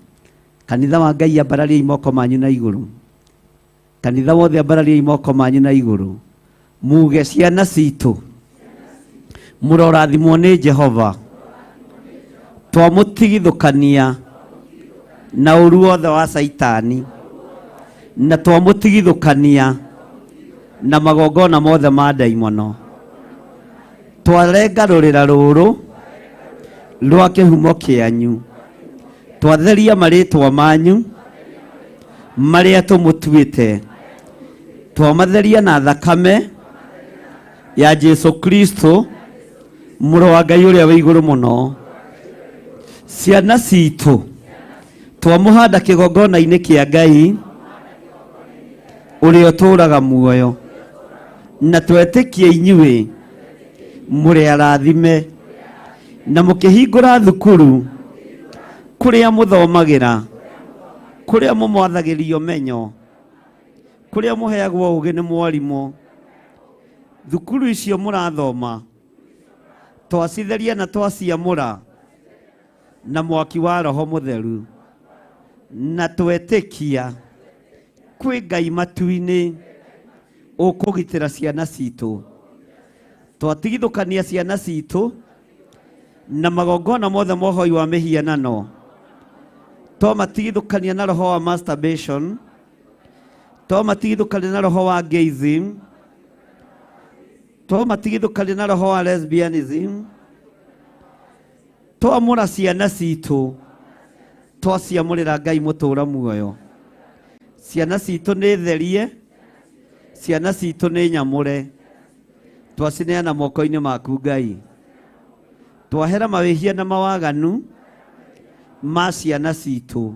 Kanitha wa Ngai ambarariai moko manyu na igũrũ. Kanitha wothe ambarariai moko manyu na igũrũ. Muge ciana citũ mũrorathimwo nĩ Jehova, twamũtigithũkania na ũru wothe wa Saitani, na twamũtigithũkania na magongona mothe ma ndaimono. Twarenga rũrĩra rũrũ rwa kĩhumo kĩanyu, twatheria marĩtwa manyu marĩa tũmũtuĩte, twamatheria na thakame ya Jesu Kristo mũrũ wa Ngai ũrĩa wĩ igũrũ mũno. Ciana citũ twamũhanda kĩgongona-inĩ kĩa Ngai ũrĩa ũtũũraga muoyo, na twetĩkie inyuĩ mũrĩ arathime na mũkĩhingũra thukuru kũrĩa mũthomagĩra, kũrĩa mũmwathagĩrio menyo, kũrĩa mũheagwo ũgĩ nĩ mwarimũ. Thukuru icio mũrathoma twacitheria na twaciamũra na mwaki wa Roho Mũtheru, na twetĩkia kwĩ Ngai matu-inĩ ũkũgitĩra ciana citũ. Twatigithũkania ciana citũ na magongona mothe mohoi wa mĩhianano, twamatigithũkania na roho wa masturbation, twamatigithũkania na roho wa gayism, twamatigithũkania na roho wa lesbianism. Twamũra ciana citũ twaciamũrĩra Ngai mũtũũra muoyo. Ciana citũ nĩ therie, ciana citũ nĩ nyamũre, twacineana moko-inĩ maku Ngai. Twahera mawĩhia na mawaganu ma ciana citũ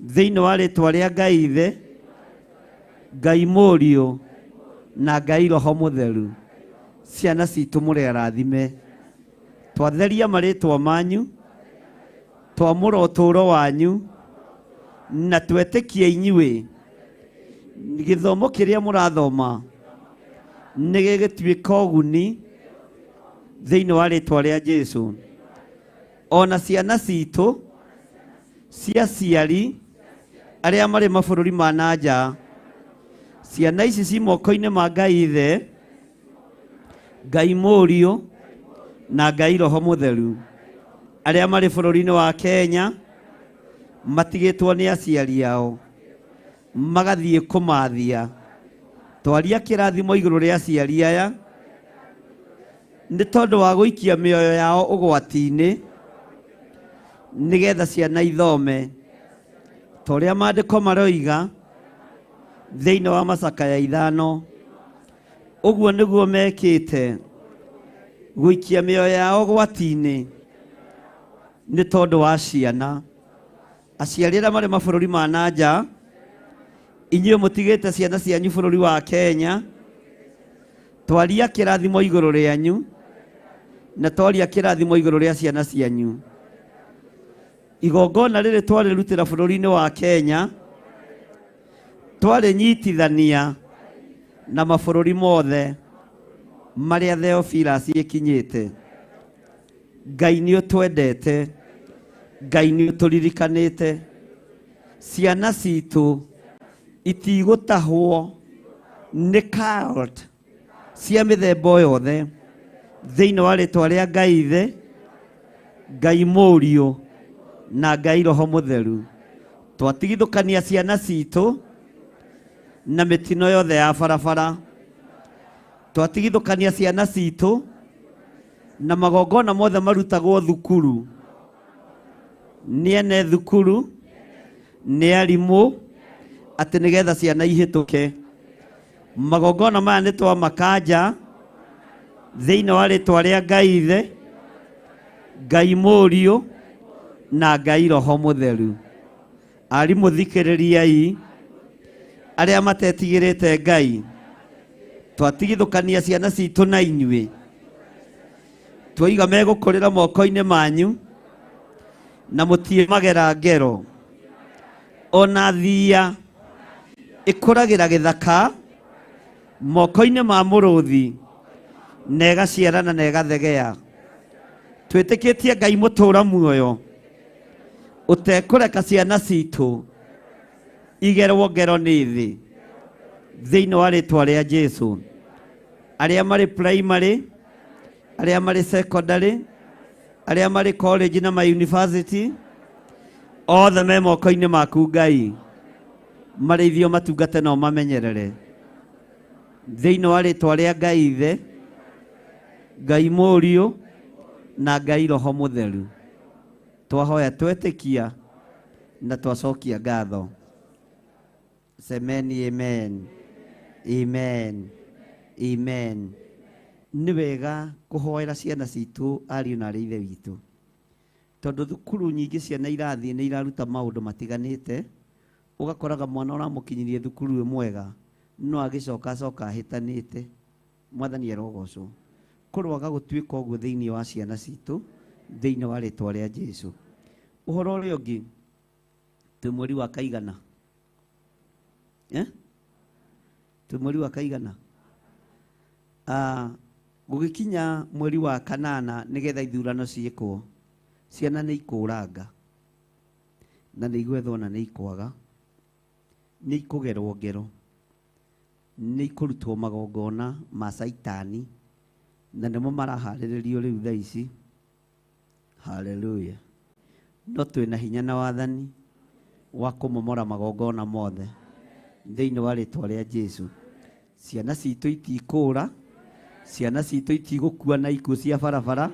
thĩinĩ wa rĩtwa rĩa Ngai Ithe, Ngai Mũriũ na Ngai Roho Mũtheru. Ciana citũ mũrĩ arathime, twatheria marĩtwa manyu, twamũra ũtũũro wanyu, na twetĩkie inyuĩ gĩthomo kĩrĩa mũrathoma nĩ gĩgĩtuĩka ũguni thĩinĩ wa rĩtwa rĩa Jesũ. Ona ciana citũ cia ciari arĩa marĩ mabũrũri ma nanja, ciana ici ci moko-inĩ ma Ngai Ithe, Ngai Mũriũ na Ngai Roho Mũtheru. Arĩa marĩ bũrũri-inĩ wa Kenya matigĩtwo nĩ aciari ao, magathiĩ kũmathia. Twaria kĩrathimo igũrũ rĩa aciari aya nĩ tondũ wa gũikia mĩoyo yao ũgwati-inĩ nĩgetha ciana ithome. Ta ũrĩa maandĩko maroiga thĩinĩ wa Macakaya 5, ũguo nĩguo mekĩte, gũikia mĩoyo yao ũgwati-inĩ nĩ tondũ wa ciana. Aciari arĩa marĩ mabũrũri ma nanja, inyuĩ mũtigĩte ciana cianyu bũrũri wa Kenya, twaria kĩrathimo igũrũ rĩanyu na twaria kĩrathimo igũrũ rĩa ciana cianyu. Igongona rĩrĩ twarĩrutĩra bũrũri-inĩ wa Kenya, twarĩnyitithania na mabũrũri mothe marĩa Theophilus ĩkinyĩte. Ngai nĩ ũtwendete, Ngai nĩ ũtũririkanĩte. Ciana citũ itigũtahwo nĩ cult cia mĩthemba o yothe thĩinĩ wa rĩtwa rĩa Ngai Ithe, Ngai Mũriũ na Ngai Roho Mũtheru. Twatigithũkania ciana citũ na mĩtino yothe ya barabara. Twatigithũkania ciana citũ na magongona mothe marutagwo thukuru, nĩ ene thukuru, nĩ arimũ, atĩ nĩgetha ciana ihĩtũke. Magongona maya nĩ twamakanja thĩinĩ wa rĩtwa rĩa Ngai Ithe, Ngai Mũriũ na Ngai Roho Mũtheru. Arimũ thikĩrĩriai, arĩa matetigĩrĩte Ngai, twatigithũkania ciana citũ na inyuĩ, twaiga megũkũrĩra moko-inĩ manyu, na mũtiĩmagera ngero, ona thia ĩkũragĩra gĩthaka moko-inĩ ma mũrũthi, na ĩgaciarana na ĩgathegea. Twĩtĩkĩtie Ngai mũtũũra muoyo, ũtekũreka ciana citũ igerwo ngero nĩ thĩ, thĩinĩ wa rĩtwa rĩa Jesũ. Arĩa marĩ primary, arĩa marĩ secondary, arĩa marĩ college na university, othe me moko-inĩ maku Ngai, marĩithio matungate na ũmamenyerere, thĩinĩ wa rĩtwa rĩa Ngai Ithe, Ngai Mũriũ na Ngai Roho Mũtheru. Twahoya twetĩkia na twacokia ngatho. Semeni amen. Amen. Amen. Nĩ wega kũhoera ciana citũ ariũ na arĩ ithe witũ, tondũ thukuru nyingĩ ciana irathiĩ nĩ iraruta maũndũ matiganĩte, ũgakoraga mwana ũramũkinyirie thukuru mwega no agĩcoka ahĩtanĩte. Mwathani arogocwo. Kũroaga gũtuĩka ũguo thĩinĩ wa ciana citũ, thĩinĩ wa rĩtwa rĩa Jesũ. Ũhoro ũrĩa ũngĩ, twĩ mweri wa kaigana, twĩ mweri wa kaigana, gũgĩkinya mweri wa kanana nĩgetha ithurano ciĩkwo, ciana nĩ ikũranga na nĩ igwethwo na nĩ ikwaga, nĩ ikũgerwo ngero, nĩ ikũrutwo magongona ma Saitani, na nĩmo maraharĩrĩrio rĩu thaa ici. Haleluya. No twĩna hinya na wathani wa kũmomora magongona mothe thĩinĩ wa rĩtwa rĩa Jesũ. Ciana citũ itikũra, ciana citũ itigũkua na ikuũ cia barabara,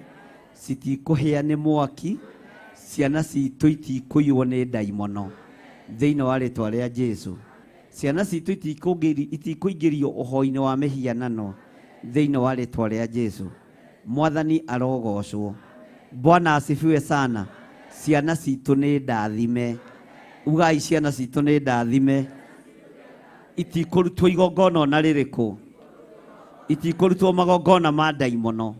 citikũhĩa nĩ mwaki, ciana citũ itikũiywo nĩ ndaimono thĩinĩ wa rĩtwa rĩa Jesũ. Ciana citũ itikũingĩrio ũhoi-inĩ wa mĩhianano thĩinĩ wa rĩtwa rĩa Jesũ. Mwathani arogocwo. Bwana asifiwe sana. Ciana citũ nĩ ndathime. Ugai ciana citũ nĩ ndathime. Itikũrutwo igongona ona rĩrĩkũ, itikũrutwo magongona ma ndaimono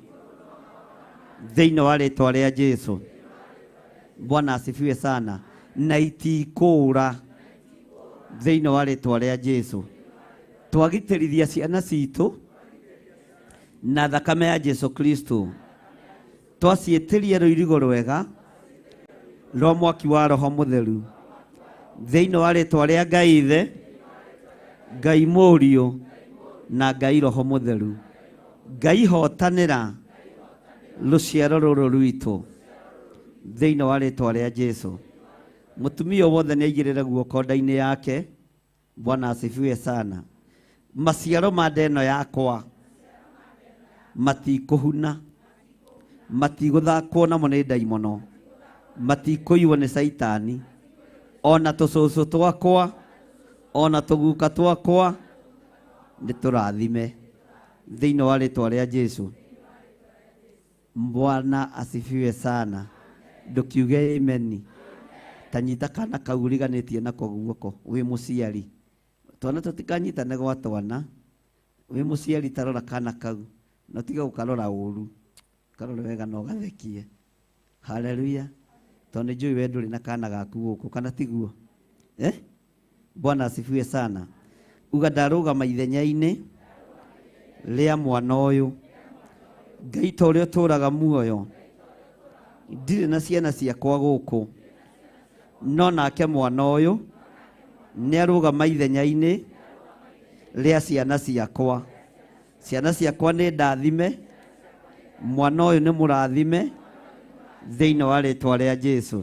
thĩinĩ wa rĩtwa rĩa Jesũ. Bwana asifiwe sana. Na itikũra thĩinĩ wa rĩtwa rĩa Jesũ. Twagitĩrithia ciana citũ na thakame ya Jesũ Kristo. Twaciĩtĩria rũirigo rwega rwa mwaki wa Roho Mũtheru thĩinĩ wa rĩtwa rĩa Ngai Ithe, Ngai Mũriũ na Ngai Roho Mũtheru. Ngai hotanĩra rũciaro rũrũ rwitũ thĩinĩ wa rĩtwa rĩa Jesũ. Mũtumia wothe nĩ aigĩrĩre guoko nda-inĩ yake. Bwana asifiwe sana. Maciaro ma nda ĩno yakwa matikũhuna, matigũthakwo namo nĩ ndaimono, matikũiywo nĩ Saitani, ona tũcũcũ twakwa, ona tũguka twakwa nĩ tũrathime thĩinĩ wa rĩtwa rĩa Jesũ. Bwana asifiwe sana. Ndũkiuge amen. Tanyita kana kau riganĩtie nako guoko wĩ mũciari. Twana tũtikanyitane gwa twana. Wĩ mũciari tarora kana kau, no tiga gũkarora ũru, karora wega no gathekie. Haleluya. Tondũ njũĩ we ndũrĩ na kana gaku gũkũ, kana tiguo? Bwana asifiwe sana. Uga ndarũgama ithenya-inĩ rĩa mwana ũyũ. Ngai ta ũrĩa ũtũũraga muoyo, ndirĩ na ciana ciakwa gũkũ, no nake mwana ũyũ nĩ arũgama ithenya-inĩ rĩa ciana ciakwa. Ciana ciakwa nĩ ndathime, mwana ũyũ nĩ mũrathime thĩinĩ wa rĩtwa rĩa Jesũ.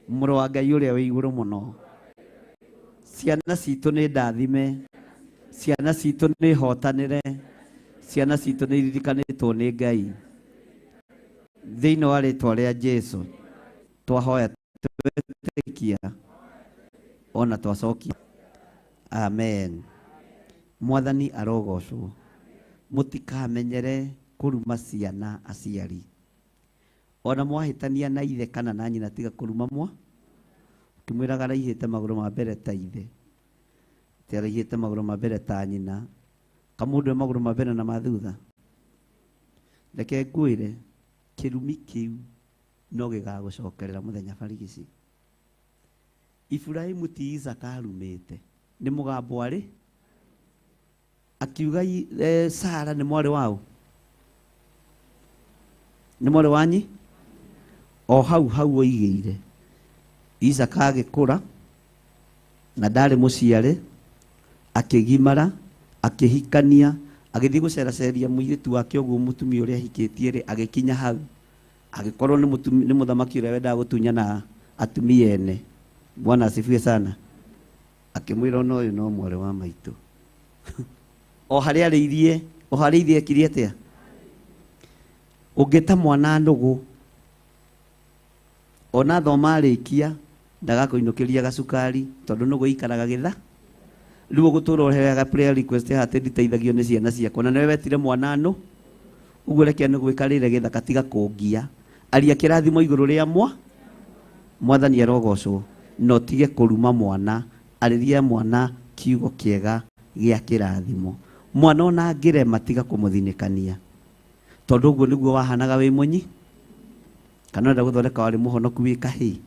Mũrũ wa Ngai ũrĩa wĩ igũrũ mũno. Ciana citũ nĩ ndathime, ciana citũ nĩ hotanĩre, ciana citũ nĩ iririkanĩtwo nĩ Ngai thĩinĩ wa rĩtwa rĩa Jesũ. Twahoya twetĩkia ona twacokia. Amen. Mwathani arogocwo. Mũtikamenyere kũruma ciana aciari. ona mwahitania na ithe kana na nyina tiga kuruma mwa kimwiraga raihite maguru ma mbere ta ithe ti raihite maguru ma mbere ta nyina kamundu maguru ma mbere na mathutha reke ngwire kirumi kiu no gigagucokerera muthenya barigici Ibrahimu ti Isaka arumite ni mugambo ari akiuga Sara ni mwari wao ni mwari wanyi o hau oigeire Isaka agikura na ndari muciare akigimara akihikania agithii guceraceria muiritu wake uguo mutumia uria hikitie ri agikinya hau agikorwo ni muthamaki uria wendaga gutunya na atumia ene. Bwana asifiwe sana. Akimwira no uyu no mwari wa maitu o hari ariithie ekire atia ungita mwana ndugu ona thoma arikia ndagakoinukiria gacukari tondu nugu ikaraga githa riu gutura uheaga prayer request hate nditeithagio ni ciana ciakwa na niwe wetire mwana no uguo reke ni gwikarire githa katiga kungia aria kirathimo iguru ria mwathani arogocwo no tige kuruma mwana ariria mwana kiugo kiega gia kirathimo mwana ona ngire matiga kumuthinikania tondu uguo niguo wahanaga wi munyi kana nda guthondeka wari muhonoku wi kahi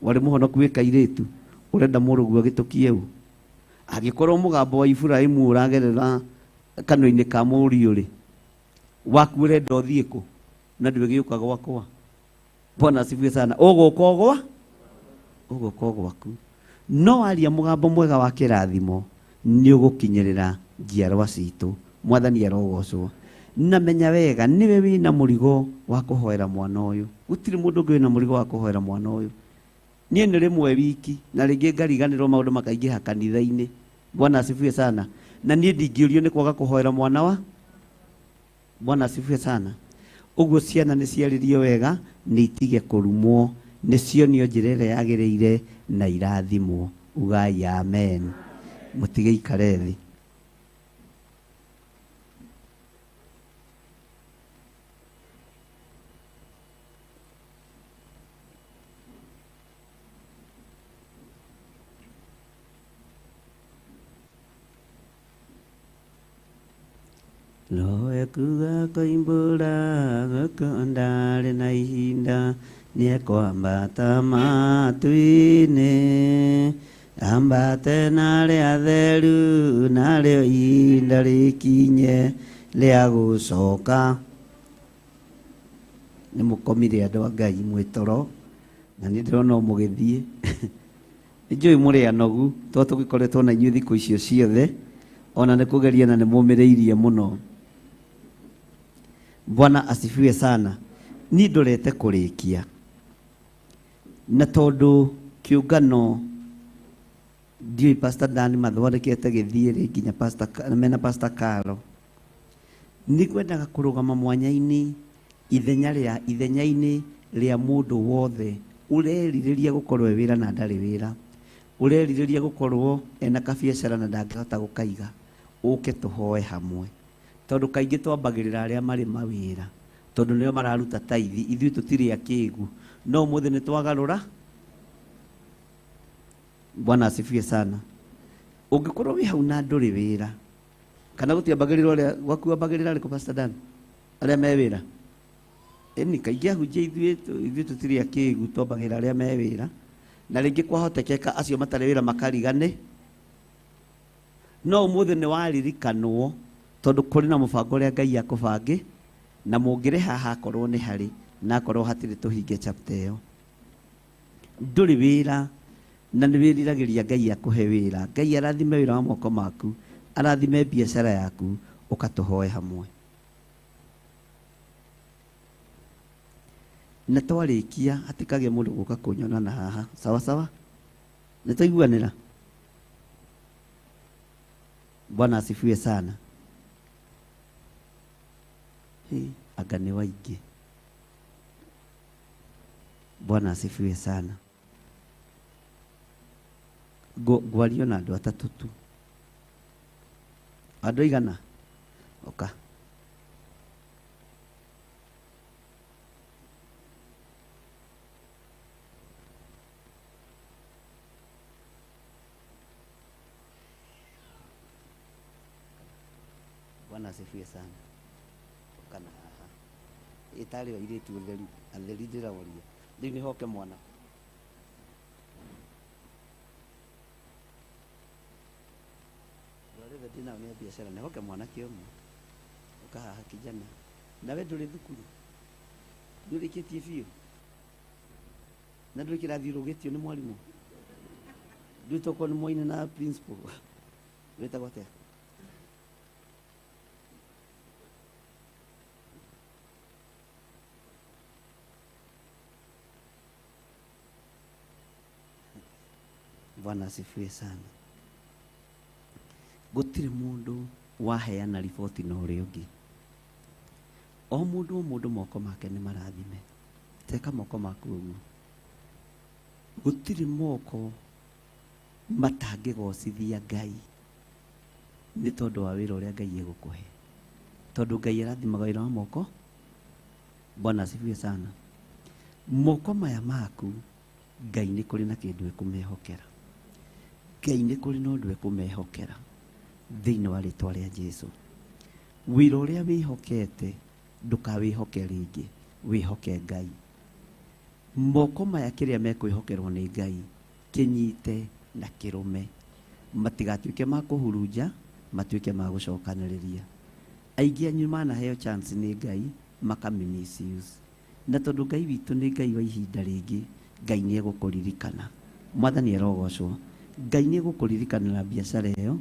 wari muhonoku wi kairitu urenda murugu agitukie u agikorwo mugambo wa Ibrahimu uragerera kanoi-ini ka muriuri waku urenda uthie ku na ndiwe giuka gwakwa. Bwana asifiwe sana. Ugukogwa gwaku no aria mugambo mwega wa kirathimo ni ugukinyirira njiarwa citu. Mwathani arogocwo na menya wega niwe wina murigo wa kuhoera mwana uyu gutiri mundu ungi wina murigo wa kuhoera mwana uyu nie ni rimwe wiki na ringi ngariganirwo maundu makaingiha kanitha-ini. Bwana asifiwe sana. Na nie ndingiurio ni kwaga kuhoera mwana wa Bwana asifiwe sana. Uguo ciana ni ciaririo wega ni itige kurumwo ni cionio njira ĩrĩa yagĩrĩire na irathimwo. Ugai amen. Mutige ikare thi. Lo ekuga koimbura gakondare na ihinda niekwambata matu-ini ambate narĩ atheru narĩo ihinda rĩkinye rĩa gũcoka. Nĩ mũkomire andũ a Ngai mwĩ toro na nĩ ndĩrona mũgĩthiĩ nĩ njũĩ mũrĩ anogu to tũgĩkoretwo na inyuĩ thikũ icio ciothe ona nĩ kũgeria na nĩ mũmĩrĩirie mũno. Bwana asifiwe sana. Ni ndorete kurikia na tondu kiungano ndioi Pastor Dan mathondekete githie nginya Pastor Carlo ni kwendaga kurugama mwanya-ini ithenya-ini ria mundu wothe ureririria gukorwo wira na ndari wira ureririria gukorwo ena kabiacara na ndangihota gukaiga uke tuhoe hamwe tondu kaingi twambagirira aria mari mawira tondu nio mararuta taithi ithui tutiri akigu no muthe ni twagarura. Bwana asifiwe sana. Ungikorwo wi hau na nduri wira kana gutiambagirira aria gwakuambagirira ri ku Pastor Dan aria me wira eni kaingi ahunjia ithui tutiri akigu twambagirira aria me wira na ringi kwahotekeka acio matari wira makarigane no muthe ni waririkanwo tondu kuri na mubango uria Ngai akubangi na mungire haha akorwo ni hari na akorwo hatiri tuhinge chapter iyo nduri wira na ni wiriragiria Ngai akuhe wira. Ngai arathime wira wa moko maku arathime biashara yaku ukatuhoe hamwe. Na twarikia hatikage mundu guka kunyona na haha sawa sawa ni tuiguanira. Bwana asifiwe sana. Anga ni waingi. Bwana asifiwe sana. Gwario na andu atatu tu. Andu igana oka Bwana asifiwe sana. Kana haha itali wa ile tu atheri ndira woria riu ni hoke mwana wale dina ni biashara ni hoke mwana kiomo ukaha kijana nawe nduri thukuru nduri kitie biũ na nduri kirathi rugitio ni mwalimu nduri toko ni moine na principal wetagwo atia Bwana asifiwe sana. Gutire mundu waheana riboti na uria ungi. O mundu moko make ni marathime. Teka moko maku uguo. Gutire moko matangigocithia Ngai ni tondu wa wira uria Ngai egukuhe. Tondu Ngai arathimaga wira wa moko. Bwana asifiwe sana. Moko maya maku Ngai ni kuri na kindu ekumehokera. Ngai nĩ kũrĩ na ũndũ ekũmehokera thĩinĩ wa rĩtwa rĩa Jesũ. Wĩra ũrĩa wĩhokete ndũkawĩhoke rĩngĩ, wĩhoke Ngai. Moko maya kĩrĩa mekwĩhokerwo nĩ Ngai kĩnyite na kĩrũme, matigatuĩke ma kũhurunja, matuĩke ma gũcokanĩrĩria. Aingĩ anyu manaheo chance nĩ Ngai makamĩ-misuse. Na tondũ Ngai witũ nĩ Ngai wa ihinda rĩngĩ, Ngai nĩ egũkũririkana. Mwathani arogocwo. Ngai nĩ egũkũririkanĩra biacara ĩyo,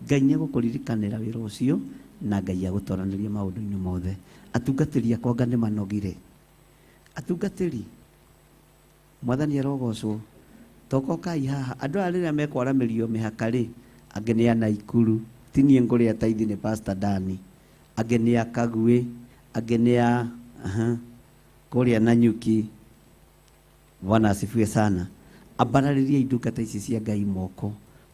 Ngai nĩ egũkũririkanĩra wĩra ũcio, na Ngai agũtwaranĩria maũndũ-inĩ mothe. Atungatĩri akwa anga nĩ manogire. Atungatĩri, Mwathani arogocwo. Tokokai haha, andũ aya rĩrĩa mekwaramĩrio mĩhaka-rĩ, angĩ nĩ a Naikuru, ti niĩ ngũrĩa taithi nĩ Pastor Dani, angĩ nĩ a Kagwe, angĩ nĩ a kũrĩa Nanyuki. Bwana asifiwe sana. Abarariria indungata ici cia Ngai moko,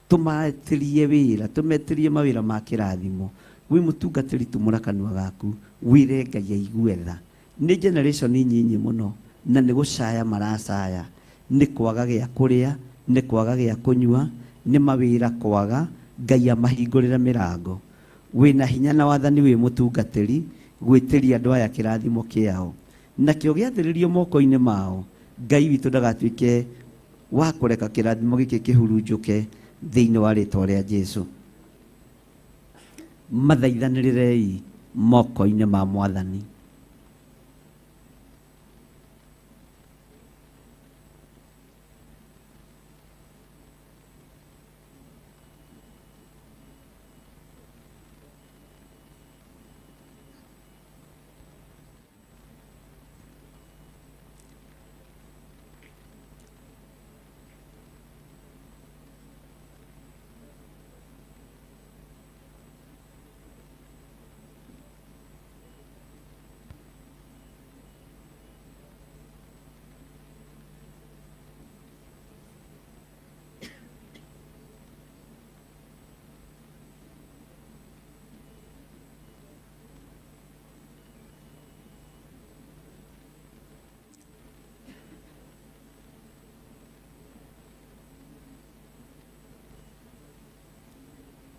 tumatirie wira, tumetirie mawira ma kirathimo. Wi mutungatiri tumura kanua gaku, wire Ngai aigue tha. Ni generation nyinyi muno, na ni gucaya maracaya, ni kwaga gya kuria, ni kwaga gya kunyua, ni mawira kwaga. Ngai amahingurira mirango. Wina hinya na wathani wi mutungatiri gwitiria andu aya kirathimo kiao, na kio giathiririo moko-ini mao. Ngai witu ndagatuike wa kureka kirathimo giki kihurunjuke thiini wa ritwa ria Jesũ. Mathaithanĩrĩrei moko-ini ma Mwathani.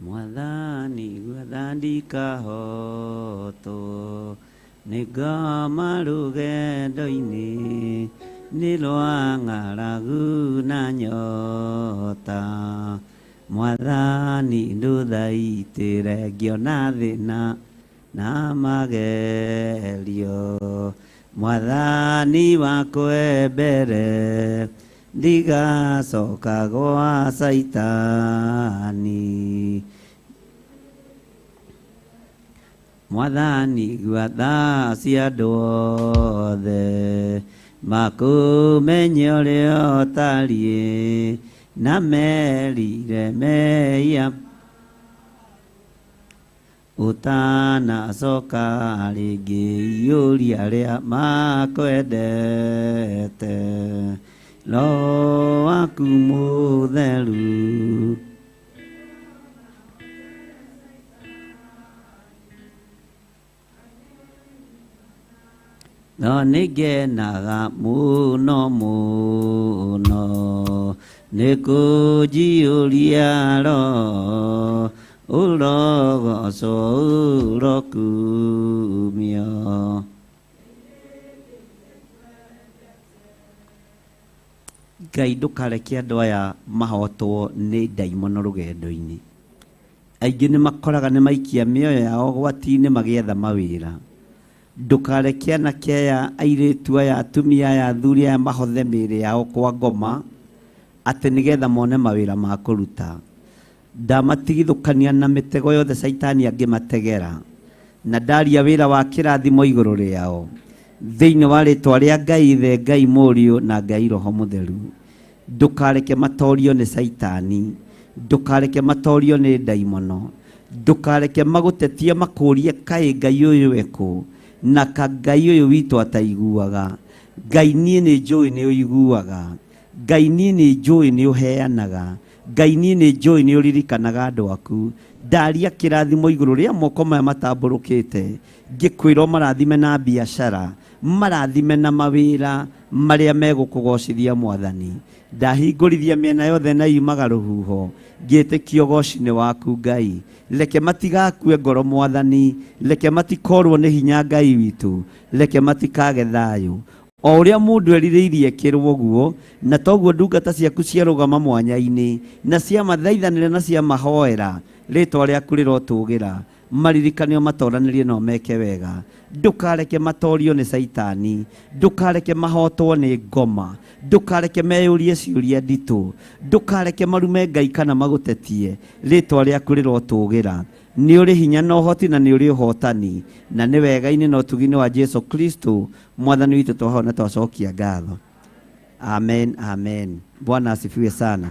Mwathani gwathandika hoto nĩngoma rũgendo-inĩ nĩ rwa ng'aragu na nyota. Mwathani ndũthaitĩre ngĩona thĩna na magerio. Mwathani wakwe mbere ndigacoka gwa Saitani. Mwathani gwatha cia andũ othe makũmenye ũrĩa ũtariĩ na merire meia ũtanacoka rĩngĩ iũria rĩa makwendete. Roho waku mũtheru no nĩngenaga mũno mũno nĩkũnjiyũria roho urogoco urokumio. Ngai ndukareke andũ aya mahotwo nĩ ndaimono rũgendo-inĩ. Aingĩ nĩ makoraga nĩ maikia mĩoyo yao gwati-inĩ magĩetha mawĩra. Ndukareke anake aya, airĩtu aya, atumia aya, athuri aya mahothe mĩĩrĩ yao kwa ngoma atĩ nĩgetha mone mawĩra ma kũruta. Ndamatigithũkania na mĩtego yothe Saitani angĩmategera, na ndaria wĩra wa kĩrathimo igũrũ rĩao thĩinĩ wa rĩtwa rĩa Ngai Ithe, Ngai Mũriũ na Ngai Roho Mũtheru. Ndukareke matorio nĩ Saitani, ndukareke matorio nĩ ndaimono, ndukareke magũtetie makũrie kaĩ Ngai ũyũ ekũ, na ka Ngai ũyũ witũ ataiguaga. Ngai niĩ nĩ njũĩ nĩ ũiguaga, Ngai niĩ nĩ njũĩ nĩ ũheanaga, Ngai niĩ nĩ njũĩ nĩ ũririkanaga andũ aku. Ndaria kĩrathimo igũrũ rĩa moko maya matambũrũkĩte, ngĩkwĩrwo marathime na biacara, marathime na mawĩra marĩa megũkũgocithia Mwathani. Ndahingũrithia mĩena yothe na yumaga rũhuho, ngĩtĩkia ũgoci-inĩ waku Ngai. Reke matigakue ngoro Mwathani, reke matikorwo nĩ hinya Ngai witũ, reke matikage thayũ. O ũrĩa mũndũ erirĩirie kĩrwo guo, na toguo ndungata ciaku ciarũgama mwanya-inĩ na ciamathaithanĩra na ciamahoera, rĩtwa rĩaku rĩrotũgĩra. Maririkane matoranĩrie no meke wega. Ndukareke matorio nĩ Saitani, ndukareke mahotwo nĩ ngoma, ndukareke meyũrie ciũria nditũ, ndukareke marume Ngai kana magũtetie. Rĩtwa rĩaku rĩrotũgĩra. Nĩ ũrĩ hinya na ũhoti na nĩ ũrĩ ũhotani, na nĩ wega-inĩ na ũtugi-inĩ wa Jesu Kristo Mwathani witũ twahoya na twacokia ngatho. Amen, amen. Bwana asifiwe sana.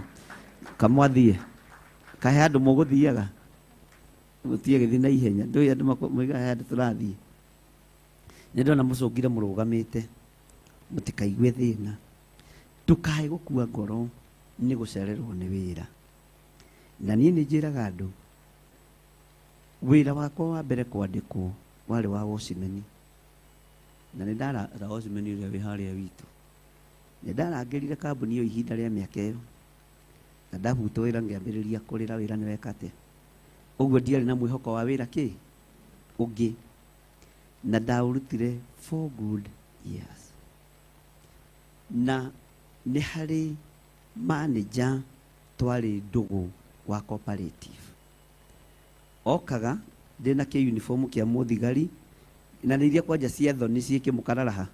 Kamwathie kahe andũ mũgũthiaga mũtie gĩthiĩ na ihenya, ndũĩ andũ moiga handũ tũrathiĩ. Nĩ ndona mũcũngire mũrũgamĩte, mũtikaigue thĩna. Ndũkae gũkua ngoro nĩ gũcererwo nĩ wĩra. Na niĩ nĩ njĩraga andũ wĩra wakwa wa mbere kwandĩkwo warĩ wa Washimeni, na nĩ ndara Washimeni ũrĩa wĩ harĩa witũ. Nĩ ndarangĩrire kambuni ĩyo ihinda rĩa mĩaka ĩyo, na ndabutwo wĩra ngĩambĩrĩria kũrĩra wĩra nĩ wekate. Ũguo ndiarĩ na mwĩhoko wa wĩra kĩ ũngĩ, na ndaũrutire 4 good years. Na nĩ harĩ manager twarĩ ndũgũ wa cooperative. Okaga ndĩna kĩ uniform kĩa mũthigari, na nĩ iria kwanja cia thoni ciĩkĩmũkararaha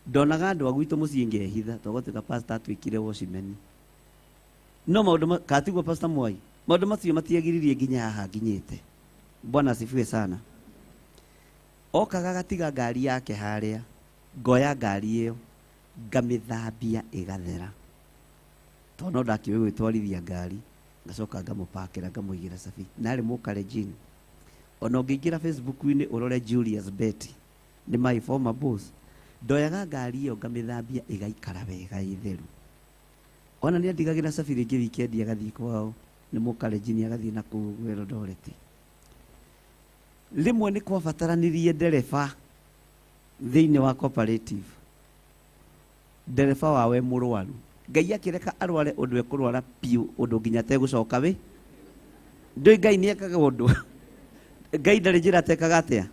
ndonaga andũ a gwitũ mũciĩ ngehitha togũtuĩka pastor atwĩkire Washimeni. No maũndũ katigwo Pastor Mwai, maũndũ macio matiagiririe nginya haha nginyĩte. Bwana asifiwe sana. Okaga gatiga ngari yake harĩa, ngoya ngari ĩyo ngamĩthambia ĩgathera, tondũ no ndakĩũĩ gwĩtwarithia ngari, ngacoka ngamũpakĩra ngamũigĩra cabi. Narĩ Mũkalenjin. Ona ũngĩingĩra Facebook-inĩ ũrore Julius Betty, nĩ my former boss. Ndoyaga ngari ĩyo ngamĩthambia ĩgaikara wega ĩtheru. Ona nĩ andigagĩra cabi rĩngĩ wikendi agathiĩ kwao, nĩ Mũkalenjin agathiĩ na kũu Eldoret. Rĩmwe nĩ kwabataranirie ndereba thĩinĩ wa cooperative, ndereba wawe mũrwaru. Ngai akĩreka arware ũndũ ekũrwara piũ, ũndũ nginya tegũcoka we. Ndũĩ Ngai nĩ ekaga ũndũ. Ngai ndarĩ njĩra atekaga atĩa.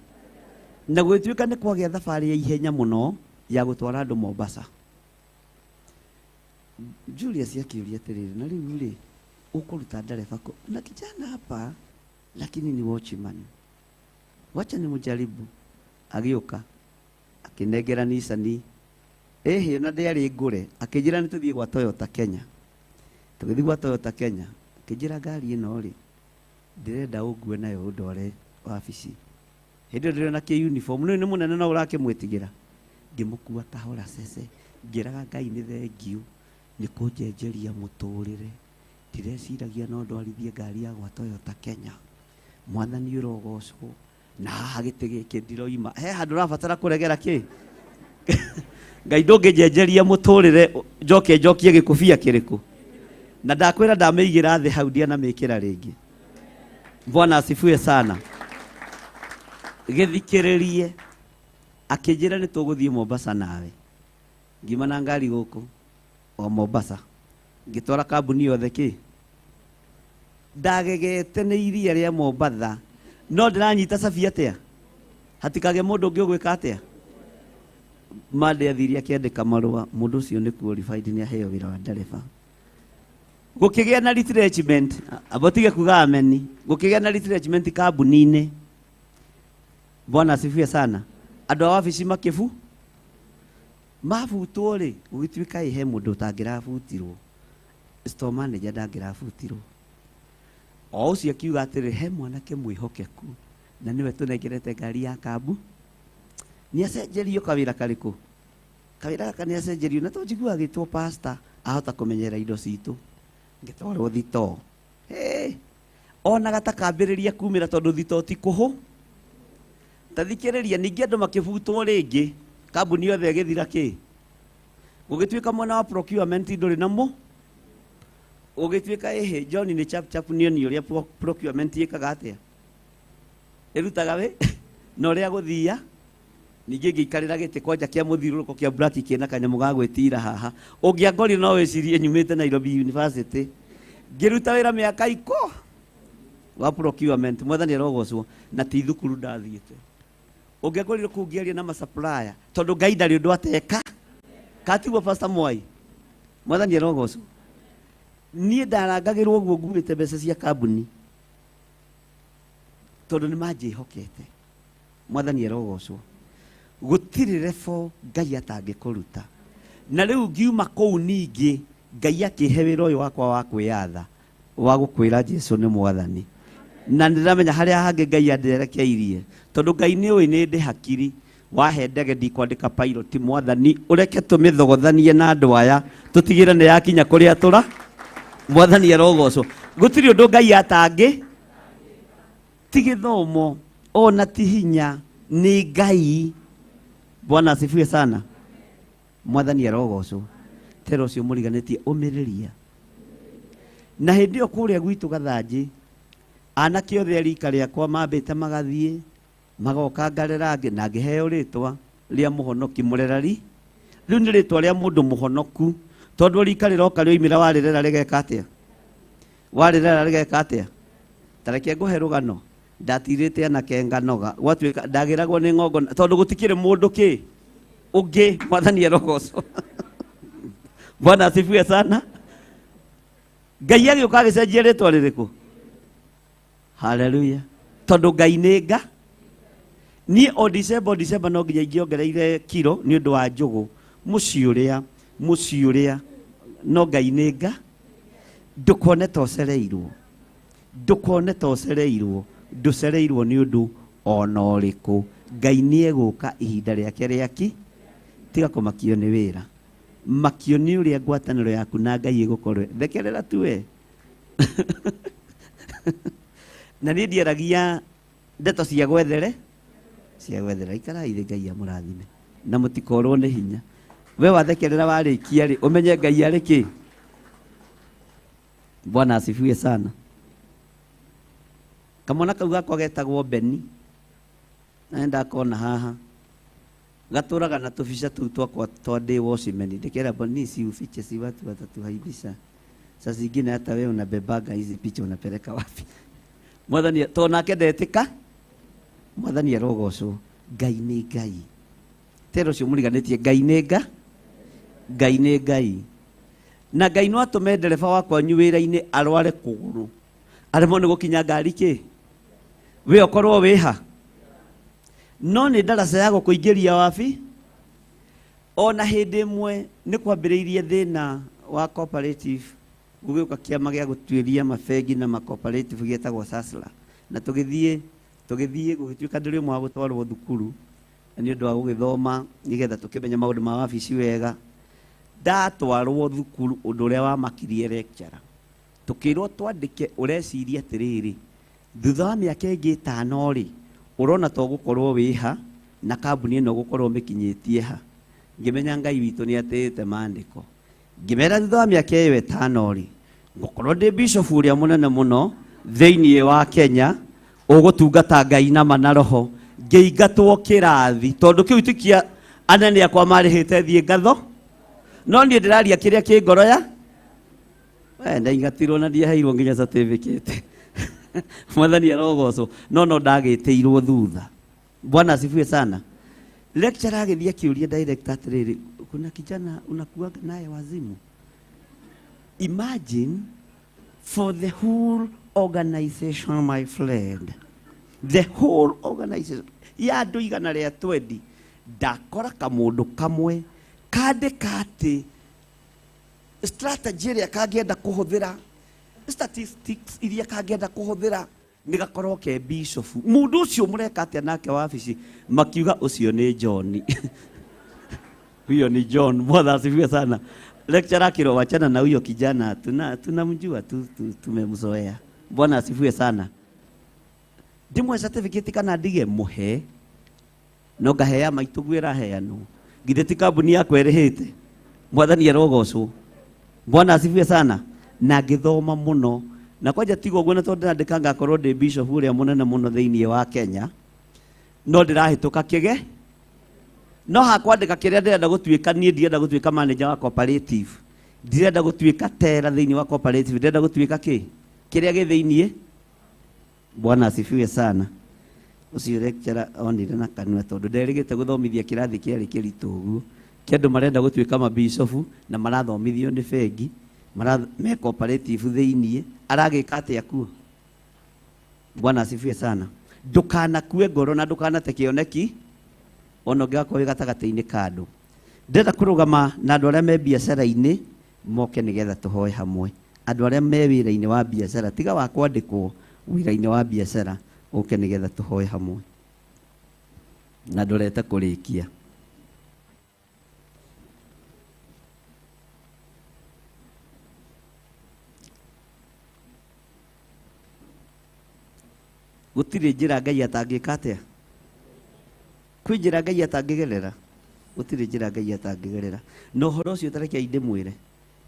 Na gwĩtuĩka nĩ kwagĩa thabarĩ ya ihenya mũno ya gũtwara andũ Mombasa. Julius akĩũria atĩrĩrĩ, na rĩu rĩ ũkũruta ndereba kũ? Na kijana hapa lakini ni watchman, wacha nimujaribu. Agĩũka akĩnengera Nissan ehe na ndĩarĩ ngũre, akĩnjĩra nĩ tũthiĩ gwa Toyota Kenya. Tũgĩthiĩ gwa Toyota Kenya, akĩnjĩra ngari ĩno rĩ ndĩrenda ũngue nayo ũndware wabici. Hĩndĩ ĩyo ndĩrona kĩ uniform, nĩ mũnene no ũrakĩmwĩtigĩra. Ngĩmũkua kahora cece, ngĩraga Ngai nĩ thengiũ nĩ kũnjenjeria mũtũrĩre. Ndireciragia no ndwarithie ngari ya gwa Toyota Kenya. Mwathani ũrogocwo na haha gĩtĩ gĩkĩ ndiroima. He handũ ũrabatara kũregera kĩ? Ngai ndũngĩnjenjeria mũtũrĩre njokie gĩkũbia kĩrĩkũ? Na ndakwĩra ndamĩigĩra thĩ hau ndianamĩkĩra rĩngĩ. Bwana asifiwe sana. Gĩthikĩrĩrie akĩnjĩra nĩ tũgũthiĩ Mombasa nawe. Ngiuma na ngari gũkũ o Mombasa, ngĩtwara kambuni yothe kĩ ndagegete nĩ iria rĩa Mombatha no ndĩranyita cabi atia hatikage mũndũ ũngĩ ũgwĩka atia Mande athiri akĩandĩka marũa mũndũ ũcio nĩ qualified nĩ aheo wĩra wa ndereba gũkĩgĩa na retrenchment abotige kuga ameni gũkĩgĩa na retrenchment kambuni-inĩ Bwana asifiwe sana andũ a wabici makĩbu mabutwo rĩ gũgĩtuĩka ihe mũndũ ũtangĩrabutirwo store manager ndangĩrabutirwo o ũcio akiuga atĩrĩ he mwanake mwĩhokeku na niwe tũnengerete ngari ya kambu nĩ acenjerio kawĩra karĩkũ kawĩra gaka nĩ acenjerio na to njiguaga agĩtwo pastor ahota kũmenyera indo citũ ngĩtwarwo thitoo ona gatakambĩrĩria kumĩra tondũ thitoo ti kũhũ tathikĩrĩria ningĩ andũ makĩbutwo rĩngĩ kambuni yothe ĩgĩthira kĩ gũgĩtuĩka mwena wa procurement ndũrĩ namo ũgĩtuĩka John nĩ chap nĩ ũrĩa procurement ĩkaga atĩa ĩrutaga we na ũrĩa gũthia ningĩ ngĩikarĩra gĩtĩ kwanja kĩa mũthiũrũrũko kĩa black kĩna kanyamũ ga gwĩtira haha ũngĩangori no wĩcirie nyumĩte Nairobi University ngĩruta wĩra mĩaka iko wa procurement mwathani arogocwo na ti thukuru ndathiĩte ũngĩangorire kũu ngĩaria na ma-supplier tondũ Ngai ndarĩ ũndũ ateka katiguo Pastor Mwai mwathani arogocwo niĩ ndarangagĩrwo ũguo ngumĩte mbeca cia kambuni tondũ nĩ manjĩhokete mwathani arogocwo gũtirĩ rebo Ngai atangĩkũruta na rĩu ngiuma kũu ningĩ Ngai akĩhe wĩra ũyũ wakwa wa kwĩyatha wa gũkwĩra Jesũ nĩ mwathani na ndĩramenya harĩa hangĩ Ngai anderekeirie tondũ Ngai nĩ ũĩ nĩ ndĩ hakiri wahe ndege ndikwandĩka pilot mwathani ũreke tũmĩthogothanie na andũ aya tũtigĩre nĩ yakinya kũrĩa tũra mwathani arogocwo gũtirĩ ũndũ Ngai atangĩ ti gĩthomo ona ti hinya nĩ Ngai Bwana asifiwe sana mwathani arogocwo tero ũcio mũriganĩtie ũmĩrĩria na hĩndĩ ĩyo kũrĩa gwitũ Gathanjĩ anake othe rika rĩakwa mambĩte magathiĩ magoka ngarerangĩ na ngĩheo rĩtwa rĩa mũhonoki mũrerari rĩu nĩ rĩtwa rĩa mũndũ mũhonoku tondũ rika rĩroka rĩoimĩra warĩrera rĩgeka atĩa warĩrera rĩgeka atĩa tareke ngũhe rũgano ndatirĩte anake nganoga gwatuĩka ndagĩragwo nĩ ng'ongo tondũ gũtikĩrĩ mũndũ kĩ ũngĩ mwathani arogocwo Bwana asifiwe sana Ngai agĩũka agĩcenjia rĩtwa rĩrĩkũ haleluya tondũ Ngai nĩ nga niĩ o December no nginya ingĩongereire kiro nĩ ũndũ wa njũgũ mũciĩ ũrĩa no Ngai nĩ nga ndũkone tocereirwo ndũcereirwo nĩ ũndũ ona ũrĩkũ Ngai nĩ egũka ihinda rĩake rĩaki tiga kũmakio nĩ wĩra makio nĩ ũrĩa ngwatanĩro yaku na Ngai ĩgũkorwo thekerera tu we na niĩ ndiaragia ndeto cia gwethere ikarai thĩ Ngai amũrathime na mũtikorwo nĩ hinya we wathekerera warĩkia rĩ ũmenye Ngai arĩ kĩ Bwana asifiwe sana kamwana kau gakwa getagwo Beni na ndakona haha gatũraga na tũbica tũu twakwa twa day watchman ndikera bonisi ufiche si watu watatuhaibisha saa zingine hata wewe unabebaga hizi picha unapeleka wapi mwathani tonake ndetika mwathani arogocwo Ngai nĩ Ngai tero cio mũriganĩtie Ngai nĩ Ngai na Ngai no atũme ndereba wakwa wĩra-inĩ arware kũgũrũ aremwo nĩ gũkinya ngari kĩ we ũkorwo wĩha no nĩ ndaraca ya gũkũingĩria wabi ona hĩndĩ ĩmwe nĩ kwambĩrĩirie thĩna wa cooperative gũgĩũka kĩama gĩa gũtuĩria mabengi na cooperative gĩtagwo Sasla na tũgĩthiĩ gũgĩtuĩka ndĩrĩ ũmwe wa gũtwarwo thukuru nĩ ũndũ wa gũgĩthoma nĩgetha tũkĩmenya maũndũ ma wabici wega ndatwarwo thukuru ũndũ ũrĩa wamakirie lecturer tũkĩrwo twandĩke ũreciria atĩrĩrĩ thutha wa mĩaka ĩngĩ 5 rĩ ũrona to gũkorwo wĩha na kambuni ĩno gũkorwo mĩkinyĩtie ha ngĩmenya Ngai witũ nĩ atĩte maandĩko ngĩmera thutha wa mĩaka ĩyo 5 rĩ ngũkorwo ndĩ bishop ũrĩa mũnene mũno thĩinĩ wa Kenya ũgũtungata Ngai na manaroho ngĩingatwo kĩrathi tondũ kĩu tikia anene akwa marĩhĩte thiĩ ngatho no niĩ ndĩraria kĩrĩa kĩ ngoro ya ndaingatirwo na ndiaheirwo nginya certificate. Mwathani arogocwo no ndagĩtĩirwo thutha. Bwana asifiwe sana. Lecturer agĩthiĩ akiuria director atiriri, kuna kijana unakuaga naye wazimu. Imagine for the whole organization, my friend, the whole organization ya andũ 120 ndakora kamũndũ kamwe kandĩka atĩ strategy ĩrĩa kangĩenda kũhũthĩra, statistics iria kangĩenda kũhũthĩra nĩ gakorwo ke bishop. Mũndũ ũcio mũreka atĩa nake wabici? Makiuga ũcio nĩ John. Huyo ni John. Bwana asifiwe sana. Lecturer akiro wachana na huyo kijana, tunamjua tumemzoea. Bwana asifiwe sana. Ndimwe certificate kana ndige muhe no ngahea maitu gwira heano githe ti kambuni yakwa irihite. Mwathani arogocwo. Bwana asifiwe sana. Na ngithoma muno na kwanja tigo gwe na tondu ndandika ngakorwo ndi bishop uria munene muno thiini wa Kenya, no ndirahituka kige no hakwandika kiria ndirenda gutuika nie, ndirenda gutuika manager wa cooperative, ndirenda gutuika tera thiini wa cooperative, ndirenda gutuika kiria gi thiini. Bwana asifiwe sana. Ucio lecturer onire na kanua tondu nderigite guthomithia kirathi kiari kiritu uguo kiandu marenda gutuika mabishofu na marathomithio ni bengi me cooperative thiini, aragika atia kuo? Bwana asifiwe sana. Ndukanakue ngoro na ndukanate kioneki ono ngakwo wi gatagati-ini kandu. Ndenda kurugama na andu aria me biacara-ini moke nigetha tuhoe hamwe. Andu aria me wira-ini wa biacara tiga wa kwandikwo wira-ini wa biacara, uke nigetha tuhoe hamwe na ndorete kurikia. Gutire njira Ngai atangika atia? Kwi njira Ngai atangigerera? Gutire njira Ngai atangigerera. No horo ucio tareke inde mwire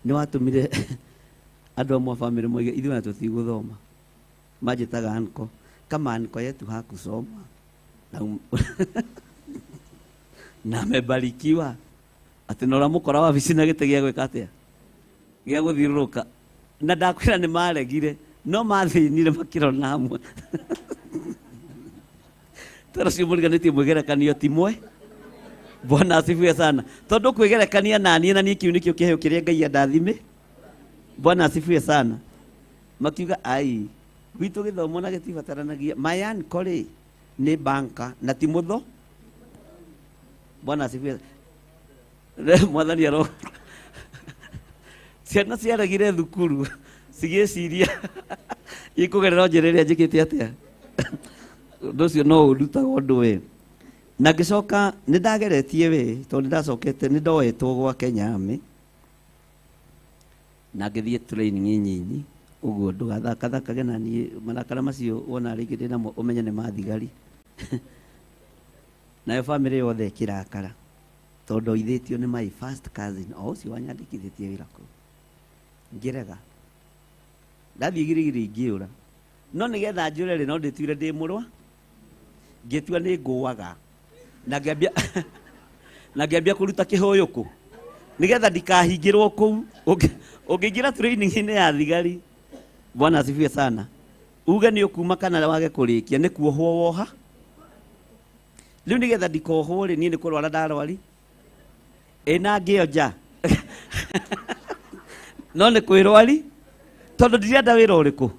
ni watumire andu amwe family moige ithuĩ na tũtigũthoma. Majitaga anko kama anko yetu hakusoma na amebarikiwa ati nora mukora wa bici na gite gĩa gwĩka atia gĩa gũthiũrũrũka, na ndakwĩra nĩ maregire no mathĩnire makĩrona amwe. Tara cio mũriganĩtie mwĩgerekanio timwe. Bwana asifiwe sana. Tondu kwĩgerekania naniĩ na niĩ kĩu nĩkĩo kĩheo kĩrĩa Ngai andathime. Bwana asifiwe sana. Makiuga ai gwitũ gĩthomo na gĩtibataranagia. Mayan kore nĩ banka na ti mũtho. Bwana asifiwe. Mwathani aro ciana ciaregire thukuru cigĩciria ikũgerera njĩra ĩrĩa njĩkĩte atĩa. Ũndũ ũcio no ũndutaga ũndũ we. Na ngĩcoka nĩ ndageretie we tondũ ndacokete nĩ ndoetwo gwa Kenya Army na ngĩthiĩ training nyinyi. Uguo ndugathakathakage na niĩ marakara macio wona rĩngĩ ndĩ namo ũmenye nĩ mathigari. Nayo family yothe ĩkĩrakara tondũ oithĩtio nĩ my first cousin o ũcio wanyandĩkithĩtie wĩra kũu. Ngĩrega ndathiĩ girigiri ngĩũra, no nĩgetha njũre rĩ no ndĩtuire ndĩ mũrwa, ngĩtua nĩ ngũaga na ngĩambia kũruta kĩhũyũkũ nĩgetha ndikahingĩrwo kũu. Ũngĩingĩra training-inĩ ya thigari, Bwana asifiwe sana, uge nĩ ũkuma kana wage kũrĩkia nĩ kuohwo woha. Rĩu nĩgetha ndikohwo rĩ niĩ nĩ kũrwara ndarwari na ngĩonja no nĩ kwĩrwari tondũ ndirenda wĩra ũrĩkũ.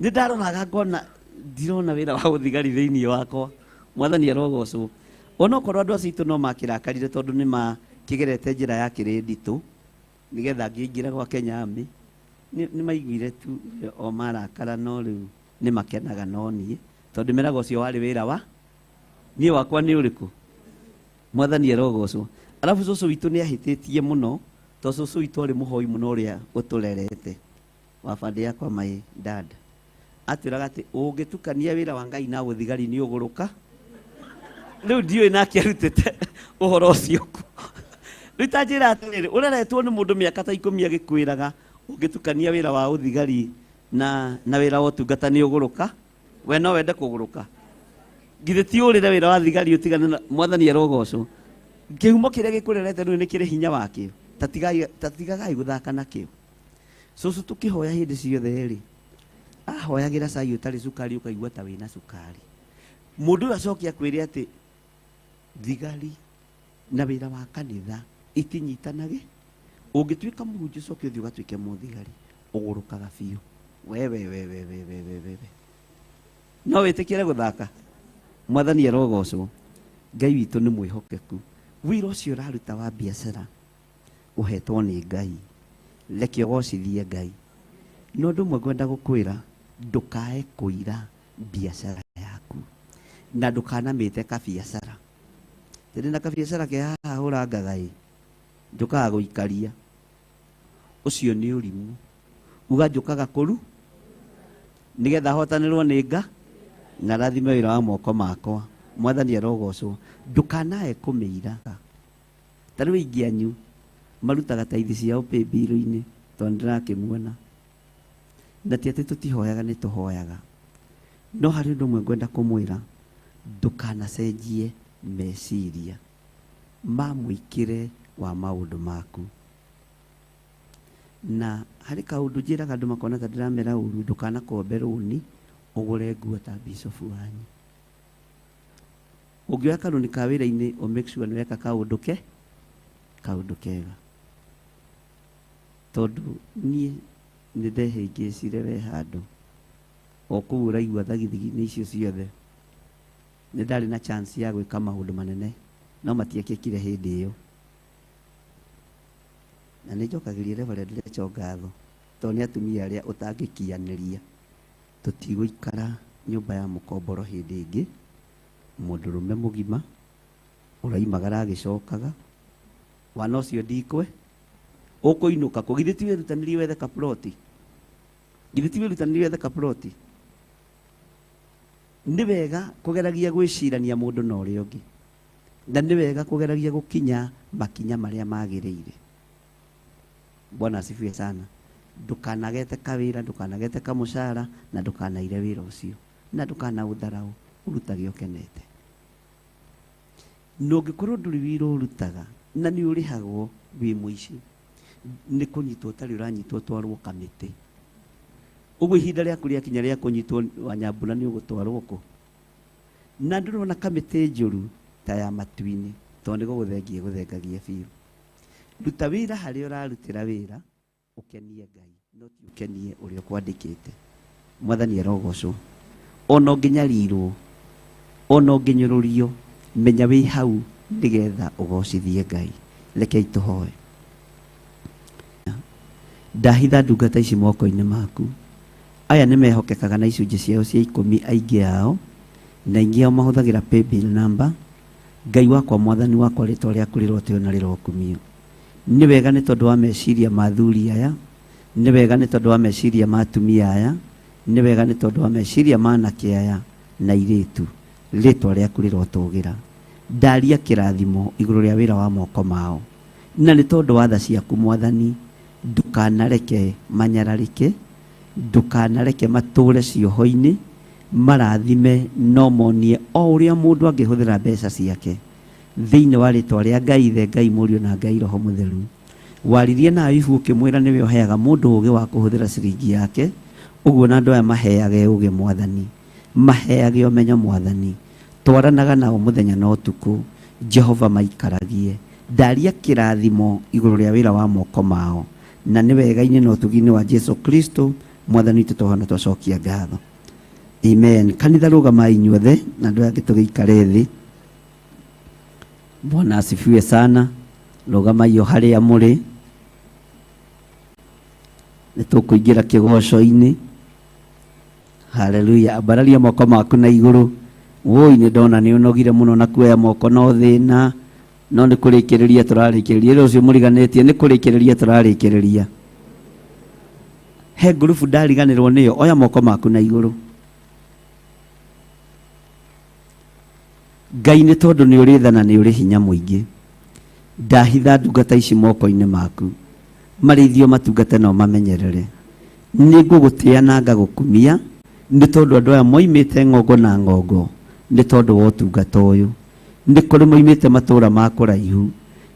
Nĩ ndaroraga ngona ndirona wĩra wa ũthigari thĩinĩ wakwa. Mwathani arogocwo. Onokorwo andũ acio aitũ no makĩrakarire tondũ nĩ makĩgerete njĩra ya kĩrĩ nditũ nĩgetha ngĩingĩra gwa Kenya Army, nĩ maiguire tu o marakara, no rĩu nĩ makenaga no niĩ tondũ meraga ũcio warĩ wĩra wa niĩ wakwa nĩ ũrĩkũ. Mwathani arogocwo. Alafu cũcũ witũ nĩ ahĩtĩtie mũno tondũ cũcũ witũ arĩ mũhoi mũno ũrĩa ũtũrerete wa bande yakwa my dad. Atwĩraga atĩ ũngĩtukania wĩra wa Ngai na ũthigari nĩ ũgũrũka. Rĩu ndiũĩ nake arutĩte ũhoro ũcio ku. Rĩu ta njĩra atĩrĩrĩ, ũreretwo nĩ mũndũ mĩaka ta 10 agĩkwĩraga ũngĩtukania wĩra wa ũthigari na wĩra wa ũtungata nĩ ũgũrũka, we no wende kũgũrũka. Githĩ ti ũrĩre wĩra wa thigari ũtigane na Mwathani arogocwo. Kĩhumo kĩrĩa gĩkũrerete rĩu nĩ kĩrĩ hinya wakĩo. Tatigagai gũthaka nakĩo. Cucu tukihoya hindi ciothe ri ahoyagira cai utari cukari ukaigua ta wina cukari. Mundu acokia kwire ati thigari na wira wa kanitha itinyitanage. Ungituika muhunjia ucoke uthii ugatuike muthigari ugurukaga biu. We no witikire guthaka. Mwathani arogocwo. Ngai witu ni mwihokeku. Wira ucio uraruta wa biacara uhetwo ni Ngai. Reke ugocithie Ngai. No ndumwe ngwenda gukwira ndukae kuira biacara yaku na ndukanamite ka biacara. Tiri na ka biacara ke haha urangaga ndukaga guikaria. Ucio ni urimu. Uganjukaga kuru nigetha hotanirwo ni Nga na rathime wira wa moko makwa. Mwathani arogocwo. Ndukanae kumeira. Tariu ingianyu marutaga taithi ciao paybill-ini tondu ndirakimwona. Na ti ati tutihoyaga ni tuhoyaga. No hari undu umwe ngwenda kumwira ndukanacenjie meciria ma muikire wa maundu maku. Na hari kaundu njiraga andu makona ta ndiramera uru ndukanakombe runi ugure nguo ta bishop wanyu. Ungioya kanuni ka wira-ini o make sure niweka kaundu kega. Tondu nie nĩ ndehĩngĩcire we handũ o kũu ũraigua thagithigi-inĩ icio ciothe nĩ ndarĩ na chance ya gwĩka maũndũ manene no matiekĩkire hĩndĩ ĩyo. Na nĩ njokagĩria Reverend Rachel ngatho tondũ nĩ atumia arĩa ũtangĩkianĩria. Tũtigũikara nyũmba ya mũkomboro hĩndĩ ĩngĩ. Mũndũrũme mũgima ũraimagara agĩcokaga wana ũcio ndikwe ũkũinũka kũ. Githĩ ti wĩrutanĩrie wethe kaploti? Githĩ ti wĩrutanĩrie wethe kaploti? Nĩ wega kũgeragia gwĩcirania mũndũ na ũrĩa ũngĩ, na nĩ wega kũgeragia gũkinya makinya marĩa magĩrĩire. Bwana asifiwe sana. Ndukanagete kawĩra, ndukanagete kamũcara, na ndukanaire wĩra ũcio, na ndukanaũtharau, ũrutage ũkenete. Na ũngĩkorwo ndũrĩ wĩra ũrutaga na nĩ ũrĩhagwo wĩ mũici, nĩ kũnyitwo ũtarĩ ũranyitwo twarwo kamĩtĩ. Ũguo ihinda rĩaku rĩakinya rĩa kũnyitwo Wanyambura nĩ ũgũtwarwo kũ? Na ndũrona kamĩtĩ njũru ta ya matu-inĩ tondũ nĩ gũgũthengia gũthengagia biũ. Ruta wĩra harĩa ũrarutĩra wĩra ũkenie Ngai, no ti ũkenie ũrĩa ũkwandĩkĩte. Mwathani arogocwo. Ona ũngĩnyarirwo, ona ũngĩnyũrũrio, menya wĩ hau nĩgetha ũgocithie Ngai. Rekei tũhoe. Ndahitha ndungata ici moko-inĩ maku. Aya nĩ mehokekaga na icunjĩ ciao cia 10 aingĩ ao, na aingĩ ao mahũthagĩra paybill number. Ngai wakwa, Mwathani wakwa, rĩtwa rĩaku rĩroteo na rĩrokumio. Nĩ wega nĩ tondũ wa meciria ma athuri aya, nĩ wega nĩ tondũ wa meciria ma atumia aya, nĩ wega nĩ tondũ wa meciria ma anake aya na airĩtu. Rĩtwa rĩaku rĩrotũgĩra. Ndaria kĩrathimo igũrũ rĩa wĩra wa moko mao, na nĩ tondũ wa tha ciaku Mwathani, ndukanareke manyararĩke, ndukanareke matũre cioho-inĩ, marathime no monie o ũrĩa mũndũ angĩhũthĩra mbeca ciake thĩinĩ wa rĩtwa rĩa Ngai Ithe, Ngai Mũriũ na Ngai Roho Mũtheru. Waririe na Ayubu ũkĩmwĩra nĩwe ũheaga mũndũ ũũgĩ wa kũhũthĩra ciringi yake. Ũguo na andũ aya maheage ũũgĩ Mwathani, maheage ũmenyo Mwathani. Twaranaga nao mũthenya na ũtukũ, Jehova maikaragie. Ndaria kĩrathimo igũrũ rĩa wĩra wa moko mao, na nĩ wega-inĩ na ũtugi-inĩ wa Jesu Kristo Mwathani tũtohana twacokia ngatho. Amen. Kanitha rũgama inyuothe na andũ angĩ tũgĩikare thĩ. Bwana asifiwe sana. Rũgama iyo harĩa mũrĩ. Nĩ tũkũingĩra kĩgoco-inĩ. Haleluya. Ambararia moko maku na igũrũ. Woi nĩ ndona nĩ ũnogire mũno na kuoya moko no thĩna, no nĩ kũrĩkĩrĩria tũrarĩkĩrĩria. Rĩu ũcio mũriganĩtie nĩ kũrĩkĩrĩria tũrarĩkĩrĩria. He ngurubu ndariganĩrwo nĩyo, oya moko maku na igũrũ. Ngai nĩ tondũ nĩ ũrĩ tha na nĩ ũrĩ hinya mũingĩ, ndahitha ndungata ici moko-inĩ maku, marĩithio matungate no mamenyerere. Nĩ ngũgũtĩa na ngagũkumia nĩ tondũ andũ aya moimĩte ng'ongo na ng'ongo nĩ tondũ wa ũtungata ũyũ. Nĩ kũrĩ moimĩte matũũra ma kũraihu,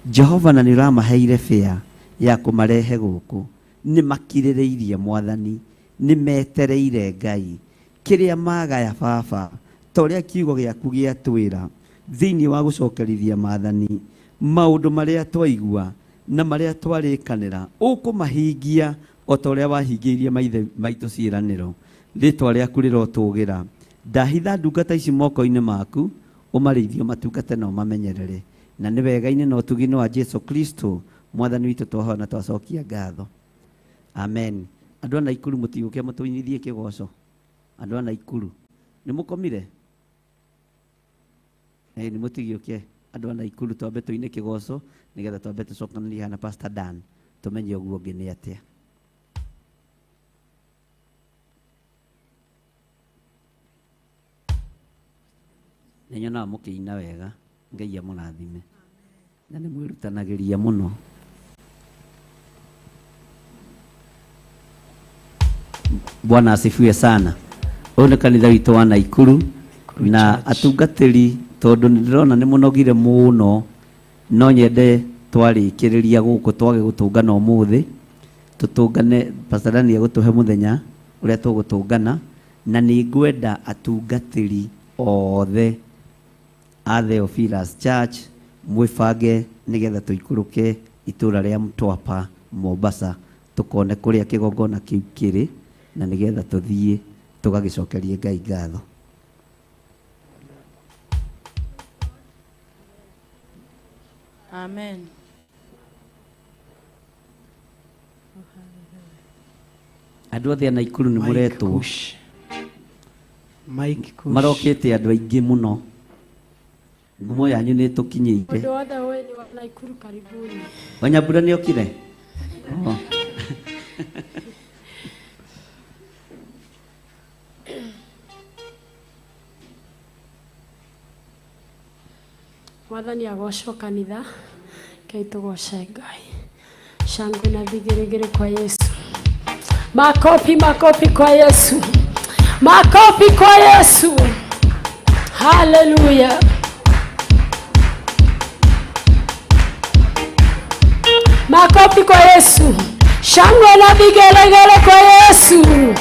Jehova, na nĩ ũramaheire bĩa ya kũmarehe gũkũ. nĩ makirĩrĩirie Mwathani, nĩ metereire Ngai. Kĩrĩa magaya Baba, ta ũrĩa kiugo gĩaku gĩatwĩra thĩinĩ wa gũcokerithia maathani, maũndũ marĩa twaigua na marĩa twarĩkanĩra ũkũmahingia o ta ũrĩa wahingĩirie maithe maitũ ciĩranĩro. Rĩĩtwa rĩaku rĩrotũgĩra. Ndahitha ndungata ici moko-inĩ maku, ũmarĩithio matungate na ũmamenyerere, na nĩ wega-inĩ na ũtugi-inĩ wa Jesu Kristo Mwathani witũ twahoya na twacokia ngatho. Amen. Andũ a Naikuru mũtigũke mũtũinithie kĩgoco. Andũ a Naikuru nĩ mũkomire? Nĩ mũtigũke. Andũ a Naikuru twambe tũine kĩgoco nĩgetha twambe tũcokanĩrie na Pastor Dan tũmenye ũguo ũngĩ nĩ atĩa. Nĩ nyonaga mũkĩina wega. Ngai amũrathime na nĩ mwĩrutanagĩria mũno. Bwana asifiwe sana. Ũyũ nĩ kanitha witũ wa Naikuru na atungatĩri, tondũ nĩ ndĩrona nĩ mũnogire mũno, no nyende twarĩkĩrĩria gũkũ twage gũtũngana ũmũthĩ, tũtũngane. Pastor Dan egũtũhe mũthenya ũrĩa tũgũtũngana, na nĩ ngwenda atungatĩri othe a Theophilus Church mwĩbange nĩgetha tũikũrũke itũra rĩa Mtwapa Mombasa, tũkone kũrĩa kĩgongona kĩu kĩrĩ, na nĩgetha tũthiĩ tũgagĩcokerie Ngai ngatho. Amen. Andũ othe a Naikuru nĩ mũretwo. Marokĩte andũ aingĩ mũno. Ngumo yanyu nĩ tũkinyĩte. Andũ othe ni wa Naikuru karibuni. Wanyambura nĩ okire? Mwathani agocwo kanitha, Ngai tũgoce Ngai. Shangwe na vigeregere kwa Yesu. Makofi, makofi kwa Yesu. Makofi kwa Yesu. Hallelujah. Makofi kwa Yesu. Shangwe na vigeregere kwa Yesu.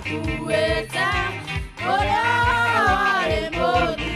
Kuweta, ora wale modi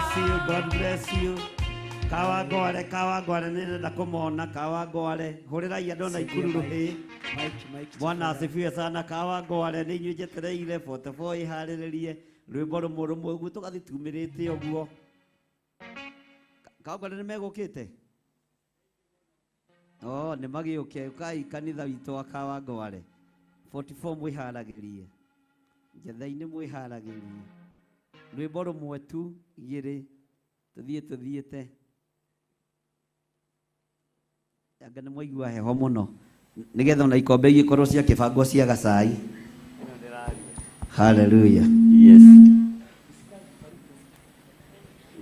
bless you, God bless you. Kawangware nenda kumona Kawangware. Horera ya dona ikururu he. Bwana asifiwe sana Kawangware ni nyuje tereire 44 iharirerie. Rwimbo rumwe rumwe uguo tugathitumirite uguo. Kawangware ni megukite. Oh, ni magiuke ukai kanitha witũ wa Kawangware. 44 mwiharagirie. Njetha-inĩ mwiharagirie. Rwimbo rumwe tu igĩrĩ tuthiĩte. Anga nĩ mwaigua heho mũno nĩgetha ona ikombe igĩkorwo cia kĩbango cia gacai. Hallelujah.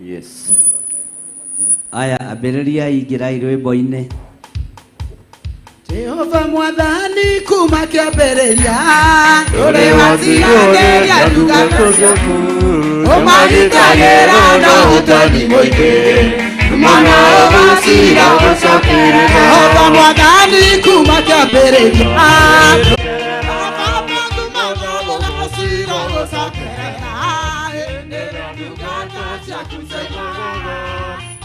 Yes. Aya ambĩrĩria ingĩrai rwĩmbo-inĩ. Jehova mwathani kuma kĩambĩrĩria ndũrĩ watiganĩria ndungata ciaku ũmagitagĩra na ũtoni mũingĩ mana ũgacira gũcokerera. Jehova mwathani kuma kĩambĩrĩria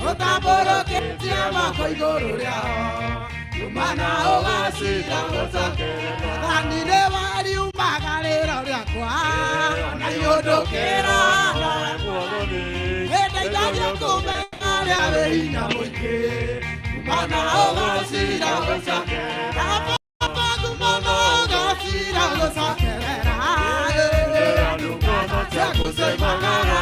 ũtambũrũkĩtie moko igũrũ rĩao mana ũgacira gũcokerera. Thani nĩ wariumagarĩra rĩakwa na yũndũkĩra ĩndeithagia kũmenya rĩa wĩ hinya mũingĩ mana ũgacira gũcokerera. Babu mana ũgacira gũcokerera cia gũcoimagara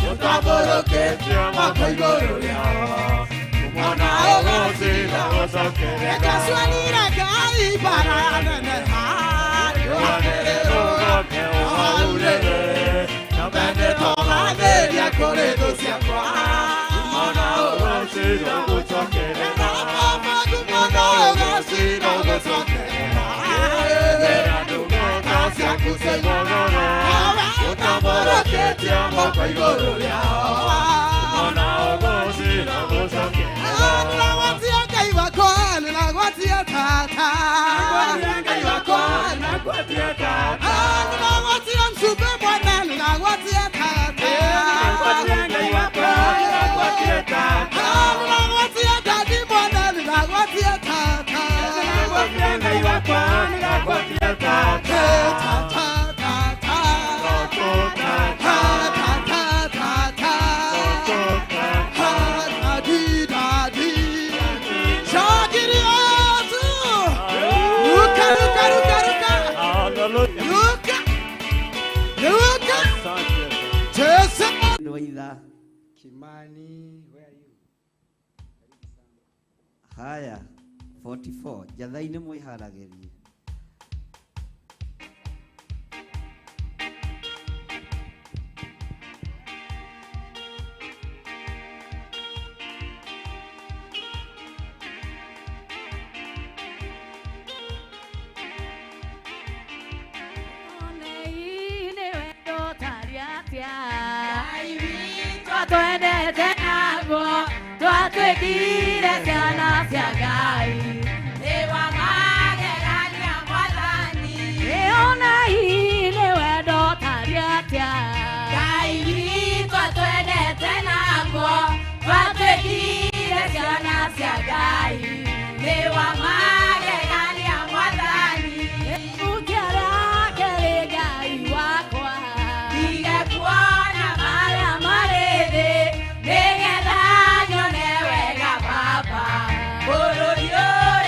ũtambũrũkĩtie moko igũrũ rĩao mana ũgacira gũcokerera. Ekasuanire Ngai bara nene tũgathĩria kũrĩ thũ ciakwa mana ũgacira gũcokerera. Babu mana ũgacira gũcokerera ciaku cioimagara ũtambũrũkĩtie moko igũrũ rĩao mana ũgacira gũcokerera. Nĩnagwatia Ngai wakwa nĩnagwatia tata Ngai wakwa nĩnagwatia tata nĩnagwatia mcumbĩ mwana nĩnagwatia tata Ngai wakwa nĩnagwatia tata nĩnagwatia dadi mwana nĩnagwatia tata Ngai wakwa nĩnagwatia tata Kimani, where are you? Haya 44 jatha-inĩ mwĩharagĩrie. Twendete naguo twatwĩkire ciana cia Ngai nĩwa magegania Mwathani ona hihi nĩ wendo tari atĩa Ngai witũ twendete naguo twatwĩkire ciana cia Ngai nĩwa magegania Mwathani ũkĩarake rĩ Ngai wakwa ingĩkuona marĩa marĩ thĩ nĩgetha nyone wega Baba bũrũri ũyũ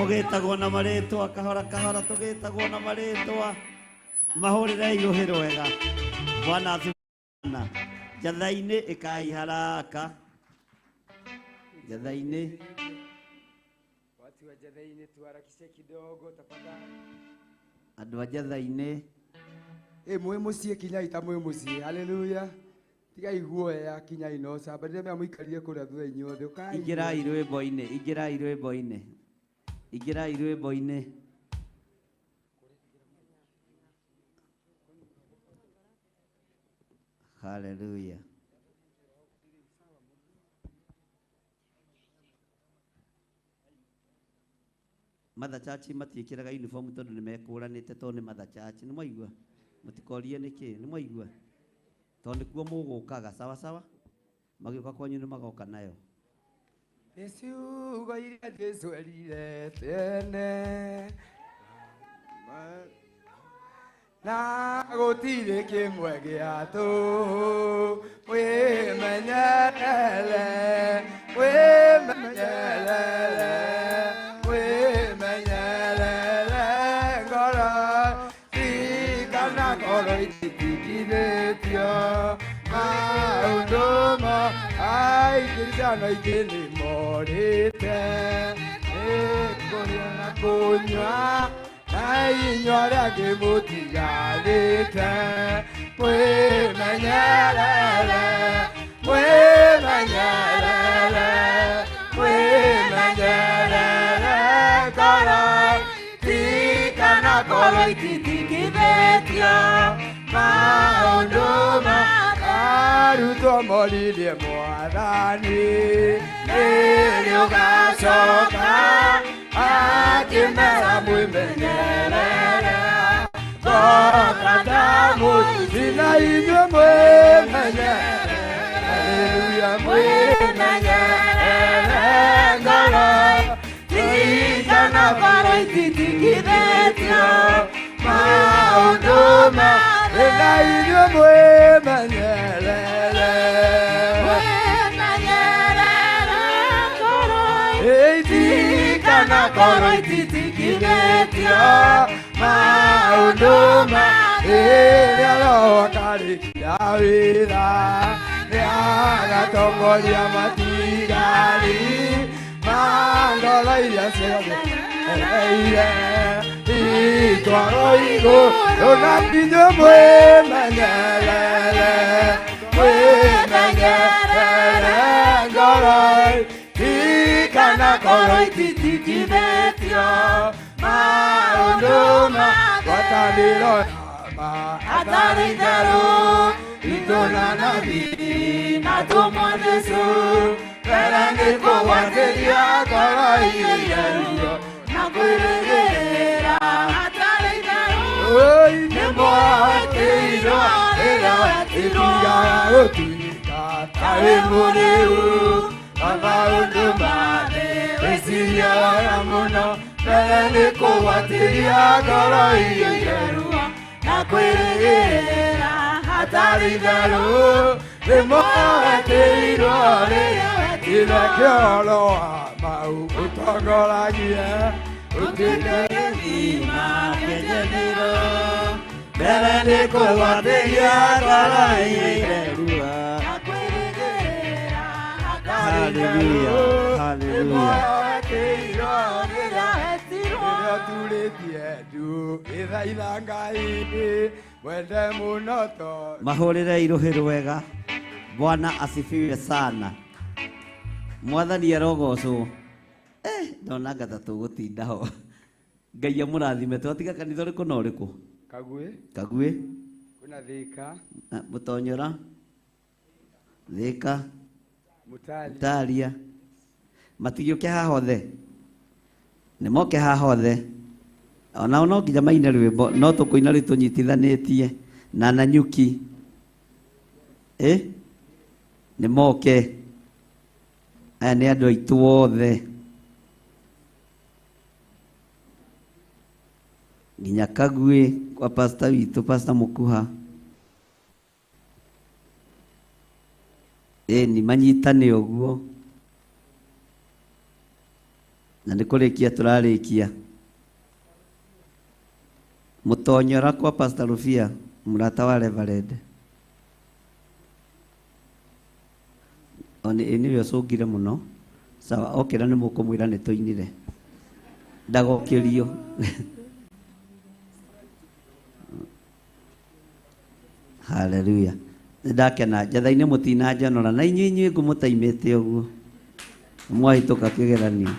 tũgĩtagwo na marĩtwa kahora kahora tũgĩtagwo na marĩtwa mahũrĩre iruhĩ rwega Bwana asifiwe. Jatha-inĩ ĩkai haraka Jatha-inĩ watu wa Jatha-inĩ tuharakishe kidogo tafadhali andũ a Jatha-inĩ mwe mũciĩ kinyai ta mwe mũciĩ haleluya tiga iguoya kinyai no camba rĩrĩa mũikarire kũrĩa thutha inyuothe ũkai ingĩrai rwĩmbo-inĩ ingĩrai rwĩmbo-inĩ ingĩrai rwĩmbo-inĩ haleluya Mother Church matiĩkĩraga uniform tondũ nĩmekũranĩte tondũ nĩ Mother Church nĩ mwaigua mũtikorie nĩkĩ nĩ mwaigua tondũ nĩkuo mũgũkaga sawa sawa magĩũka kwanyu nĩ magoka nayo Yesu iria Jesu erire tene na gũtirĩ kĩmwe gĩatũ wĩmenyerere wĩmenyerere wĩmenyerere ngoro tikana ngoro ititigithĩtio maũndũ mo aingĩrĩcano ingĩ nĩ morĩte nĩkũrĩa na kũnyua na inyuo arĩa angĩ mũtigarĩte mwĩmenyerere mwĩmenyerere mwĩmenyerere ngoro tikana ngoro ititigithĩtio maũndũ ma arutwo moririe Mwathani rĩrĩ ũgacoka akĩmera mwĩmenyerere ngoka ta mũici na inyuĩ mwĩmenyerere haleluya mwĩmenyerere ngoro tikana ngoro ititigithĩtio maũndũ ma na inyuĩ mwĩmenyerere tikana ngoro ititigithĩtio maũndũ ma rĩrĩa Roho akarĩkia wĩra nĩagatongoria matigari ma ngoro iria ciereire itwarwo igũrũ na inyuĩ mwĩmenyerere mwĩmenyerere ngoro tikana ngoro ititigithĩtio maũndũ ma ngwatanĩro ma hatarĩ itherũ itũ na nabii na tũmwo Jesũ mbere nĩ kũgwatĩria ngoro itheru na kwĩrĩgĩrĩra hatarĩ itherũ nĩ mwatĩirwo rĩrĩa wetigaga gũtuĩka tarĩ mũrĩu maũndũ mathĩ wĩciria wega mũno mbere nĩ kũgwatĩria ngoro itheru na kwĩrĩgĩrĩra hatarĩ itherũ nĩ mwatĩirwo rĩrĩa wetigaga kĩoro wa mau ũtongoragie ũtuĩke gĩthima kĩnyenĩro mbere nĩ kũgwatĩria ngoro itheru haleluya haleluya mahũrĩre iruhĩ rwega Bwana asifiwe sana Mwathani arogocwo ndona ngata tũgũtinda ho Ngai amũrathime twatiga kanitha ũrĩkũ na ũrĩkũ Kaguĩ kuna Thika Mũtonyora Thika Mutaria matigĩũke haha othe nĩ moke haha othe onao no nginya maine rwĩmbo no tũkũina rĩtũnyitithanĩtie na Nanyuki nĩ moke aya nĩ andũ aitũ othe nginya Kaguĩ kwa pastor witũ pastor Mũkuha ni manyitane ũguo na nikurikia turarikia mutonyora kwa Pastor Rufia murata wa Reverend oni iniwe sogire muno sawa okera ni mukumwira ni toinire ndagokirio haleluya ndakena jathaine mutina janora na inyinyi ngumutaimite uguo mwahituka kigeranio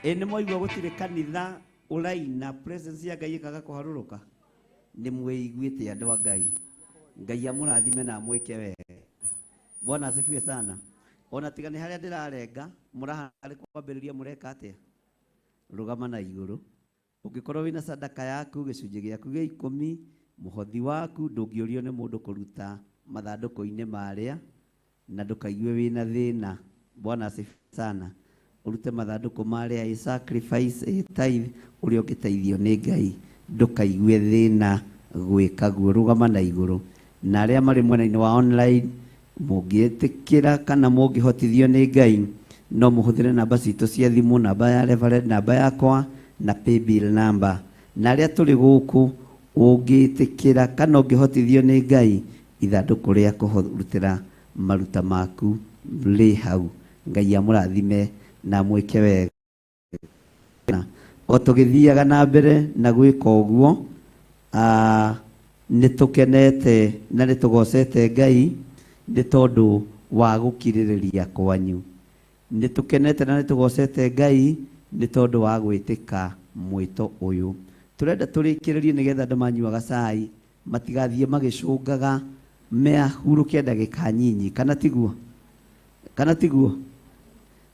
ene moigwa gutire kanitha uraina presence ya Ngai kaga kuharuruka ni mwiguite andu a Ngai Ngai amurathime na mwike we Bwana asifiwe sana ona tigani haria ndirarenga murahari kwambiriria mureka atia rugama na iguru ungikorwo wina sadaka yaku gicunji giaku gia 10 muhothi waku ndungiorio ni mundu kuruta mathanduku-ini maria na ndukaigue wina thina Bwana asifiwe sana urute mathanduku maria I sacrifice a tithe uri ungiteithio ni Ngai ndukaigue thina gwika guo rugama na iguru na aria mari mwena-ini wa online mungietikira kana mungihotithio ni Ngai no muhuthire namba citu cia thimu namba ya Reverend namba yakwa na paybill number na aria turi guku ungitikira kana ungihotithio ni Ngai ithanduku ria kuhurutira maruta maku ri hau Ngai amurathime na mwike wega o tugithiaga na mbere na gwika uguo nitukenete na nitugocete Ngai ni tondu wa gukiririria kwanyu nĩ tũkenete na nĩ tũgocete Ngai nĩ tondũ wa gwĩtĩka mwĩto ũyũ. Tũrenda tũrĩkĩrĩrie nĩgetha andũ manyuaga cai matigathiĩ magĩcũngaga mehurũkie ndagĩka nyinyi, kana tiguo?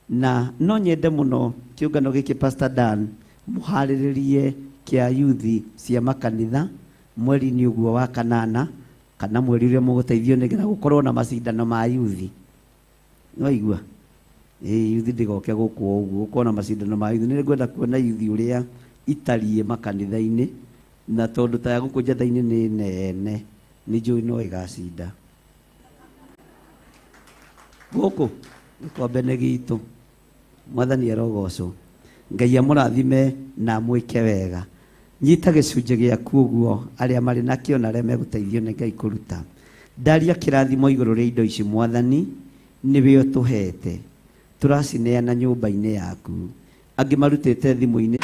Na no nyende mũno kĩũngano gĩkĩ Pastor Dan mũharĩrĩrie kĩa yuthi cia makanitha mweri-inĩ ũguo wa kanana, kana mweri ũrĩa mũgũteithio nĩgetha gũkorwo na macindano ma yuthi. No igua yuthi ndĩgoke gũkũ ũguo gũkorwo na macindano ma yuthi. Nĩ ngwenda kuona yuthi ũrĩa itariĩ makanitha-inĩ, na tondũ ta ya gũkũ njatha-inĩ nĩ nene nĩ njũĩ no ĩgacinda gũkũ gĩkombe nĩ gitũ. Mwathani arogocwo. Ngai amũrathime na mwĩke wega. Nyita gĩcunjĩ gĩaku ũguo arĩa marĩ nakĩo na arĩa megũteithio nĩ Ngai kũruta. Ndaria kĩrathimo igũrũ rĩa indo ici Mwathani, nĩwe ũtũhete. Tũracineana nyũmba-inĩ yaku. Angĩ marutĩte thimũ-inĩ.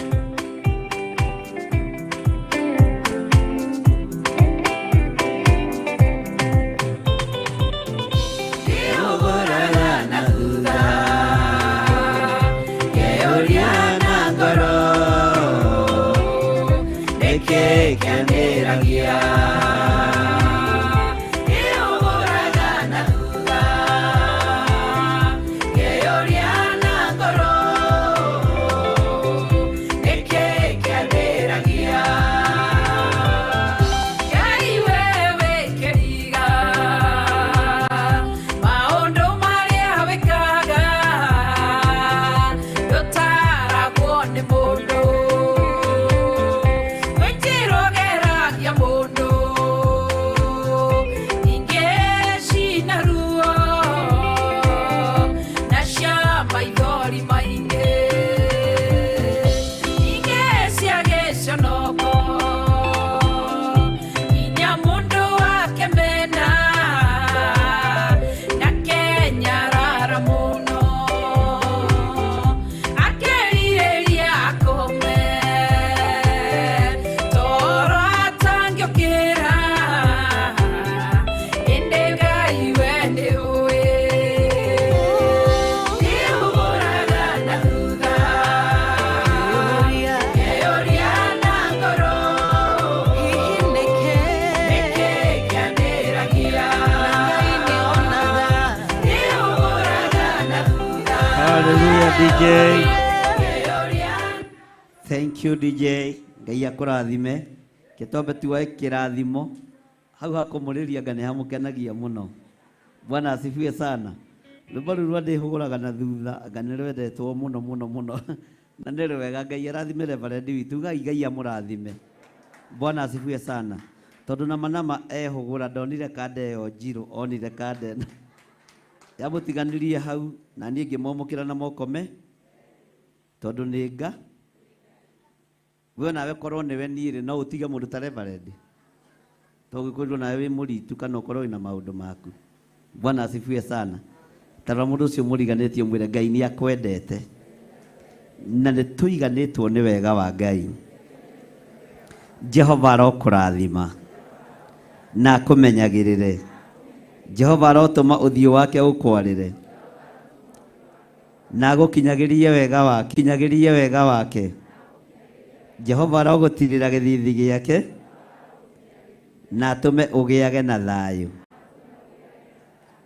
DJ. Thank you DJ. Ngai akũrathime. Kĩtombe tuwae kĩrathimo. Hau hakũmũrĩria Ngai nĩ hamũkenagia mũno. Bwana asifiwe sana. Rũmba rũu ndĩhũgũraga na thutha, Ngai nĩ rwendetwo mũno mũno mũno. Na nĩ rwega. Ngai arathime Reverend witũ. Ngai amũrathime. Bwana asifiwe sana. Tondũ nama ehũgũra ndonire kanda ĩyo njirũ, onire kanda ĩno. Yamũtiganirie hau na niĩ ngĩmomokĩra na mokome tondũ nĩ nga we nawe korwo nĩwe niĩ no ũtige mũndũ ta Reverend tondũ gĩkorwo nawe wĩ mũritu kana ũkorwo na maũndũ maku. Bwana asifiwe sana. Tara mũndũ ũcio mũriganĩtie mwĩre Ngai nĩ akwendete na nĩ tũiganĩtwo nĩ wega wa Ngai. Jehova arokũrathima na akũmenyagĩrĩre. Jehova arotũma ũthiũ wake ũkwarĩre na gũkinyagĩrie wega wake. Jehova arogũtirĩra gĩthithi gĩake na atũme ũgĩage na thayũ.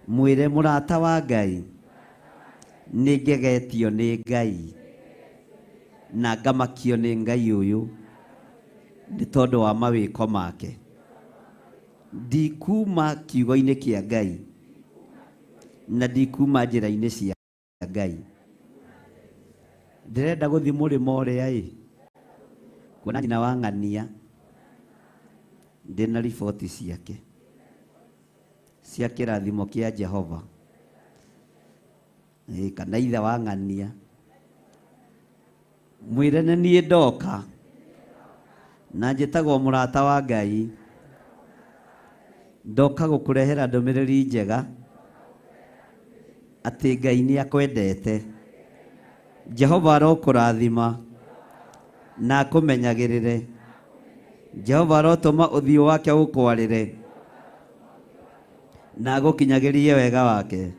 Mwĩre mũrata wa Ngai nĩ ngegetio nĩ Ngai na ngamakio nĩ Ngai ũyũ nĩ tondũ wa mawĩko make. Ndikuma kiugo-inĩ kĩa Ngai na ndikuma njĩra-inĩ cia Ngai. Ndĩrenda gũthiĩ mũrĩmo ũrĩa kuona nyina wa ng'ania ndĩna riboti ciake cia kĩrathimo kĩa Jehova. Kana ithe wa ng'ania mwĩre nĩ niĩ ndoka na njĩtagwo mũrata wa Ngai. Ndoka gũkũrehera ndũmĩrĩri njega atĩ Ngai nĩ akwendete. Jehova arokũrathima na akũmenyagĩrĩre. Jehova arotũma ũthiũ wake ũkwarĩre na agũkinyagĩrie wega wake.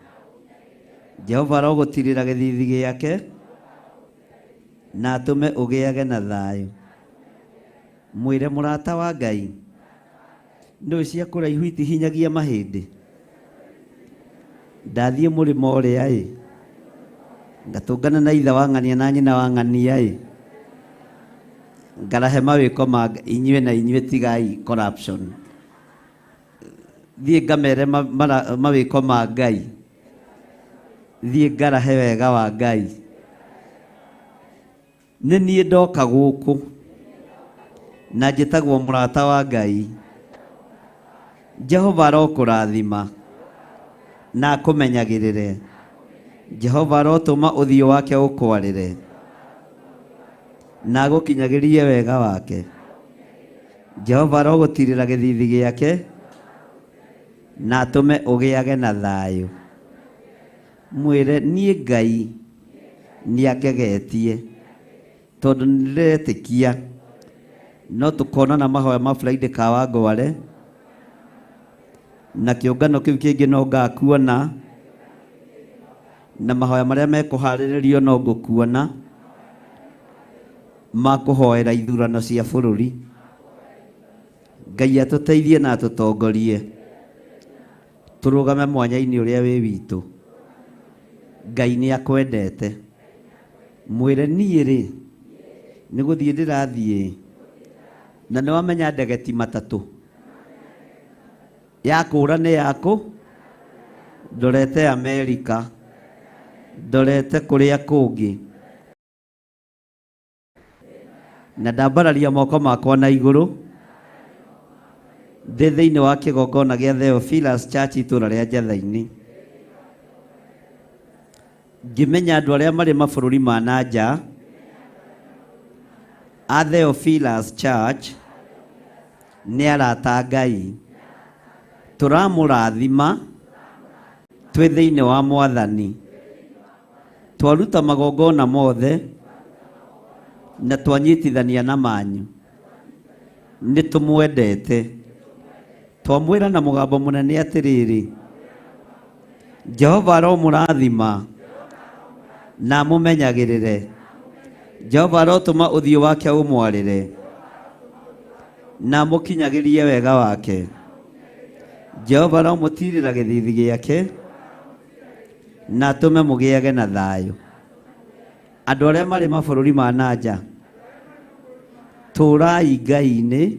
Jehova arogutirira githithi giake na atume ugiage na thayu. Mwire murata wa Ngai ndu cia kuraihu itihinyagia mahindi. Ndathie murimo uria ngatungana na ithe wa ng'ania na nyina wa ng'ania ngarahe mawiko ma inyue na inyue tigai corruption. Thie ngamere mawiko ma Ngai. Thie ngarahe wega wa Ngai. Nĩ niĩ ndoka gũkũ na njĩtagwo mũrata wa Ngai. Jehova arokũrathima na akũmenyagĩrĩre. Jehova arotũma ũthiũ wake ũkwarĩre na agũkinyagĩrie wega wake. Jehova arogũtirĩra gĩthithi gĩake na atũme ũgĩage na thayũ. Mwĩre niĩ Ngai nĩangegetie tondũ nĩndĩretĩkia no tũkonana mahoya ma Friday ka Wangware na kĩũngano kĩu kĩngĩ no ngakuona na mahoya marĩa mekũharĩrĩrio no ngũkuona ma kũhoera ithurano cia bũrũri. Ngai atũteithie na atũtongorie tũrũgame mwanya-inĩ ũrĩa wĩ witũ. Ngai nĩakwendete. Mwĩre niĩ nĩ gũthiĩ ndĩrathiĩ na nĩwamenya ndegeti matatũ ya kũũra nĩ yakũ. Ndorete Amerika, ndorete kũrĩa kũngĩ na ndambararia moko makwa na igũrũ ndĩ thĩinĩ wa kĩgongona gĩa Theophilus Church itũũra rĩa Njathainĩ. Ngĩmenya andũ arĩa marĩ mabũrũri ma nanja a Theophilus Church nĩ arata Ngai. Tũramũrathima twĩ thĩinĩ wa Mwathani. Twaruta magongona mothe na twanyitithania na manyu. Nĩ tũmwendete. Twamwĩra na mũgambo mũnene atĩrĩrĩ, Jehova aromũrathima na amũmenyagĩrĩre. Jehova arotũma ũthiũ wake ũmwarĩre na amũkinyagĩrie wega wake. Jehova aromũtirĩra gĩthithi gĩake na atũme mũgĩage na thayũ. Andũ arĩa marĩ mabũrũri ma nanja, tũrai Ngai-inĩ,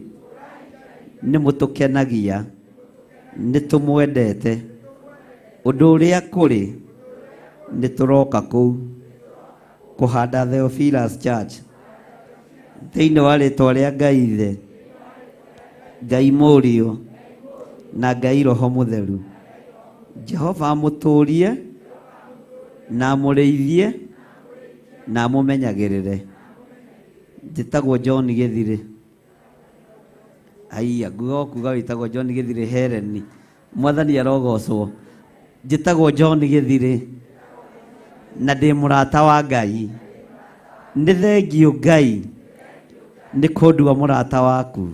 nĩ mũtũkenagia, nĩ tũmwendete. Ũndũ ũrĩa kũrĩ nĩ tũroka kũu kũhanda Theophilus Church thĩinĩ wa rĩtwa rĩa Ngai Ithe, Ngai Mũriũ na Ngai Roho Mũtheru. Jehova amũtũrie na amũrĩithie na amũmenyagĩrĩre. Njĩtagwo John Gĩthirĩ. Aiya, nguga kuga wĩtagwo John Gĩthirĩ Hereni. Mwathani arogocwo. Njĩtagwo John Gĩthirĩ na ndĩ mũrata wa Ngai. Nĩ thengiũ Ngai nĩ kũndua mũrata waku.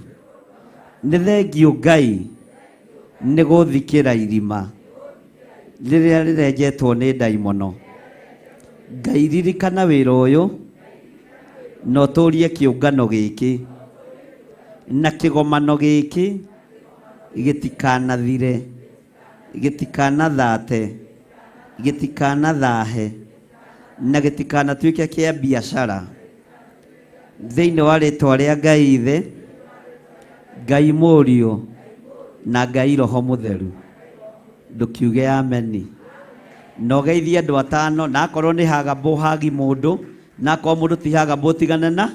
Nĩ thengiũ Ngai nĩ gũthikĩra irima rĩrĩa rĩrenjetwo nĩ ndaimono. Ngai ririkana wĩra ũyũ na ũtũrie kĩũngano gĩkĩ na kĩgomano gĩkĩ gĩtikanathire, gĩtikanathate, gĩtikanathahe na gĩtikanatuĩke kĩa biacara. Thĩinĩ wa rĩtwa rĩa Ngai Ithe, Ngai Mũriũ na Ngai Roho Mũtheru. Ndũkiuge ameni. Na ũgeithie andũ atano, na akorwo nĩ Hagabo hagi mũndũ, na akorwo mũndũ ti Hagabo tigane na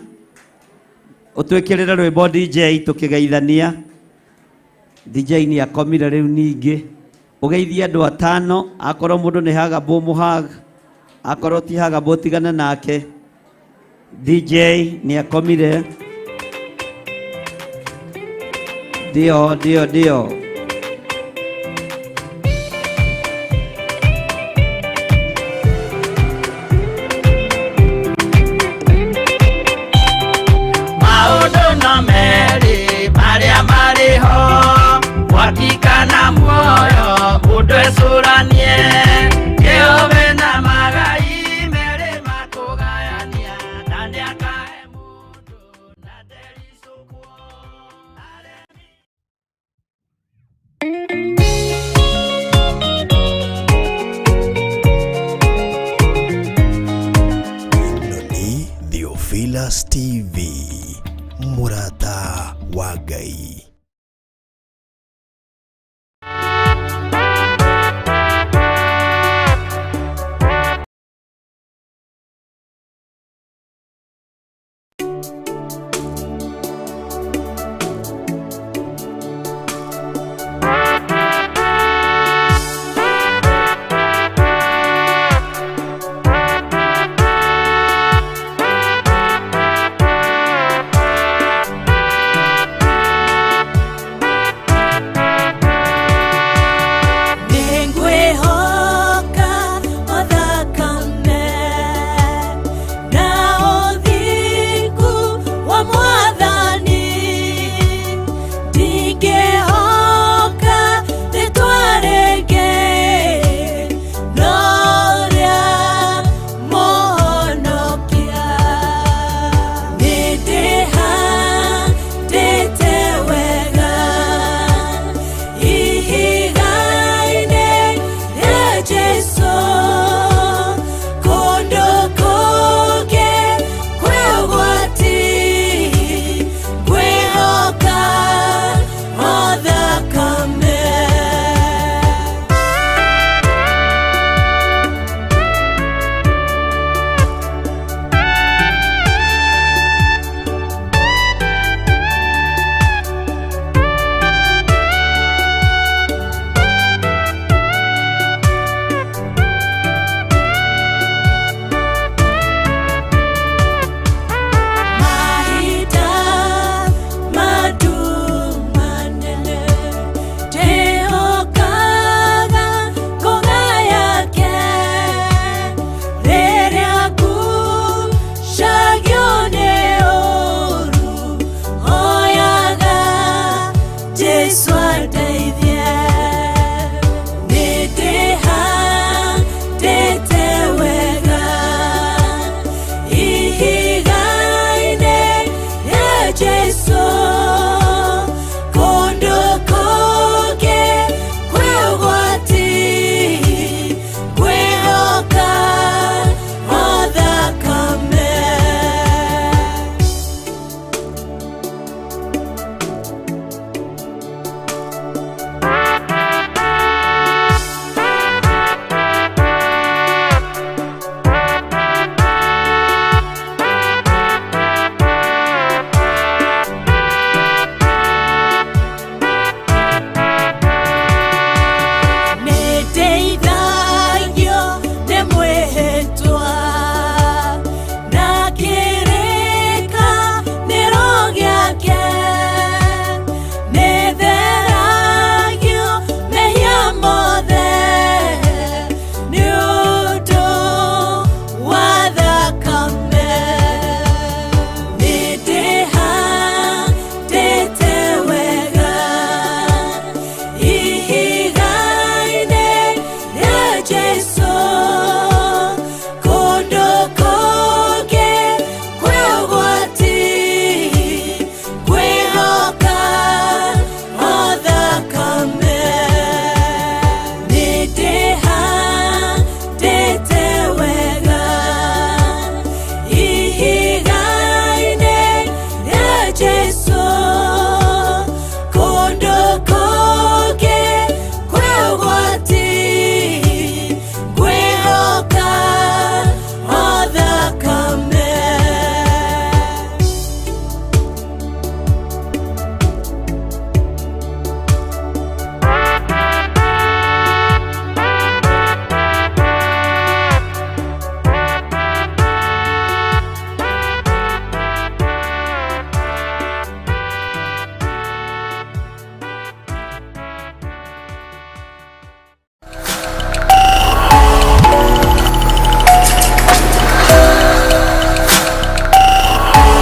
ũtwĩkĩrĩre rwĩmbo DJ tũkĩgeithania. DJ nĩ akomire rĩu ningĩ. Ũgeithie andũ atano, akorwo mũndũ nĩ Hagabo mũhag, akorwo ti Hagabo tigane nake. DJ nĩ akomire. Dio. Wakika na moyo udwe suranie Jehova na Theophilus TV, Murata wa Ngai.